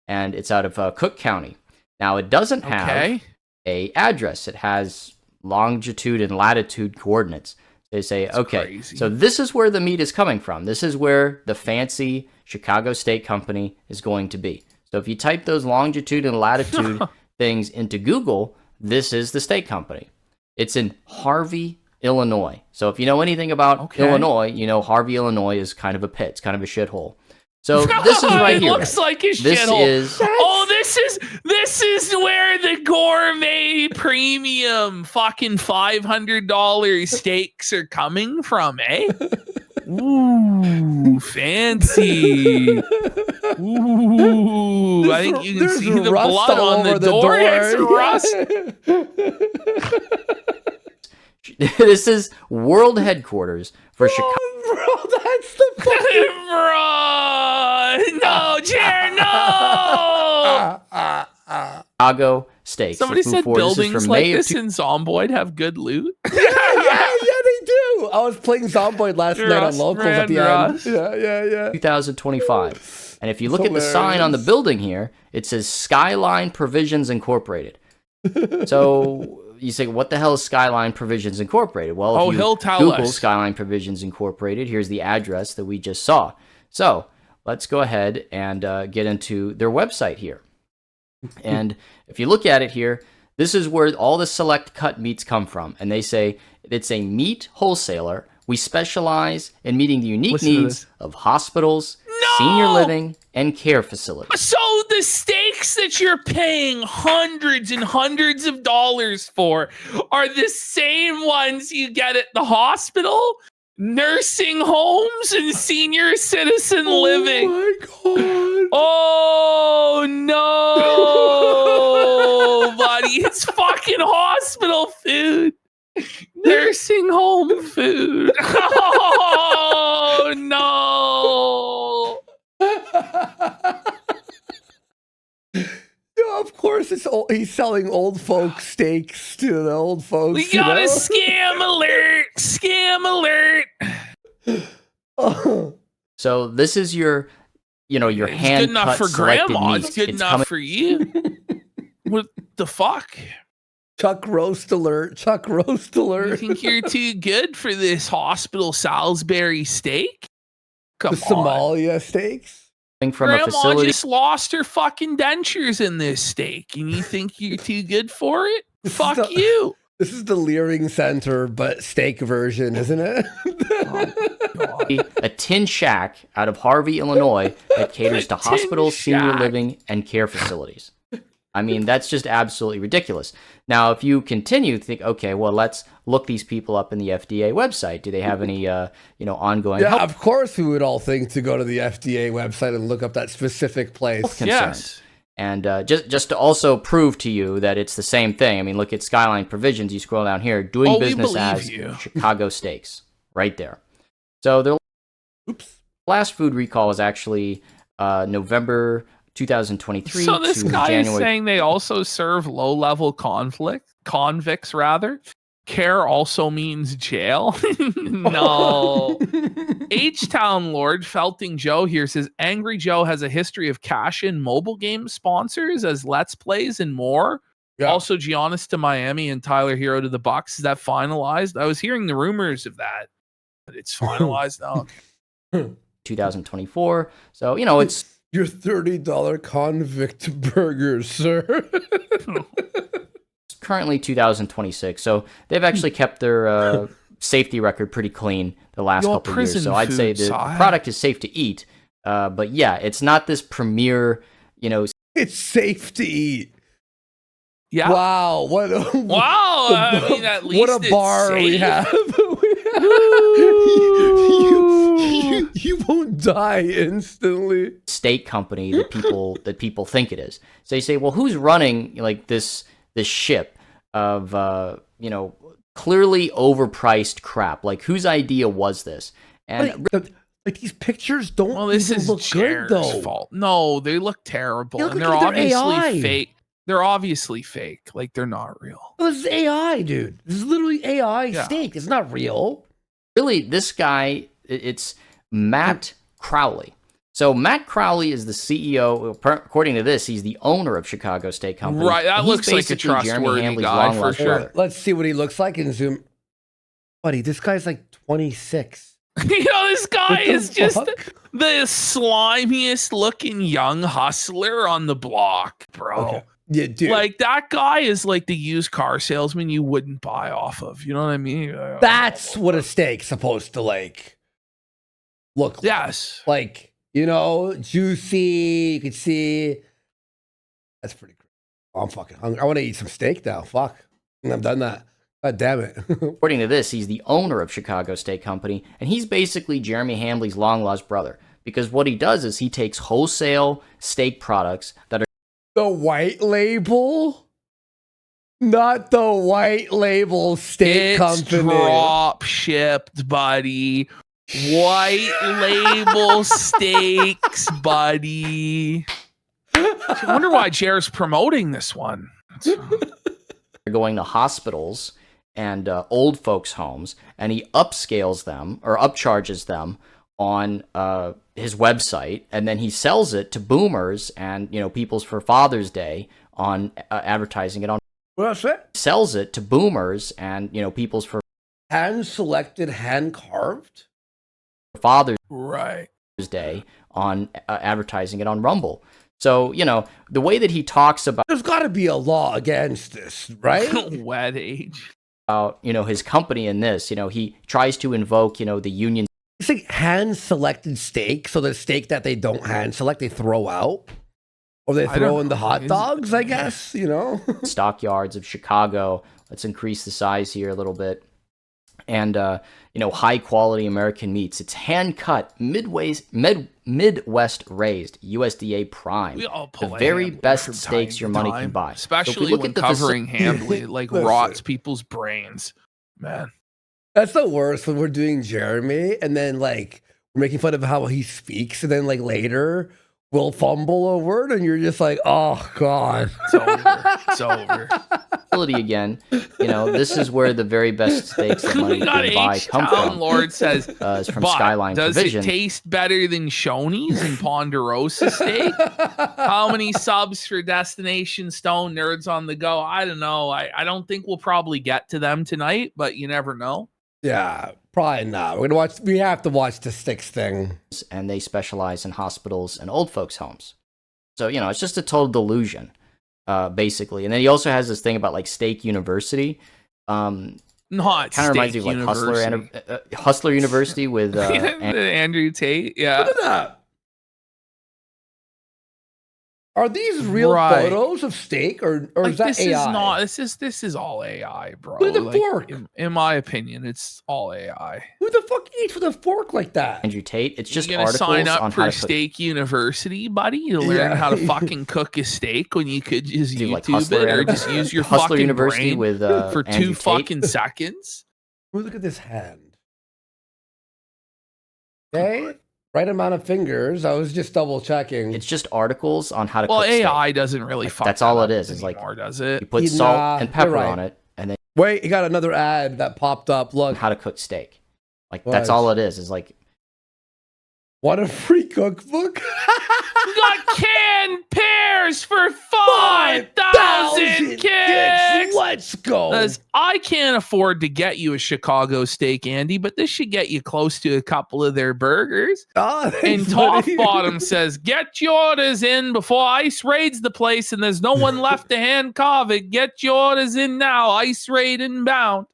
And it's out of Cook County. Now, it doesn't have a address. It has longitude and latitude coordinates. They say, okay, so this is where the meat is coming from. This is where the fancy Chicago Steak Company is going to be. So if you type those longitude and latitude things into Google, this is the steak company. It's in Harvey, Illinois. So if you know anything about Illinois, you know Harvey, Illinois is kind of a pit. It's kind of a shithole. So this is right here. It looks like a shithole. This is where the gourmet premium fucking $500 steaks are coming from, eh? Ooh, fancy. Ooh, I think you can see the blood on the door. It's rust. This is world headquarters for Chicago. Bro, that's the fucking... Bro, no, Jared, no! Chicago Steaks. Somebody said buildings like this in Zomboid have good loot. Yeah, they do. I was playing Zomboid last night on Locals at the end. Yeah. 2025. And if you look at the sign on the building here, it says Skyline Provisions Incorporated. So you say, what the hell is Skyline Provisions Incorporated? Well, if you he'll tell Google us. Skyline Provisions Incorporated, here's the address that we just saw. So let's go ahead and get into their website here. And if you look at it here, this is where all the select cut meats come from. And they say it's a meat wholesaler. We specialize in meeting the unique needs of hospitals, senior living, and care facilities. So the steaks that you're paying hundreds and hundreds of dollars for are the same ones you get at the hospital, nursing homes, and senior citizen living. Oh my God. Oh no, buddy. It's fucking hospital food. Nursing home food. Oh no. Yeah, of course, he's selling old folks steaks to the old folks. We got a scam alert. Scam alert. So this is your hand good enough for grandma. It's good enough for you. What the fuck? Chuck roast alert. Chuck roast alert. You think you're too good for this hospital Salisbury steak? Come on. Somalia steaks? From Grandma a facility. just lost her fucking dentures in this steak, and you think you're too good for it? Fuck you. This is the Leering Center, but steak version, isn't it? A tin shack out of Harvey, Illinois that caters to hospitals, senior living, and care facilities. I mean, that's just absolutely ridiculous. Now, if you continue to think, okay, well, let's look these people up in the FDA website. Do they have any, ongoing help? Of course we would all think to go to the FDA website and look up that specific place. Yes. And just to also prove to you that it's the same thing. I mean, look at Skyline Provisions. You scroll down here, doing business as Chicago Steaks, right there. So their last food recall is actually November 2023. So this to guy January. is saying they also serve low-level convicts rather. Care also means jail. No. H-Town Lord Felting Joe here says Angry Joe has a history of cash-in mobile game sponsors as Let's Plays and more. Yeah. Also, Giannis to Miami and Tyler Hero to the Bucks. Is that finalized? I was hearing the rumors of that, but it's finalized now. 2024. So, it's your $30 convict burgers, sir. Currently 2026. So they've actually kept their safety record pretty clean the last couple of years. So I'd say the product is safe to eat. But yeah, it's not this premier, It's safe to eat. Yeah. Wow. What? Wow. I mean, at least what a bar we have. You won't die instantly. Steak company that people think it is. So you say, well, who's running like this ship of clearly overpriced crap? Like, whose idea was this? And like these pictures don't. Well, this is look Jared's good though. fault. No, they look terrible, They look and like they're they're obviously AI. fake. They're obviously fake. Like they're not real. Well, this is AI, dude. This is literally AI steak. It's not real. really, this guy, it's Matt Crowley. So Matt Crowley is the CEO. According to this, he's the owner of Chicago Steak Company. Right, that looks like a basically Jeremy trustworthy Hambley's guy for long-lost sure. brother. Let's see what he looks like and zoom. Buddy, this guy's like 26. You know, this guy What the is just fuck? the slimiest looking young hustler on the block, bro. Okay. Yeah, dude. Like that guy is like the used car salesman you wouldn't buy off of. You know what I mean? That's what a steak's supposed to like look like. Yes. Like, you know, juicy. You could see. That's pretty cool. Oh, I'm fucking hungry. I want to eat some steak now. Fuck. I've done that. God damn it. According to this, he's the owner of Chicago Steak Company, and he's basically Jeremy Hambley's long-lost brother. Because what he does is he takes wholesale steak products that are The white label? Not the white label steak company. Drop shipped, buddy. White label steaks, buddy. I wonder why Jared's promoting this one. going to hospitals and old folks' homes, and he upscales them or upcharges them on his website, and then he sells it to boomers and people's for Father's Day on advertising it on. What's that? Sells it to boomers and people's for hand selected, hand carved Father's right Day on advertising it on Rumble. So the way that he talks about there's got to be a law against this, right? Wet age. About his company in this, he tries to invoke the union. It's like hand selected steak. So the steak that they don't hand select, they throw out, or they throw in the hot dogs. I guess Stockyards of Chicago. Let's increase the size here a little bit, and high quality American meats. It's hand cut, Midwest raised, USDA prime. The very best steaks your money can buy. Especially so when covering Hambley like rots people's brains, man. That's the worst when we're doing Jeremy and then like we're making fun of how he speaks, and then like later we'll fumble a word and you're just like, oh god, it's over. It's over. Again, this is where the very best steaks that money can buy come from. Lord says, is from Skyline does Provision. It taste better than Shoney's and Ponderosa steak? How many subs for Destination Stone Nerds on the Go? I don't know. I don't think we'll probably get to them tonight, but you never know. Yeah, probably not. We have to watch the Styxx thing. And they specialize in hospitals and old folks' homes. So, it's just a total delusion, basically. And then he also has this thing about like Steak University. Not kind of reminds me of like Hustler University with Andrew Tate. Yeah. Look at that. Are these real photos of steak or is that this AI? This is all AI, bro. Look at the fork. In my opinion, it's all AI. Who the fuck eats with a fork like that? Andrew Tate. It's just You're gonna articles sign up on for how to Steak University, buddy, to learn how to fucking cook a steak when you could just do like YouTube it or just use your Hustler fucking University brain with for Andrew 2 Tate. fucking seconds. Look at this hand. Okay. Right amount of fingers. I was just double checking. It's just articles on how to Well, cook steak. AI doesn't really fuck That's that all up it is. It's like anymore, does it? you put salt and pepper on it, and then wait, you got another ad that popped up. Look, how to cook steak. Like that's all it is. It's like what a free cookbook. We got canned pears for 5,000 kicks. Let's go. I can't afford to get you a Chicago steak, Andy, but this should get you close to a couple of their burgers. And Top Bottom says, get your orders in before ICE raids the place and there's no one left to hand carve it. Get your orders in now. ICE raid inbound.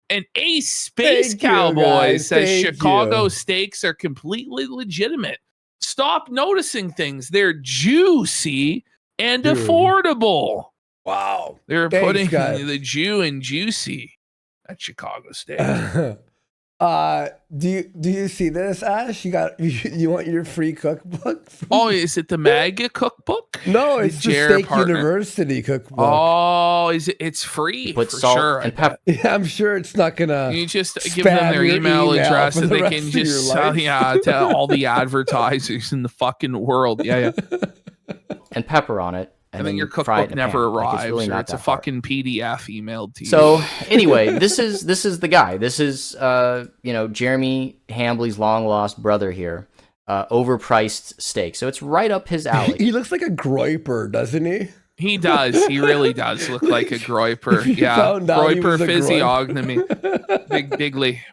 And Ace Space Cowboy says Chicago steaks are completely legitimate. Stop noticing things. They're juicy and affordable. Wow. They were Thanks, putting guys. the Jew in Juicy at Chicago State. Do you see this, Ash? You want your free cookbook? Oh, is it the MAGA cookbook? No, it's the Jared Steak partner? University cookbook. Oh, is it? It's free Put for salt sure. and pepper. Yeah, I'm sure it's not gonna. You just give them spam their your email address for and the they rest can of just your sell, life. to all the advertisers in the fucking world. Yeah. And pepper on it. And then your fry it cookbook in a pan. never Like, arrives, it's really or not it's a that hard. fucking PDF emailed to you. So anyway, this is the guy. This is Jeremy Hambly's long lost brother here. Overpriced steak. So it's right up his alley. He looks like a groiper, doesn't he? He does. He really does look like a groiper. Yeah, found out he was groiper a physiognomy.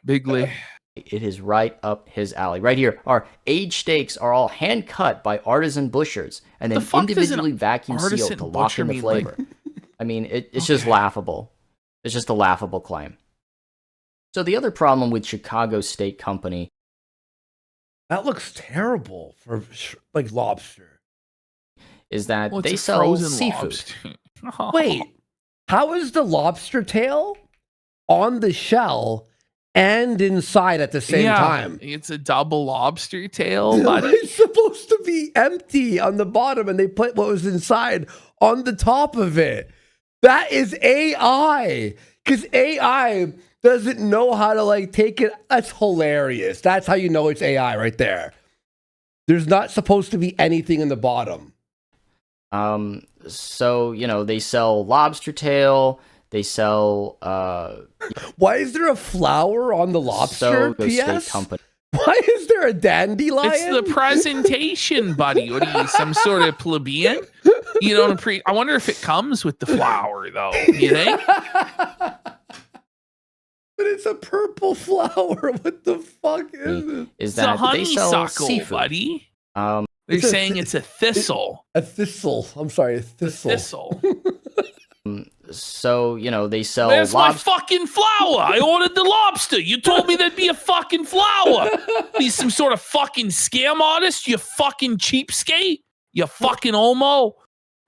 Bigly. It is right up his alley. Right here, our aged steaks are all hand cut by artisan butchers and then individually vacuum sealed to lock in the flavor. I mean, it's just laughable. It's just a laughable claim. So the other problem with Chicago Steak Company, that looks terrible for like lobster, is that Well, it's they a sell frozen seafood. lobster. Wait, how is the lobster tail on the shell and inside at the same time? It's a double lobster tail, buddy. It's supposed to be empty on the bottom, and they put what was inside on the top of it. That is AI, because AI doesn't know how to like take it. That's hilarious. That's how you know it's AI right there. There's not supposed to be anything in the bottom. So they sell lobster tail. They sell. Why is there a flower on the lobster? Steak Company. Why is there a dandelion? It's the presentation, buddy. What are you, some sort of plebeian? You don't I wonder if it comes with the flower, though. You think? But it's a purple flower. What the fuck is it? Is It's a that they sell honeysuckle, seafood, buddy. They're saying it's a thistle. A thistle. I'm sorry, a thistle. Thistle. So they sell. Where's my fucking flower? I ordered the lobster. You told me there'd be a fucking flower. He's some sort of fucking scam artist. You fucking cheapskate. You fucking homo.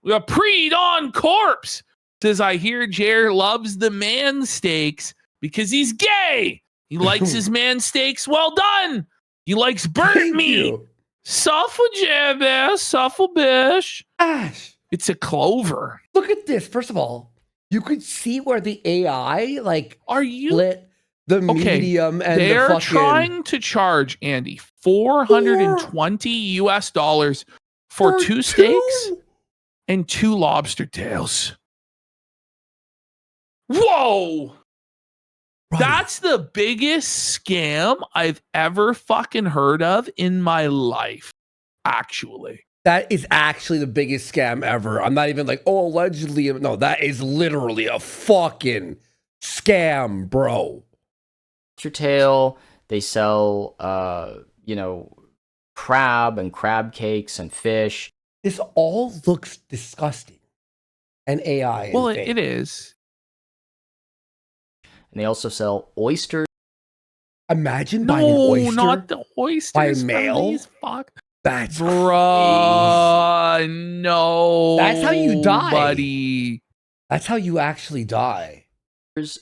You're a pre-dawn corpse. Says I hear Jer loves the man steaks because he's gay. He likes his man steaks well done. He likes burnt meat. Suffer, Jer, suffer, bish. Ash. It's a clover. Look at this. First of all, you could see where the AI split the medium and they're the fucking. trying to charge Andy $420 for two steaks and 2 lobster tails. Whoa! Right. That's the biggest scam I've ever fucking heard of in my life, actually. That is actually the biggest scam ever. I'm not even like, oh, allegedly. No, that is literally a fucking scam, bro. Lobster tail. They sell, crab and crab cakes and fish. This all looks disgusting. And AI. Well, it is. And they also sell oysters. Imagine buying an oyster. No, not the oysters. By mail. Fuck. That's crazy. No. That's how you die, buddy. That's how you actually die.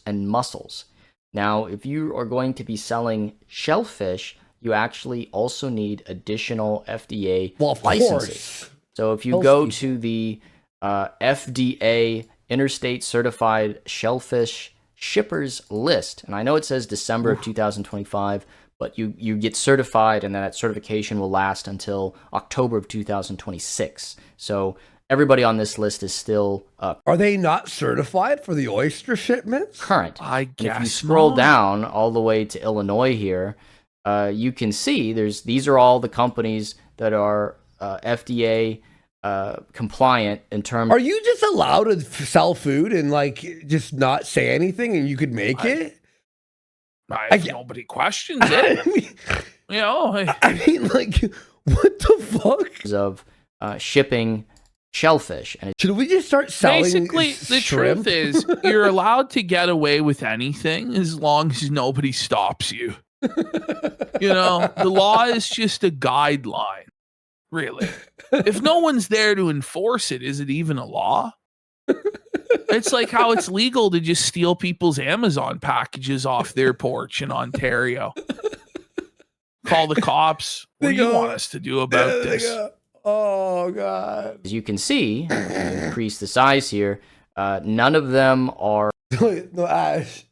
And mussels. Now, if you are going to be selling shellfish, you actually also need additional FDA licenses. Course. So if you go to the FDA Interstate Certified Shellfish Shippers List, and I know it says December of 2025, but you get certified, and that certification will last until October of 2026. So everybody on this list is still Are they not certified for the oyster shipments? Current. I guess. And if you scroll down all the way to Illinois here, you can see these are all the companies that are FDA compliant in terms. Are you just allowed to sell food and just not say anything, and you could make it? Nobody questions it. I mean, what the fuck? Of shipping shellfish. And should we just start selling Basically, the shrimp? truth is you're allowed to get away with anything as long as nobody stops you. The law is just a guideline, really. If no one's there to enforce it, is it even a law? It's like how it's legal to just steal people's Amazon packages off their porch in Ontario. Call the cops. What do you want us to do about this? Oh, God. As you can see, increase the size here. None of them are. No, Ash.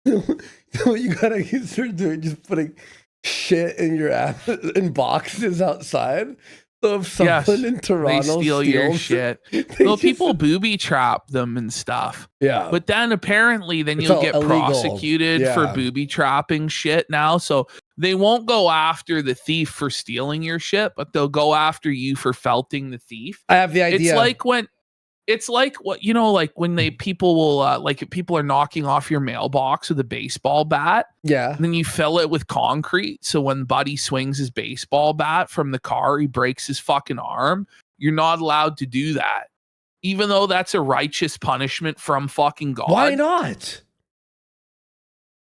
What you gotta start doing, just putting shit in your app in boxes outside. So if someone in Toronto they steal your shit. Well, people booby trap them and stuff. Yeah. But then apparently then It's you'll all get illegal. prosecuted for Yeah. booby trapping shit now. So they won't go after the thief for stealing your shit, but they'll go after you for felting the thief. I have the idea. It's like what like when people will like if people are knocking off your mailbox with a baseball bat. Yeah. And then you fill it with concrete. So when Buddy swings his baseball bat from the car, he breaks his fucking arm. You're not allowed to do that. Even though that's a righteous punishment from fucking God. Why not?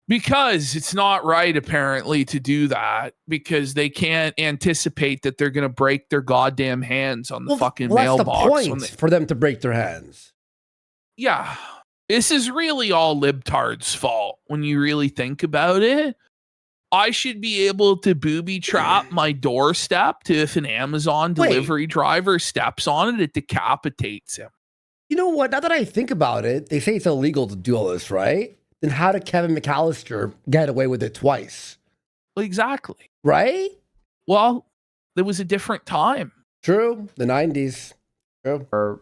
Because it's not right, apparently, to do that because they can't anticipate that they're going to break their goddamn hands on the fucking mailbox. That's the point for them to break their hands. Yeah. This is really all libtards' fault when you really think about it. I should be able to booby trap my doorstep to if an Amazon delivery driver steps on it, it decapitates him. You know what? Now that I think about it, they say it's illegal to do all this, right? Then how did Kevin McAllister get away with it twice? Exactly. Right? Well, there was a different time. True. The 90s. True. Or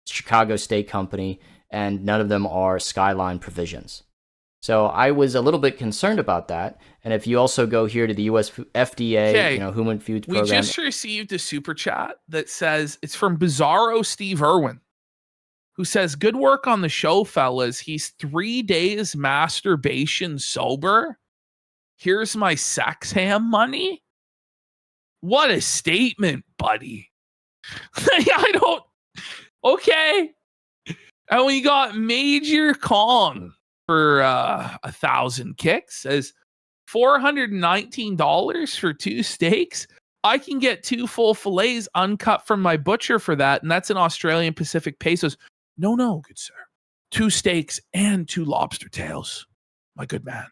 Chicago State Company, and none of them are Skyline provisions. So I was a little bit concerned about that. And if you also go here to the US FDA, Human Foods Program. We just received a super chat that says it's from Bizarro Steve Irwin, who says, good work on the show, fellas. He's 3 days masturbation sober. Here's my sex ham money. What a statement, buddy. Okay. And we got Major Kong for 1,000 kicks. Says $419 for 2 steaks. I can get 2 full fillets uncut from my butcher for that. And that's in Australian Pacific pesos. No, good sir. 2 steaks and 2 lobster tails. My good man.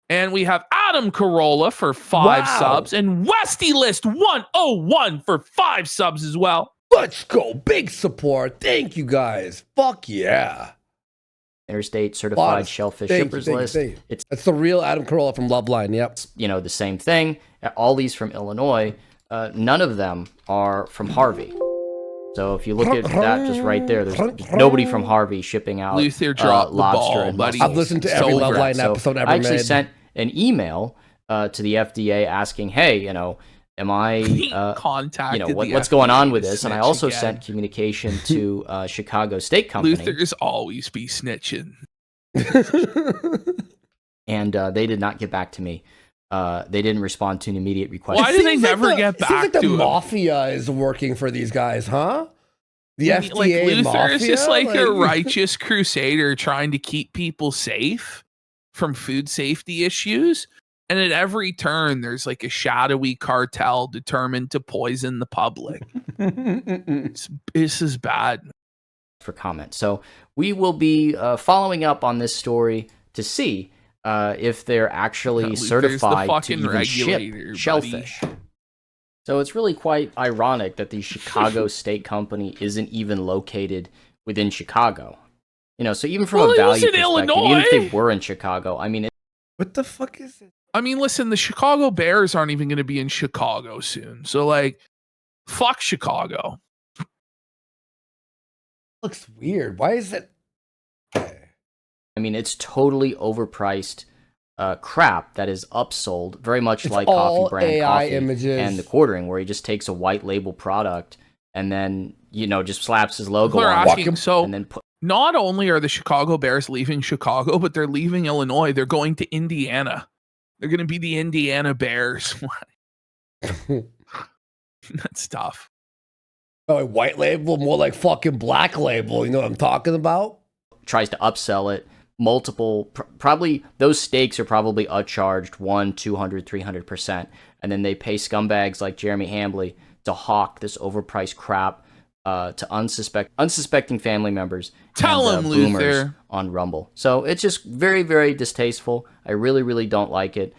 And we have Adam Carolla for 5 subs and Westy List 101 for 5 subs as well. Let's go. Big support. Thank you guys. Fuck yeah. Interstate Certified Shellfish Shippers List. That's the real Adam Carolla from Loveline. Yep. The same thing. All these from Illinois. None of them are from Harvey. So if you look at that just right there, there's nobody from Harvey shipping out Luther dropped lobster the ball, and buddy. I've listened to every Loveline episode ever made. I actually sent an email to the FDA asking, hey, am I contacted what's going on with this? And I also sent communication to Chicago State Company. Luther's always be snitching. And they did not get back to me. They didn't respond to an immediate request. Why did they never get back seems like to the him? mafia is working for these guys, huh? The FDA like Luther mafia? is just like a righteous crusader trying to keep people safe from food safety issues. And at every turn, there's like a shadowy cartel determined to poison the public. This is bad. For comment. So we will be following up on this story to see if they're actually certified to even ship shellfish. So it's really quite ironic that the Chicago State Company isn't even located within Chicago. So even from a value perspective, Illinois. even if they were in Chicago, I mean, what the fuck is it? I mean, listen, the Chicago Bears aren't even going to be in Chicago soon. So, fuck Chicago. Looks weird. Why is it? I mean, it's totally overpriced crap that is upsold, very much It's like all Coffee Brand AI Coffee images. and the Quartering, where he just takes a white label product and then just slaps his logo People are on asking, it. so And then not only are the Chicago Bears leaving Chicago, but they're leaving Illinois. They're going to Indiana. They're going to be the Indiana Bears. That's tough. Oh, white label, more like fucking black label. You know what I'm talking about? Tries to upsell it. Probably those steaks are probably upcharged 100%, 200%, 300%. And then they pay scumbags like Jeremy Hambley to hawk this overpriced crap to unsuspecting family members. Tell and, him, boomers Luther. on Rumble. So it's just very, very distasteful. I really, really don't like it.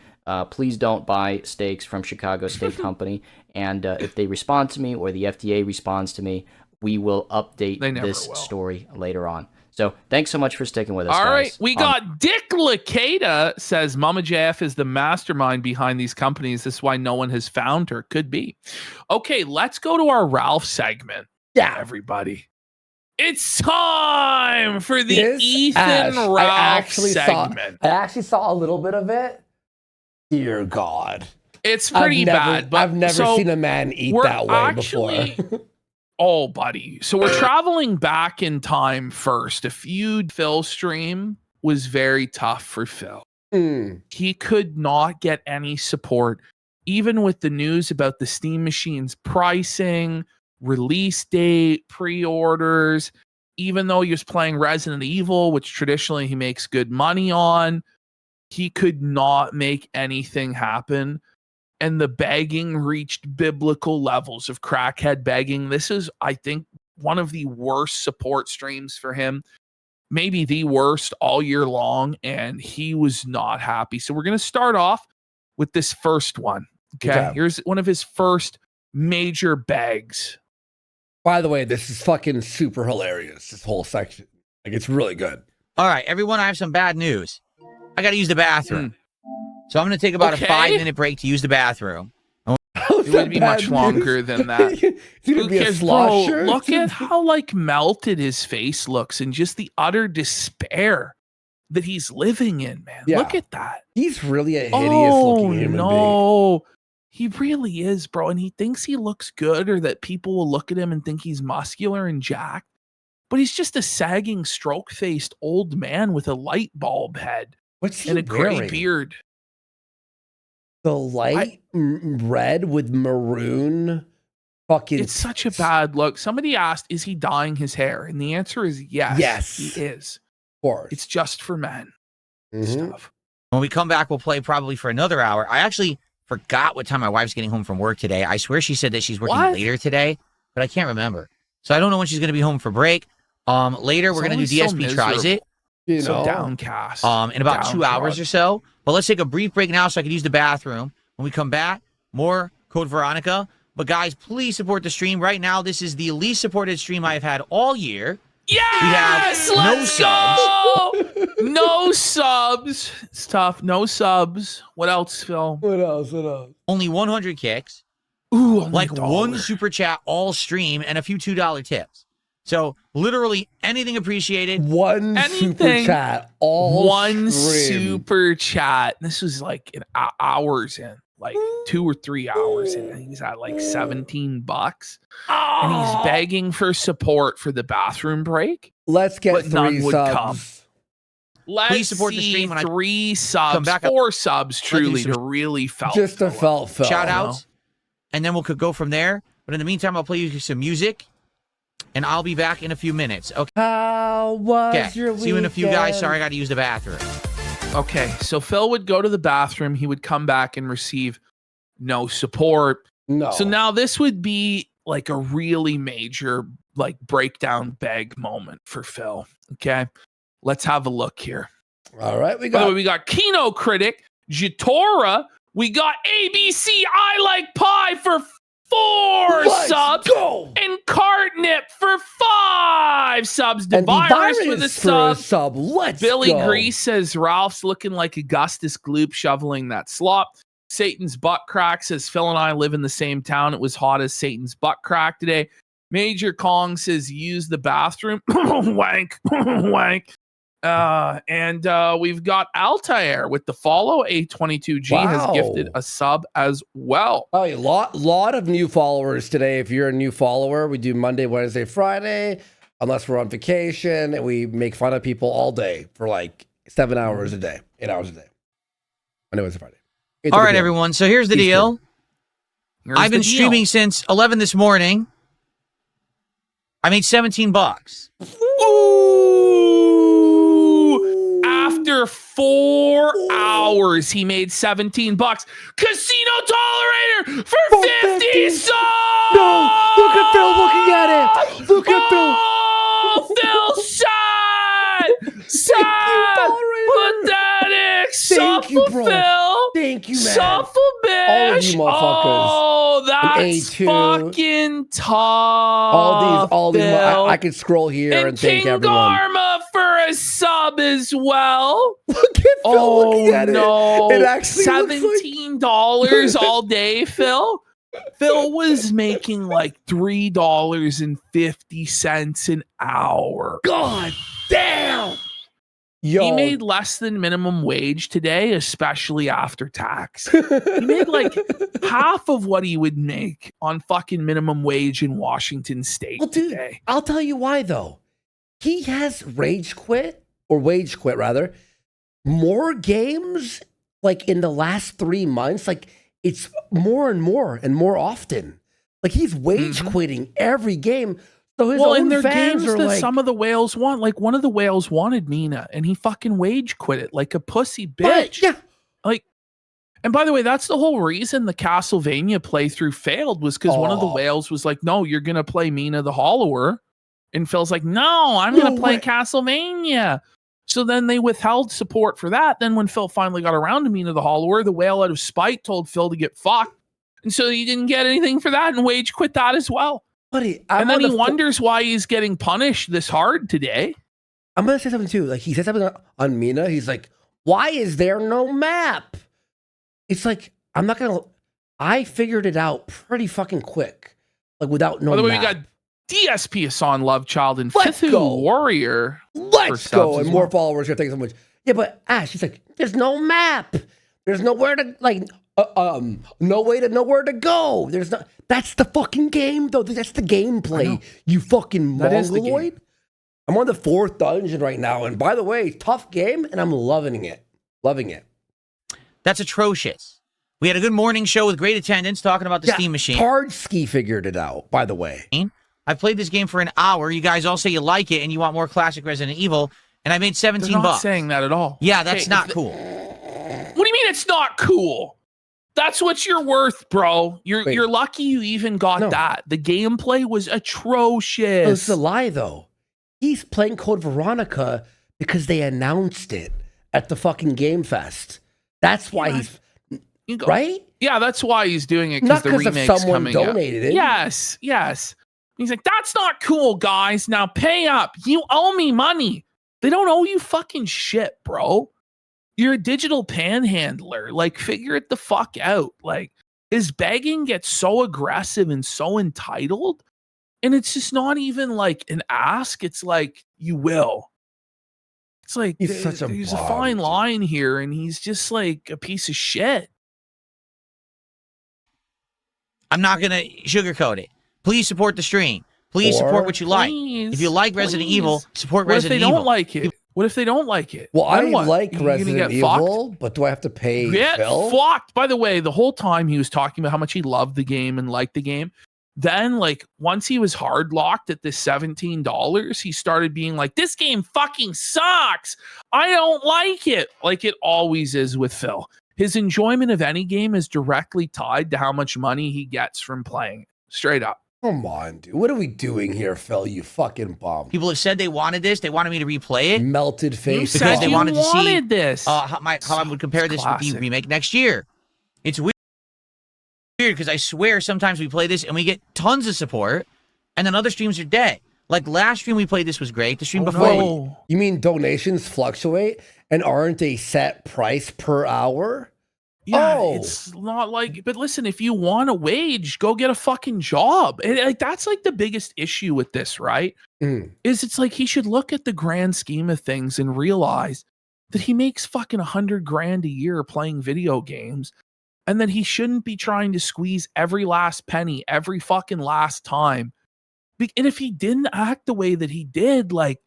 Please don't buy steaks from Chicago Steak Company. And if they respond to me or the FDA responds to me, we will update this story later on. So thanks so much for sticking with us, All guys. right, we got Dick Lacada says Mama JF is the mastermind behind these companies. This is why no one has found her. Could be. Okay, let's go to our Ralph segment. Yeah, everybody. It's time for the Ethan Ralph segment. I actually saw a little bit of it. Dear God. It's pretty bad. But I've never seen a man eat that way before. Oh, buddy. So we're traveling back in time first. A feud Phil stream was very tough for Phil. He could not get any support, even with the news about the Steam Machine's pricing, release date, pre-orders, even though he was playing Resident Evil, which traditionally he makes good money on, he could not make anything happen. And the begging reached biblical levels of crackhead begging. This is, I think, one of the worst support streams for him, maybe the worst all year long, and he was not happy. So we're going to start off with this first one. Okay, here's one of his first major begs. By the way, this is fucking super hilarious, this whole section. Like, it's really good. All right, everyone, I have some bad news. I got to use the bathroom. So I'm going to take about a 5-minute break to use the bathroom. It would be much longer than that. Who cares, bro? Look at how like melted his face looks and just the utter despair that he's living in, man. Yeah. Look at that. He's really a hideous looking human being. He really is, bro. And he thinks he looks good or that people will look at him and think he's muscular and jacked. But he's just a sagging, stroke-faced old man with a light bulb head. What's and he a gray wearing? beard. The light red with maroon fucking... It's such a bad look. Somebody asked, is he dyeing his hair? And the answer is yes. Yes. He is. Of course. It's just for men. Stuff. When we come back, we'll play probably for another hour. I actually forgot what time my wife's getting home from work today. I swear she said that she's working later today, but I can't remember. So I don't know when she's going to be home for break. Later, we're going to do DSP Tries It. So downcast. In about 2 hours or so. But let's take a brief break now so I can use the bathroom. When we come back, more Code Veronica. But guys, please support the stream. Right now, this is the least supported stream I've had all year. Yes! Let's go! No subs. It's tough. No subs. What else, Phil? What else? Only 100 kicks. Ooh, like one super chat all stream and a few $2 tips. So literally anything appreciated. One super chat all one stream. Super chat. This was like an hours in, like 2 or 3 hours in. He's at like $17, and he's begging for support for the bathroom break. Let's get but 3 none would subs. come. Let's Please support the stream. When 3 subs, come back 4 subs, truly to really felt. Just a felt. Shout outs, and then we'll could go from there. But in the meantime, I'll play you some music. And I'll be back in a few minutes. Okay. How was your weekend? See you in a few, guys. Sorry, I got to use the bathroom. Okay, so Phil would go to the bathroom. He would come back and receive no support. No. So now this would be like a really major like breakdown beg moment for Phil. Okay, let's have a look here. All right, By the way, we got Kino Critic, Jitora. We got ABC I Like Pie for 4 subs. Go. And Cartnip for 5 subs. Virus with a sub. Let's Billy go. Grease says Ralph's looking like Augustus Gloop shoveling that slop. Satan's butt crack says Phil and I live in the same town. It was hot as Satan's butt crack today. Major Kong says use the bathroom. Wank. Wank. And we've got Altair with the follow. A22G has gifted a sub as well. Oh, a lot of new followers today. If you're a new follower, we do Monday, Wednesday, Friday, unless we're on vacation, and we make fun of people all day for like 7 hours a day, 8 hours a day. Monday, Wednesday, Friday. All right, everyone. So here's the deal. I've been streaming since 11 this morning. I made $17. After under 4 hours, he made $17. Casino tolerator for 50 subs. No, look at Phil looking at it. Look at Phil. Oh, Phil, sad, pathetic, suffer, Phil. Thank you, man. Suffer, bitch. All of you motherfuckers. Oh, that's fucking tough. All these. I could scroll here and thank King everyone. Garma for a sub as well. Look at Phil looking at no. it. It actually $17 all day, Phil. Phil was making like $3.50 an hour. God damn. Yo. He made less than minimum wage today, especially after tax. He made like half of what he would make on fucking minimum wage in Washington State today. I'll tell you why though. He has wage quit rather, more games like in the last 3 months. Like it's more and more often. Like he's wage quitting every game. So his own in their fans games are that like, some of the whales want, like one of the whales wanted Mina and he fucking wage quit it like a pussy bitch. But, yeah. Like, and by the way, that's the whole reason the Castlevania playthrough failed was because one of the whales was like, no, you're going to play Mina the Hollower. And Phil's like, no, I'm going to play Castlevania. So then they withheld support for that. Then when Phil finally got around to Mina the Hollower, the whale out of spite told Phil to get fucked. And so he didn't get anything for that and wage quit that as well. Buddy, and then he wonders why he's getting punished this hard today. I'm going to say something too. Like he said something on Mina. He's like, why is there no map? It's like, I'm not going to, I figured it out pretty fucking quick. Like without no map. By the way, we got DSP Hassan Lovechild and Fifth Warrior. Let's go. And more followers here. Thank you so much. Yeah, but Ash, she's like, there's no map. There's nowhere to like, no way to know where to go. There's not. That's the fucking game, though. That's the gameplay. You fucking mongoloid. I'm on the 4th dungeon right now, and by the way, tough game, and I'm loving it. Loving it. That's atrocious. We had a good morning show with great attendance talking about the Steam machine. Hardski figured it out, by the way. I've played this game for an hour. You guys all say you like it and you want more classic Resident Evil, and I made $17. They're not saying that at all. Yeah, that's not cool. What do you mean it's not cool? That's what you're worth, bro. You're lucky you even got that. The gameplay was atrocious. No, it's a lie, though. He's playing Code Veronica because they announced it at the fucking Game Fest. That's why he's right. Yeah, that's why he's doing it because the remake's coming out. Donated it. Yes. He's like, that's not cool, guys. Now pay up. You owe me money. They don't owe you fucking shit, bro. You're a digital panhandler. Like, figure it the fuck out. Like, his begging gets so aggressive and so entitled. And it's just not even like an ask. It's like, you will. It's like, there's a fine line here. And he's just like a piece of shit. I'm not going to sugarcoat it. Please support the stream. Please support what you like. If you like Resident Evil, support Resident Evil. What if they don't like it? What if they don't like it? Well, I like Resident Evil, but do I have to pay Phil? Fucked. By the way, the whole time he was talking about how much he loved the game and liked the game. Then, like, once he was hard locked at this $17, he started being like, this game fucking sucks. I don't like it. Like it always is with Phil. His enjoyment of any game is directly tied to how much money he gets from playing it. Straight up. Come on, dude. What are we doing here, Phil? You fucking bum. People have said they wanted this. They wanted me to replay it. Melted face. Because they wanted to see this. How I would compare this with the remake next year. It's weird because I swear sometimes we play this and we get tons of support, and then other streams are dead. Like last stream we played this was great. The stream before. You mean donations fluctuate and aren't a set price per hour? Yeah, it's not like, but listen, if you want a wage, go get a fucking job. And like that's like the biggest issue with this, right? Is it's like he should look at the grand scheme of things and realize that he makes fucking $100,000 a year playing video games, and that he shouldn't be trying to squeeze every last penny every fucking last time. And if he didn't act the way that he did, like,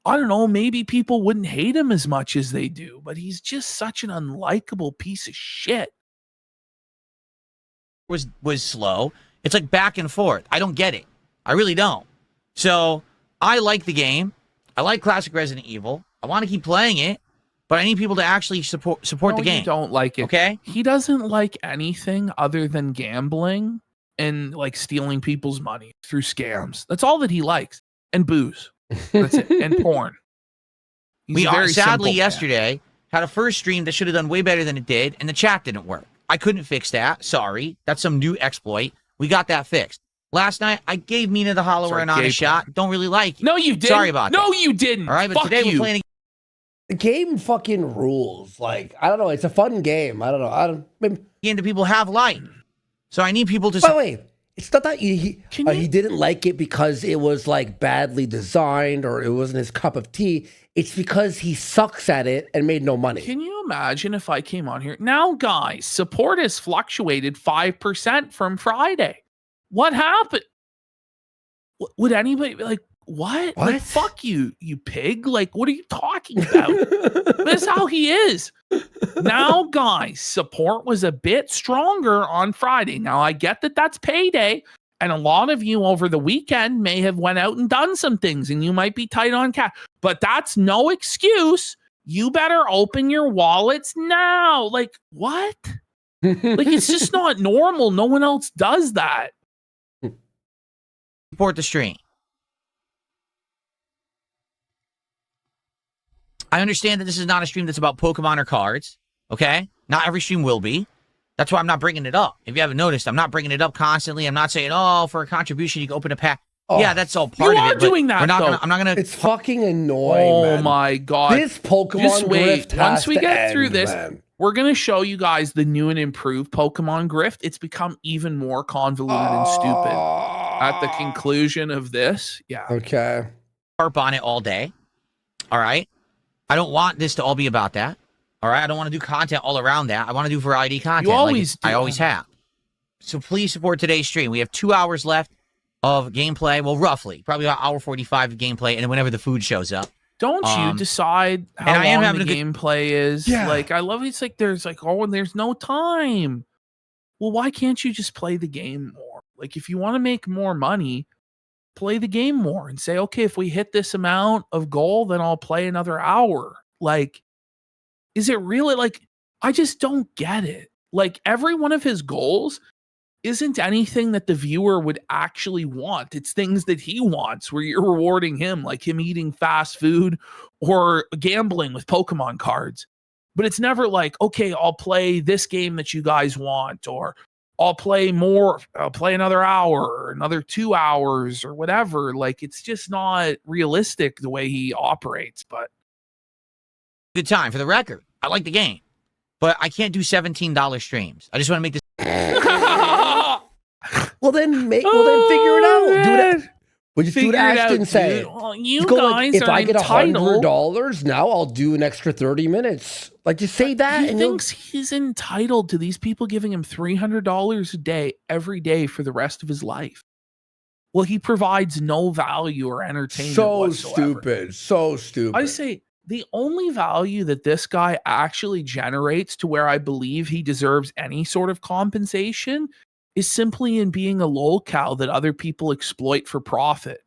I don't know, maybe people wouldn't hate him as much as they do, but he's just such an unlikable piece of shit. Was slow. It's like back and forth. I don't get it. I really don't. So I like the game. I like classic Resident Evil. I want to keep playing it. but I need people to actually support the game. You don't like it. Okay? He doesn't like anything other than gambling and like stealing people's money through scams. That's all that he likes. And booze. That's it. And porn. We sadly yesterday had a first stream that should have done way better than it did, and the chat didn't work. I couldn't fix that. Sorry. That's some new exploit. We got that fixed. Last night, I gave Mina the Hollower an honest shot. Don't really like it. No, you didn't. Sorry about that. No, you didn't. All right, but today we're playing. The game fucking rules. Like, I don't know. It's a fun game. I don't know. Into people have life. So I need people to. By the way, it's not that he didn't like it because it was like badly designed or it wasn't his cup of tea. It's because he sucks at it and made no money. Can you imagine if I came on here? Now, guys, support has fluctuated 5% from Friday. What happened? Would anybody be like, what? Like, fuck you, you pig. Like, what are you talking about? This is how he is. Now, guys, support was a bit stronger on Friday. Now, I get that that's payday. And a lot of you over the weekend may have went out and done some things and you might be tight on cash. But that's no excuse. You better open your wallets now. Like, what? Like, it's just not normal. No one else does that. Support the stream. I understand that this is not a stream that's about Pokemon or cards. Okay? Not every stream will be. That's why I'm not bringing it up. If you haven't noticed, I'm not bringing it up constantly. I'm not saying, oh, for a contribution, you can open a pack. Oh, yeah, that's all part of it. You are doing that, though. I'm not gonna. It's fucking annoying, Oh, my God. This Pokemon Just wait. grift has Once we to get end, through this, man. we're going to show you guys the new and improved Pokemon grift. It's become even more convoluted and stupid. At the conclusion of this, yeah. Okay. Harp on it all day. All right? I don't want this to all be about that. All right? I don't want to do content all around that. I want to do variety content. You always do. I always have. So please support today's stream. We have 2 hours left of gameplay. Well, roughly. Probably about hour 45 of gameplay, and then whenever the food shows up. Don't you decide how and I am long having the a good- gameplay is? Yeah. Like, I love it's like there's like, oh, and there's no time. Well, why can't you just play the game more? Like, if you want to make more money, play the game more and say, okay, if we hit this amount of goal, then I'll play another hour. Like, is it really like, I just don't get it. Like, every one of his goals isn't anything that the viewer would actually want. It's things that he wants where you're rewarding him, like him eating fast food or gambling with Pokemon cards. But it's never like, okay, I'll play this game that you guys want, or I'll play more, I'll play another hour or another 2 hours or whatever. Like, it's just not realistic the way he operates. But Good time. For the record, I like the game. But I can't do $17 streams. I just want to make this. Well, then figure it out. Do it. We'll just do what Figure it Ashton out, said. dude. Well, you Just go guys if are I get entitled. $100 now, I'll do an extra 30 minutes. Like, just say that. He and thinks he's entitled to these people giving him $300 a day every day for the rest of his life. Well, he provides no value or entertainment so whatsoever. So stupid. I say the only value that this guy actually generates to where I believe he deserves any sort of compensation is simply in being a lolcow that other people exploit for profit.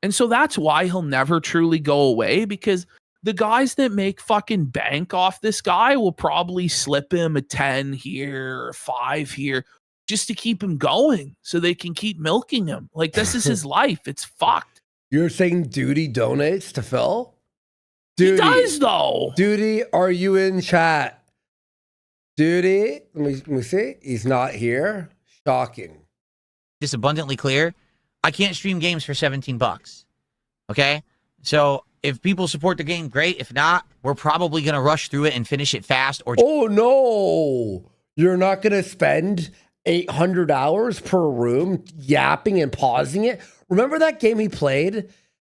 And so that's why he'll never truly go away, because the guys that make fucking bank off this guy will probably slip him a 10 here or 5 here just to keep him going so they can keep milking him. Like, this is his life. It's fucked. You're saying Duty donates to Phil? He does, though. Duty, are you in chat? Duty, let me see. He's not here. Shocking. Just abundantly clear. I can't stream games for $17. Okay? So if people support the game, great. If not, we're probably going to rush through it and finish it fast. Or oh, no. You're not going to spend 800 hours per room yapping and pausing it? Remember that game he played?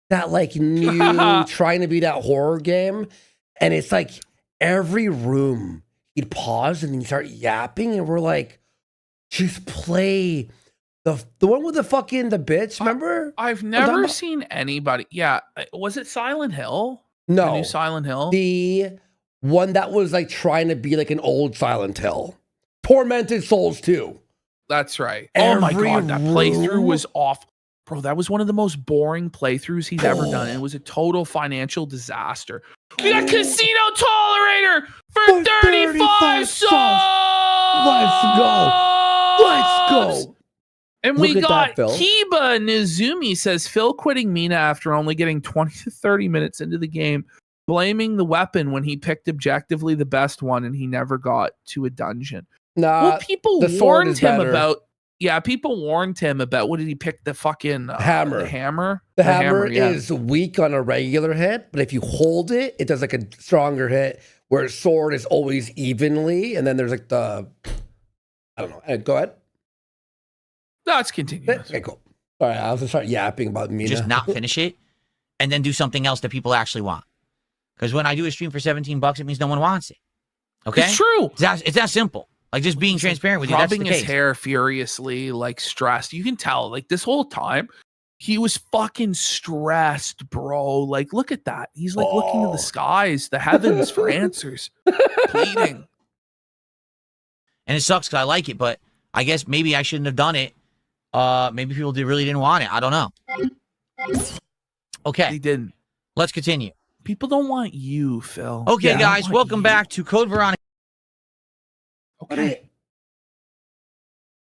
That like new trying to be that horror game? And it's like every room he'd pause and then he'd start yapping and we're like, just play the one with the fucking the bitch, remember? I've never seen anybody. Yeah. Was it Silent Hill? No. The new Silent Hill? The one that was like trying to be like an old Silent Hill. Tormented Souls 2. That's right. Oh my God. That playthrough was awful. Bro, that was one of the most boring playthroughs he's ever done. And it was a total financial disaster. We got Casino Tolerator for 35 subs. Let's go. And Look we at got that, Phil. Kiba Nizumi says Phil quitting Mina after only getting 20 to 30 minutes into the game, blaming the weapon when he picked objectively the best one and he never got to a dungeon. Well, people the sword warned is him better. about. Yeah, people warned him about what did he pick? The fucking hammer. The hammer. The hammer yeah. is weak on a regular hit, but if you hold it, it does like a stronger hit. Where sword is always evenly, and then there's like the I don't know. Go ahead. No, let's continue. Okay, cool. All right, I was gonna start yapping about Mina. Just not finish it, and then do something else that people actually want. Because when I do a stream for $17, it means no one wants it. Okay, It's true. It's that simple. Like just being transparent with you. That's the Rubbing his case. hair furiously, like stressed. You can tell, like this whole time, he was fucking stressed, bro. Like, look at that. He's like looking to the skies, the heavens for answers, pleading. And it sucks because I like it, but I guess maybe I shouldn't have done it. Maybe people really didn't want it. I don't know. Okay. They didn't. Let's continue. People don't want you, Phil. Okay, Yeah, guys, welcome back to Code Veronica. Okay.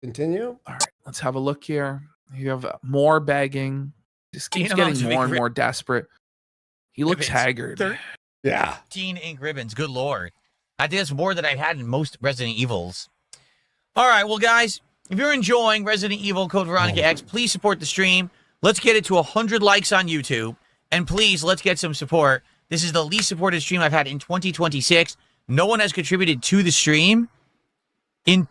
Continue. All right, let's have a look here. You have more begging. Just keeps Kino getting more and more desperate. He looks haggard. Yeah. 13 ink ribbons. Good lord. I think that's more than I've had in most Resident Evils. All right, well, guys, if you're enjoying Resident Evil Code Veronica X, please support the stream. Let's get it to 100 likes on YouTube. And please, let's get some support. This is the least supported stream I've had in 2026. No one has contributed to the stream in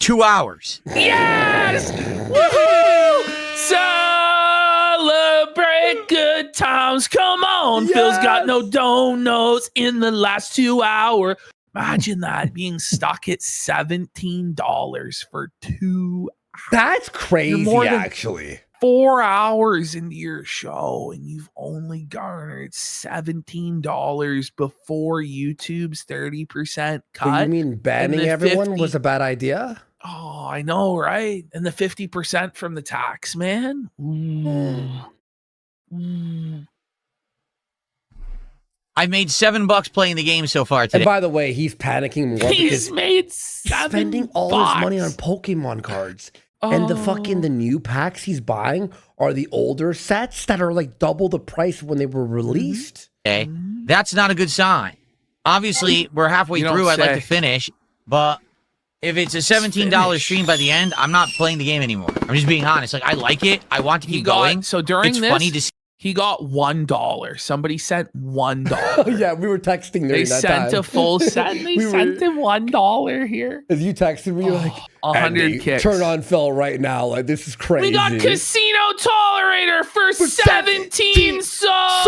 2 hours. Yes! Woohoo! Celebrate good times. Come on. Yes! Phil's got no donuts in the last 2 hours. Imagine that being stuck at $17 for 2 hours. That's crazy, more than actually. 4 hours into your show and you've only garnered $17 before YouTube's 30% cut. So you mean banning and the everyone 50 was a bad idea? Oh, I know, right? And the 50% from the tax, man. I made $7 playing the game so far today. And by the way, he's panicking more He's because made he's $7. spending all his money on Pokemon cards. And the new packs he's buying are the older sets that are like double the price when they were released. Okay, that's not a good sign. Obviously, we're halfway You don't through. I'd like say. to finish, but if it's a $17 stream by the end, I'm not playing the game anymore. I'm just being honest. Like I like it. I want to keep going. So during it's this, funny to see. he got $1. Somebody sent $1. Yeah, we were texting during They that sent time. a full set. They sent him $1 here. As you texted me, you're like, 100 Andy, kicks. turn on Phil right now. Like, this is crazy. We got Casino Tolerator for 17 subs.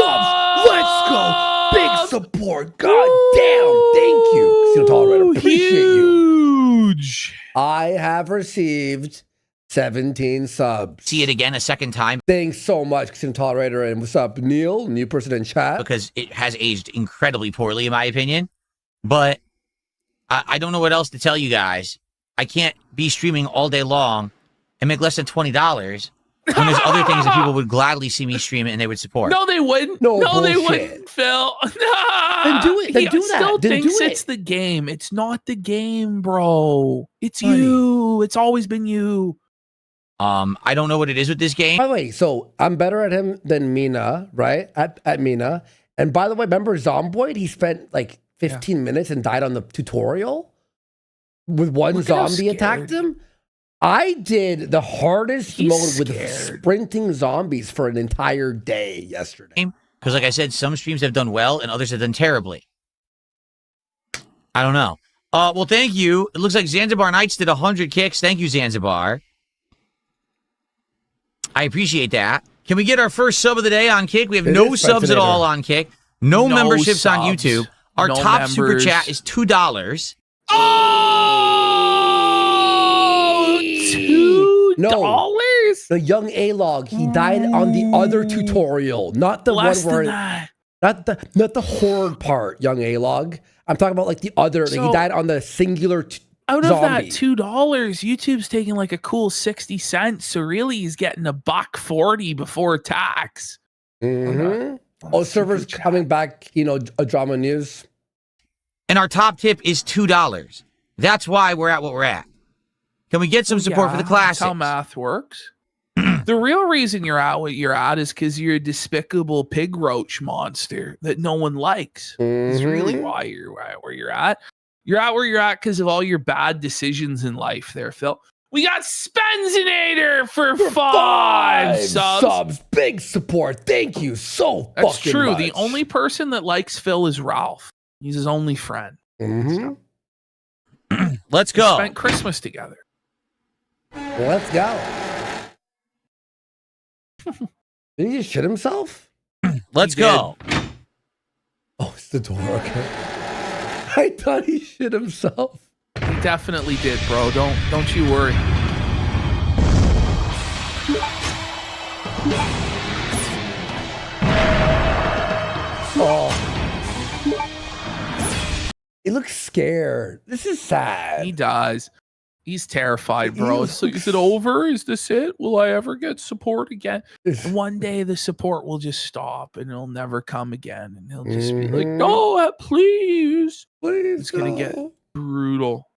Let's go. Big support. God damn. Thank you, Casino Tolerator. Appreciate you. Huge. I have received 17 subs. See it again a second time Thanks so much, Casino Tolerator. And what's up, Neil? New person in chat. because it has aged incredibly poorly, in my opinion. But I don't know what else to tell you guys. I can't be streaming all day long and make less than $20 when there's other things that people would gladly see me stream and they would support. No, they wouldn't. No, they bullshit. wouldn't, Phil. Then do it. Then He do that. still Then thinks do it. it's the game. It's not the game, bro. It's you. It's always been you. I don't know what it is with this game. By the way, so I'm better at him than Mina, right? At Mina. And by the way, remember Zomboid? He spent like 15 minutes and died on the tutorial with one Look at how zombie attacked scared. him. I did the hardest He's mode with scared. sprinting zombies for an entire day yesterday. Because like I said, some streams have done well and others have done terribly. I don't know. Well, thank you. It looks like Zanzibar Nights did 100 kicks. Thank you, Zanzibar. I appreciate that. Can we get our first sub of the day on Kick? We have It no is subs at Spectator. all on Kick. No memberships on subs. YouTube. Our No top super members. chat is $2. Oh, $2? The young A-Log, he died on the other tutorial, not the Less one than where that. not the horde part, young A-Log. I'm talking about like the other, like he So- died on the singular out of that $2, YouTube's taking like a cool 60 cents. So really, he's getting $1.40 before tax. Mm-hmm. Oh, servers coming back. A drama news. And our top tip is $2. That's why we're at what we're at. Can we get some support for the classics? That's how math works. The real reason you're at what you're at is because you're a despicable pig roach monster that no one likes. It's really why you're at where you're at. You're at where you're at because of all your bad decisions in life there, Phil. We got Spenzinator for 5 subs. Big support. Thank you so That's fucking true. much. The only person that likes Phil is Ralph. He's his only friend. Mm-hmm. Let's go. We spent Christmas together. Let's go. Did he just shit himself? Let's go. Oh, it's the door. Okay. I thought he shit himself. He definitely did, bro. Don't you worry. Oh. He looks scared. This is sad. He does. He's terrified, bro. So is it over? Is this it? Will I ever get support again? And one day the support will just stop and it'll never come again. And he'll just be like, no, please. It's going to get brutal.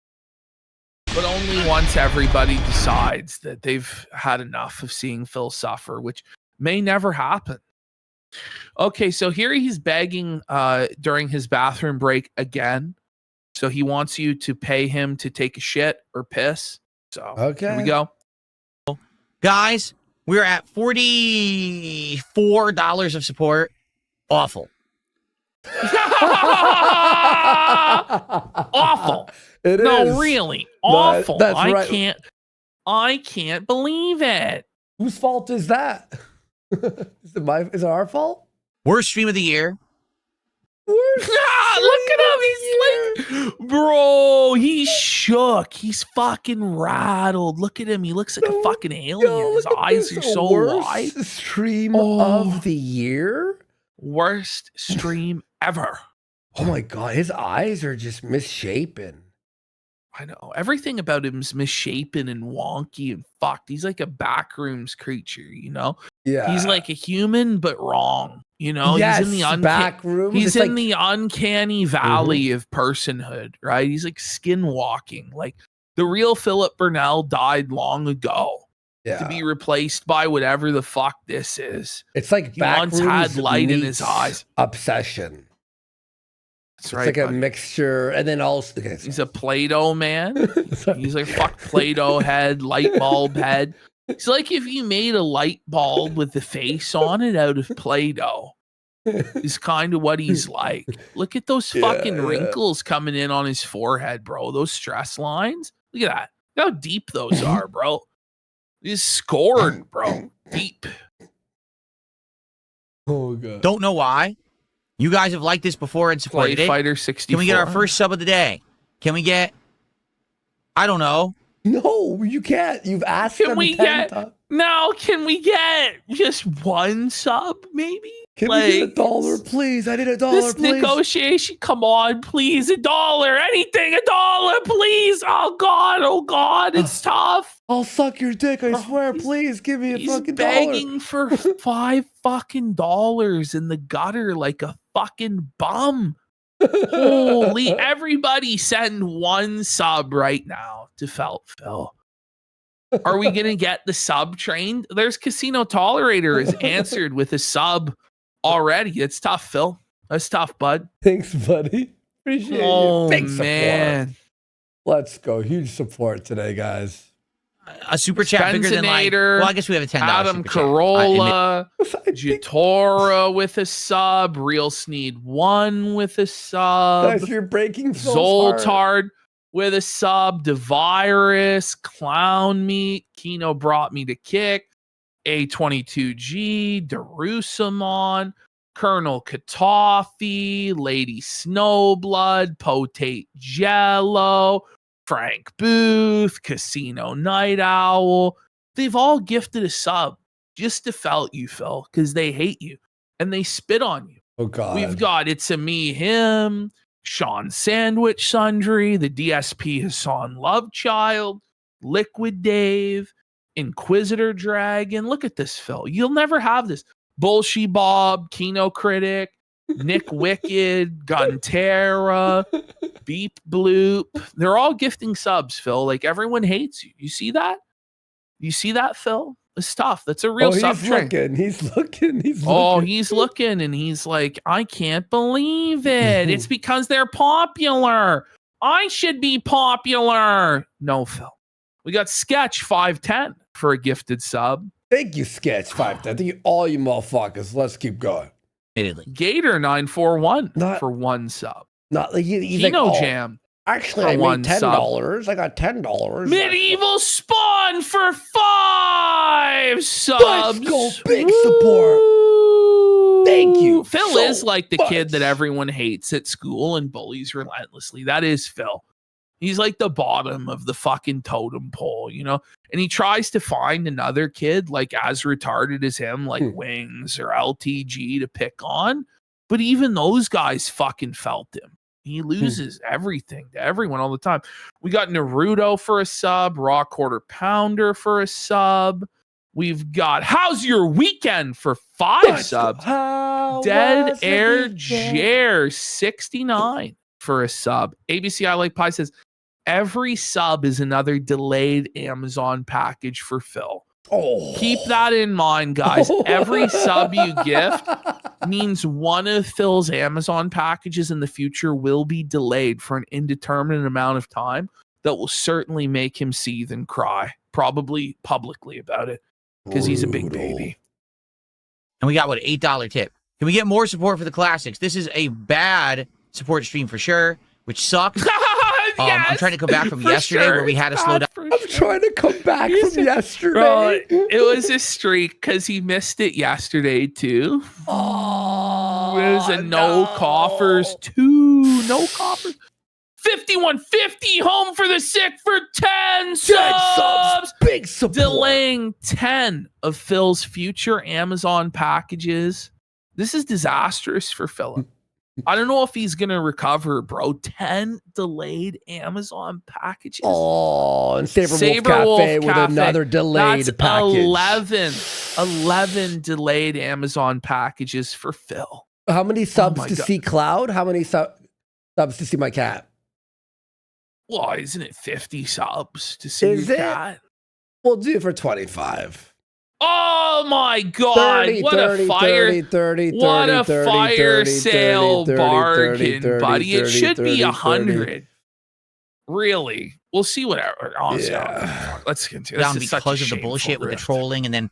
But only once everybody decides that they've had enough of seeing Phil suffer, which may never happen. Okay, so here he's begging during his bathroom break again. So he wants you to pay him to take a shit or piss. So here we go. Guys, we're at $44 of support. Awful. Awful. It no, is. really. Awful. That's right. I can't believe it. Whose fault is that? Is it our fault? Worst stream of the year. Look at him. He's like, bro, he's shook. He's fucking rattled. Look at him. He looks like a fucking alien. His eyes are so wide. Stream of the year? Worst stream ever. Oh my God. His eyes are just misshapen. I know. Everything about him is misshapen and wonky and fucked. He's like a backrooms creature, Yeah. He's like a human, but wrong. Yes, he's in the back room. He's in the uncanny valley of personhood, right? He's like skinwalking. Like the real Philip Burnell died long ago to be replaced by whatever the fuck this is. It's like he once had light in his eyes. Obsession. That's it's right. Like buddy. a mixture, and then also he's a Play-Doh man. He's like fuck Play-Doh head, light bulb head. It's like if you made a light bulb with the face on it out of Play-Doh. Is kind of what he's like. Look at those fucking wrinkles coming in on his forehead, bro. Those stress lines. Look at that. Look how deep those are, bro. He's scored, bro. Deep. Oh God. Don't know why. You guys have liked this before and supported Play it. Fighter 64. Can we get our first sub of the day? Can we get? I don't know. No, you can't. You've asked. Can we get? No, can we get just one sub, maybe? Can we get $1, please? I need $1, this please. Negotiation, come on, please. $1. Anything, $1, please. Oh God, it's tough. I'll suck your dick, I swear. Please give me a fucking $1. Begging for $5 fucking in the gutter like a fucking bum. Holy, everybody send one sub right now to Felt Phil. Are we going to get the sub trained? There's Casino Tolerator is answered with a sub already. It's tough, Phil. That's tough, bud. Thanks, buddy. Appreciate you. Big man. Support. Let's go. Huge support today, guys. A super chat bigger than like. Well, I guess we have a $10 Adam super Carolla, Jatora with a sub, Real Sneed 1 with a sub. Guys, you're breaking Zoltard with a sub, DeVirus, Clown Meat, Kino Brought Me to Kick, A22G, Darusamon, Colonel Katafi, Lady Snowblood, Potate Jello, Frank Booth, Casino Night Owl. They've all gifted a sub just to felt you, Phil, because they hate you and they spit on you. Oh God. We've got It's a Me, Him, Sean Sandwich Sundry, the DSP Hassan Lovechild, Liquid Dave, Inquisitor Dragon. Look at this, Phil. You'll never have this. Bullshit Bob, Kino Critic, Nick Wicked, Gunterra, Beep Bloop. They're all gifting subs, Phil. Like, everyone hates you. You see that? You see that, Phil? It's tough. That's a real sub train. He's looking. Oh, he's looking, and he's like, I can't believe it. It's because they're popular. I should be popular. No, Phil. We got Sketch 510 for a gifted sub. Thank you, Sketch 510. Thank you, all you motherfuckers. Let's keep going. Gator 941 for one sub. Not like he's Kino like, Jam. Actually, I made $10. I got $10. Medieval Spawn for 5 subs. Let's go, big support. Thank you. Phil is like the kid that everyone hates at school and bullies relentlessly. That is Phil. He's like the bottom of the fucking totem pole, you know? And he tries to find another kid like as retarded as him, like Wings or LTG to pick on. But even those guys fucking felt him. He loses everything to everyone all the time. We got Naruto for a sub, Raw Quarter Pounder for a sub. We've got How's Your Weekend for 5 subs. Dead Air Jer 69 for a sub. ABC I Like Pie says, every sub is another delayed Amazon package for Phil. Oh. Keep that in mind, guys. Every sub you gift means one of Phil's Amazon packages in the future will be delayed for an indeterminate amount of time that will certainly make him seethe and cry, probably publicly about it, because he's a big baby. And we got, what, $8 tip. Can we get more support for the classics? This is a bad support stream for sure, which sucks. Yes, I'm trying to come back from yesterday where we had to slow down. I'm trying to come back from yesterday. Bro, it was a streak because he missed it yesterday too. Oh, it was a no coffers 2. No coffers. 5150 home for the sick for 10 subs. Big support. Delaying 10 of Phil's future Amazon packages. This is disastrous for Philip. I don't know if he's going to recover, bro. 10 delayed Amazon packages. Oh, and Saber Wolf Cafe with another delayed That's package. 11 delayed Amazon packages for Phil. How many subs to see Cloud? How many subs to see my cat? Well, isn't it 50 subs to see your cat? We'll do it for 25. Oh my God! 30, what 30, a fire! 30, 30, what 30, a 30, fire 30, sale 30, bargain, 30, buddy! It 30, should 30, be 100. 30. Really? We'll see whatever. Honestly, let's continue. Down because of the bullshit with the trolling, and then,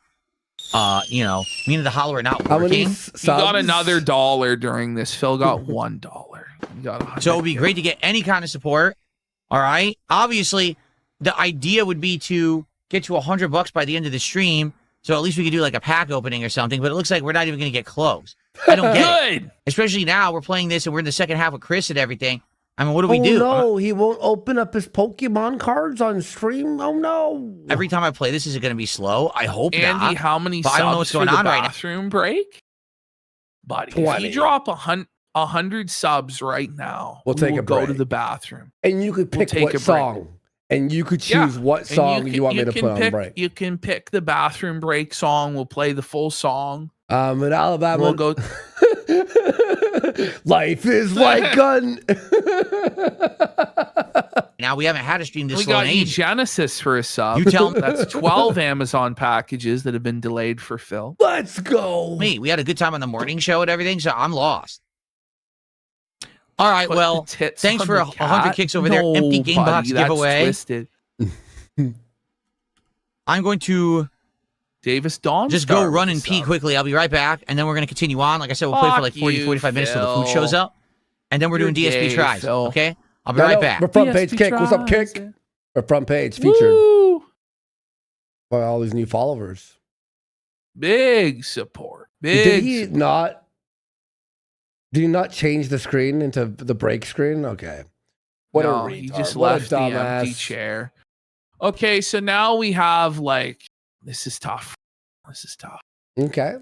me and the Holler are not working. You got another $1 during this. Phil got $1. You got so it would be great to get any kind of support. All right. Obviously, the idea would be to get to $100 by the end of the stream. So at least we could do like a pack opening or something, but it looks like we're not even going to get close. I don't get it. Especially now we're playing this and we're in the second half with Chris and everything. I mean, what do we do? No, he won't open up his Pokemon cards on stream. Oh no! Every time I play this, is it going to be slow? I hope not. Andy, how many subs I don't know what's going for the on right now. bathroom break? Buddy, 20. if you drop 100 subs right now, we'll take a go break. to the bathroom. And you could pick what song. And you could choose what song you want me to put on break. You can pick the bathroom break song. We'll play the full song. In Alabama, we'll go. Life is like gun. Now we haven't had a stream this We slow got in ages. Genesis for a sub. You tell me. That's 12 Amazon packages that have been delayed for Phil. Let's go. Me, we had a good time on the morning show and everything, so I'm lost. All right, Put well, the tits thanks on for the 100 cat. kicks over there. Empty game Buddy, box that's giveaway. Twisted. I'm going to Davis Dawn just go run and pee quickly. I'll be right back, and then we're going to continue on. Like I said, we'll play for like 40, 45 minutes till the food shows up, and then we're doing DSP tries. Phil. Okay, I'll be right back. We're front page kick. What's up, kick? We're front page featured by all these new followers. Big support. Did he not? Did you not change the screen into the break screen? Okay. What a retard. He just What a left the empty dumbass. chair. Okay, so now we have this is tough. This is tough. Okay.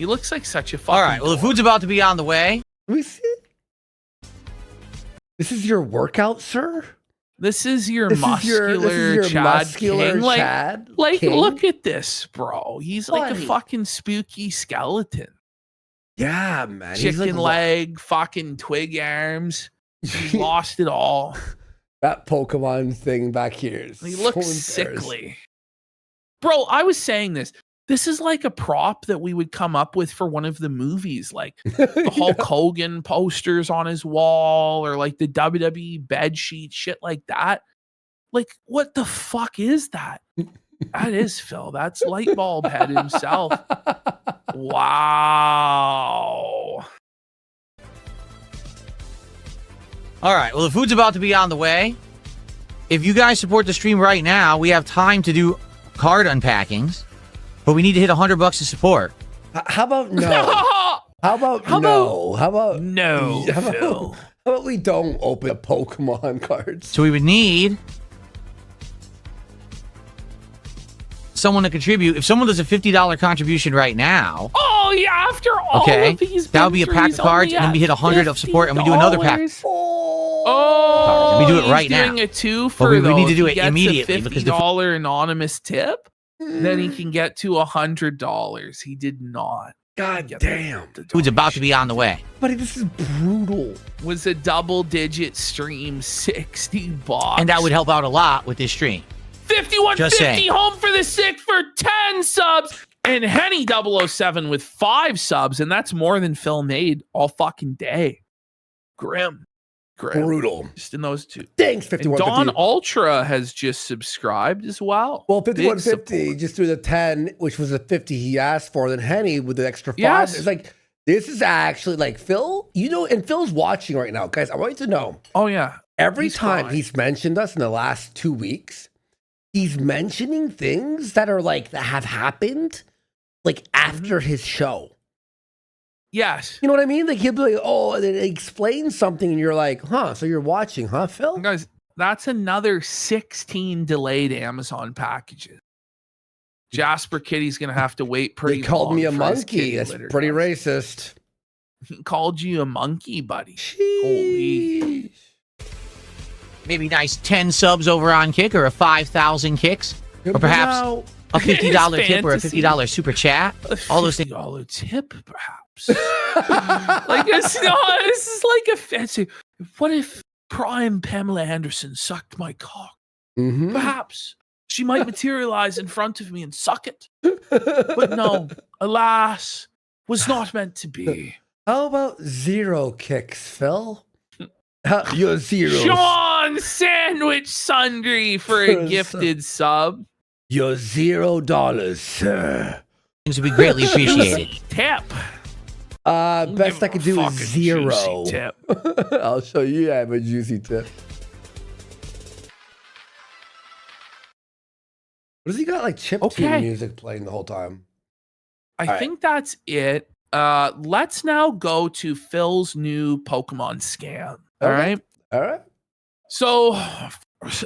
He looks like such a fucking. All right. Well, the food's about to be on the way. Let me see. This is your workout, sir? This is your muscular Chad King. Like, King? Look at this, bro. He's like a fucking spooky skeleton. Yeah, man. Chicken leg, fucking twig arms. He's lost it all. That Pokemon thing back here. He looks sickly. Bro, I was saying this. This is like a prop that we would come up with for one of the movies, like the Hulk Hogan posters on his wall or like the WWE bed sheet, shit like that. Like, what the fuck is that? That is Phil. That's Lightbulb Head himself. Wow. All right. Well, the food's about to be on the way. If you guys support the stream right now, we have time to do card unpackings. But we need to hit $100 to support. How about no? How about no? How about no? How about we don't open a Pokemon cards? So we would need someone to contribute. If someone does a $50 contribution right now. Oh yeah, after all of these, that would be a pack of cards, and then we hit 100 of support, and we do another pack. Oh, and we do it right now. Doing a two for we need to do it immediately because $50 anonymous tip. Then he can get to $100. He did not. God damn. Food's about to be on the way. Buddy, this is brutal. Was a double-digit stream, $60. And that would help out a lot with this stream. 5150 home for the sick for 10 subs. And Henny 007 with 5 subs. And that's more than Phil made all fucking day. Grim. Brutal. Just in those two. Thanks, 5150. Dawn Ultra has just subscribed as well. Well, 5150 just threw the 10, which was the 50 he asked for. Then Henny with the extra 5. Yes. It's like, this is actually like Phil, and Phil's watching right now. Guys, I want you to know. Oh, yeah. Every time he's mentioned us in the last 2 weeks, he's mentioning things that are like, that have happened like after his show. Yes. You know what I mean? Like he'll be like, oh, and then explain something, and you're like, huh, so you're watching, huh, Phil? Guys, that's another 16 delayed Amazon packages. Jasper Kitty's going to have to wait pretty long. They called me a for his monkey. kitty That's litter, pretty guys. racist. He called you a monkey, buddy. Sheesh. Holy. Maybe nice 10 subs over on Kick or a 5,000 kicks. Or perhaps a $50 tip or a $50 super chat. All those things. $50 tip, perhaps. Like this is like a fancy. What if Prime Pamela Anderson sucked my cock? Mm-hmm. Perhaps she might materialize in front of me and suck it. But no, alas, was not meant to be. How about 0 kicks, Phil? You're 0. Sean Sandwich Sundry for a gifted sub. You're $0, sir. Things would be greatly appreciated. Tip. Best I could do is 0. Tip. I'll show you I have a juicy tip. What does he got like chiptune music playing the whole time? I think that's it. Let's now go to Phil's new Pokemon scam. All right. So,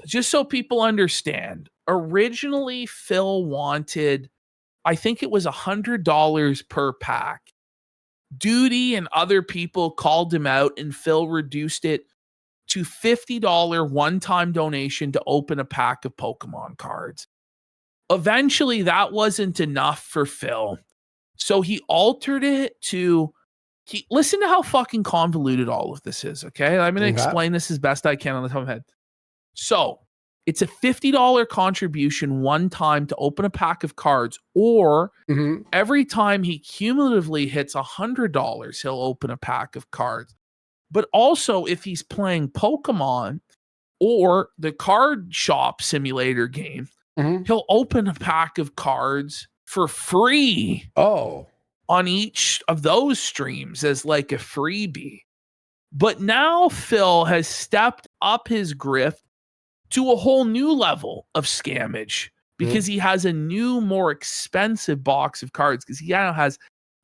just so people understand, originally Phil wanted, I think it was $100 per pack. Duty and other people called him out, and Phil reduced it to $50 one-time donation to open a pack of Pokemon cards. Eventually, that wasn't enough for Phil. So he altered it to, listen to how fucking convoluted all of this is, okay? I'm going to explain this as best I can on the top of my head. So it's a $50 contribution one time to open a pack of cards, or every time he cumulatively hits $100, he'll open a pack of cards. But also, if he's playing Pokemon or the card shop simulator game, he'll open a pack of cards for free. On each of those streams as like a freebie. But now Phil has stepped up his grift to a whole new level of scammage because he has a new, more expensive box of cards because he now has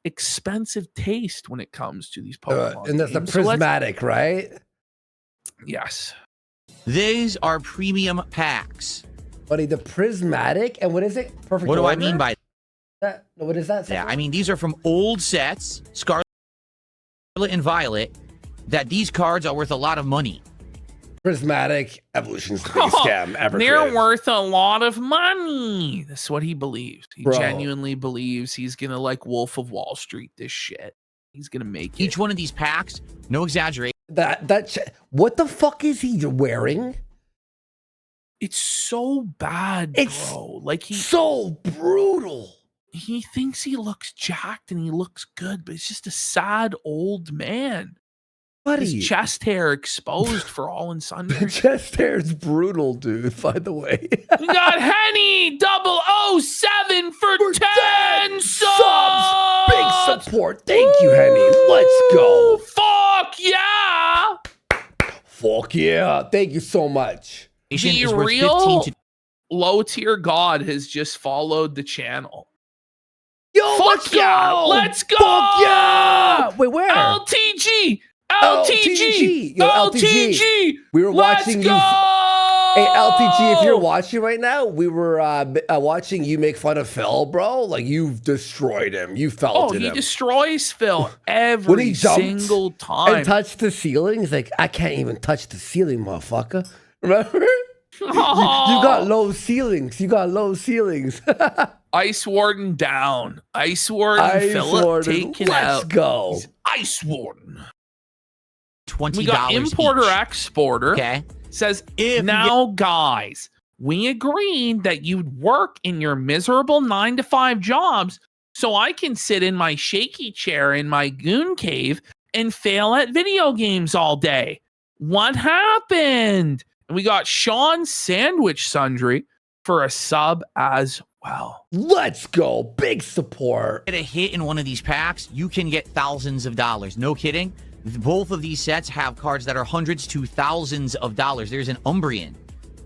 expensive taste when it comes to these Pokemon and that's the games. prismatic, right? Yes. These are premium packs. Buddy, the prismatic, and what is it? Perfect What do I order? mean by What is that? Yeah, I mean, these are from old sets, Scarlet and Violet, that these cards are worth a lot of money. Prismatic Evolution's the biggest scam ever. They're created. worth a lot of money. That's what he believes. He Bro. genuinely believes he's gonna like Wolf of Wall Street this shit. He's gonna make Each one of these packs, no exaggeration. What the fuck is he wearing? It's so bad, bro. Like he's so brutal. He thinks he looks jacked and he looks good, but it's just a sad old man. Buddy. His chest hair exposed for all and sundry. The chest hair is brutal, dude, by the way. We got Henny 007 for 10 subs. Big support. Thank you, Henny. Let's go. Fuck yeah. Fuck yeah. Thank you so much. The real low tier god has just followed the channel. Yo, fuck yeah. Let's go. Fuck yeah. Wait, where? LTG. LTG. Yo, LTG. We were watching you. Hey, LTG, if you're watching right now, we were watching you make fun of Phil, bro. Like, you've destroyed him. You felt he him. destroys Phil When every he jumped single time. and touched the ceiling, he's like, I can't even touch the ceiling, motherfucker. Remember? You got low ceilings. You got low ceilings. Ice Warden down. Ice Warden Philip taken out. Let's go. He's Ice Warden. $20 We got importer each. exporter. Okay. Says, now guys, we agreed that you'd work in your miserable 9-to-5 jobs so I can sit in my shaky chair in my goon cave and fail at video games all day. What happened? And we got Sean Sandwich Sundry for a sub as well. Let's go. Big support. Get a hit in one of these packs, you can get thousands of dollars. No kidding. Both of these sets have cards that are hundreds to thousands of dollars. There's an Umbrian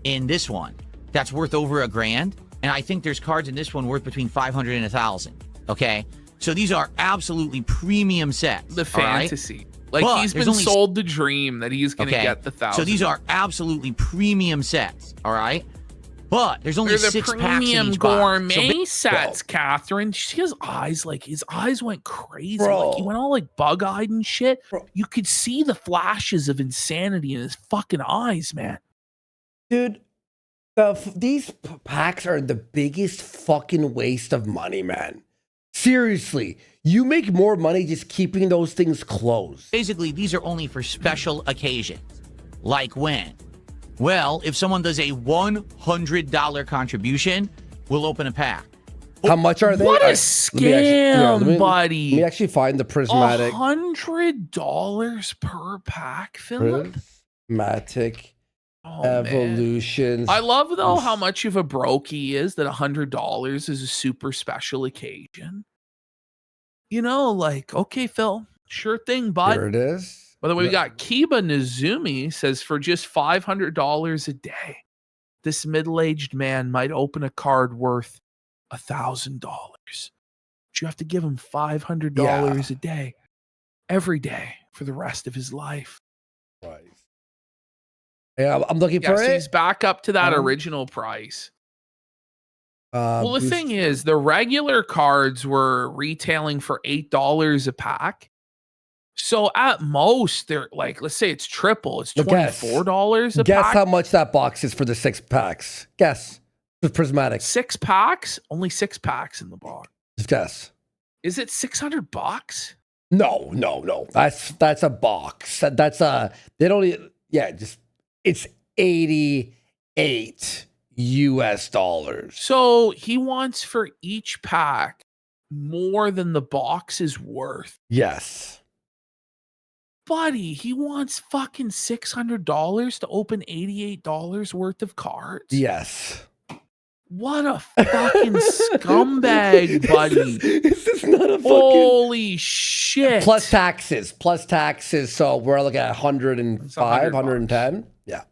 in this one that's worth over $1,000. And I think there's cards in this one worth between 500 and 1,000. Okay. So these are absolutely premium sets. The fantasy. Right? Like But he's been there's only sold the dream that he's going to get the 1,000. So these are absolutely premium sets. All right. But there's only They're the 6 packs in premium each box. gourmet sets, Catherine. His eyes, like his eyes went crazy. Bro. Like he went all like bug-eyed and shit. You could see the flashes of insanity in his fucking eyes, man. Dude, these packs are the biggest fucking waste of money, man. Seriously, you make more money just keeping those things closed. Basically, these are only for special occasions. Like when? Well, if someone does a $100 contribution, we'll open a pack. How much are they? What a scam, buddy. Let me actually find the prismatic. $100 per pack, Philip. Prismatic evolutions. I love though how much of a broke he is that $100 is a super special occasion. You know, like, okay, Phil, sure thing, bud. Here it is. By the way, we got Kiba Nizumi says for just $500 a day, this middle-aged man might open a card worth $1,000. But you have to give him $500 a day, every day for the rest of his life. Right. Yeah, I'm looking for Yes, it. he's back up to that original price. Well, the thing is, the regular cards were retailing for $8 a pack. So at most, they're like, let's say it's triple. It's $24 a Guess pack. how much that box is for the 6 packs. Guess. The prismatic. 6 packs? Only 6 packs in the box. Just guess. Is it $600? No. That's a box. That's a. They don't. Just it's $88 US. So he wants for each pack more than the box is worth. Yes. Buddy, he wants fucking $600 to open $88 worth of cards. Yes. What a fucking scumbag, buddy. Is this not a fucking... Holy shit. Plus taxes. So we're looking at 105, 110. Yeah.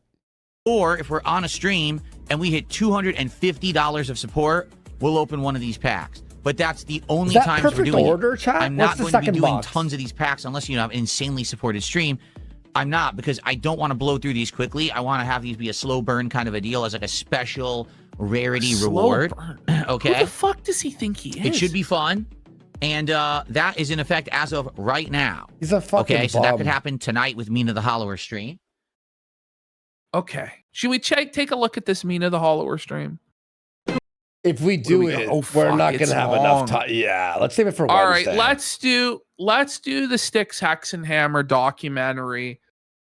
Or if we're on a stream and we hit $250 of support, we'll open one of these packs. But that's the only times we're doing order, it. chat? I'm What's not the going to be second doing box? tons of these packs unless you have an insanely supported stream. I'm not, because I don't want to blow through these quickly. I want to have these be a slow burn kind of a deal as like a special rarity Slow reward. burn. Okay. Who the fuck does he think he is? It should be fun. And that is in effect as of right now. He's a fucking Okay, so that bum. could happen tonight with Mina the Hollower stream. Okay. Should we take a look at this Mina the Hollower stream? If we do it, we're not going to have enough time. Yeah, let's save it for All Wednesday. right, let's do the Styxx Hexenhammer documentary.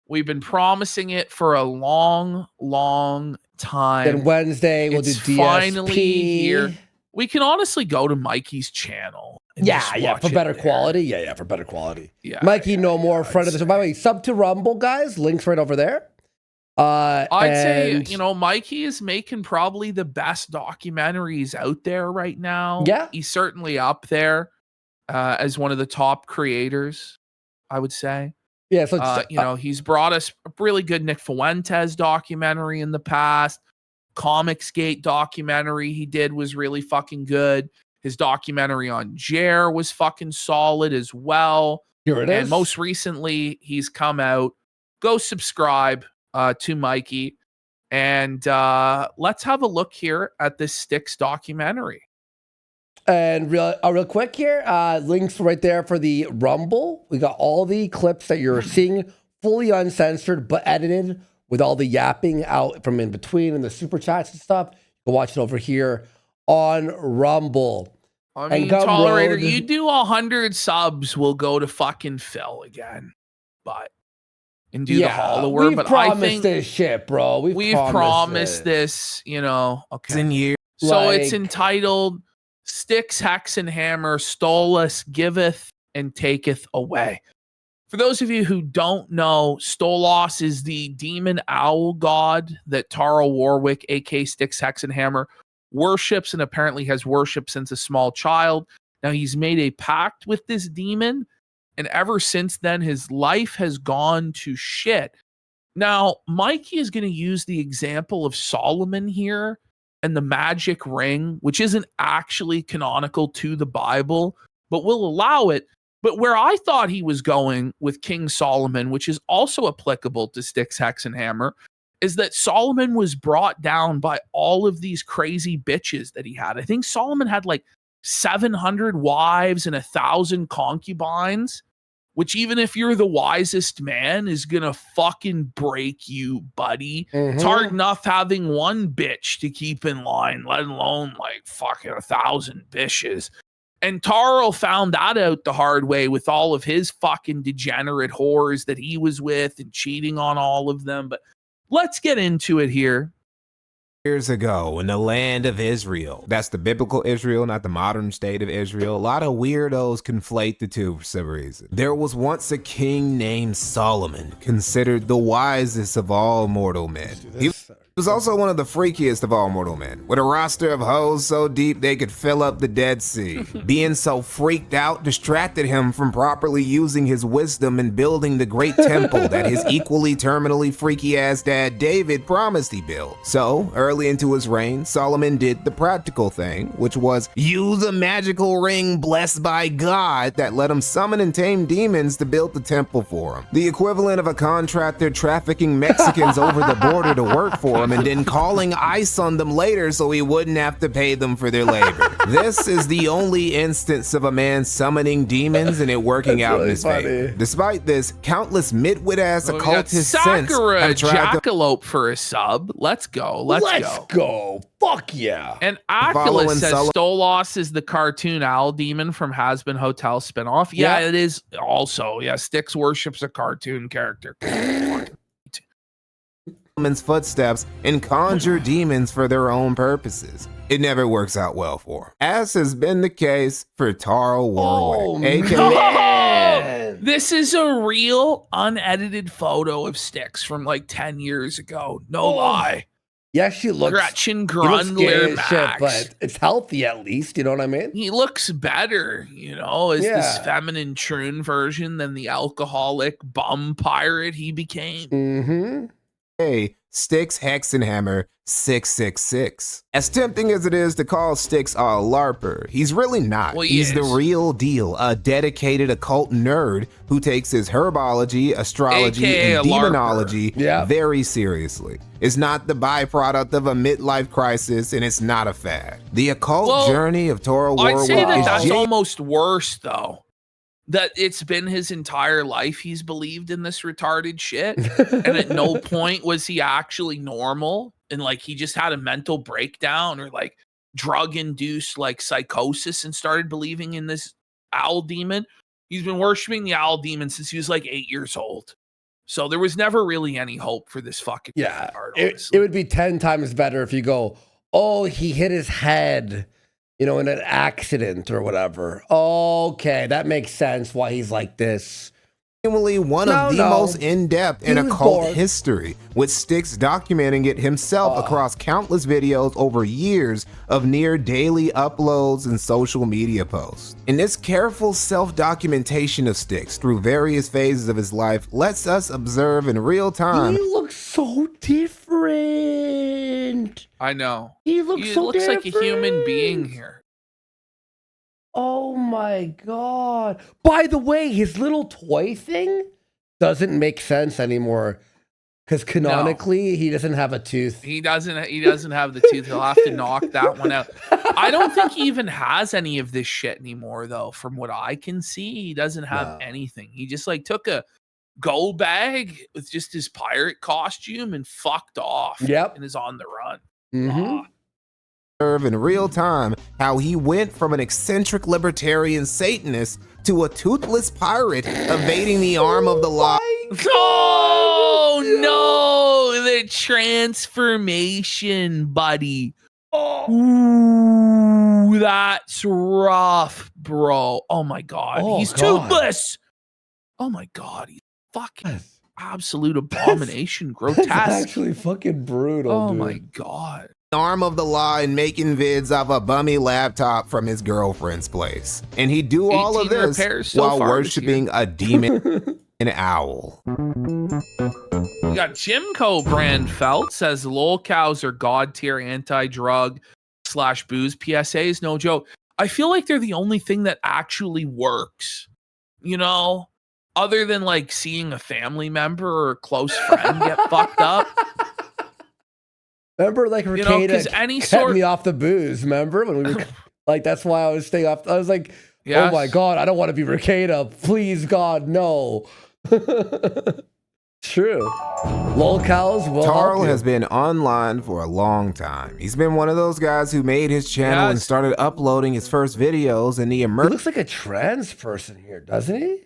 We've been promising it for a long, long time. Then Wednesday we'll do DSP. Finally here. We can honestly go to Mikey's channel. Yeah, for better quality. Yeah, for better quality. Yeah, Mikey, no more friend of the show. By the way, sub to Rumble, guys. Links right over there. I'd say, Mikey is making probably the best documentaries out there right now. Yeah. He's certainly up there as one of the top creators, I would say. Yeah, so he's brought us a really good Nick Fuentes documentary in the past. Comicsgate documentary he did was really fucking good. His documentary on Jer was fucking solid as well. Here it is. And most recently, he's come out. Go subscribe to Mikey. And let's have a look here at this Styxx documentary. And real quick here, links right there for the Rumble. We got all the clips that you're seeing fully uncensored, but edited with all the yapping out from in between and the super chats and stuff. You can watch it over here on Rumble. I mean, Tolerator, you do 100 subs, we'll go to fucking Phil again. And do the Hollower. But I think this shit, bro. We've promised this, okay. In years. So it's entitled Styxx Hexenhammer stole us, giveth and taketh away. For those of you who don't know, Stolos is the demon owl god that Taro Warwick, aka Styxx Hexenhammer, worships and apparently has worshipped since a small child. Now he's made a pact with this demon, and ever since then, his life has gone to shit. Now, Mikey is going to use the example of Solomon here and the magic ring, which isn't actually canonical to the Bible, but we'll allow it. But where I thought he was going with King Solomon, which is also applicable to Styxx Hexenhammer, is that Solomon was brought down by all of these crazy bitches that he had. I think Solomon had like 700 wives and 1,000 concubines, which even if you're the wisest man is going to fucking break you, buddy. It's hard enough having one bitch to keep in line, let alone like fucking 1,000 bitches. And Taro found that out the hard way with all of his fucking degenerate whores that he was with and cheating on all of them. But let's get into it here. Years ago in the land of Israel. That's the biblical Israel, not the modern state of Israel. A lot of weirdos conflate the two for some reason. There was once a king named Solomon, considered the wisest of all mortal men. He was also one of the freakiest of all mortal men, with a roster of hoes so deep they could fill up the Dead Sea. Being so freaked out distracted him from properly using his wisdom and building the great temple that his equally terminally freaky-ass dad David promised he built. So, early into his reign, Solomon did the practical thing, which was use a magical ring blessed by God that let him summon and tame demons to build the temple for him. The equivalent of a contractor trafficking Mexicans over the border to work for him and then calling ICE on them later so he wouldn't have to pay them for their labor. This is the only instance of a man summoning demons and it working out in his favor. Despite this, countless midwit-ass occultists since have tried to Jackalope for a sub. Let's go. Let's go. Fuck yeah. And Oculus says Stolos is the cartoon owl demon from Has-Been Hotel spinoff. Yeah, it is also. Yeah, Styxx worships a cartoon character. footsteps and conjure demons for their own purposes. It never works out well for him, as has been the case for Taro Warwick. This is a real unedited photo of Styxx from like 10 years ago. No lie. Yeah, she looks Gretchen Grundler Max. But it's healthy at least, you know what I mean? He looks better, as this feminine troon version than the alcoholic bum pirate he became. Hey, Styxx Hexenhammer 666. As tempting as it is to call Styxx a LARPer, he's really not. Well, he's the real deal, a dedicated occult nerd who takes his herbology, astrology, AKA and a LARPer. demonology very seriously. It's not the byproduct of a midlife crisis, and it's not a fad. The occult journey of Tora Warwick I'd say that is that's almost worse, though. That it's been his entire life he's believed in this retarded shit. And at no point was he actually normal. And like he just had a mental breakdown or like drug-induced like psychosis and started believing in this owl demon. He's been worshiping the owl demon since he was like 8 years old. So there was never really any hope for this fucking retard, it would be 10 times better if you go, oh, he hit his head, you know, in an accident or whatever. Okay, that makes sense why he's like this. One of the most in-depth in occult history, with Styxx documenting it himself across countless videos over years of near daily uploads and social media posts. And this careful self-documentation of Styxx through various phases of his life lets us observe in real time. He looks so different. I know. He looks so looks like a human being here. Oh my God. By the way, his little toy thing doesn't make sense anymore. Because canonically, he doesn't have a tooth. He doesn't have the tooth. He'll have to knock that one out. I don't think he even has any of this shit anymore, though. From what I can see, he doesn't have anything. He just like took a go bag with just his pirate costume and fucked off. Yep. And is on the run. In real time how he went from an eccentric libertarian Satanist to a toothless pirate evading the arm of the law. Oh no, the transformation, buddy. Ooh, that's rough, bro. Oh my God, he's toothless. Oh my God, he's fucking absolute abomination, grotesque. That's actually fucking brutal. Oh dude. my God. Arm of the law and making vids off a bummy laptop from his girlfriend's place. And he'd do all of this while worshiping a demon, an owl. We got Jimco brand felt says lol cows are god tier anti-drug / booze PSAs. No joke. I feel like they're the only thing that actually works. You know, other than like seeing a family member or a close friend get fucked up. Remember, like, Ricada any kept me off the booze, remember? When we were, like, that's why I was staying off. I was like, oh my God, I don't want to be Ricada. Please, God, no. True. Lol cows will Tarl has been online for a long time. He's been one of those guys who made his channel and started uploading his first videos in the He looks like a trans person here, doesn't he?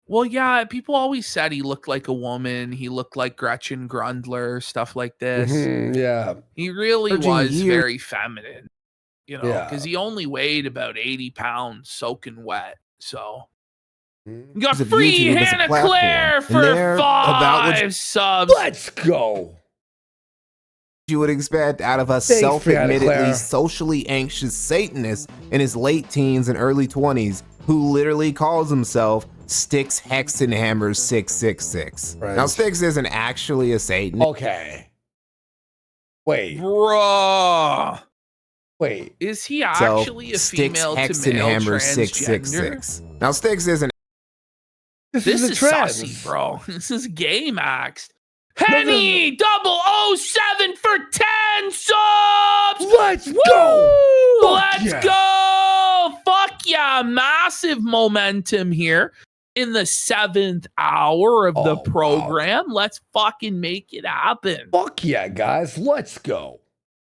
Well, yeah, people always said he looked like a woman. He looked like Gretchen Grundler, stuff like this. Yeah. He really was very feminine, you know, because he only weighed about 80 pounds soaking wet. So you got free Hannah Claire for 5 subs. Let's go. You would expect out of a self-admittedly socially anxious Satanist in his late teens and early 20s who literally calls himself Styxx Hexenhammer 666. Right. Now, Styxx isn't actually a Satanist. Okay. Wait. Bruh. Wait. Is he actually a female to male transgender? 666. Now, Styxx isn't. This is sussy, bro. This is gay maxed. Henny 007 for 10 subs. Let's go. Let's go. Fuck yeah. Massive momentum here in the 7th hour of the program. Wow. Let's fucking make it happen. Fuck yeah, guys. Let's go.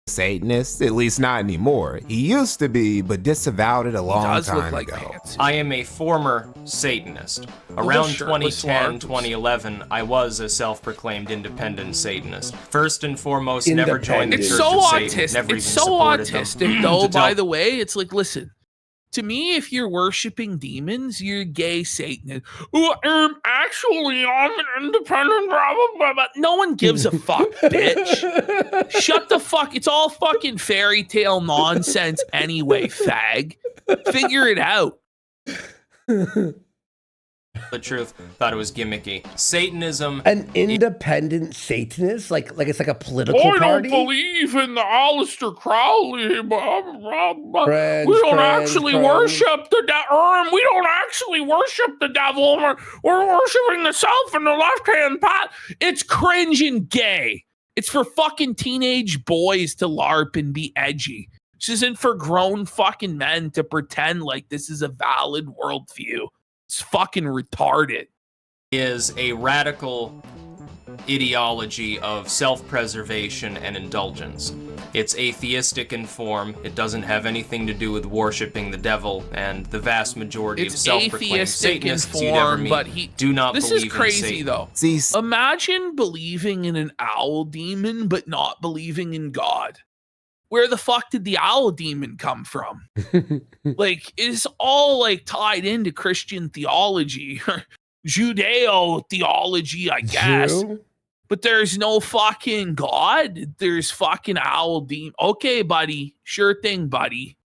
Satanist, at least not anymore. He used to be, but disavowed it a long time ago. I am a former Satanist. Around 2010, 2011, I was a self-proclaimed independent Satanist. First and foremost, never joined the Church of Satan. Never It's so autistic, though, by the way. It's like, listen, to me, if you're worshiping demons, you're gay Satanist. Actually, I'm an independent, blah, blah, blah, blah. No one gives a fuck, bitch. Shut the fuck. It's all fucking fairy tale nonsense anyway, fag. Figure it out. the truth, thought it was gimmicky. Satanism. An independent Satanist? Like it's like a political party? I don't believe in the Aleister Crowley. We don't actually worship the devil. We don't actually worship the devil. We're worshiping the self in the left-hand path. It's cringe and gay. It's for fucking teenage boys to LARP and be edgy. This isn't for grown fucking men to pretend like this is a valid worldview. It's fucking retarded. Is a radical ideology of self-preservation and indulgence. It's atheistic in form. It doesn't have anything to do with worshiping the devil, and the vast majority of self-proclaimed Satanists you'd ever meet do not believe in Satan. This is crazy, though. Imagine believing in an owl demon, but not believing in God. Where the fuck did the owl demon come from? Like, it's all like tied into Christian theology, Judeo theology, I guess. But there's no fucking God. There's fucking owl demon. Okay, buddy. Sure thing, buddy.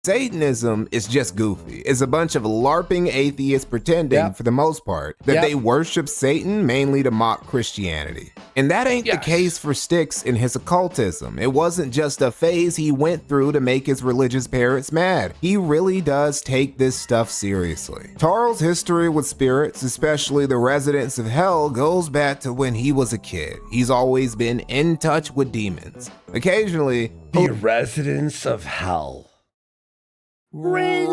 Satanism is just goofy. It's a bunch of LARPing atheists pretending, for the most part, that they worship Satan mainly to mock Christianity. And that ain't the case for Styxx in his occultism. It wasn't just a phase he went through to make his religious parents mad. He really does take this stuff seriously. Tarl's history with spirits, especially the residents of hell, goes back to when he was a kid. He's always been in touch with demons. Occasionally, the residents of hell. Right.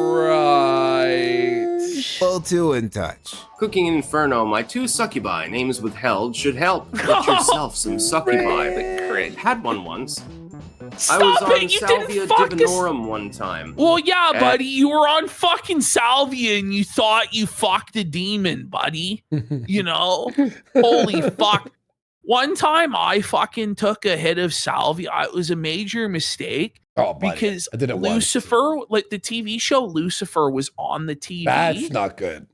Well, too in touch. Cooking Inferno, my 2 succubi, names withheld, should help. Get yourself some succubi. Had one once. I was on Salvia Divinorum one time. Well, yeah, buddy, you were on fucking Salvia and you thought you fucked a demon, buddy. You know? Holy fuck. One time I fucking took a hit of Salvia. It was a major mistake. Oh, buddy. Because I did it Lucifer, like the TV show Lucifer was on the TV. That's not good.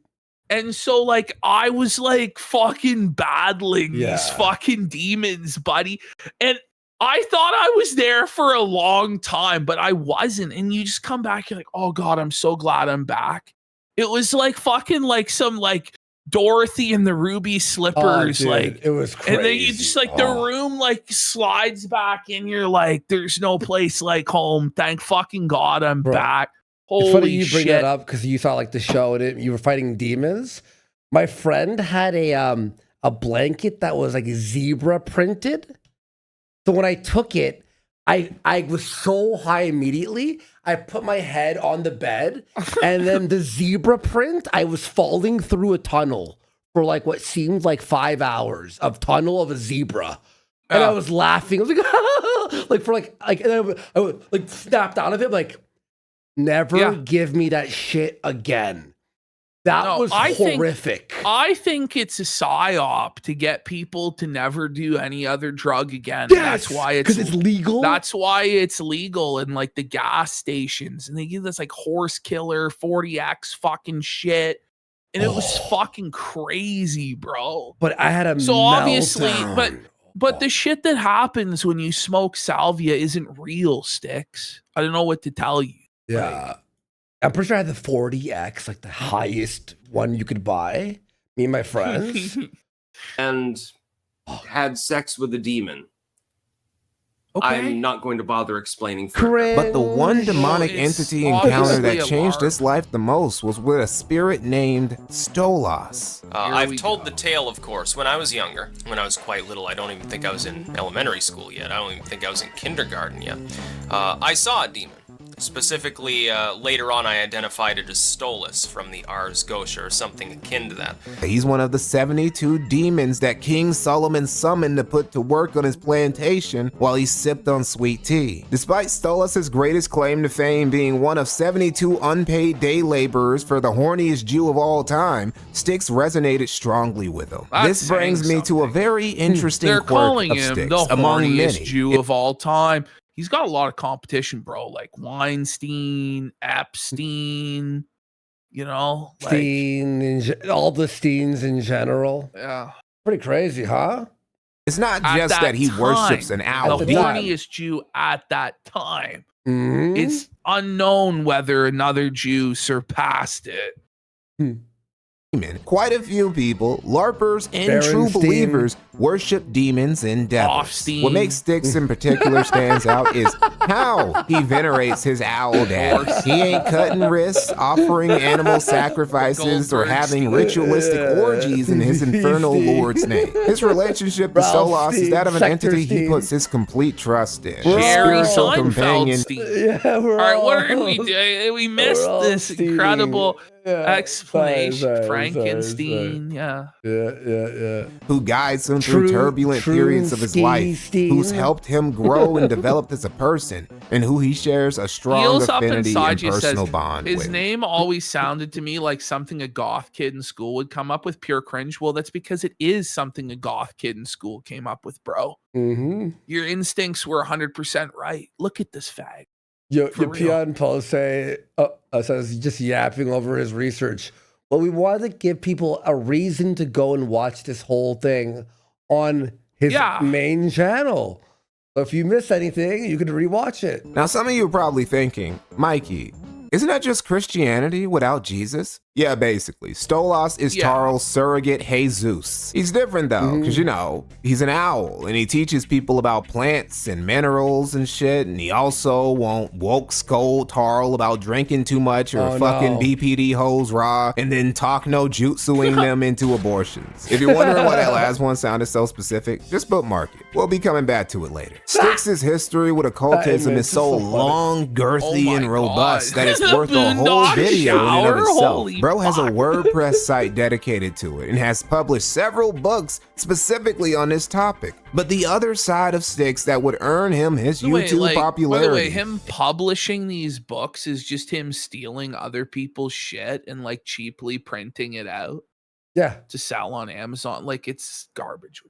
And so, like, I was like fucking battling these fucking demons, buddy. And I thought I was there for a long time, but I wasn't. And you just come back, you're like, oh God, I'm so glad I'm back. It was like fucking like some like Dorothy and the Ruby Slippers, like it was crazy. And then you just like the room like slides back and you're like, there's no place like home. Thank fucking God I'm back. Holy it's funny you bring shit. that up because you thought like the show and you were fighting demons. My friend had a blanket that was like zebra printed. So when I took it, I was so high immediately. I put my head on the bed, and then the zebra print, I was falling through a tunnel for like what seemed like 5 hours of tunnel of a zebra. And I was laughing. I was like, like for like and I would like snapped out of it, like, never give me that shit again. That was horrific. I think it's a psyop to get people to never do any other drug again. Yes, that's why because it's legal. That's why it's legal in like the gas stations, and they give this like horse killer 40x fucking shit, and it was fucking crazy, bro. But I had a obviously, meltdown. but the shit that happens when you smoke salvia isn't real, Styxx. I don't know what to tell you. Yeah. Like, I'm pretty sure I had the 40X, like the highest one you could buy. Me and my friends. And had sex with a demon. Okay. I'm not going to bother explaining further. But the one demonic entity encounter that changed his life the most was with a spirit named Stolas. I've told the tale, of course, when I was younger. When I was quite little, I don't even think I was in elementary school yet. I don't even think I was in kindergarten yet. I saw a demon. Specifically, later on I identified it as Stolas from the Ars Gotia or something akin to that. He's one of the 72 demons that King Solomon summoned to put to work on his plantation while he sipped on sweet tea. Despite Stolas' greatest claim to fame being one of 72 unpaid day laborers for the horniest Jew of all time, Styxx resonated strongly with him. This brings me to a very interesting They're quirk calling of him Styxx, the among horniest many. Jew of all time. He's got a lot of competition, bro. Like Weinstein, Epstein, you know, all the Steens in general. Yeah, pretty crazy, huh? It's not just that he worships an owl. The horniest Jew at that time. Mm-hmm. It's unknown whether another Jew surpassed it. Quite a few people, LARPers and true Berenstein. believers, worship demons and devils. Offstein. What makes Styxx in particular stands out is how he venerates his owl daddy. He ain't cutting wrists, offering animal sacrifices, or having ritualistic orgies in his infernal lord's name. His relationship to Stolas is that of an entity he puts his complete trust in. Jerry Spiritual companion. Seinfeldstein. All right, what are we doing? We missed this incredible explanation. Frankenstein, yeah. Who guides him through turbulent periods of his life, who's helped him grow and develop as a person, and who he shares a strong Heels up affinity inside and you personal says, bond his with. name always sounded to me like something a goth kid in school would come up with, pure cringe. Well, that's because it is something a goth kid in school came up with, bro. Mm-hmm. Your instincts were 100% right. Look at this fag. Your peon Paul says just yapping over his research. Well, we wanted to give people a reason to go and watch this whole thing on his main channel. So if you miss anything, you can rewatch it. Now, some of you are probably thinking, Mikey, isn't that just Christianity without Jesus? Yeah, basically. Stolas is Tarl's surrogate Jesus. He's different though, because he's an owl and he teaches people about plants and minerals and shit. And he also won't woke scold Tarl about drinking too much or fucking BPD hoes raw and then talk no jutsuing them into abortions. If you're wondering why that last one sounded so specific, just bookmark it. We'll be coming back to it later. Styxx's history with occultism is so long, girthy, and robust that it's worth a whole video in and of itself. Bro has a WordPress site dedicated to it and has published several books specifically on this topic. But the other side of Styxx that would earn him his YouTube popularity. By the way, him publishing these books is just him stealing other people's shit and like cheaply printing it out. Yeah. To sell on Amazon. Like it's garbage.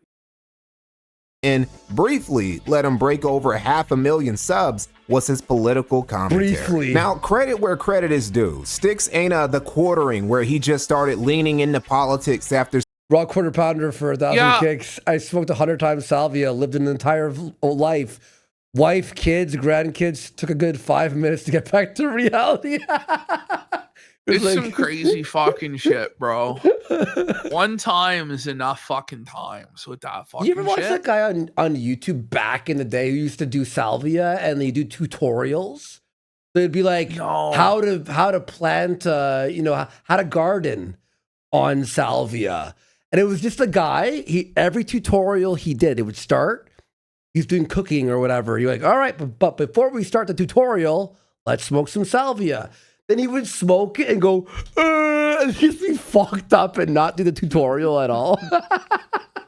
And briefly let him break over 500,000 subs was his political commentary. Briefly. Now, credit where credit is due. Styxx ain't the quartering where he just started leaning into politics after Raw quarter pounder for 1,000 kicks. I smoked 100 times salvia, lived an entire life. Wife, kids, grandkids, took a good 5 minutes to get back to reality. It's like some crazy fucking shit, bro. One time is enough fucking times with that fucking shit. You ever watch that guy on YouTube back in the day who used to do salvia and they do tutorials? They'd be like, how to plant, how to garden on salvia. And it was just a guy, every tutorial he did, it would start, he's doing cooking or whatever. You're like, all right, but before we start the tutorial, let's smoke some salvia. Then he would smoke it and go, and just be fucked up and not do the tutorial at all.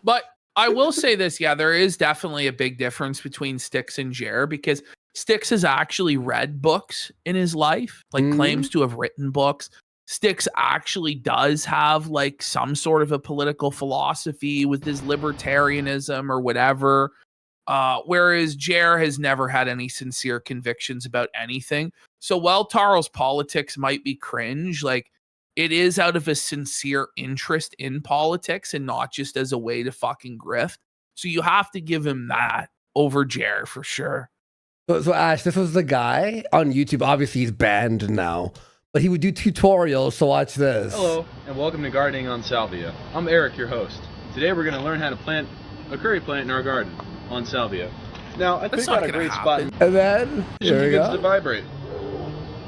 But I will say this, there is definitely a big difference between Styxx and Jer because Styxx has actually read books in his life, like claims to have written books. Styxx actually does have like some sort of a political philosophy with his libertarianism or whatever. Whereas Jer has never had any sincere convictions about anything. So while Tarl's politics might be cringe, like it is out of a sincere interest in politics and not just as a way to fucking grift. So you have to give him that over Jer for sure. So Ash, this was the guy on YouTube. Obviously he's banned now, but he would do tutorials. So watch this. Hello, and welcome to Gardening on Salvia. I'm Eric, your host. Today we're going to learn how to plant a curry plant in our garden on salvia. Now, I picked out a great spot. And then, here we go. To vibrate.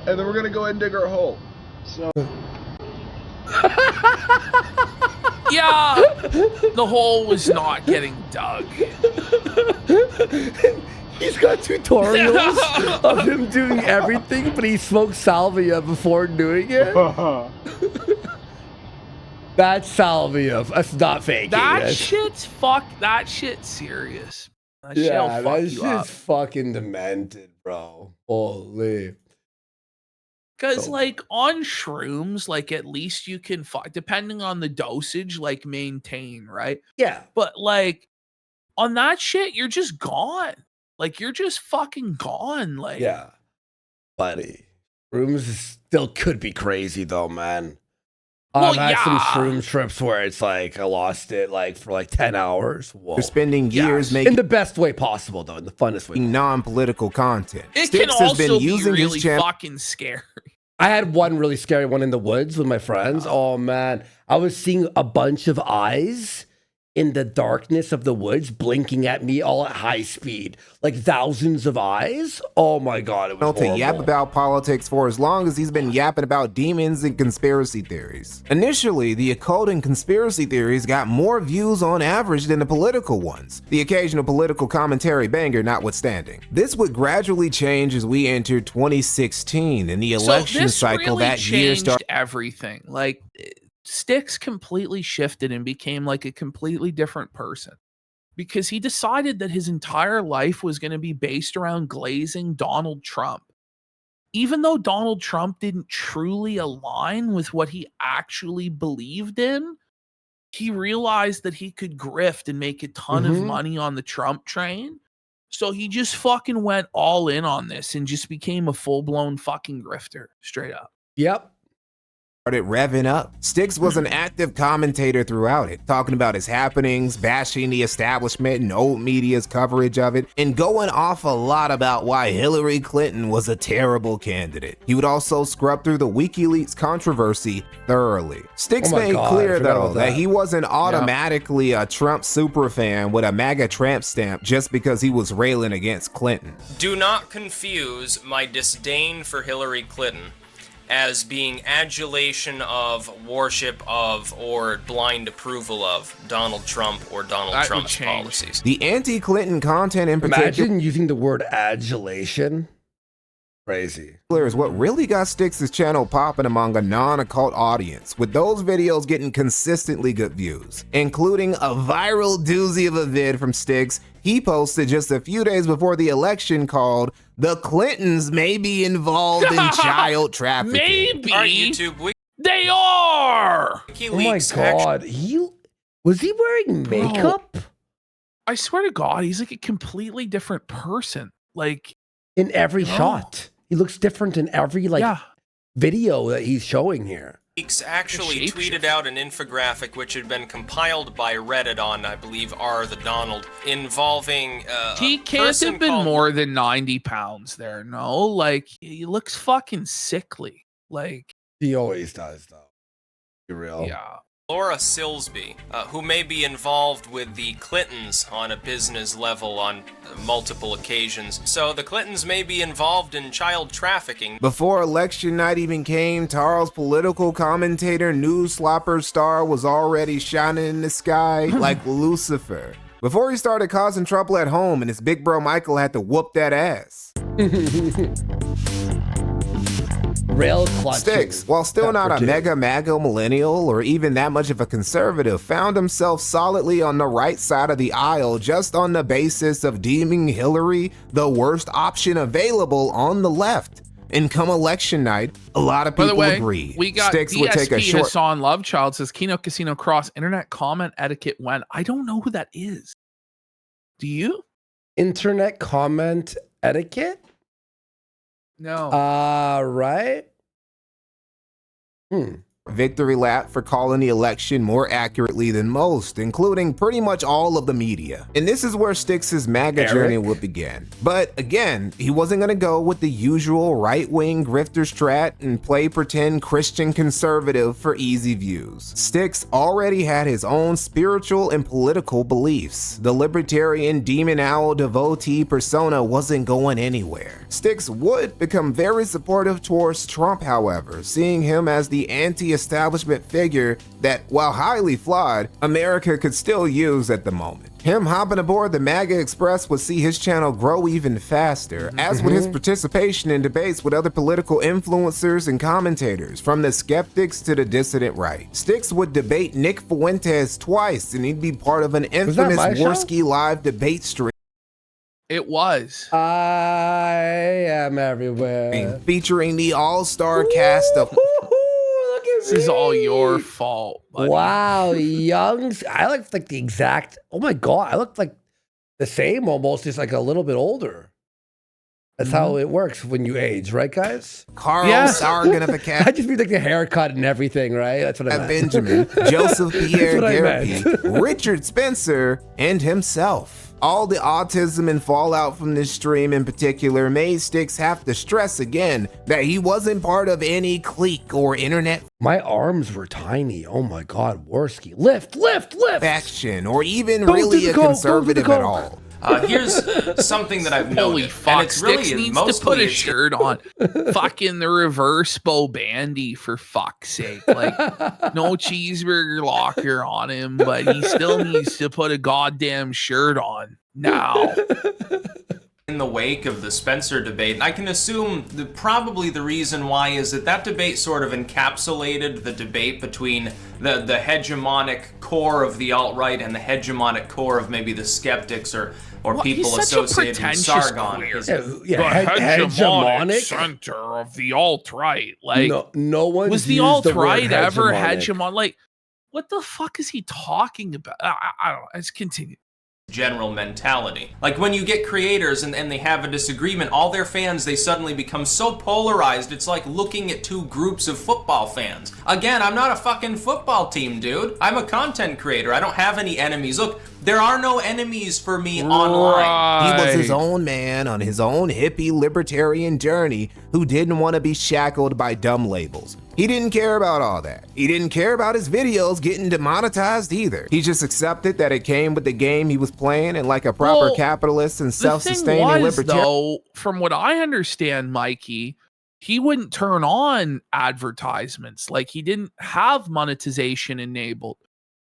And then we're going to go ahead and dig our hole. So. Yeah, the hole was not getting dug. He's got tutorials of him doing everything, but he smoked salvia before doing it. That's salvia. That's not fake. That shit's serious. That shit's fucking demented, bro. Holy. Because like on shrooms, like at least you can depending on the dosage, like maintain, right? Yeah. But like on that shit, you're just gone. Like you're just fucking gone. Like yeah, buddy. Shrooms still could be crazy though, man. I've had some shroom trips where it's like I lost it like for like 10 hours. Whoa. You're spending years making in the best way possible, though, in the funnest way. Non-political content. It Styxx can also be really fucking scary. I had one really scary one in the woods with my friends. Oh man, I was seeing a bunch of eyes in the darkness of the woods blinking at me all at high speed, like thousands of eyes. Oh my God, it was horrible. To yap about politics for as long as he's been yapping about demons and conspiracy theories. Initially, the occult and conspiracy theories got more views on average than the political ones, the occasional political commentary banger notwithstanding. This would gradually change as we entered 2016 and the election cycle really that year started. Everything. Like, Styxx completely shifted and became like a completely different person because he decided that his entire life was going to be based around glazing Donald Trump. Even though Donald Trump didn't truly align with what he actually believed in, he realized that he could grift and make a ton of money on the Trump train. So he just fucking went all in on this and just became a full-blown fucking grifter, straight up. Yep. Started revving up. Styxx was an active commentator throughout it, talking about his happenings, bashing the establishment and old media's coverage of it, and going off a lot about why Hillary Clinton was a terrible candidate. He would also scrub through the WikiLeaks controversy thoroughly. Styxx made clear, though, that he wasn't automatically a Trump superfan with a MAGA tramp stamp just because he was railing against Clinton. Do not confuse my disdain for Hillary Clinton as being adulation of, worship of, or blind approval of Donald Trump or Donald Trump's policies. The anti-Clinton content in particular— Imagine using the word adulation. Crazy. Is what really got Styxx's channel popping among a non-occult audience, with those videos getting consistently good views, including a viral doozy of a vid from Styxx he posted just a few days before the election called "The Clintons May Be Involved in Child Trafficking." Maybe. Our YouTube they are. Oh my God. Was he wearing makeup? I swear to God, he's like a completely different person. Like, in every shot. He looks different in every video that he's showing here. Styxx actually tweeted out an infographic which had been compiled by Reddit on, I believe, R the Donald, involving he can't have been more than 90 pounds there, no? Like, he looks fucking sickly. Like, he always does, though. Be real. Yeah. Laura Silsby, who may be involved with the Clintons on a business level on multiple occasions. So the Clintons may be involved in child trafficking. Before election night even came, Tarl's political commentator news slopper star was already shining in the sky like Lucifer. Before he started causing trouble at home and his big bro Michael had to whoop that ass. Rail clutching. Styxx, while still not a mega MAGA millennial or even that much of a conservative, found himself solidly on the right side of the aisle just on the basis of deeming Hillary the worst option available on the left. And come election night, a lot of people agree. We got Styxx would take a short— Hassan Lovechild says Kino Casino cross internet comment etiquette when. I don't know who that is. Do you? Internet comment etiquette? No. Right. Victory lap for calling the election more accurately than most, including pretty much all of the media. And this is where Styxx's MAGA journey would begin. But again, he wasn't gonna go with the usual right-wing grifter strat and play pretend Christian conservative for easy views. Styxx already had his own spiritual and political beliefs. The libertarian demon owl devotee persona wasn't going anywhere. Styxx would become very supportive towards Trump, however, seeing him as the anti-establishment figure that, while highly flawed, America could still use at the moment. Him hopping aboard the MAGA Express would see his channel grow even faster, as would his participation in debates with other political influencers and commentators, from the skeptics to the dissident right. Styxx would debate Nick Fuentes twice, and he'd be part of an infamous Worski live debate stream. It was. I am everywhere. Featuring the all-star cast of— This is all your fault, buddy. Wow, young. I look like the exact. Oh my God, I look like the same almost, just like a little bit older. That's how it works when you age, right, guys? Carl Sargon of Akkad. I just mean like the haircut and everything, right? That's what I meant. Benjamin, Joseph Pierre That's what I Garrity, meant. Richard Spencer, and himself. All the autism and fallout from this stream in particular made Styxx have to stress again that he wasn't part of any clique or internet My arms were tiny. Oh my God, Worski. Lift. faction or even really a conservative at all. Here's something that I've noticed. Holy fuck, and it's really Styxx needs mostly to put a it's- shirt on. Fucking the reverse Bo Bandy, for fuck's sake. Like, no cheeseburger locker on him, but he still needs to put a goddamn shirt on now. in the wake of the Spencer debate, and I can assume that probably the reason why is that debate sort of encapsulated the debate between the hegemonic core of the alt-right and the hegemonic core of maybe the skeptics or people He's such a associated with pretentious Sargon. queer. Yeah, The hegemonic hegemonic center of the alt-right. Like, no one was the used the word alt-right ever hegemonic. hegemon? Like, what the fuck is he talking about? I don't know. Let's continue. General mentality. Like when you get creators and they have a disagreement, all their fans, they suddenly become so polarized, it's like looking at two groups of football fans. Again, I'm not a fucking football team, dude. I'm a content creator. I don't have any enemies. Look, there are no enemies for me online. He was his own man on his own hippie libertarian journey who didn't want to be shackled by dumb labels. He didn't care about all that. He didn't care about his videos getting demonetized either. He just accepted that it came with the game he was playing, and like a proper capitalist and self-sustaining libertarian. Though, from what I understand, Mikey, he wouldn't turn on advertisements. Like, he didn't have monetization enabled.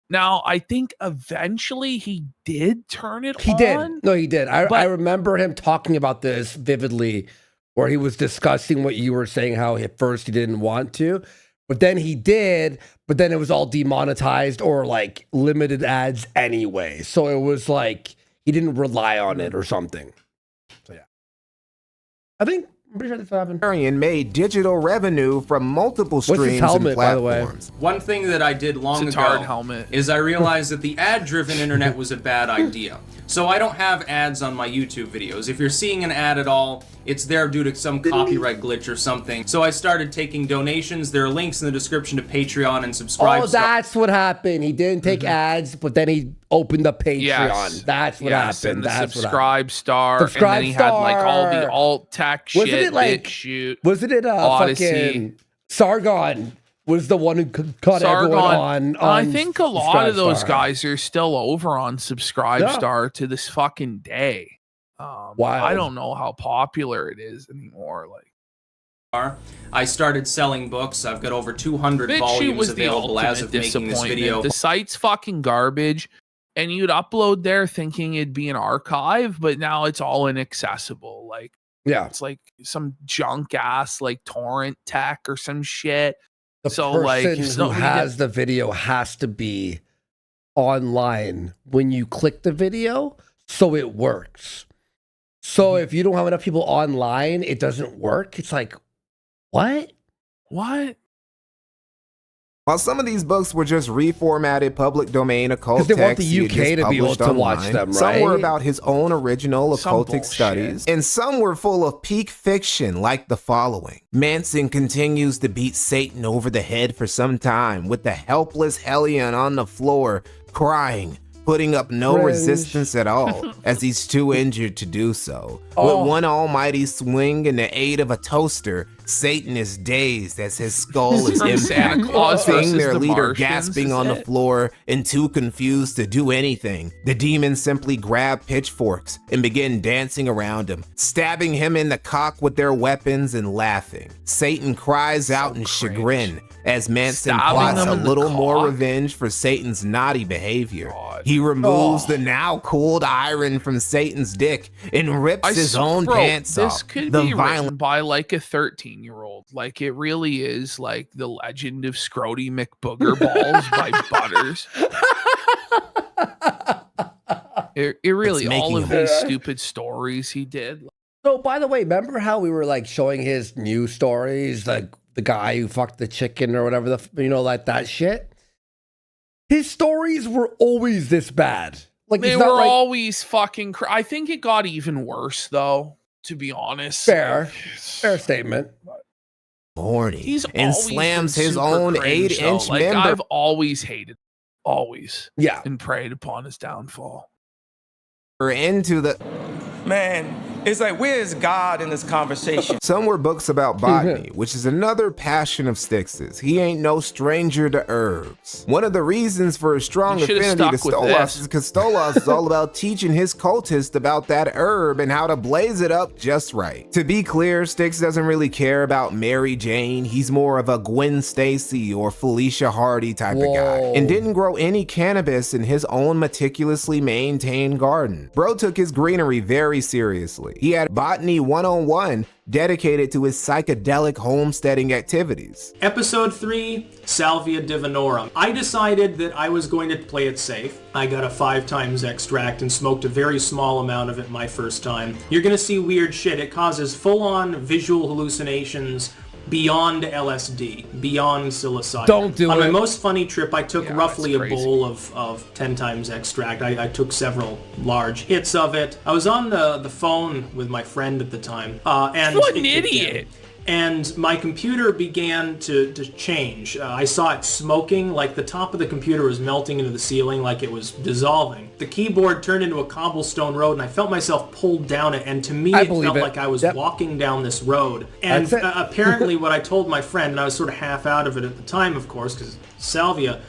Now, I think eventually he did turn it on. He did. No, he did. I remember him talking about this vividly, where he was discussing what you were saying, how at first he didn't want to, but then he did, but then it was all demonetized or like limited ads anyway. So it was like he didn't rely on it or something. So yeah. I'm pretty sure that's what happened. Made digital revenue from multiple streams What's his helmet, and by the way? platforms. One thing that I did long It's a ago tarred helmet. is I realized that the ad-driven internet was a bad idea. So I don't have ads on my YouTube videos. If you're seeing an ad at all, it's there due to some copyright glitch or something. So I started taking donations. There are links in the description to Patreon and subscribe. Oh, that's what happened. He didn't take ads, but then he opened up Patreon. Yes. That's what Yes, happened. and the That's what subscribe star. Subscribe and then he had like all the star. alt tech shit. Wasn't it like BitChute, wasn't it Odyssey. fucking Sargon was the one who caught everyone on I think a lot of those Subscribestar. guys are still over on Subscribestar to this fucking day. Wild. I don't know how popular it is anymore. Like, I started selling books. I've got over 200 BitChute volumes was the available as ultimate of making this disappointment. video. The site's fucking garbage, and you'd upload there thinking it'd be an archive, but now it's all inaccessible. Like, yeah, it's like some junk ass like torrent tech or some shit. The so person like who has the video has to be online when you click the video, so it works. So if you don't have enough people online, it doesn't work. It's like, what? While some of these books were just reformatted public domain occult 'Cause they want texts the he UK had just to be able published to watch online, them, some were right? about his own original Some occultic bullshit. studies, and some were full of peak fiction like the following. Manson continues to beat Satan over the head for some time with the helpless Hellion on the floor crying, putting up no Cringe. resistance at all, as he's too injured to do so. Oh. With one almighty swing and the aid of a toaster, Satan is dazed as his skull is From Santa impacted. Claus Seeing versus their the leader Martians, gasping is on the it? floor and too confused to do anything, the demons simply grab pitchforks and begin dancing around him, stabbing him in the cock with their weapons and laughing. Satan cries out in chagrin as Manson Stabbing plots him a in the little more cock? revenge for Satan's naughty behavior. He removes the now cooled iron from Satan's dick and rips his own pants off. This could The be violent written by like a 13-year-old. Like, it really is like the legend of Scrody McBooger Balls by Butters. It really, It's all making of him- these stupid stories he did. So, by the way, remember how we were like showing his news stories, like the guy who fucked the chicken or whatever, like that shit? His stories were always this bad. Like, They it's were not like, always fucking. I think it got even worse though. to be honest. Fair. Like, Fair statement. Horny. He's and always slams been his super own cringe, 8-inch though. Like, member. I've always hated, always. Yeah. And preyed upon his downfall. Into the Man, it's like, where's God in this conversation? Some were books about botany, which is another passion of Styx's. He ain't no stranger to herbs. One of the reasons for a strong You should've affinity to stuck with Stolas this. is because Stolas is all about teaching his cultists about that herb and how to blaze it up just right. To be clear, Styxx doesn't really care about Mary Jane. He's more of a Gwen Stacy or Felicia Hardy type of guy, and didn't grow any cannabis in his own meticulously maintained garden. Bro took his greenery very seriously. He had Botany 101 dedicated to his psychedelic homesteading activities. Episode 3, Salvia divinorum. I decided that I was going to play it safe. I got a 5 times extract and smoked a very small amount of it my first time. You're gonna see weird shit. It causes full-on visual hallucinations beyond LSD, beyond psilocybin. Don't do On it. my most funny trip, I took roughly a that's crazy. bowl of 10 times extract. I took several large hits of it. I was on the phone with my friend at the time. And What an it kicked in. idiot. And my computer began to change. I saw it smoking, like the top of the computer was melting into the ceiling like it was dissolving. The keyboard turned into a cobblestone road, and I felt myself pulled down it, and to me I it believe felt it. like I was Yep. walking down this road. And That's it. apparently what I told my friend, and I was sort of half out of it at the time, of course, because salvia.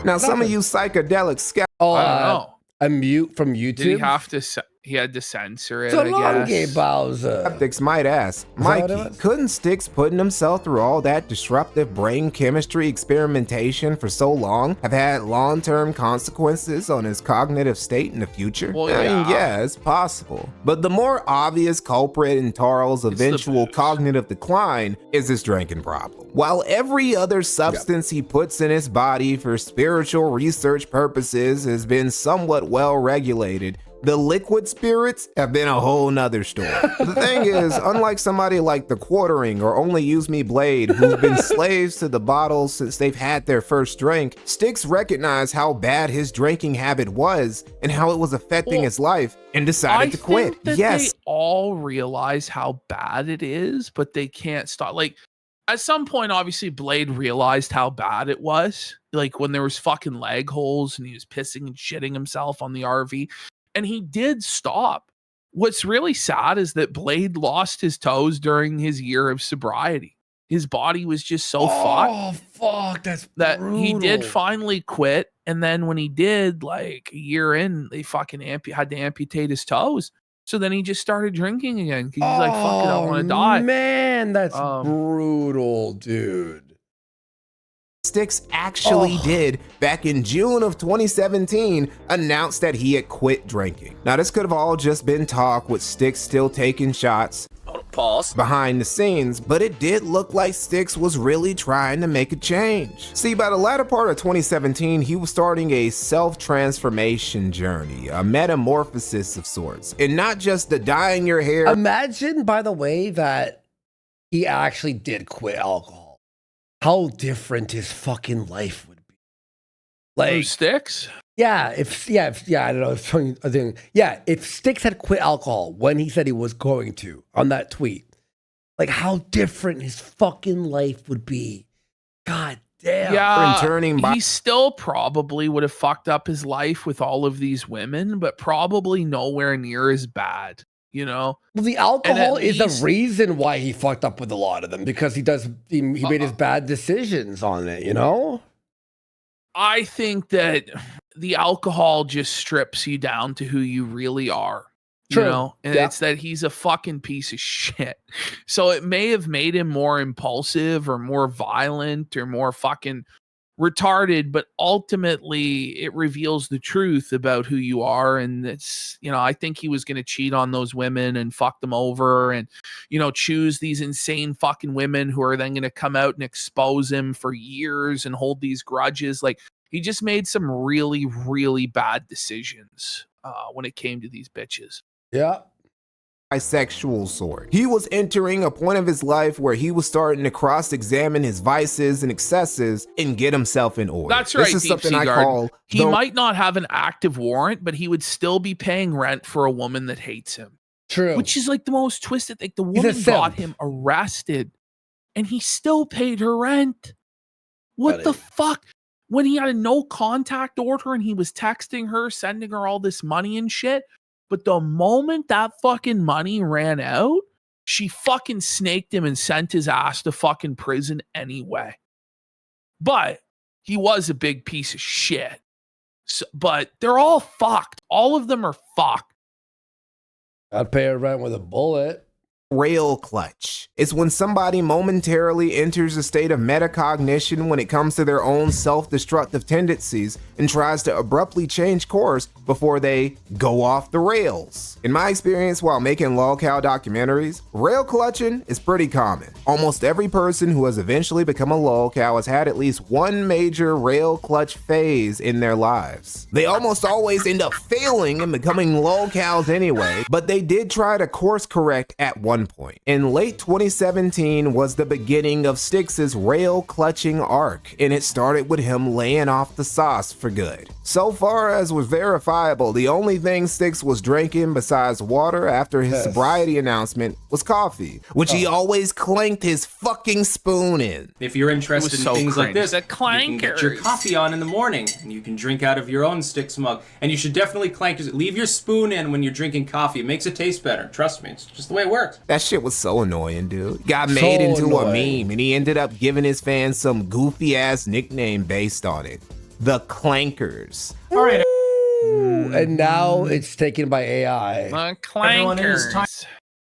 Now, some of you psychedelic scouts. Oh, I don't know. a mute from YouTube. Did he have to? He had to censor it. So I long, guess. Bowser. Skeptics might ask, that what it Mikey, was? couldn't Styxx putting himself through all that disruptive brain chemistry experimentation for so long have had long-term consequences on his cognitive state in the future? Well, I mean, yeah. yeah, it's possible. But the more obvious culprit in Tarl's eventual cognitive decline is his drinking problem. While every other substance he puts in his body for spiritual research purposes has been somewhat well regulated, the liquid spirits have been a whole nother story. The thing is, unlike somebody like the Quartering or Only Use Me Blade, who've been slaves to the bottles since they've had their first drink, Styxx recognized how bad his drinking habit was and how it was affecting his life and decided to quit. Think that Yes. they all realize how bad it is, but they can't stop. Like, at some point, obviously, Blade realized how bad it was. Like, when there was fucking leg holes and he was pissing and shitting himself on the RV. And he did stop. What's really sad is that Blade lost his toes during his year of sobriety. His body was just so fucked. Oh, fuck. That's that he did brutal. finally quit. And then when he did, like a year in, they fucking had to amputate his toes. So then he just started drinking again. He's like, fuck it, I want to die. Man, that's brutal, dude. Styxx actually did, back in June of 2017, announce that he had quit drinking. Now, this could have all just been talk with Styxx still taking shots behind the scenes, but it did look like Styxx was really trying to make a change. See, by the latter part of 2017, he was starting a self-transformation journey, a metamorphosis of sorts, and not just the dyeing your hair. Imagine, by the way, that he actually did quit alcohol. How different his fucking life would be. Like Styxx? Yeah, I don't know. If Styxx had quit alcohol when he said he was going to on that tweet, like how different his fucking life would be. God damn. Yeah, he still probably would have fucked up his life with all of these women, but probably nowhere near as bad. You know, Well, the alcohol at is least- the reason why he fucked up with a lot of them because he made his bad decisions on it, you know? I think that the alcohol just strips you down to who you really are. True. You know, and Yeah. it's that he's a fucking piece of shit. So it may have made him more impulsive or more violent or more fucking retarded, but ultimately it reveals the truth about who you are. And it's, you know, I think he was going to cheat on those women and fuck them over and, you know, choose these insane fucking women who are then going to come out and expose him for years and hold these grudges. Like, he just made some really, really bad decisions when it came to these bitches. Yeah. bisexual sort. He was entering a point of his life where he was starting to cross-examine his vices and excesses and get himself in order. That's right. This is something I call he might not have an active warrant, but he would still be paying rent for a woman that hates him. True. Which is like the most twisted thing. The woman got him arrested and he still paid her rent. What the fuck? When he had a no contact order and he was texting her, sending her all this money and shit. But the moment that fucking money ran out, she fucking snaked him and sent his ass to fucking prison anyway. But he was a big piece of shit. So, but they're all fucked. All of them are fucked. I'd pay her rent with a bullet. Rail clutch. It's when somebody momentarily enters a state of metacognition when it comes to their own self-destructive tendencies and tries to abruptly change course before they go off the rails. In my experience while making lolcow documentaries, rail clutching is pretty common. Almost every person who has eventually become a lolcow has had at least one major rail clutch phase in their lives. They almost always end up failing and becoming lolcows anyway, but they did try to course correct at one point. In late 2017 was the beginning of Styxx's rail clutching arc, and it started with him laying off the sauce for good. So far as was verifiable, the only thing Styxx was drinking besides water after his sobriety announcement was coffee, which he always clanked his fucking spoon in. If you're interested in things like this, The you can get your coffee on in the morning, and you can drink out of your own Styxx mug. And you should definitely leave your spoon in when you're drinking coffee. It makes it taste better. Trust me, it's just the way it works. That shit was so annoying, dude. Got made into a meme, and he ended up giving his fans some goofy ass nickname based on it. The Clankers. All right. And now it's taken by AI. Everyone, it is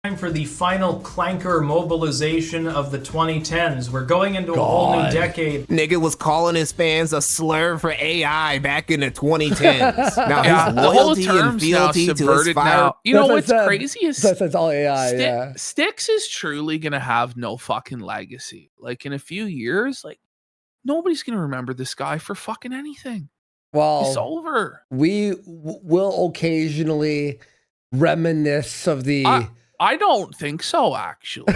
time for the final clanker mobilization of the 2010s. We're going into a whole new decade. Nigga was calling his fans a slur for AI back in the 2010s. Now his loyalty and fealty to his fire. You know what's crazy is that's all AI. Styxx is truly gonna have no fucking legacy. Like in a few years, like nobody's gonna remember this guy for fucking anything. Well, it's over. We will occasionally reminisce of the. I don't think so, actually.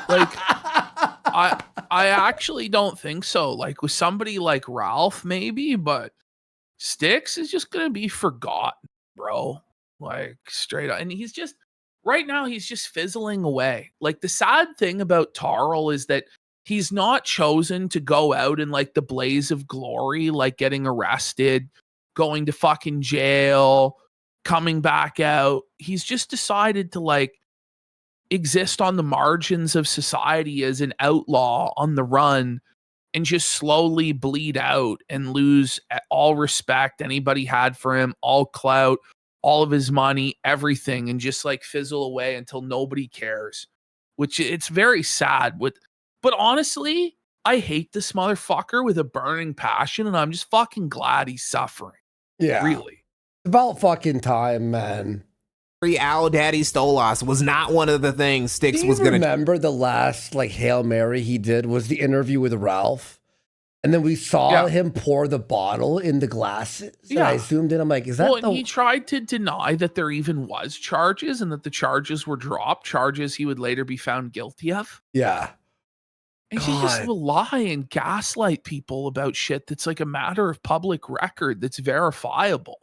Like, I actually don't think so. Like with somebody like Ralph, maybe, but Styxx is just gonna be forgotten, bro. Like straight up, and he's just right now he's just fizzling away. Like the sad thing about Tarl is that he's not chosen to go out in like the blaze of glory, like getting arrested, going to fucking jail, coming back out. He's just decided to like exist on the margins of society as an outlaw on the run and just slowly bleed out and lose all respect anybody had for him, all clout, all of his money, everything, and just like fizzle away until nobody cares, which it's very sad. But honestly, I hate this motherfucker with a burning passion, and I'm just fucking glad he's suffering. Yeah. Really. About fucking time, man. Owl Daddy Stolas was not one of the things Styxx was gonna. Remember the last like Hail Mary he did was the interview with Ralph, and then we saw him pour the bottle in the glasses. And I zoomed in. I'm like, is that? Well, and he tried to deny that there even was charges and that the charges were dropped. Charges he would later be found guilty of. Yeah. And he just will lie and gaslight people about shit that's like a matter of public record that's verifiable.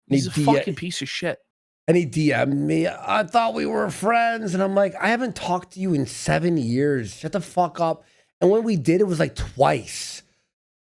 He's a fucking piece of shit. And he DM'd me. I thought we were friends. And I'm like, I haven't talked to you in 7 years. Shut the fuck up. And when we did, it was like twice.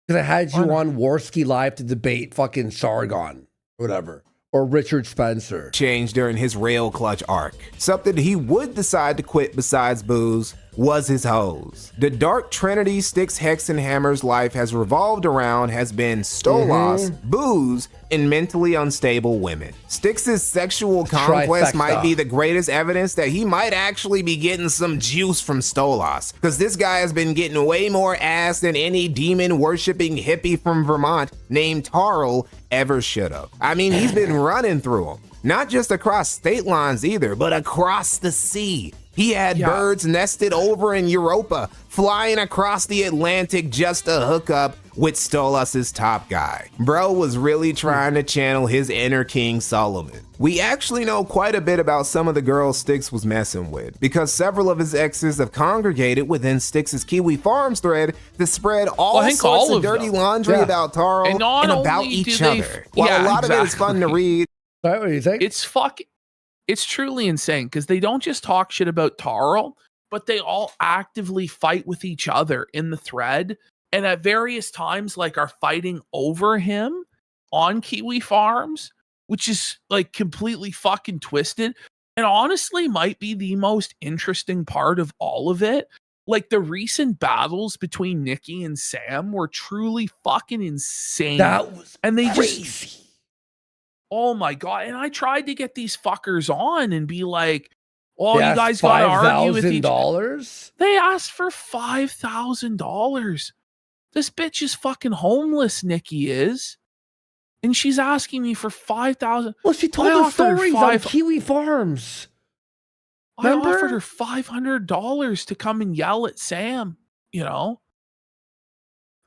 Because I had you on Warski Live to debate fucking Sargon, whatever. Or Richard Spencer. Changed during his rail clutch arc. Something he would decide to quit besides booze was his hoes. The dark trinity Styxx Hexenhammer's life has revolved around has been Stolas, booze, and mentally unstable women. Styxx's sexual conquest might be the greatest evidence that he might actually be getting some juice from Stolas, because this guy has been getting way more ass than any demon-worshipping hippie from Vermont named Tarl ever should have. I mean, he's been running through them. Not just across state lines either, but across the sea. He had birds nested over in Europa, flying across the Atlantic just to hook up with Stolas' top guy. Bro was really trying to channel his inner King Solomon. We actually know quite a bit about some of the girls Styxx was messing with, because several of his exes have congregated within Styxx's Kiwi Farms thread to spread all sorts of dirty laundry about Taro and about each other. While a lot of it is fun to read. What do you think? It's truly insane because they don't just talk shit about Taro, but they all actively fight with each other in the thread, and at various times like are fighting over him on Kiwi Farms, which is like completely fucking twisted, and honestly might be the most interesting part of all of it. Like the recent battles between Nikki and Sam were truly fucking insane. That was crazy. Oh my God. And I tried to get these fuckers on and be like, oh, you guys got to argue with each other. They asked for $5,000. This bitch is fucking homeless, Nikki is. And she's asking me for $5,000. Well, she told the stories on Kiwi Farms. I offered her $500 to come and yell at Sam, you know?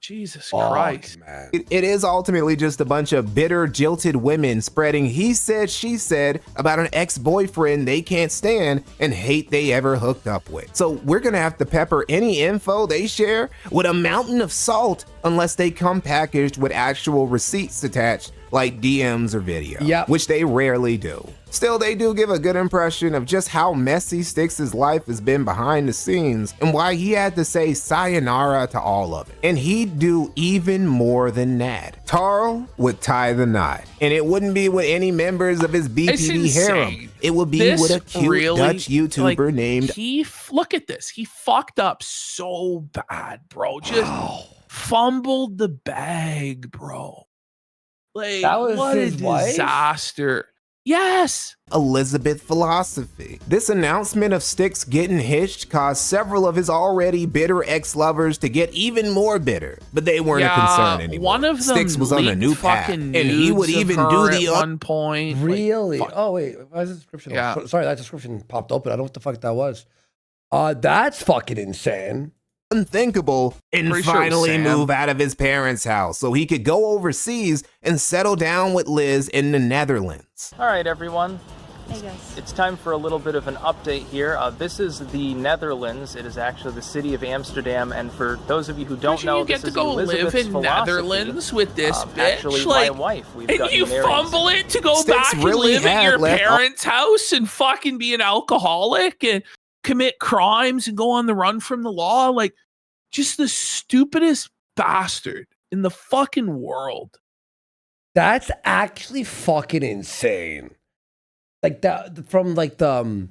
Jesus Christ. Man. It is ultimately just a bunch of bitter, jilted women spreading he said, she said about an ex-boyfriend they can't stand and hate they ever hooked up with. So we're gonna have to pepper any info they share with a mountain of salt unless they come packaged with actual receipts attached, like DMs or video, which they rarely do. Still, they do give a good impression of just how messy Styxx's life has been behind the scenes and why he had to say sayonara to all of it. And he'd do even more than that. Taro would tie the knot, and it wouldn't be with any members of his BPD harem. It would be with a cute Dutch YouTuber named... Look at this. He fucked up so bad, bro. Just fumbled the bag, bro. Like, that was what his a wife? disaster. Yes. Elizabeth philosophy. This announcement of Styxx getting hitched caused several of his already bitter ex-lovers to get even more bitter, but they weren't a concern anymore. One of them Styxx was on a new path, and he would even do the at one point. Really? Oh wait, why is the description? Yeah. Sorry, that description popped open. I don't know what the fuck that was. That's fucking insane. Unthinkable, and finally move out of his parents' house so he could go overseas and settle down with Liz in the Netherlands. All right, everyone. Hey guys. It's time for a little bit of an update here. This is the Netherlands. It is actually the city of Amsterdam, and for those of you who don't know, you get this to is go Elizabeth's live in philosophy. Netherlands with this bitch. Actually, like, my wife. We've and gotten you married. fumble it to go Styxx back and really live at had your left parents' house and fucking be an alcoholic and commit crimes and go on the run from the law. Like, just the stupidest bastard in the fucking world. That's actually fucking insane. Like that from like the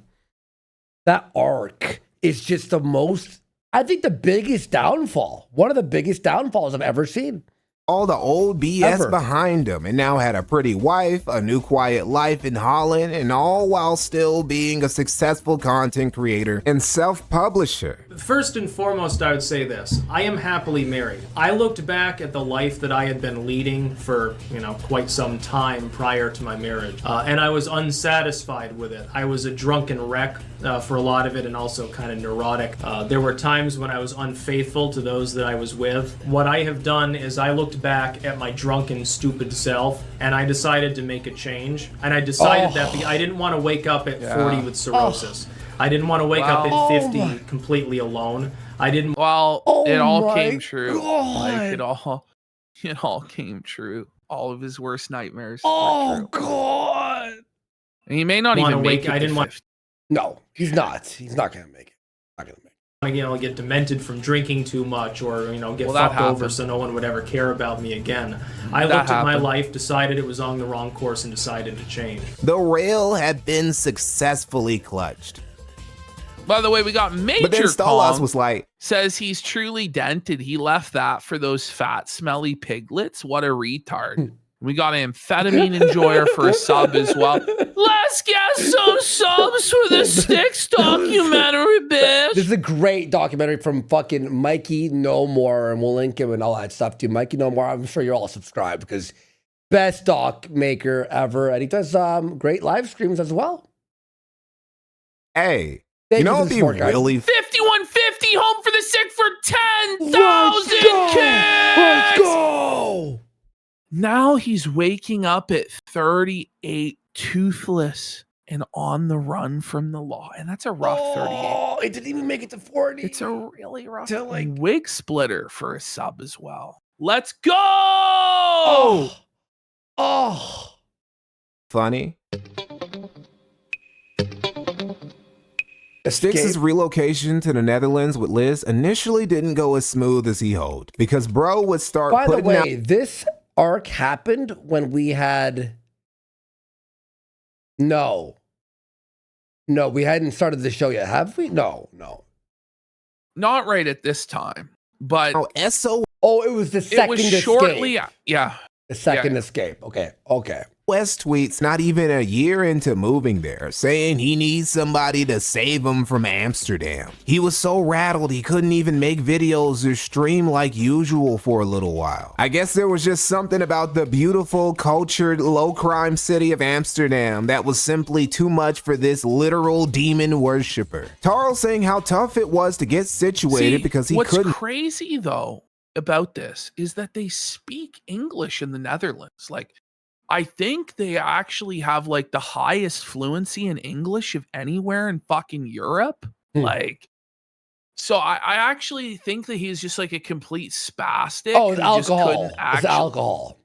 that arc is just the most, I think the biggest downfall. One of the biggest downfalls I've ever seen. All the old BS behind him, and now had a pretty wife, a new quiet life in Holland, and all while still being a successful content creator and self-publisher. First and foremost, I would say this. I am happily married. I looked back at the life that I had been leading for, quite some time prior to my marriage, and I was unsatisfied with it. I was a drunken wreck for a lot of it, and also kind of neurotic. There were times when I was unfaithful to those that I was with. What I have done is I looked back at my drunken, stupid self, and I decided to make a change. And I decided that I didn't want to wake up at 40 with cirrhosis. I didn't want to wake up at 50 completely alone. I didn't. Well, it all came true. Like, it all came true. All of his worst nightmares. Oh God! And he may not even make it. I didn't want. No, he's not. He's not gonna make it. Not gonna make it. Get demented from drinking too much, or get fucked over so no one would ever care about me again. I looked at my life, decided it was on the wrong course, and decided to change. The rail had been successfully clutched. By the way, we got Major But then Stolas was like, says he's truly dented. He left that for those fat, smelly piglets. What a retard. We got an amphetamine enjoyer for a sub as well. Let's get some subs for the Styxx Documentary, bitch. This is a great documentary from fucking Mikey No More, and we'll link him and all that stuff too. Mikey No More, I'm sure you're all subscribed because best doc maker ever. And he does great live streams as well. Hey, You know, it'd be really 5150 home for the sick for 10,000 Let's kids. go. Now he's waking up at 38, toothless and on the run from the law, and that's a rough 38. Oh, it didn't even make it to 40. It's a really rough like wig splitter for a sub as well. Let's go. Oh. funny. Styxx's relocation to the Netherlands with Liz initially didn't go as smooth as he hoped because bro would start By the putting way, this arc happened when we had no, we hadn't started the show yet, have we? No. Not right at this time, but Oh, it was the second escape. shortly, yeah. The second escape. Okay. West tweets not even a year into moving there, saying he needs somebody to save him from Amsterdam. He was so rattled he couldn't even make videos or stream like usual for a little while. I guess there was just something about the beautiful, cultured, low-crime city of Amsterdam that was simply too much for this literal demon worshiper. Tarl saying how tough it was to get situated because he couldn't. What's crazy though about this is that they speak English in the Netherlands. Like, I think they actually have like the highest fluency in English of anywhere in fucking Europe. Like, so I actually think that he's just like a complete spastic. Oh, it's who just alcohol. couldn't It's alcohol.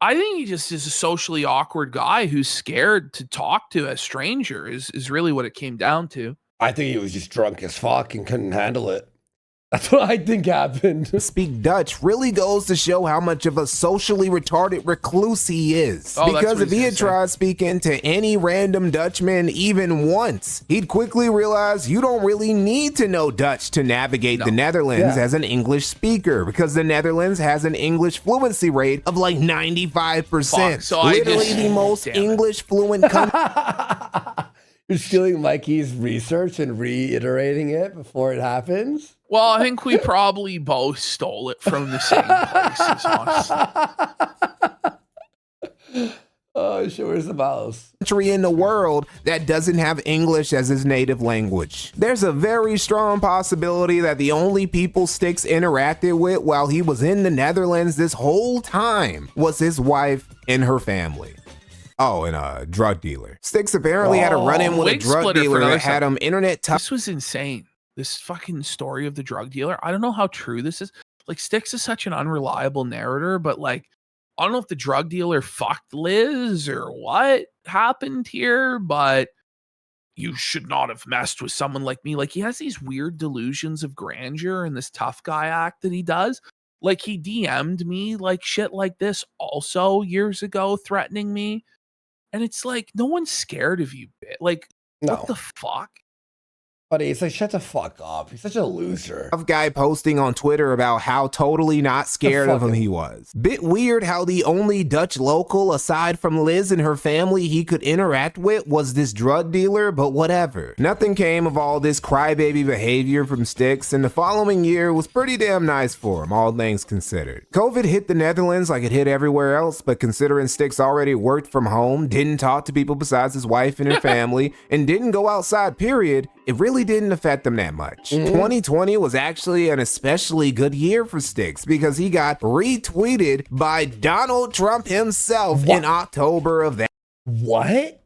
I think he just is a socially awkward guy who's scared to talk to a stranger is really what it came down to. I think he was just drunk as fuck and couldn't handle it. That's what I think happened. Speak Dutch really goes to show how much of a socially retarded recluse he is. Oh, because if he had tried speaking to any random Dutchman even once, he'd quickly realize you don't really need to know Dutch to navigate the Netherlands as an English speaker, because the Netherlands has an English fluency rate of like 95%. So literally the most English fluent country. You're stealing Mikey's research and reiterating it before it happens? Well, I think we probably both stole it from the same places, honestly. Oh, shit, where's the mouse? Country in the world that doesn't have English as his native language. There's a very strong possibility that the only people Styxx interacted with while he was in the Netherlands this whole time was his wife and her family. Oh, and a drug dealer. Styxx apparently had a run-in with a drug dealer that had him internet. This was insane. This fucking story of the drug dealer. I don't know how true this is. Like, Styxx is such an unreliable narrator, but like, I don't know if the drug dealer fucked Liz or what happened here, but you should not have messed with someone like me. Like, he has these weird delusions of grandeur and this tough guy act that he does. Like, he DM'd me like shit like this also years ago, threatening me. And it's like, no one's scared of you. Like, what the fuck? Buddy, it's like, shut the fuck up. He's such a loser. Of guy posting on Twitter about how totally not scared of him he was. Bit weird how the only Dutch local aside from Liz and her family he could interact with was this drug dealer, but whatever. Nothing came of all this crybaby behavior from Styxx, and the following year was pretty damn nice for him, all things considered. COVID hit the Netherlands like it hit everywhere else, but considering Styxx already worked from home, didn't talk to people besides his wife and her family, and didn't go outside, period, it really didn't affect them that much. 2020 was actually an especially good year for Styxx because he got retweeted by Donald Trump himself in October of that. What?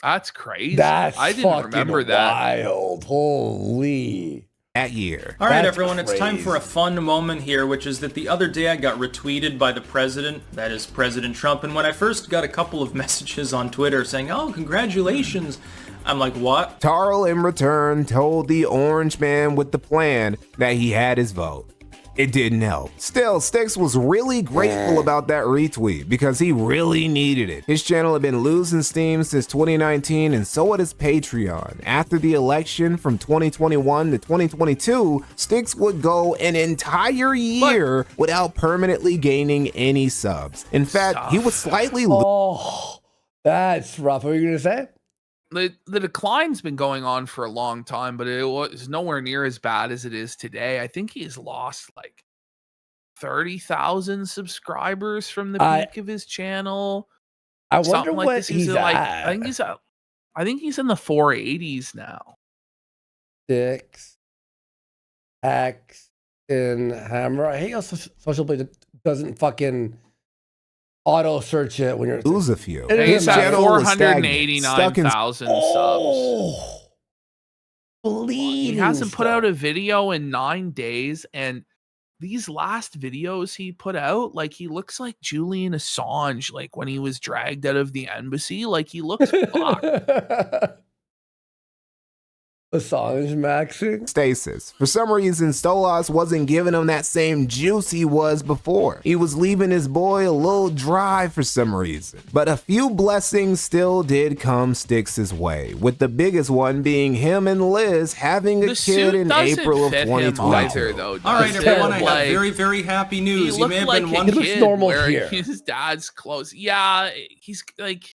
That's crazy. That's I didn't fucking remember that. wild. Holy. That year. All right, That's everyone, it's time crazy. for a fun moment here, which is that the other day I got retweeted by the president, that is President Trump, and when I first got a couple of messages on Twitter saying, oh, congratulations, I'm like, what? Tarl in return told the orange man with the plan that he had his vote. It didn't help. Still, Styxx was really grateful about that retweet because he really needed it. His channel had been losing steam since 2019 and so had his Patreon. After the election from 2021 to 2022, Styxx would go an entire year without permanently gaining any subs. In fact, he was slightly Oh, that's rough. What were you going to say? The decline's been going on for a long time, but it was nowhere near as bad as it is today. I think he's lost like 30,000 subscribers from the peak of his channel. I Something wonder like what this. he's like, at. I think he's at I think he's in the 480s now. Styxx, X, and Hammer. I hate how social media doesn't fucking auto search it when you're. Lose a few. He's at Channel was stagnant, stuck in- 489,000 subs. Bleeding. He hasn't put out a video in 9 days, and these last videos he put out, like he looks like Julian Assange, like when he was dragged out of the embassy, like he looks fucked. Assange maxing. Stasis. For some reason, Stolas wasn't giving him that same juice he was before. He was leaving his boy a little dry for some reason. But a few blessings still did come Styx's way, with the biggest one being him and Liz having a kid in April of 2022. All right, everyone, I have very, very happy news. You may have been wondering. He looks normal wearing his dad's clothes. Yeah, he's like.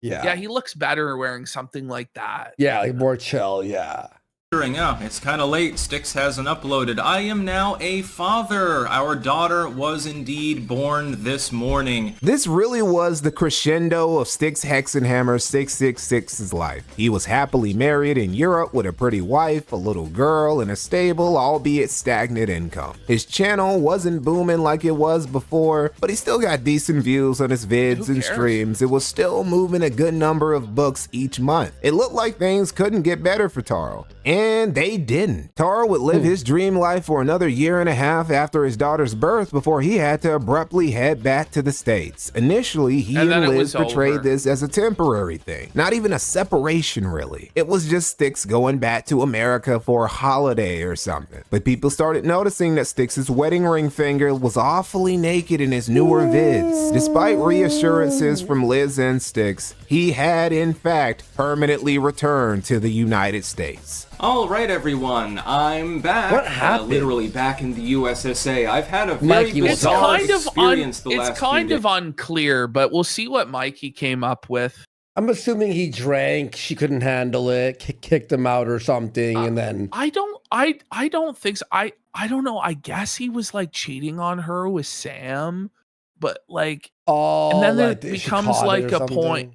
Yeah, he looks better wearing something like that. Yeah, like more chill, yeah. Yeah, it's kind of late. Styxx hasn't uploaded. I am now a father. Our daughter was indeed born this morning. This really was the crescendo of Styxx Hexenhammer 666's life. He was happily married in Europe with a pretty wife, a little girl, and a stable, albeit stagnant income. His channel wasn't booming like it was before, but he still got decent views on his vids and streams. It was still moving a good number of books each month. It looked like things couldn't get better for Taro. And they didn't. Taro would live his dream life for another year and a half after his daughter's birth before he had to abruptly head back to the States. Initially, he and Liz portrayed this as a temporary thing, not even a separation really. It was just Styxx going back to America for a holiday or something. But people started noticing that Styx's wedding ring finger was awfully naked in his newer vids. Despite reassurances from Liz and Styxx, he had in fact permanently returned to the United States. All right, everyone, I'm back. What happened? Literally back in the USSA. I've had a very bizarre experience the last few days. It's kind of unclear, but we'll see what Mikey came up with. I'm assuming he drank, she couldn't handle it, kicked him out or something, and then I don't think so. I don't know. I guess he was like cheating on her with Sam, but like and then like, it becomes like a point.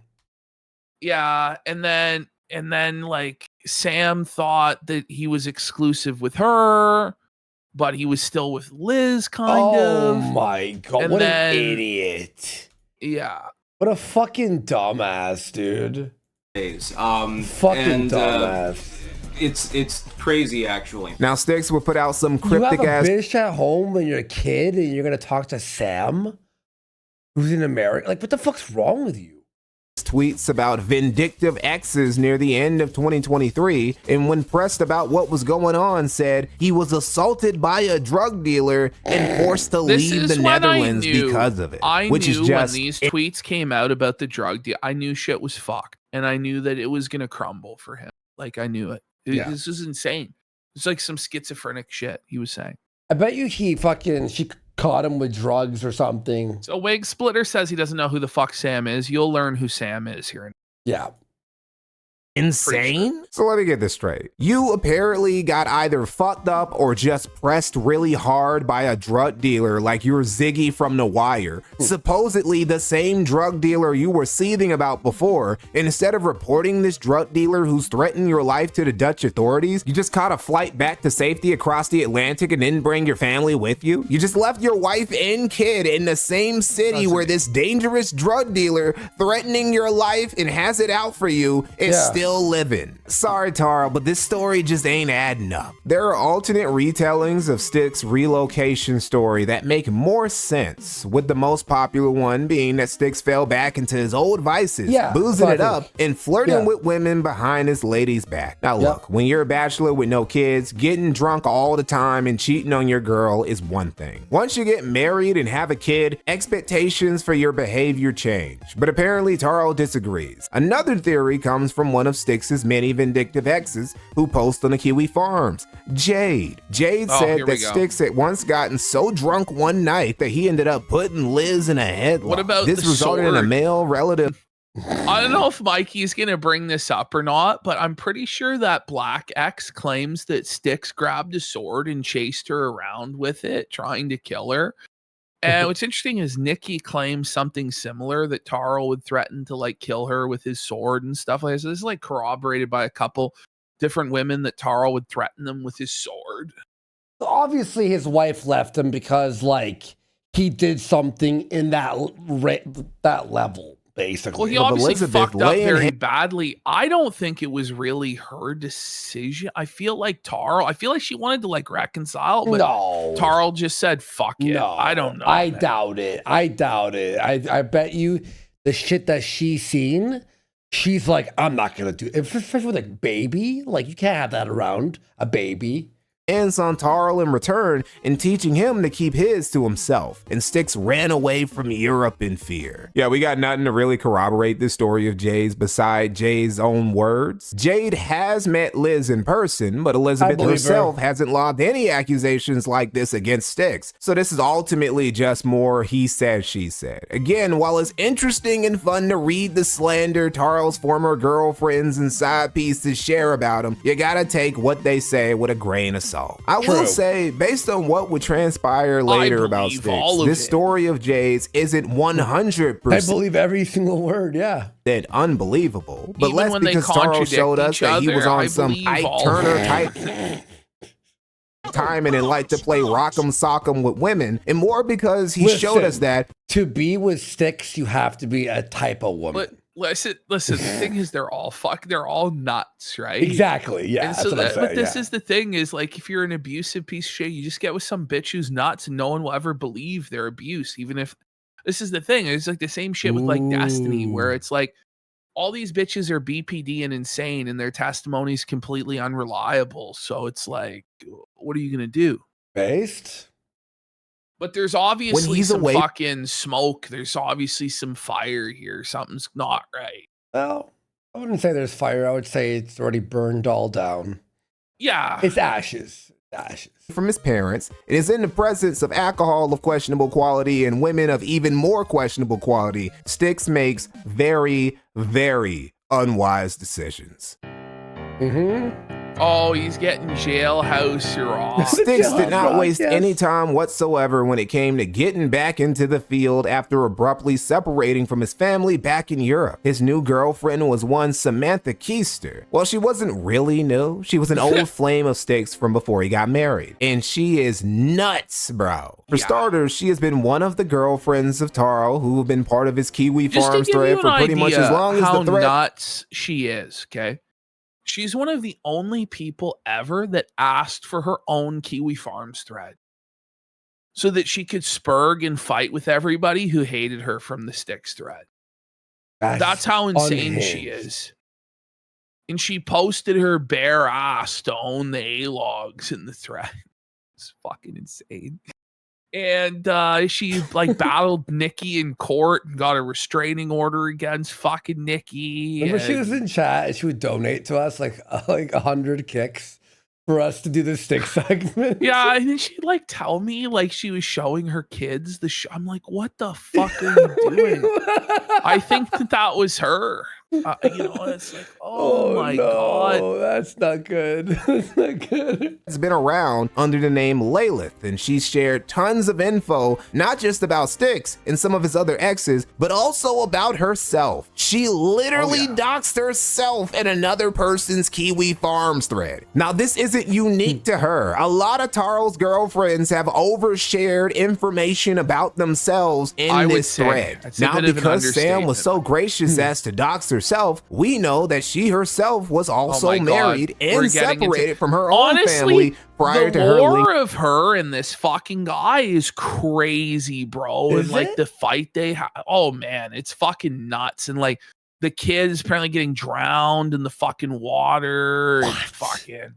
Yeah, and then like Sam thought that he was exclusive with her, but he was still with Liz, kind of. Oh my god, and what then, an idiot. Yeah. What a fucking dumbass, dude. Fucking dumbass. It's crazy, actually. Now, Styxx would put out some cryptic you have ass a bitch at home when you're a kid and you're gonna talk to Sam, who's in America. Like, what the fuck's wrong with you? Tweets about vindictive exes near the end of 2023, and when pressed about what was going on, said he was assaulted by a drug dealer and forced to leave the Netherlands because of it. Which is just when these tweets came out about the drug deal, I knew shit was fucked, and I knew that it was gonna crumble for him. Like I knew it. This is insane. It's like some schizophrenic shit he was saying. I bet you she caught him with drugs or something. So Wig Splitter says he doesn't know who the fuck Sam is. You'll learn who Sam is here. Yeah. Insane? Sure. So let me get this straight. You apparently got either fucked up or just pressed really hard by a drug dealer like you're Ziggy from The Wire. Supposedly the same drug dealer you were seething about before. Instead of reporting this drug dealer who's threatened your life to the Dutch authorities, you just caught a flight back to safety across the Atlantic and didn't bring your family with you. You just left your wife and kid in the same city where this dangerous drug dealer threatening your life and has it out for you is still living. Sorry, Taro, but this story just ain't adding up. There are alternate retellings of Styx's relocation story that make more sense, with the most popular one being that Styxx fell back into his old vices, boozing it up and flirting with women behind his lady's back. Now look, when you're a bachelor with no kids, getting drunk all the time and cheating on your girl is one thing. Once you get married and have a kid, expectations for your behavior change. But apparently Taro disagrees. Another theory comes from one of Styx's many vindictive exes who post on the Kiwi Farms. Jade said that Styxx had once gotten so drunk one night that he ended up putting Liz in a headlock. What about this resulted in a male relative? I don't know if Mikey's gonna bring this up or not, but I'm pretty sure that Black X claims that Styxx grabbed a sword and chased her around with it, trying to kill her. And what's interesting is Nikki claims something similar, that Taro would threaten to like kill her with his sword and stuff like that. So this is like corroborated by a couple different women that Taro would threaten them with his sword. Obviously, his wife left him because like he did something in that level. Basically. Well, he obviously fucked up very badly. I don't think it was really her decision. I feel like she wanted to like reconcile, but Taro just said, fuck it. No, I don't know. I doubt it. I bet you the shit that she's seen, she's like, I'm not going to do it. Especially with a baby. Like, you can't have that around a baby. And on Taro in return and teaching him to keep his to himself, and Styxx ran away from Europe in fear. Yeah, we got nothing to really corroborate the story of Jade's beside Jade's own words. Jade has met Liz in person, but Elizabeth herself hasn't lobbed any accusations like this against Styxx. So this is ultimately just more he said, she said. Again, while it's interesting and fun to read the slander Taro's former girlfriends and side pieces share about him, you gotta take what they say with a grain of salt. I will say, based on what would transpire later about Styxx, this story of Jade's isn't 100%. I believe every single word, yeah. That unbelievable. But that's because Taro showed us that he was on some Ike Turner type timing and like to play rock'em sock'em with women, and more because he showed us that to be with Styxx, you have to be a type of woman. But listen, the thing is they're all nuts, right? Exactly, yeah. And so but this is the thing is like, if you're an abusive piece of shit, you just get with some bitch who's nuts and no one will ever believe their abuse, even if this is the thing. It's like the same shit with like Destiny, where it's like all these bitches are BPD and insane and their testimony is completely unreliable. So it's like, what are you gonna do? Based? But there's obviously some fucking smoke. There's obviously some fire here. Something's not right. Well, I wouldn't say there's fire. I would say it's already burned all down. Yeah. It's ashes. Ashes. From his parents, it is in the presence of alcohol of questionable quality and women of even more questionable quality, Styxx makes very, very unwise decisions. Oh, he's getting jailhouse raw. Styxx did not waste any time whatsoever when it came to getting back into the field after abruptly separating from his family back in Europe. His new girlfriend was one Samantha Keister. Well, she wasn't really new. She was an old flame of Styxx from before he got married. And she is nuts, bro. For starters, she has been one of the girlfriends of Taro who have been part of his Kiwi Farms thread for pretty much as long as the thread. How nuts she is, okay? She's one of the only people ever that asked for her own Kiwi Farms thread so that she could spurg and fight with everybody who hated her from the Styxx thread. That's how insane she is. And she posted her bare ass to own the A-logs in the thread. It's fucking insane. And she like battled Nikki in court and got a restraining order against fucking Nikki. Remember, she was in chat and she would donate to us like 100 kicks for us to do the Styxx segment. Yeah, and then she'd like tell me like she was showing her kids the show. I'm like, what the fuck are you doing? I think that was her. You know, it's like, oh my God. That's not good. That's not good. It's been around under the name Laylath, and she's shared tons of info, not just about Styxx and some of his other exes, but also about herself. She literally doxed herself in another person's Kiwi Farms thread. Now, this isn't unique to her. A lot of Taro's girlfriends have overshared information about themselves in this thread. Now, because Sam was so gracious as to dox herself, we know that she herself was also married and separated from her own family prior to her. The lore of her and this fucking guy is crazy, bro. And like the fight they have, oh man, it's fucking nuts. And like the kid is apparently getting drowned in the fucking water. And fucking,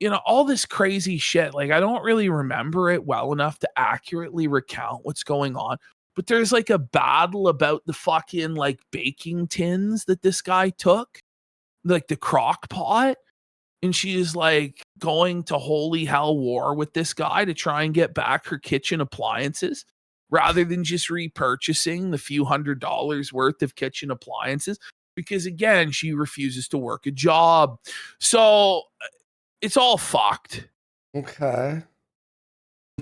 you know, all this crazy shit. Like I don't really remember it well enough to accurately recount what's going on. But there's like a battle about the fucking like baking tins that this guy took, like the crock pot. And she is like going to holy hell war with this guy to try and get back her kitchen appliances rather than just repurchasing the few $100s worth of kitchen appliances. Because again, she refuses to work a job. So it's all fucked. Okay.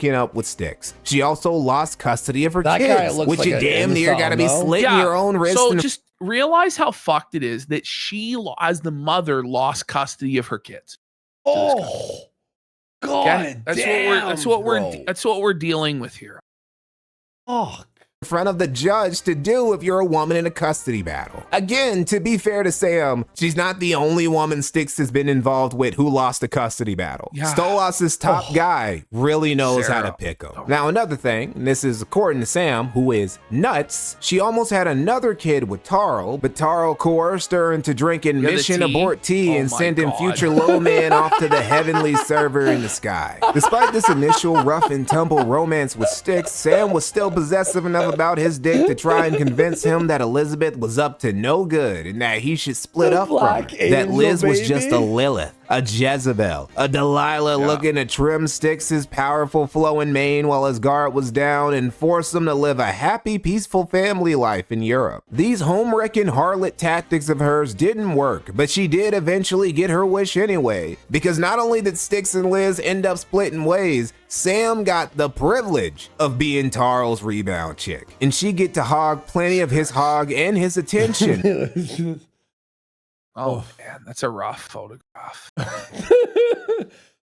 up with Styxx. She also lost custody of her That guy kids, looks which like you an damn near incel, gotta be no? slitting your own wrist. So just realize how fucked it is that she, as the mother, lost custody of her kids. Oh, God, that's what we're dealing with here. Oh, in front of the judge to do if you're a woman in a custody battle. Again, to be fair to Sam, she's not the only woman Styxx has been involved with who lost a custody battle. Yeah. Stolas' top guy really knows how to Sarah. pick him. Now, another thing, and this is according to Sam, who is nuts, she almost had another kid with Taro, but Taro coerced her into drinking Yeah, the Mission tea? Abort tea Oh and my sending God. future low man off to the heavenly server in the sky. Despite this initial rough and tumble romance with Styxx, Sam was still possessive enough about his dick to try and convince him that Elizabeth was up to no good and that he should split up from her. That Liz was just a Lilith, a Jezebel, a Delilah looking to trim Styx's powerful flowing mane while his guard was down and force him to live a happy, peaceful family life in Europe. These home-wrecking harlot tactics of hers didn't work, but she did eventually get her wish anyway, because not only did Styxx and Liz end up splitting ways, Sam got the privilege of being Taro's rebound chick, and she get to hog plenty of his hog and his attention. Oh man, that's a rough photograph.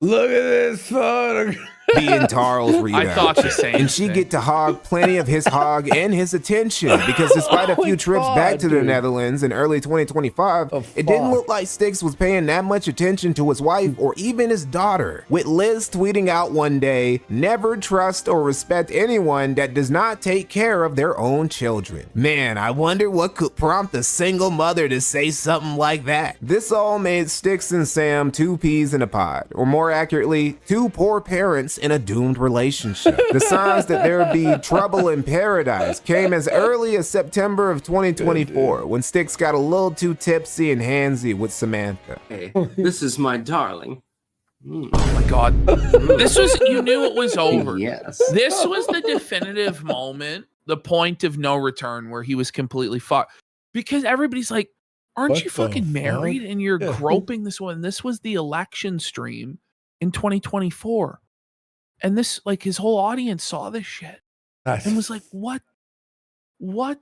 Look at this photograph. Being Taro's rebound. I thought the same And she thing. get to hog plenty of his hog and his attention, because despite a few trips back to the Netherlands in early 2025, it didn't look like Styxx was paying that much attention to his wife or even his daughter, with Liz tweeting out one day, "Never trust or respect anyone that does not take care of their own children." Man, I wonder what could prompt a single mother to say something like that. This all made Styxx and Sam two peas in a pod, or more accurately, two poor parents in a doomed relationship. The signs that there would be trouble in paradise came as early as September of 2024, when Styxx got a little too tipsy and handsy with Samantha. Hey, this is my darling. Oh my God. This was, you knew it was over. Yes. This was the definitive moment, the point of no return where he was completely fucked. Because everybody's like, aren't What you the fucking married fuck? and you're Yeah. groping this one? This was the election stream in 2024. And this, like, his whole audience saw this shit and was like, what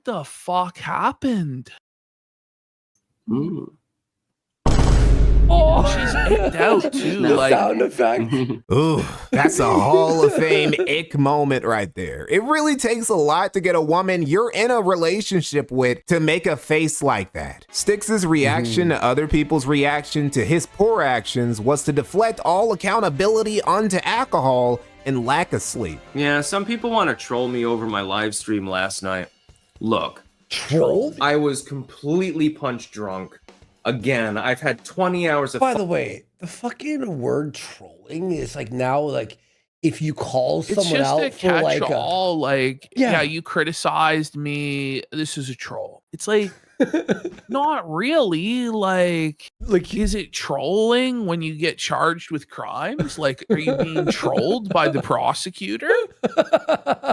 the fuck happened? Oh, she's icked out too. The Like, sound effect. Ooh, that's a Hall of Fame ick moment right there. It really takes a lot to get a woman you're in a relationship with to make a face like that. Styx's reaction to other people's reaction to his poor actions was to deflect all accountability onto alcohol and lack of sleep. Yeah, some people want to troll me over my live stream last night. Look, Troll? I was completely punch drunk. Again, I've had 20 hours of. By the way, the fucking word trolling is like now, like if you call it's someone just a out for like catch-all. Like, Yeah. yeah, you criticized me. This is a troll. It's like, not really. Like, is it trolling when you get charged with crimes? Like, are you being trolled by the prosecutor?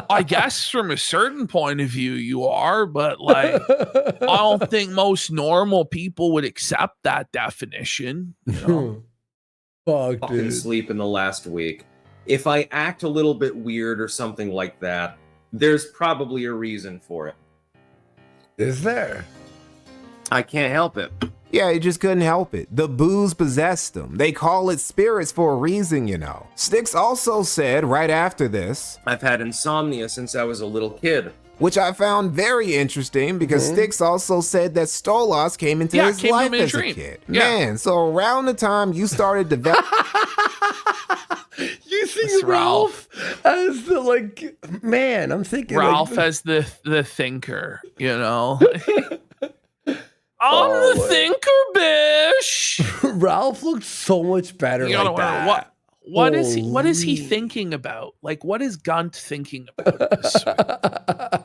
I guess from a certain point of view you are, but like, I don't think most normal people would accept that definition. You know? Fuck, fucking dude. sleep in the last week. If I act a little bit weird or something like that, there's probably a reason for it. Is there? I can't help it. Yeah, he just couldn't help it. The booze possessed him. They call it spirits for a reason, you know. Styxx also said right after this, I've had insomnia since I was a little kid. which I found very interesting because Styxx also said that Stolas came into his came to life him in a as a dream. kid. Yeah. Man, so around the time you started developing Using Ralph as the like man, I'm thinking Ralph like, as the thinker, you know. I'm the thinker, bish. Ralph looked so much better You like know, that. what is he thinking about? Like, what is Gunt thinking about this?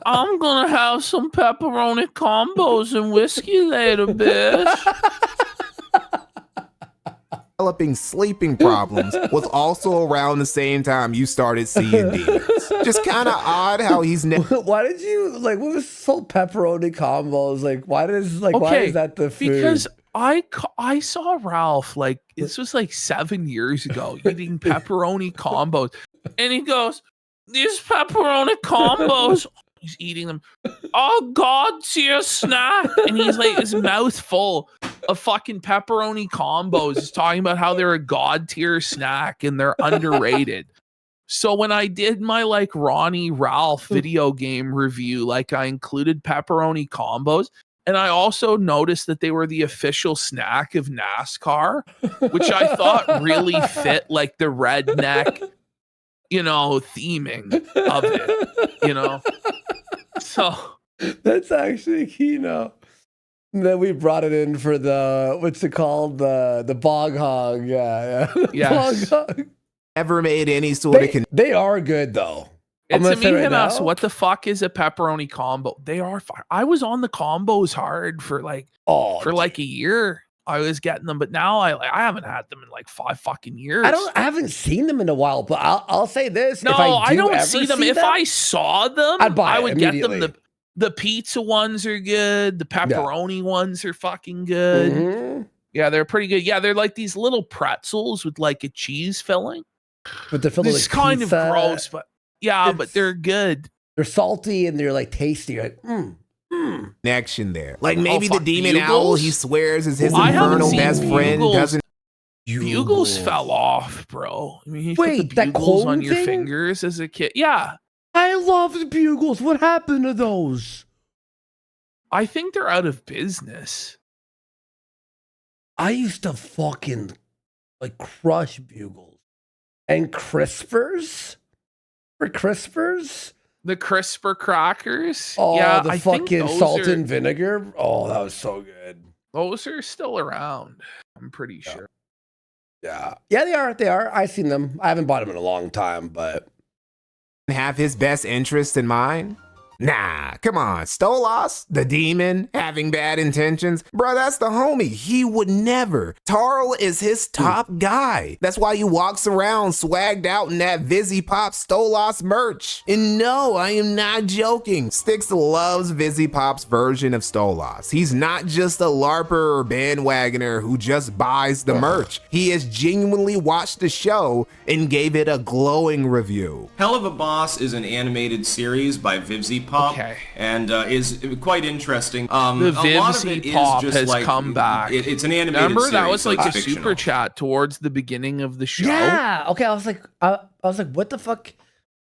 I'm gonna have some pepperoni combos and whiskey later, bish. sleeping problems was also around the same time you started seeing demons. Just kind of odd how he's Why did you like what was this whole pepperoni combos? Like why is that the food? Because I saw Ralph, like, this was like 7 years ago, eating pepperoni combos. And he goes, these pepperoni combos. He's eating them. Oh, God tier snack. And he's like, his mouth full of fucking pepperoni combos. He's talking about how they're a God tier snack and they're underrated. So when I did my like Ronnie Ralph video game review, like I included pepperoni combos. And I also noticed that they were the official snack of NASCAR, which I thought really fit like the redneck, theming of it, So that's actually Kino. And then we brought it in for the, what's it called? The bog hog. Yeah. Yes. Bog hog. Never made any sort of... They are good though. It's a meme him ask, what the fuck is a pepperoni combo? They are fire. I was on the combos hard for like a year. I was getting them, but now I haven't had them in like 5 fucking years. I haven't seen them in a while, but I'll say this. No, I don't see them. If I saw them, I would get them. The pizza ones are good. The pepperoni ones are fucking good. Mm-hmm. Yeah, they're pretty good. Yeah, they're like these little pretzels with like a cheese filling. But they're filled with It's kind of gross, but but they're good. They're salty and they're like tasty. You're like, connection there. Like maybe the demon owl he swears is his infernal best friend doesn't. Bugles fell off, bro. I mean, you Wait, put the that bugles cone on your thing? fingers as a kid. Yeah. I loved bugles. What happened to those? I think they're out of business. I used to fucking like crush bugles. And crispers? For crispers? The crisper crackers? Oh, yeah, the I fucking think those salt are, and vinegar? Oh, that was so good. Those are still around. I'm pretty sure. Yeah. Yeah, they are. They are. I've seen them. I haven't bought them in a long time, but... Have his best interest in mind? Nah, come on. Stolas, the demon, having bad intentions. Bro, that's the homie. He would never. Tarl is his top guy. That's why he walks around swagged out in that Vizzy Pop Stolas merch. And no, I am not joking. Styxx loves Vizzy Pop's version of Stolas. He's not just a LARPer or bandwagoner who just buys the merch. He has genuinely watched the show and gave it a glowing review. Hell of a Boss is an animated series by Vivzy Pop, and is quite interesting. The a lot of it Vivzy Pop is just has like, come back. It's an animated Remember series. that was so like it's a fictional. super chat towards the beginning of the show. Yeah. Okay. I was like, what the fuck?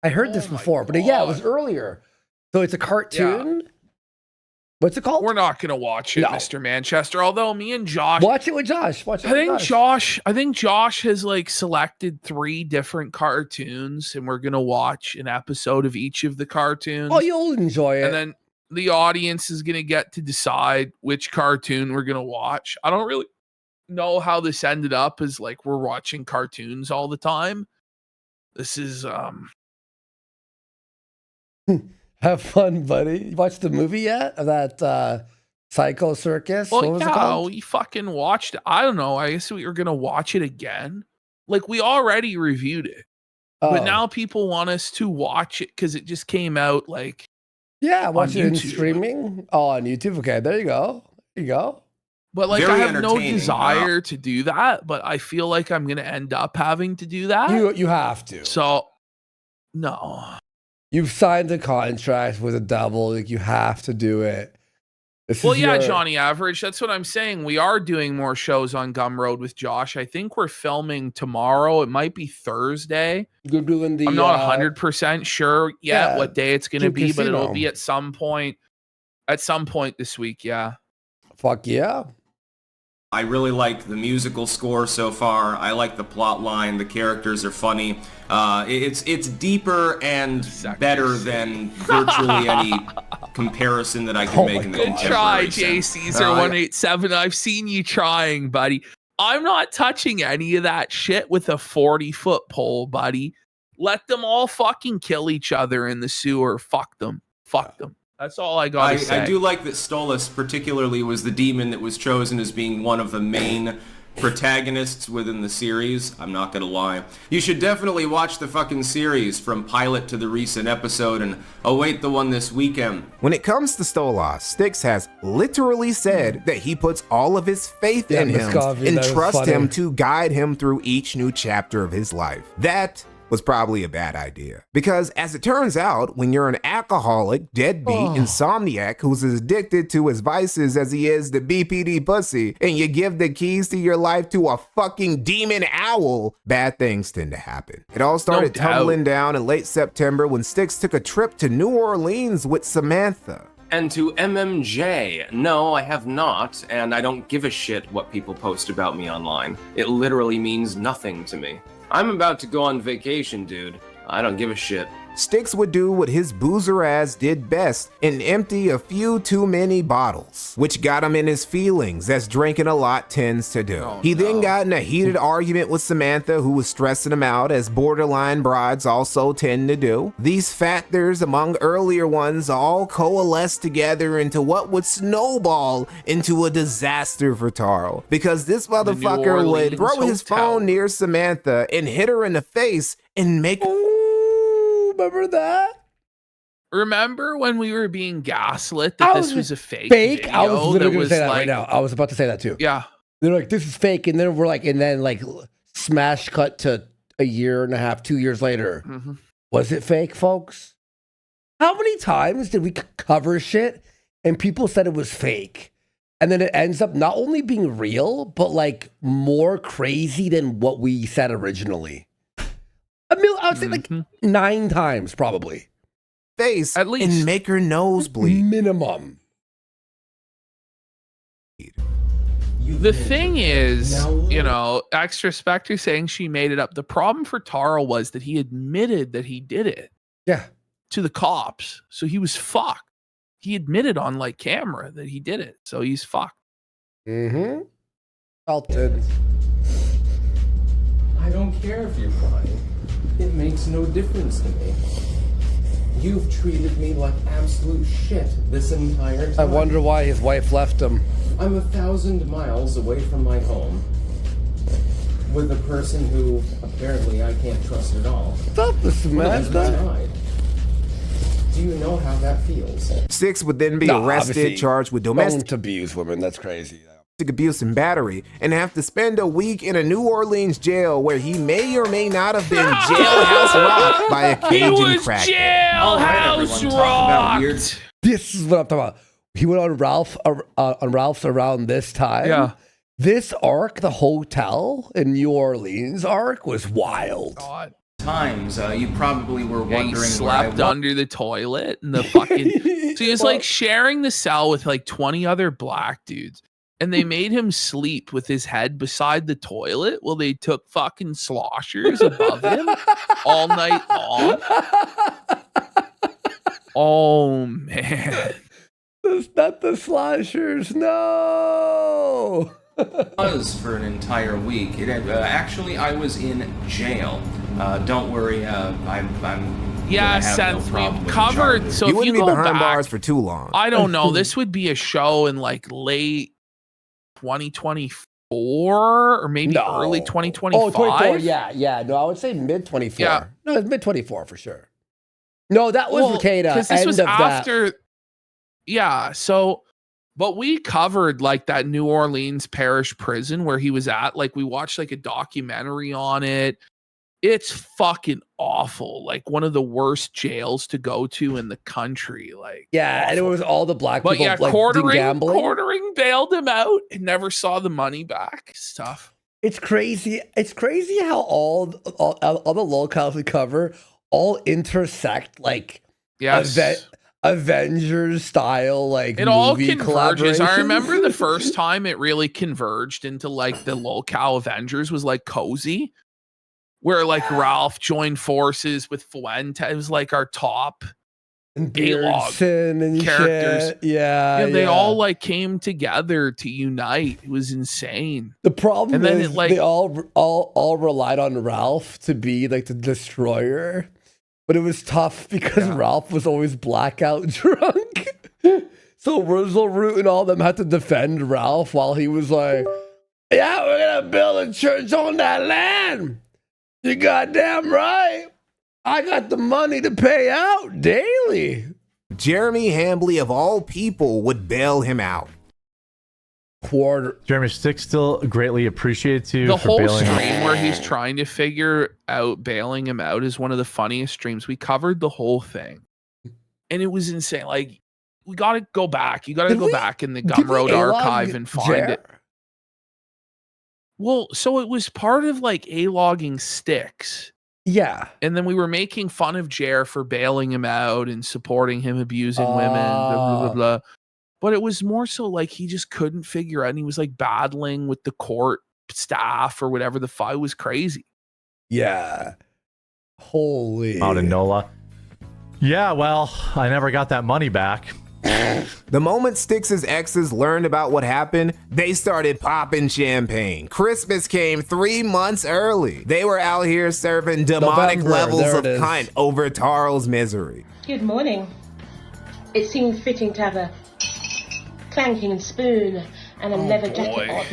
I heard this before, but yeah, it was earlier. So it's a cartoon. Yeah. What's it called? We're not gonna watch it, No. Mr. Manchester. Although me and Josh Watch it with Josh. I think Josh has like selected 3 different cartoons, and we're gonna watch an episode of each of the cartoons. Oh, you'll enjoy it. And then the audience is gonna get to decide which cartoon we're gonna watch. I don't really know how this ended up as like we're watching cartoons all the time. This is Have fun, buddy. You watched the movie yet? Of that Psycho Circus? well, What was it yeah, called? we fucking watched it. I don't know. I guess we were gonna watch it again. Like we already reviewed it, but Oh. now people want us to watch it because it just came out. Like, Yeah, watch on it in YouTube. streaming. Oh, on YouTube. Okay, there you go. There you go. but like Very I have no entertaining. desire to do that. But I feel like I'm gonna end up having to do that. You have to. So, no. You've signed a contract with a double. Like you have to do it. This Well, is yeah, your- Johnny Average. That's what I'm saying. We are doing more shows on Gumroad with Josh. I think we're filming tomorrow. It might be Thursday. You're doing the. I'm not 100% sure yet yeah, what day it's going to Kino be, but it'll Casino. be at some point. At some point this week, yeah. Fuck yeah. I really like the musical score so far. I like the plot line. The characters are funny. It's deeper and better than virtually any comparison that I can make in the Good try, contemporary J sense. Caesar 187. I've seen you trying, buddy. I'm not touching any of that shit with a 40-foot pole, buddy. Let them all fucking kill each other in the sewer. Fuck them. Fuck them. That's all I gotta say. I do like that Stolas particularly was the demon that was chosen as being one of the main protagonists within the series. I'm not gonna lie. You should definitely watch the fucking series from pilot to the recent episode and await the one this weekend. When it comes to Stolas, Styxx has literally said that he puts all of his faith in him Miss Coffee, and that was trusts funny. him to guide him through each new chapter of his life. That was probably a bad idea. Because as it turns out, when you're an alcoholic, deadbeat, insomniac who's as addicted to his vices as he is the BPD pussy, and you give the keys to your life to a fucking demon owl, bad things tend to happen. It all started tumbling down in late September when Styxx took a trip to New Orleans with Samantha. And to MMJ, no, I have not, and I don't give a shit what people post about me online. It literally means nothing to me. I'm about to go on vacation, dude. I don't give a shit. Styxx would do what his boozer ass did best and empty a few too many bottles, which got him in his feelings, as drinking a lot tends to do. He then got in a heated argument with Samantha, who was stressing him out, as borderline brides also tend to do. These factors, among earlier ones, all coalesced together into what would snowball into a disaster for Taro, because this motherfucker would throw his phone near Samantha and hit her in the face and make remember that? Remember when we were being gaslit that this was a fake video? I was literally going to say that like, right now. I was about to say that too. Yeah. They're like, this is fake. And then we're like, and then like smash cut to a year and a half, 2 years later. Was it fake, folks? How many times did we cover shit and people said it was fake? And then it ends up not only being real, but like more crazy than what we said originally. I would say like 9 times probably. Face at least, and make her nose bleed. Minimum. The thing is, you know, Extra Spectre saying she made it up. The problem for Taro was that he admitted that he did it. Yeah. To the cops. So he was fucked. He admitted on like camera that he did it. So he's fucked. Elton. I don't care if you're crying. It makes no difference to me. You've treated me like absolute shit this entire time. I wonder why his wife left him. I'm 1,000 miles away from my home with a person who apparently I can't trust at all. Stop this, Samantha. Do you know how that feels? Styxx would then be arrested, charged with domestic abuse women. That's crazy. Abuse and battery, and have to spend a week in a New Orleans jail where he may or may not have been jailhouse rocked by a Cajun crackhead. Jailhouse rocked. This is what I'm talking about. He went on Ralph's around this time. Yeah. This arc, the hotel in New Orleans arc, was wild. Times you probably were wondering he slept under the toilet and the fucking. So he was like sharing the cell with like 20 other black dudes. And they made him sleep with his head beside the toilet while they took fucking sloshers above him all night long. Oh, man. That's not the sloshers. No. Was for an entire week. It had, actually, I was in jail. Don't worry. I'm yeah, since we've covered. So you if you wouldn't be go behind back, bars for too long. I don't know. This would be a show in like late 2024 or maybe early 2025. Oh, 24. Yeah. No, I would say mid 24. Yeah. No, it's mid 24 for sure. No, that was Makeda. Because this was after. Yeah. So, but we covered like that New Orleans parish prison where he was at. Like we watched like a documentary on it. It's fucking awful. Like one of the worst jails to go to in the country. Like yeah, and it was all the black people. But yeah, like, quartering bailed him out and never saw the money back. Stuff. It's crazy. It's crazy how all the locales we cover all intersect. Like Avengers style. Like it all converges. I remember the first time it really converged into like the locale Avengers was like Cozy. Where like Ralph joined forces with Fuente. It was like our top Beardson and characters. Shit. Yeah, they all like came together to unite. It was insane. The problem is they all relied on Ralph to be like the destroyer, but it was tough because Ralph was always blackout drunk. So Root and all of them had to defend Ralph while he was like, "Yeah, we're gonna build a church on that land." You goddamn right. I got the money to pay out daily. Jeremy Hambley, of all people, would bail him out. quarter. Jeremy Styxx still greatly appreciates you The for whole bailing him. stream where he's trying to figure out bailing him out is one of the funniest streams. We covered the whole thing, and it was insane. Like, we got to go back. You got to go back in the Gumroad archive and find it. Well, so it was part of like A-logging Styxx. Yeah. And then we were making fun of Jer for bailing him out and supporting him abusing women, blah, blah, blah, blah. But it was more so like he just couldn't figure out, and he was like battling with the court staff or whatever. The fight was crazy. Yeah. Holy. Out in NOLA. Yeah, well, I never got that money back. The moment Styxx's exes learned about what happened, they started popping champagne. Christmas came 3 months early. They were out here serving demonic levels of cunt over Tarl's misery. Good morning. It seemed fitting to have a clanking and spoon and a leather jacket on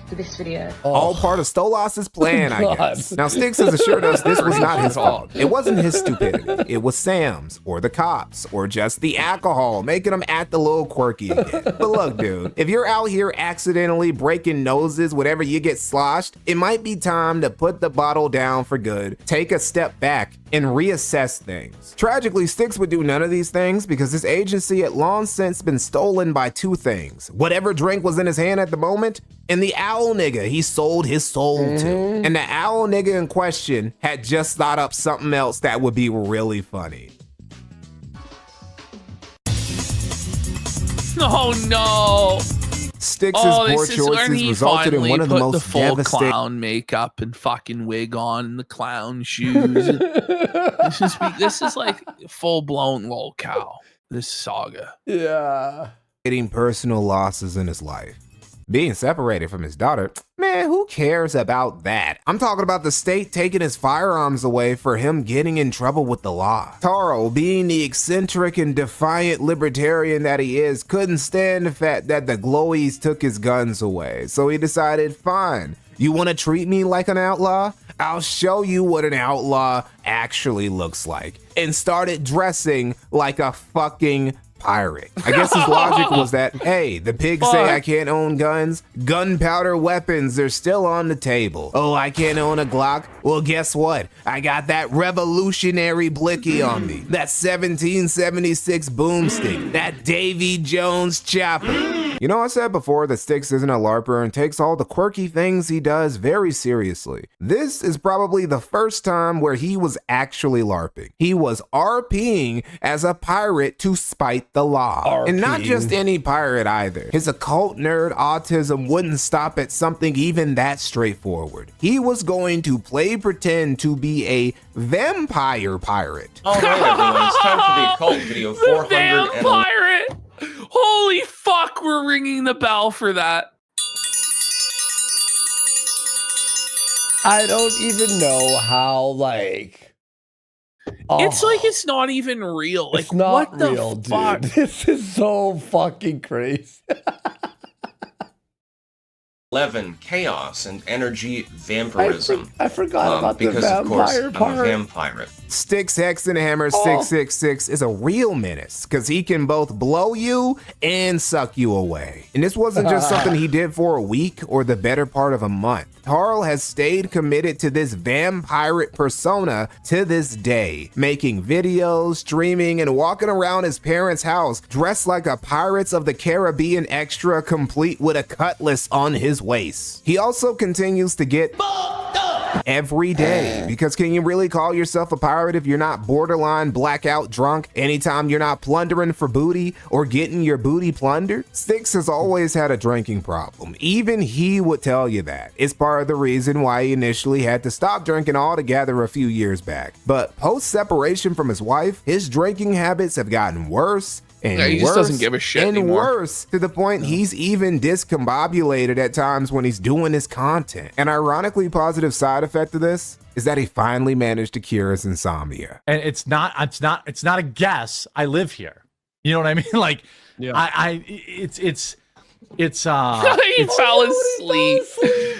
for this video. All part of Stolas's plan, I guess. Now, Styxx has assured us this was not his fault. It wasn't his stupidity. It was Sam's, or the cops, or just the alcohol, making him act a little quirky again. But look, dude, if you're out here accidentally breaking noses whenever you get sloshed, it might be time to put the bottle down for good, take a step back, and reassess things. Tragically, Styxx would do none of these things because his agency had long since been stolen by two things: whatever drink was in his hand at the moment, and the owl nigga he sold his soul to. And the owl nigga in question had just thought up something else that would be really funny. Oh no! Styxx's poor choices resulted in one of the most full devastating clown makeup and fucking wig on and the clown shoes. this is like full blown lol cow. This saga. Yeah. Personal losses in his life. Being separated from his daughter, man, who cares about that? I'm talking about the state taking his firearms away for him getting in trouble with the law. Taro, being the eccentric and defiant libertarian that he is, couldn't stand the fact that the glowies took his guns away. So he decided, fine, you want to treat me like an outlaw? I'll show you what an outlaw actually looks like. And started dressing like a fucking pirate. I guess his logic was that, hey, the pigs say I can't own guns. Gunpowder weapons, they're still on the table. Oh, I can't own a Glock? Well, guess what? I got that revolutionary blicky on me. That 1776 boomstick. That Davy Jones chopper. You know, I said before that Styxx isn't a LARPer and takes all the quirky things he does very seriously. This is probably the first time where he was actually LARPing. He was RPing as a pirate to spite the law. And not just any pirate either. His occult nerd autism wouldn't stop at something even that straightforward. He was going to play pretend to be a vampire pirate. All right, everyone, it's time for the occult video 400. Vampire! Holy fuck, we're ringing the bell for that. I don't even know how, like... It's like it's not even real. Like, it's not what the real, fuck? dude. This is so fucking crazy. 11, chaos and energy vampirism. I forgot about the because of course vampire I'm a part. vampire. Styxx Hexenhammer 666 is a real menace because he can both blow you and suck you away. And this wasn't just something he did for a week or the better part of a month. Tarl has stayed committed to this vampire persona to this day, making videos, streaming, and walking around his parents' house dressed like a Pirates of the Caribbean extra, complete with a cutlass on his waist. He also continues to get every day, because can you really call yourself a pirate if you're not borderline blackout drunk anytime you're not plundering for booty or getting your booty plundered? Styxx has always had a drinking problem. Even he would tell you that. It's part of the reason why he initially had to stop drinking altogether a few years back. But post-separation from his wife, his drinking habits have gotten worse and he just doesn't give a shit anymore. Worse, to the point he's even discombobulated at times when he's doing his content. An ironically positive side effect of this is that he finally managed to cure his insomnia. And it's not a guess. I live here. You know what I mean? Like, yeah. It's he fell asleep.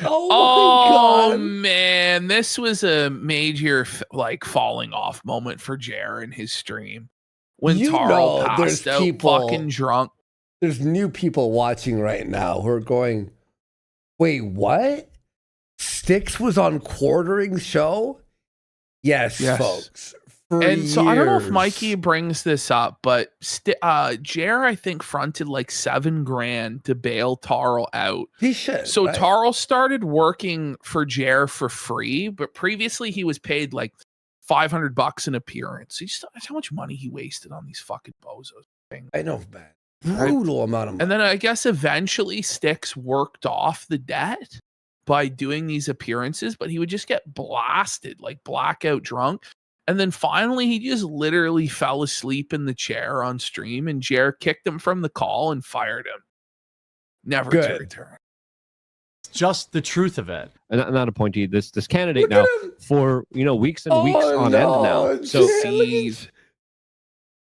Oh man, this was a major like falling off moment for Jer in his stream. When Tarl passed out fucking drunk. there's new people watching right now who are going, wait, what? Styxx was on Quartering's show? Yes. Folks. So I don't know if Mikey brings this up, but Jer, I think, fronted like $7,000 to bail Tarl out. He should. So right? Tarl started working for Jer for free, but previously he was paid like $500 an appearance. That's how much money he wasted on these fucking bozos. I know, man. Brutal amount of money. And then I guess eventually Styxx worked off the debt by doing these appearances, but he would just get blasted, like blackout drunk. And then finally, he just literally fell asleep in the chair on stream, and Jer kicked him from the call and fired him. Never to return. Just the truth of it. Not appointee. This candidate now for weeks and weeks on end now. So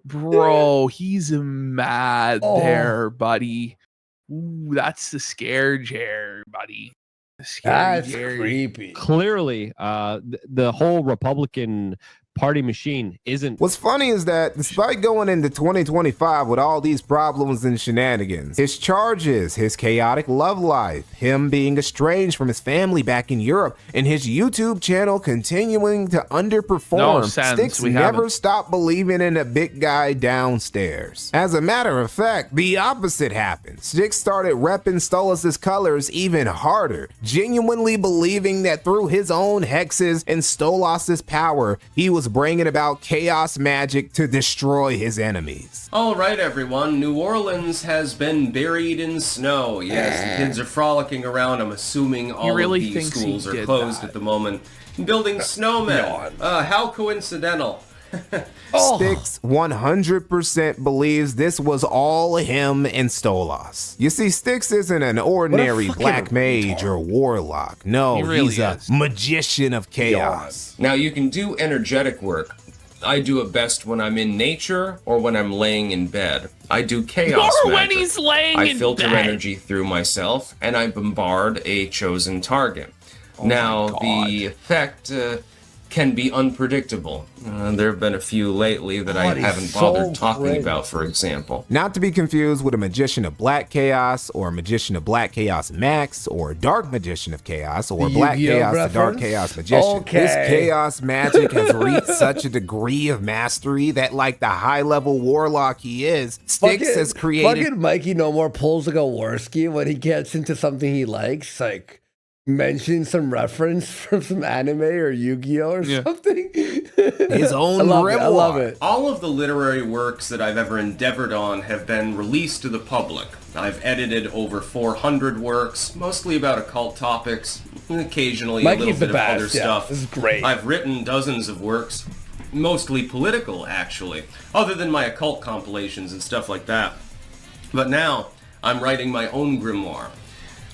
bro, he's mad there, buddy. Ooh, that's the scare Jer, buddy. That's creepy. Clearly, the whole Republican Party machine isn't. What's funny is that despite going into 2025 with all these problems and shenanigans, his charges, his chaotic love life, him being estranged from his family back in Europe, and his YouTube channel continuing to underperform, Styxx never stopped believing in a big guy downstairs. As a matter of fact, the opposite happened. Styxx started repping Stolas' colors even harder, genuinely believing that through his own hexes and Stolas' power, he was bringing about chaos magic to destroy his enemies. All right, everyone. New Orleans has been buried in snow. Yes, the kids are frolicking around. I'm assuming all of these schools are closed at the moment. Building snowmen. How coincidental. Styxx 100% believes this was all him and Stolas. You see, Styxx isn't an ordinary black mage or warlock. No, he's a magician of chaos. Now, you can do energetic work. I do it best when I'm in nature or when I'm laying in bed. I do chaos magic. When he's laying in bed. I filter energy through myself, and I bombard a chosen target. Now, the effect can be unpredictable. There have been a few lately that I haven't bothered talking about, for example. Not to be confused with a magician of black chaos, or a magician of black chaos max, or a dark magician of chaos, or black chaos to dark chaos magician. This chaos magic has reached such a degree of mastery that, like the high-level warlock he is, Styxx has created... Fucking Mikey No More pulls like a Worski when he gets into something he likes, like mention some reference from some anime or Yu-Gi-Oh or something. His own grimoire. I love it. All of the literary works that I've ever endeavored on have been released to the public. I've edited over 400 works, mostly about occult topics, and occasionally a little bit of other stuff. This is great. I've written dozens of works, mostly political, actually, other than my occult compilations and stuff like that. But now, I'm writing my own grimoire.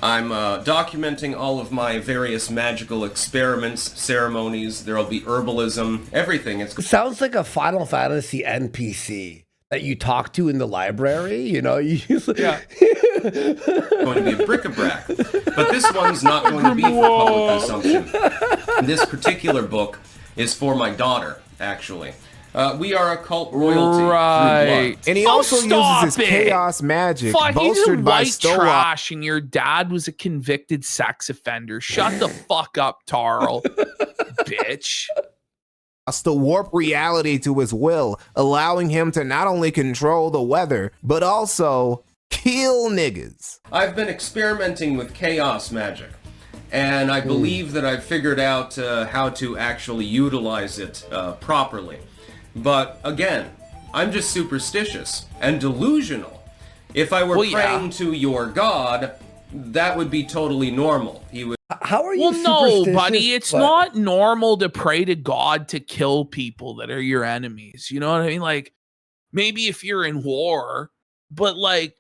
I'm documenting all of my various magical experiments, ceremonies. There'll be herbalism, everything. It sounds like a Final Fantasy NPC that you talk to in the library. You know, you usually going to be a bric-a-brac, but this one's not going to be for public consumption. This particular book is for my daughter, actually. We are a cult royalty. Right. And he also uses his chaos magic, bolstered by Stolas. Trash, and your dad was a convicted sex offender. Shut the fuck up, Tarl. Bitch. To warp reality to his will, allowing him to not only control the weather, but also kill niggas. I've been experimenting with chaos magic, and I believe that I've figured out how to actually utilize it properly. But again, I'm just superstitious and delusional. If I were praying to your god, that would be totally normal. He would. How are you? Well, no, buddy. It's not normal to pray to God to kill people that are your enemies. You know what I mean? Like, maybe if you're in war, but like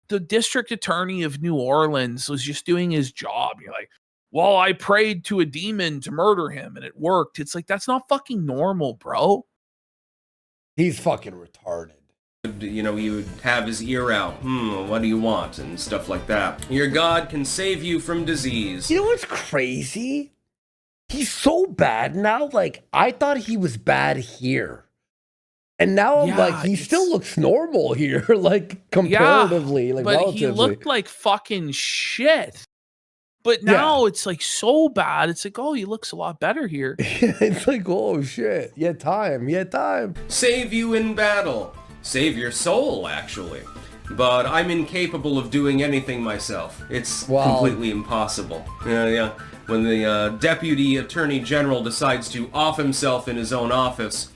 the district attorney of New Orleans was just doing his job. You're like, well, I prayed to a demon to murder him and it worked. It's like, that's not fucking normal, bro. He's fucking retarded. You know, he would have his ear out. What do you want? And stuff like that. Your god can save you from disease. You know what's crazy? He's so bad now. Like, I thought he was bad here. And now I'm Yeah, like, he still looks normal here, like comparatively, like but relatively. he looked like fucking shit. But now it's like so bad. It's like, oh, he looks a lot better here. It's like, oh shit. You had time. Save you in battle. Save your soul, actually. But I'm incapable of doing anything myself. It's completely impossible. Yeah. When the Deputy Attorney General decides to off himself in his own office.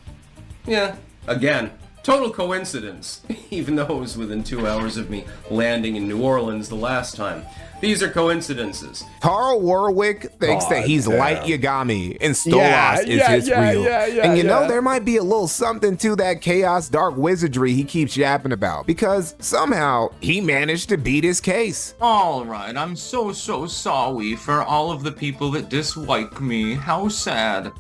Yeah, again, total coincidence. Even though it was within 2 hours of me landing in New Orleans the last time. These are coincidences. Carl Warwick thinks that he's Light Yagami and Stolas is his real. And you know, there might be a little something to that chaos dark wizardry he keeps yapping about, because somehow he managed to beat his case. Alright, I'm so sorry for all of the people that dislike me. How sad.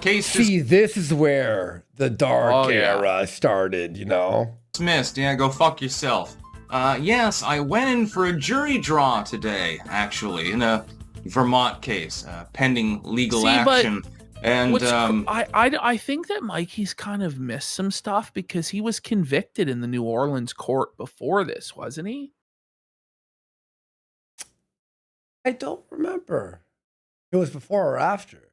See, this is where the dark era started, you know? Dismissed. Yeah, go fuck yourself. Yes, I went in for a jury draw today, actually, in a Vermont case, pending legal action. And I think that Mikey's kind of missed some stuff because he was convicted in the New Orleans court before this, wasn't he? I don't remember. It was before or after.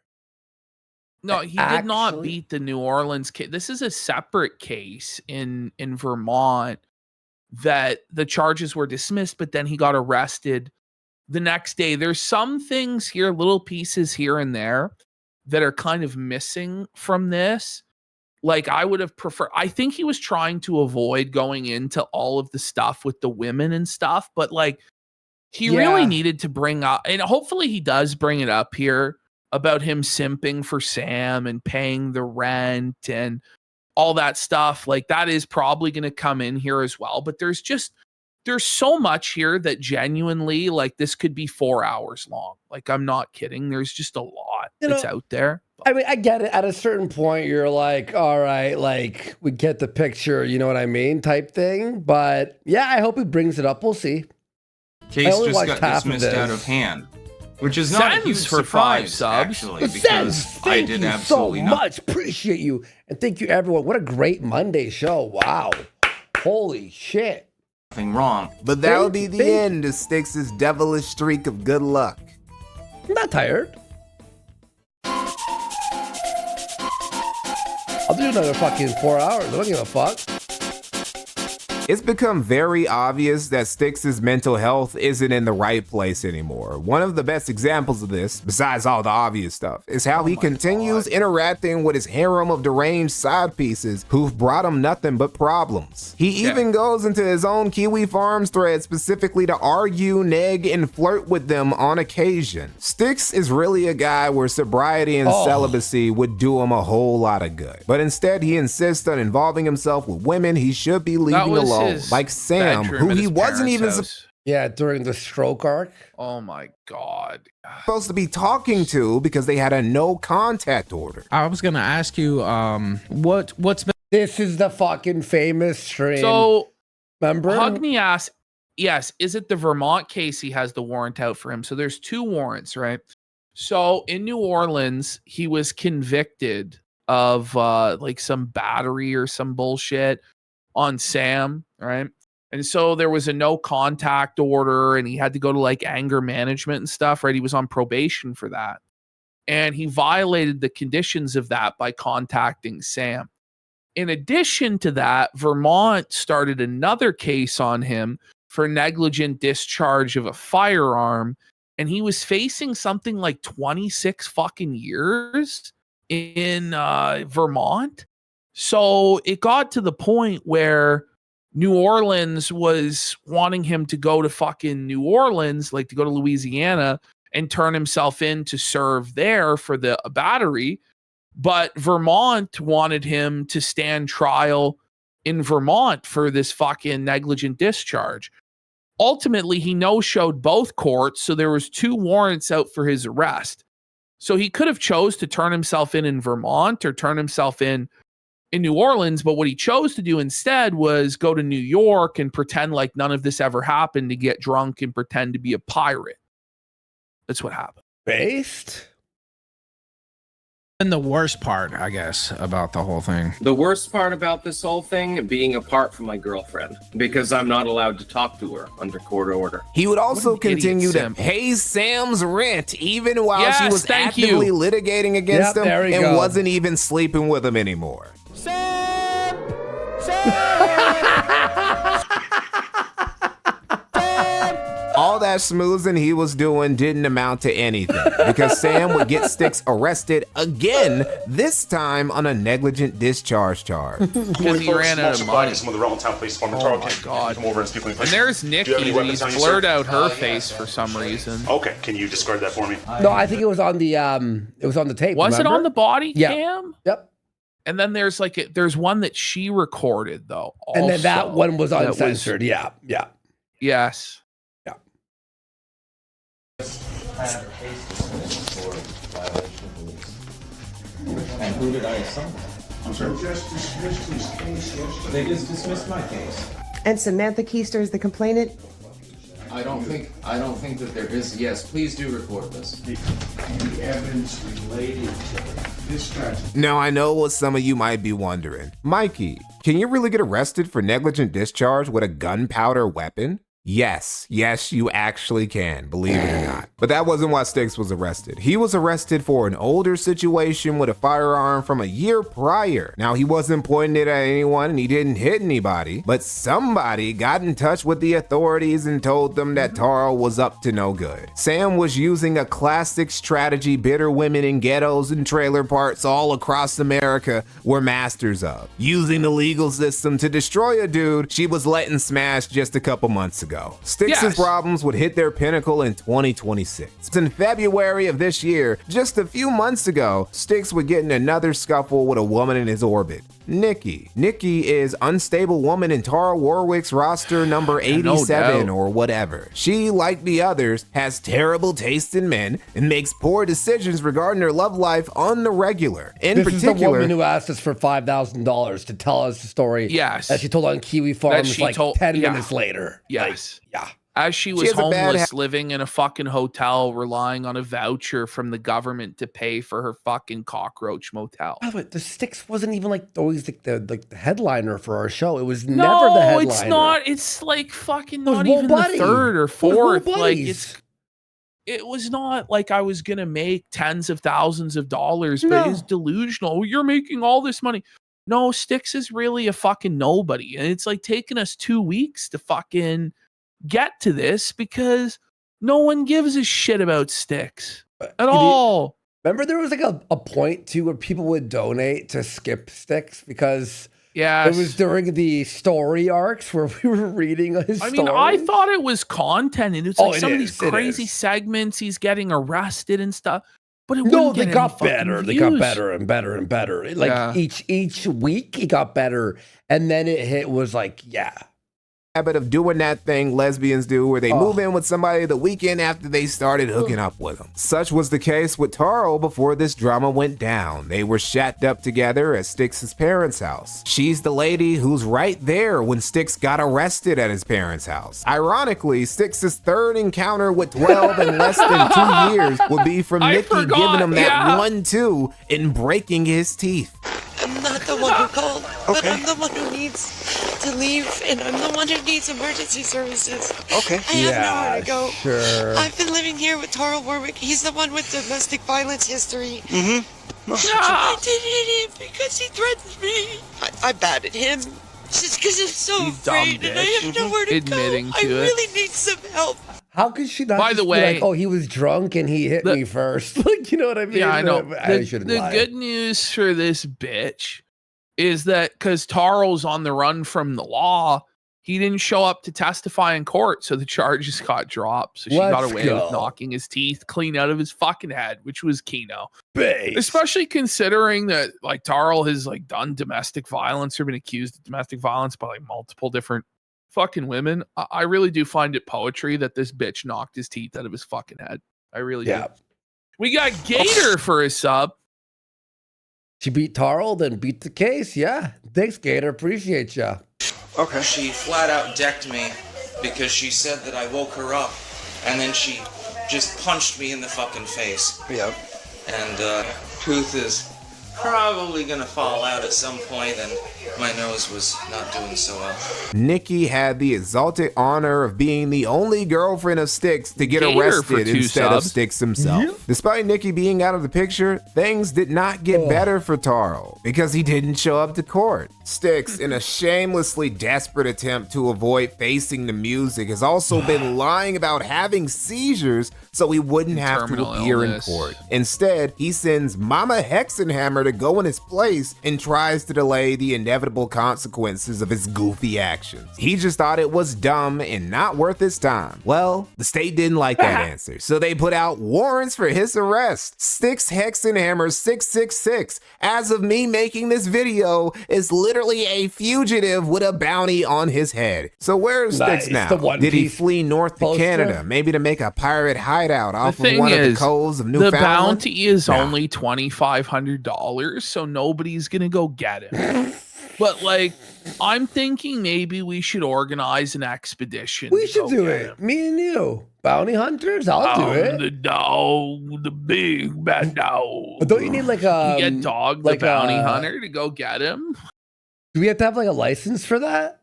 No, he did not beat the New Orleans case. This is a separate case in Vermont that the charges were dismissed, but then he got arrested the next day. There's some things here, little pieces here and there that are kind of missing from this. Like I would have preferred, I think he was trying to avoid going into all of the stuff with the women and stuff, but like he really needed to bring up, and hopefully he does bring it up here about him simping for Sam and paying the rent and all that stuff. Like that is probably going to come in here as well, but there's so much here that genuinely, like, this could be 4 hours long. Like, I'm not kidding. There's just a lot that's out there. I mean, I get it. At a certain point, you're like, all right, like, we get the picture, you know what I mean, type thing. But yeah, I hope he brings it up. We'll see. Case just got dismissed out of hand, which is not a huge for surprise, 5 subs. actually, because I did absolutely so much. Appreciate you. And thank you, everyone. What a great Monday show. Wow. Holy shit. Nothing wrong. But that'll be the end of Styxx's devilish streak of good luck. I'm not tired. I'll do another fucking 4 hours. I don't give a fuck. It's become very obvious that Styxx's mental health isn't in the right place anymore. One of the best examples of this, besides all the obvious stuff, is how he continues interacting with his harem of deranged side pieces who've brought him nothing but problems. He even goes into his own Kiwi Farms thread specifically to argue, neg, and flirt with them on occasion. Styxx is really a guy where sobriety and celibacy would do him a whole lot of good. But instead, he insists on involving himself with women he should be leaving alone. Like Sam, who he wasn't even during the stroke arc. Oh my god, supposed to be talking to because they had a no contact order. I was gonna ask you, what's been? This is the fucking famous stream. So remember, Hugney asked, yes, is it the Vermont case he has the warrant out for him? So there's 2 warrants, right? So in New Orleans, he was convicted of like some battery or some bullshit on Sam, right? And so there was a no contact order and he had to go to like anger management and stuff, right? He was on probation for that. And he violated the conditions of that by contacting Sam. In addition to that, Vermont started another case on him for negligent discharge of a firearm. And he was facing something like 26 fucking years in Vermont. So it got to the point where New Orleans was wanting him to go to fucking New Orleans, like to go to Louisiana and turn himself in to serve there for the battery. But Vermont wanted him to stand trial in Vermont for this fucking negligent discharge. Ultimately, he no-showed both courts, so there was 2 warrants out for his arrest. So he could have chose to turn himself in Vermont or turn himself in New Orleans, but what he chose to do instead was go to New York and pretend like none of this ever happened, to get drunk and pretend to be a pirate. That's what happened. Based? And the worst part, I guess, about the whole thing. The worst part about this whole thing being apart from my girlfriend because I'm not allowed to talk to her under court order. He would also continue to simp. pay Sam's rent even while she Yes, was thank actively you. litigating against Yep, him there we and go. wasn't even sleeping with him anymore. All that schmoozing he was doing didn't amount to anything because Sam would get Styxx arrested again, this time on a negligent discharge charge. Because he ran out of money. Some of the relevant town police department. Oh my God. Come over and speak with me. And there's Nikki, Do you have any and weapons he's on you, blurred sir? out her face for some reason. Okay, can you describe that for me? No, I think it was on the tape. Was it remember? on the body Yeah. cam? Yep. And then there's there's one that she recorded though. And then that also, one was that uncensored. Yeah. Yes. And who did I assault? I'm sorry. Just dismissed his case yesterday. They just dismissed my case. And Samantha Keister is the complainant? I don't think that there is. Yes, please do record this. Any evidence related to discharge? Now, I know what some of you might be wondering. Mikey, can you really get arrested for negligent discharge with a gunpowder weapon? Yes, you actually can, believe it or not. But that wasn't why Styxx was arrested. He was arrested for an older situation with a firearm from a year prior. Now, he wasn't pointing it at anyone and he didn't hit anybody, but somebody got in touch with the authorities and told them that Taro was up to no good. Sam was using a classic strategy bitter women in ghettos and trailer parks all across America were masters of. Using the legal system to destroy a dude she was letting smash just a couple months ago. Styxx's problems would hit their pinnacle in 2026. In February of this year, just a few months ago, Styxx would get in another scuffle with a woman in his orbit. Nikki. Nikki is unstable woman in Tara Warwick's roster number 87 or whatever. She, like the others, has terrible taste in men and makes poor decisions regarding her love life on the regular. In This particular, is the woman who asked us for $5,000 to tell us the story. Yes. That she told on Kiwi Farms like 10 minutes later. Yes. Yeah. As she was has a bad homeless, living in a fucking hotel, relying on a voucher from the government to pay for her fucking cockroach motel. By the way, the Styxx wasn't even always the headliner for our show. It was never the headliner. No, it's not. It's like fucking was not Will even Buddy. the third or It was Will fourth. Like Buddies. it was not like I was gonna make tens of thousands of dollars, but it's delusional. You're making all this money. No, Styxx is really a fucking nobody, and it's like taking us 2 weeks to fucking get to this because no one gives a shit about Styxx at all. Remember there was like a point too where people would donate to skip Styxx because it was during the story arcs where we were reading his I mean, I thought it was content, and it's like some of these it crazy segments. He's getting arrested and stuff, but it No, wouldn't they get got any fucking better. They views. got better and better and better. Like each week it got better, and then it was like habit of doing that thing lesbians do where they move in with somebody the weekend after they started hooking up with them. Such was the case with Taro before this drama went down. They were shacked up together at Styxx's parents' house. She's the lady who's right there when Styxx got arrested at his parents' house. Ironically, Styxx's third encounter with 12 in less than 2 years would be from Nikki giving him that 1-2 and breaking his teeth. I'm not the one who called, but I'm the one who needs to leave, and I'm the one who needs emergency services. Okay. I have nowhere to go. Sure. I've been living here with Taro Warwick. He's the one with domestic violence history. Mm-hmm. I did hit him because he threatened me. I batted him just because I'm so You dumb afraid, and I have bitch. nowhere to Admitting go. I to it. really need some help. How could she not By just the be way- like, oh, he was drunk and he hit me first? Like, you know what I mean? Yeah, I know. I shouldn't The lie. good news for this bitch is that because Taro's on the run from the law, he didn't show up to testify in court, so the charges got dropped. So she got Let's away go. with knocking his teeth clean out of his fucking head, which was Kino. Base. Especially considering that like Taro has like done domestic violence or been accused of domestic violence by like multiple different fucking women. I really do find it poetry that this bitch knocked his teeth out of his fucking head. I really do. We got Gator for a sub. She beat Taro, then beat the case. Yeah. Thanks, Gator. Appreciate ya. Okay. She flat out decked me because she said that I woke her up, and then she just punched me in the fucking face. Yep. And tooth is probably gonna fall out at some point, and my nose was not doing so well. Nikki had the exalted honor of being the only girlfriend of Styxx to get arrested instead of Styxx himself. Despite Nikki being out of the picture, things did not get better for Taro because he didn't show up to court. Styxx, in a shamelessly desperate attempt to avoid facing the music, has also been lying about having seizures so he wouldn't have to appear in court. Instead, he sends Mama Hexenhammer to go in his place and tries to delay the inevitable consequences of his goofy actions. He just thought it was dumb and not worth his time. Well, the state didn't like that answer, so they put out warrants for his arrest. Styxx Hexenhammer 666, as of me making this video, is literally a fugitive with a bounty on his head. So where's Styxx now? Did he flee north to Canada, maybe to make a pirate hideout off of one of the coves of Newfoundland? The bounty is only $2,500, so nobody's gonna go get him. But like, I'm thinking maybe we should organize an expedition. We should do it. Me and you, bounty hunters. I'll do it. The dog, the big bad dog. But don't you need like a you get Dog the bounty hunter to go get him? Do we have to have like a license for that?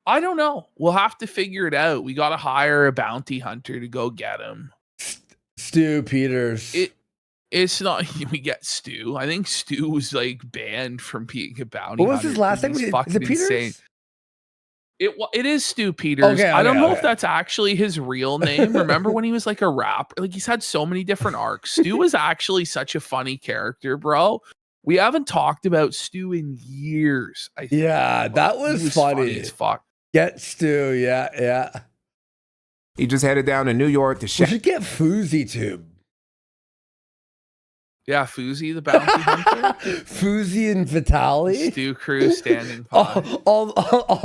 I don't know. We'll have to figure it out. We got to hire a bounty hunter to go get him. Stu Peters. It's not. We get Stu. I think Stu was like banned from being a bounty. What was his last name? Is it Peters? Insane. It is Stu Peters. Okay, I don't know if that's actually his real name. Remember when he was like a rapper? Like he's had so many different arcs. Stu was actually such a funny character, bro. We haven't talked about Stu in years. I think. Yeah, that was funny as fuck. Get Stu. Yeah. He just headed down to New York to We should get Fousey too. Yeah, Fousey the bounty hunter. Fousey and Vitaly. Stu Crew standing by. All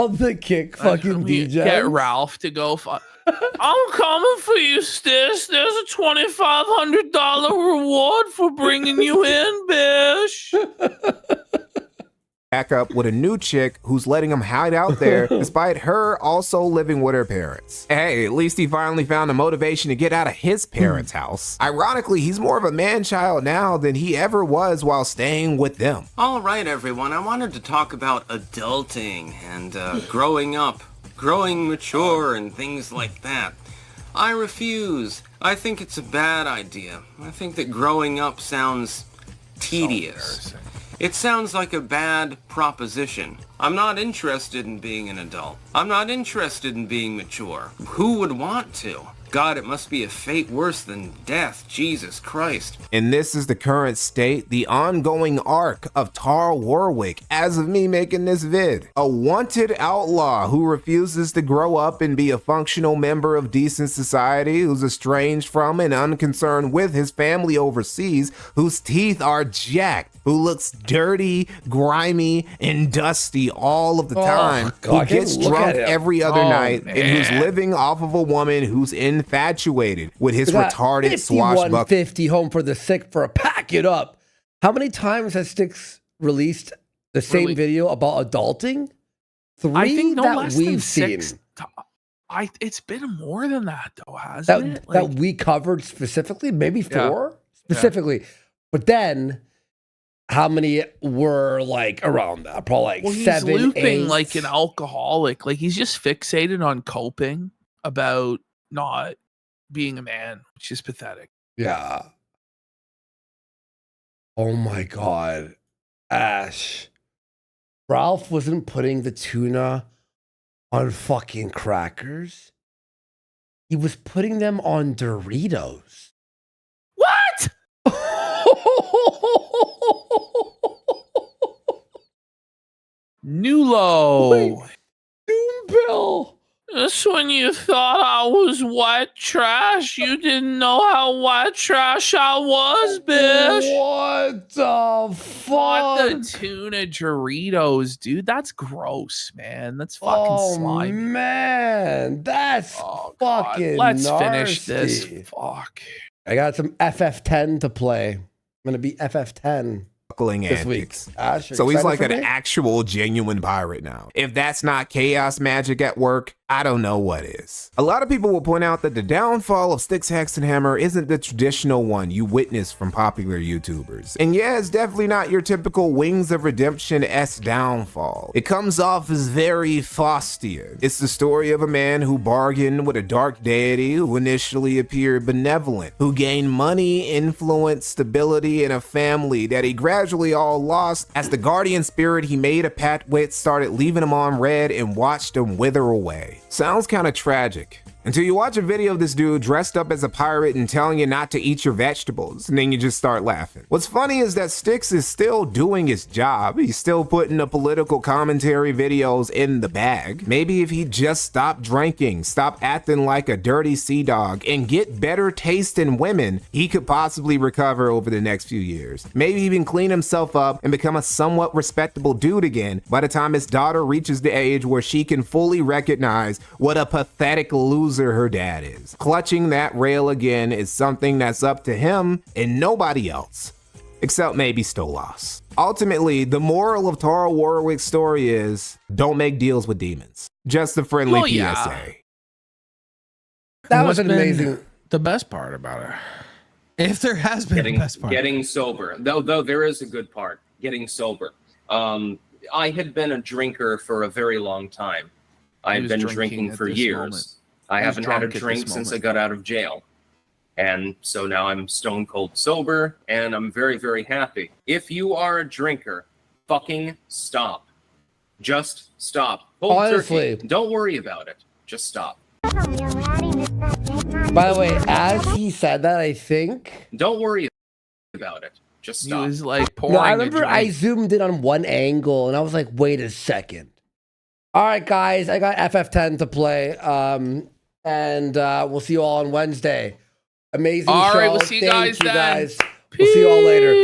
the kick fucking DJs. Get Ralph to go. I'm coming for you, Styxx. There's a $2,500 reward for bringing you in, bitch. Back up with a new chick who's letting him hide out there despite her also living with her parents. Hey, at least he finally found the motivation to get out of his parents' house. Ironically, he's more of a man-child now than he ever was while staying with them. All right, everyone. I wanted to talk about adulting and growing up, growing mature and things like that. I refuse. I think it's a bad idea. I think that growing up sounds tedious. It sounds like a bad proposition. I'm not interested in being an adult. I'm not interested in being mature. Who would want to? God, it must be a fate worse than death. Jesus Christ. And this is the current state, the ongoing arc of Tar Warwick as of me making this vid. A wanted outlaw who refuses to grow up and be a functional member of decent society, who's estranged from and unconcerned with his family overseas, whose teeth are jacked, who looks dirty, grimy, and dusty all of the time, who gets drunk every other night, and who's living off of a woman who's infatuated with his retarded swashbuckler. 5150 home for the sick for a pack it up. How many times has Styxx released the same video about adulting? 3 I think no that less we've than seen. 6. It's been more than that though, hasn't it? That we covered specifically, maybe 4 specifically. Yeah. But then how many were like around that? Probably like 7, he's looping 8. like an alcoholic. Like he's just fixated on coping about not being a man, which is pathetic. Yeah. Oh my God. Ash. Ralph wasn't putting the tuna on fucking crackers. He was putting them on Doritos. What? Nulo. Wait, Doombill. That's when you thought I was white trash. You didn't know how white trash I was, bitch. What the fuck? What the tuna Doritos, dude? That's gross, man. That's fucking slimy. Man, that's fucking Let's nasty. finish this. Fuck. I got some FF10 to play. I'm gonna be FF10 this week. So he's like an actual genuine pirate now. If that's not chaos magic at work, I don't know what is. A lot of people will point out that the downfall of Styxx Hexenhammer isn't the traditional one you witness from popular YouTubers. And yeah, it's definitely not your typical Wings of Redemption-esque downfall. It comes off as very Faustian. It's the story of a man who bargained with a dark deity who initially appeared benevolent, who gained money, influence, stability, and a family that he gradually all lost as the guardian spirit he made a pact with started leaving him on red and watched him wither away. Sounds kind of tragic. Until you watch a video of this dude dressed up as a pirate and telling you not to eat your vegetables, and then you just start laughing. What's funny is that Styxx is still doing his job. He's still putting the political commentary videos in the bag. Maybe if he just stopped drinking, stop acting like a dirty sea dog, and get better taste in women, he could possibly recover over the next few years. Maybe even clean himself up and become a somewhat respectable dude again by the time his daughter reaches the age where she can fully recognize what a pathetic loser her dad is. Clutching that rail again is something that's up to him and nobody else, except maybe Stolas. Ultimately, the moral of Tara Warwick's story is don't make deals with demons. Just a friendly PSA. Yeah. That was an amazing. The best part about it, if there has been the best part, getting sober. Though there is a good part. Getting sober. I had been a drinker for a very long time. I had been drinking for years. I haven't had a drink since I got out of jail. And so now I'm stone cold sober and I'm very, very happy. If you are a drinker, fucking stop. Just stop. Cold turkey. Don't worry about it. Just stop. By the way, as he said that, I think. Don't worry about it. Just stop. He was like pouring. No, I remember I zoomed in on one angle and I was like, wait a second. All right, guys, I got FF10 to play. And we'll see you all on Wednesday. Amazing show. All right, we'll see you guys then. We'll see you all later.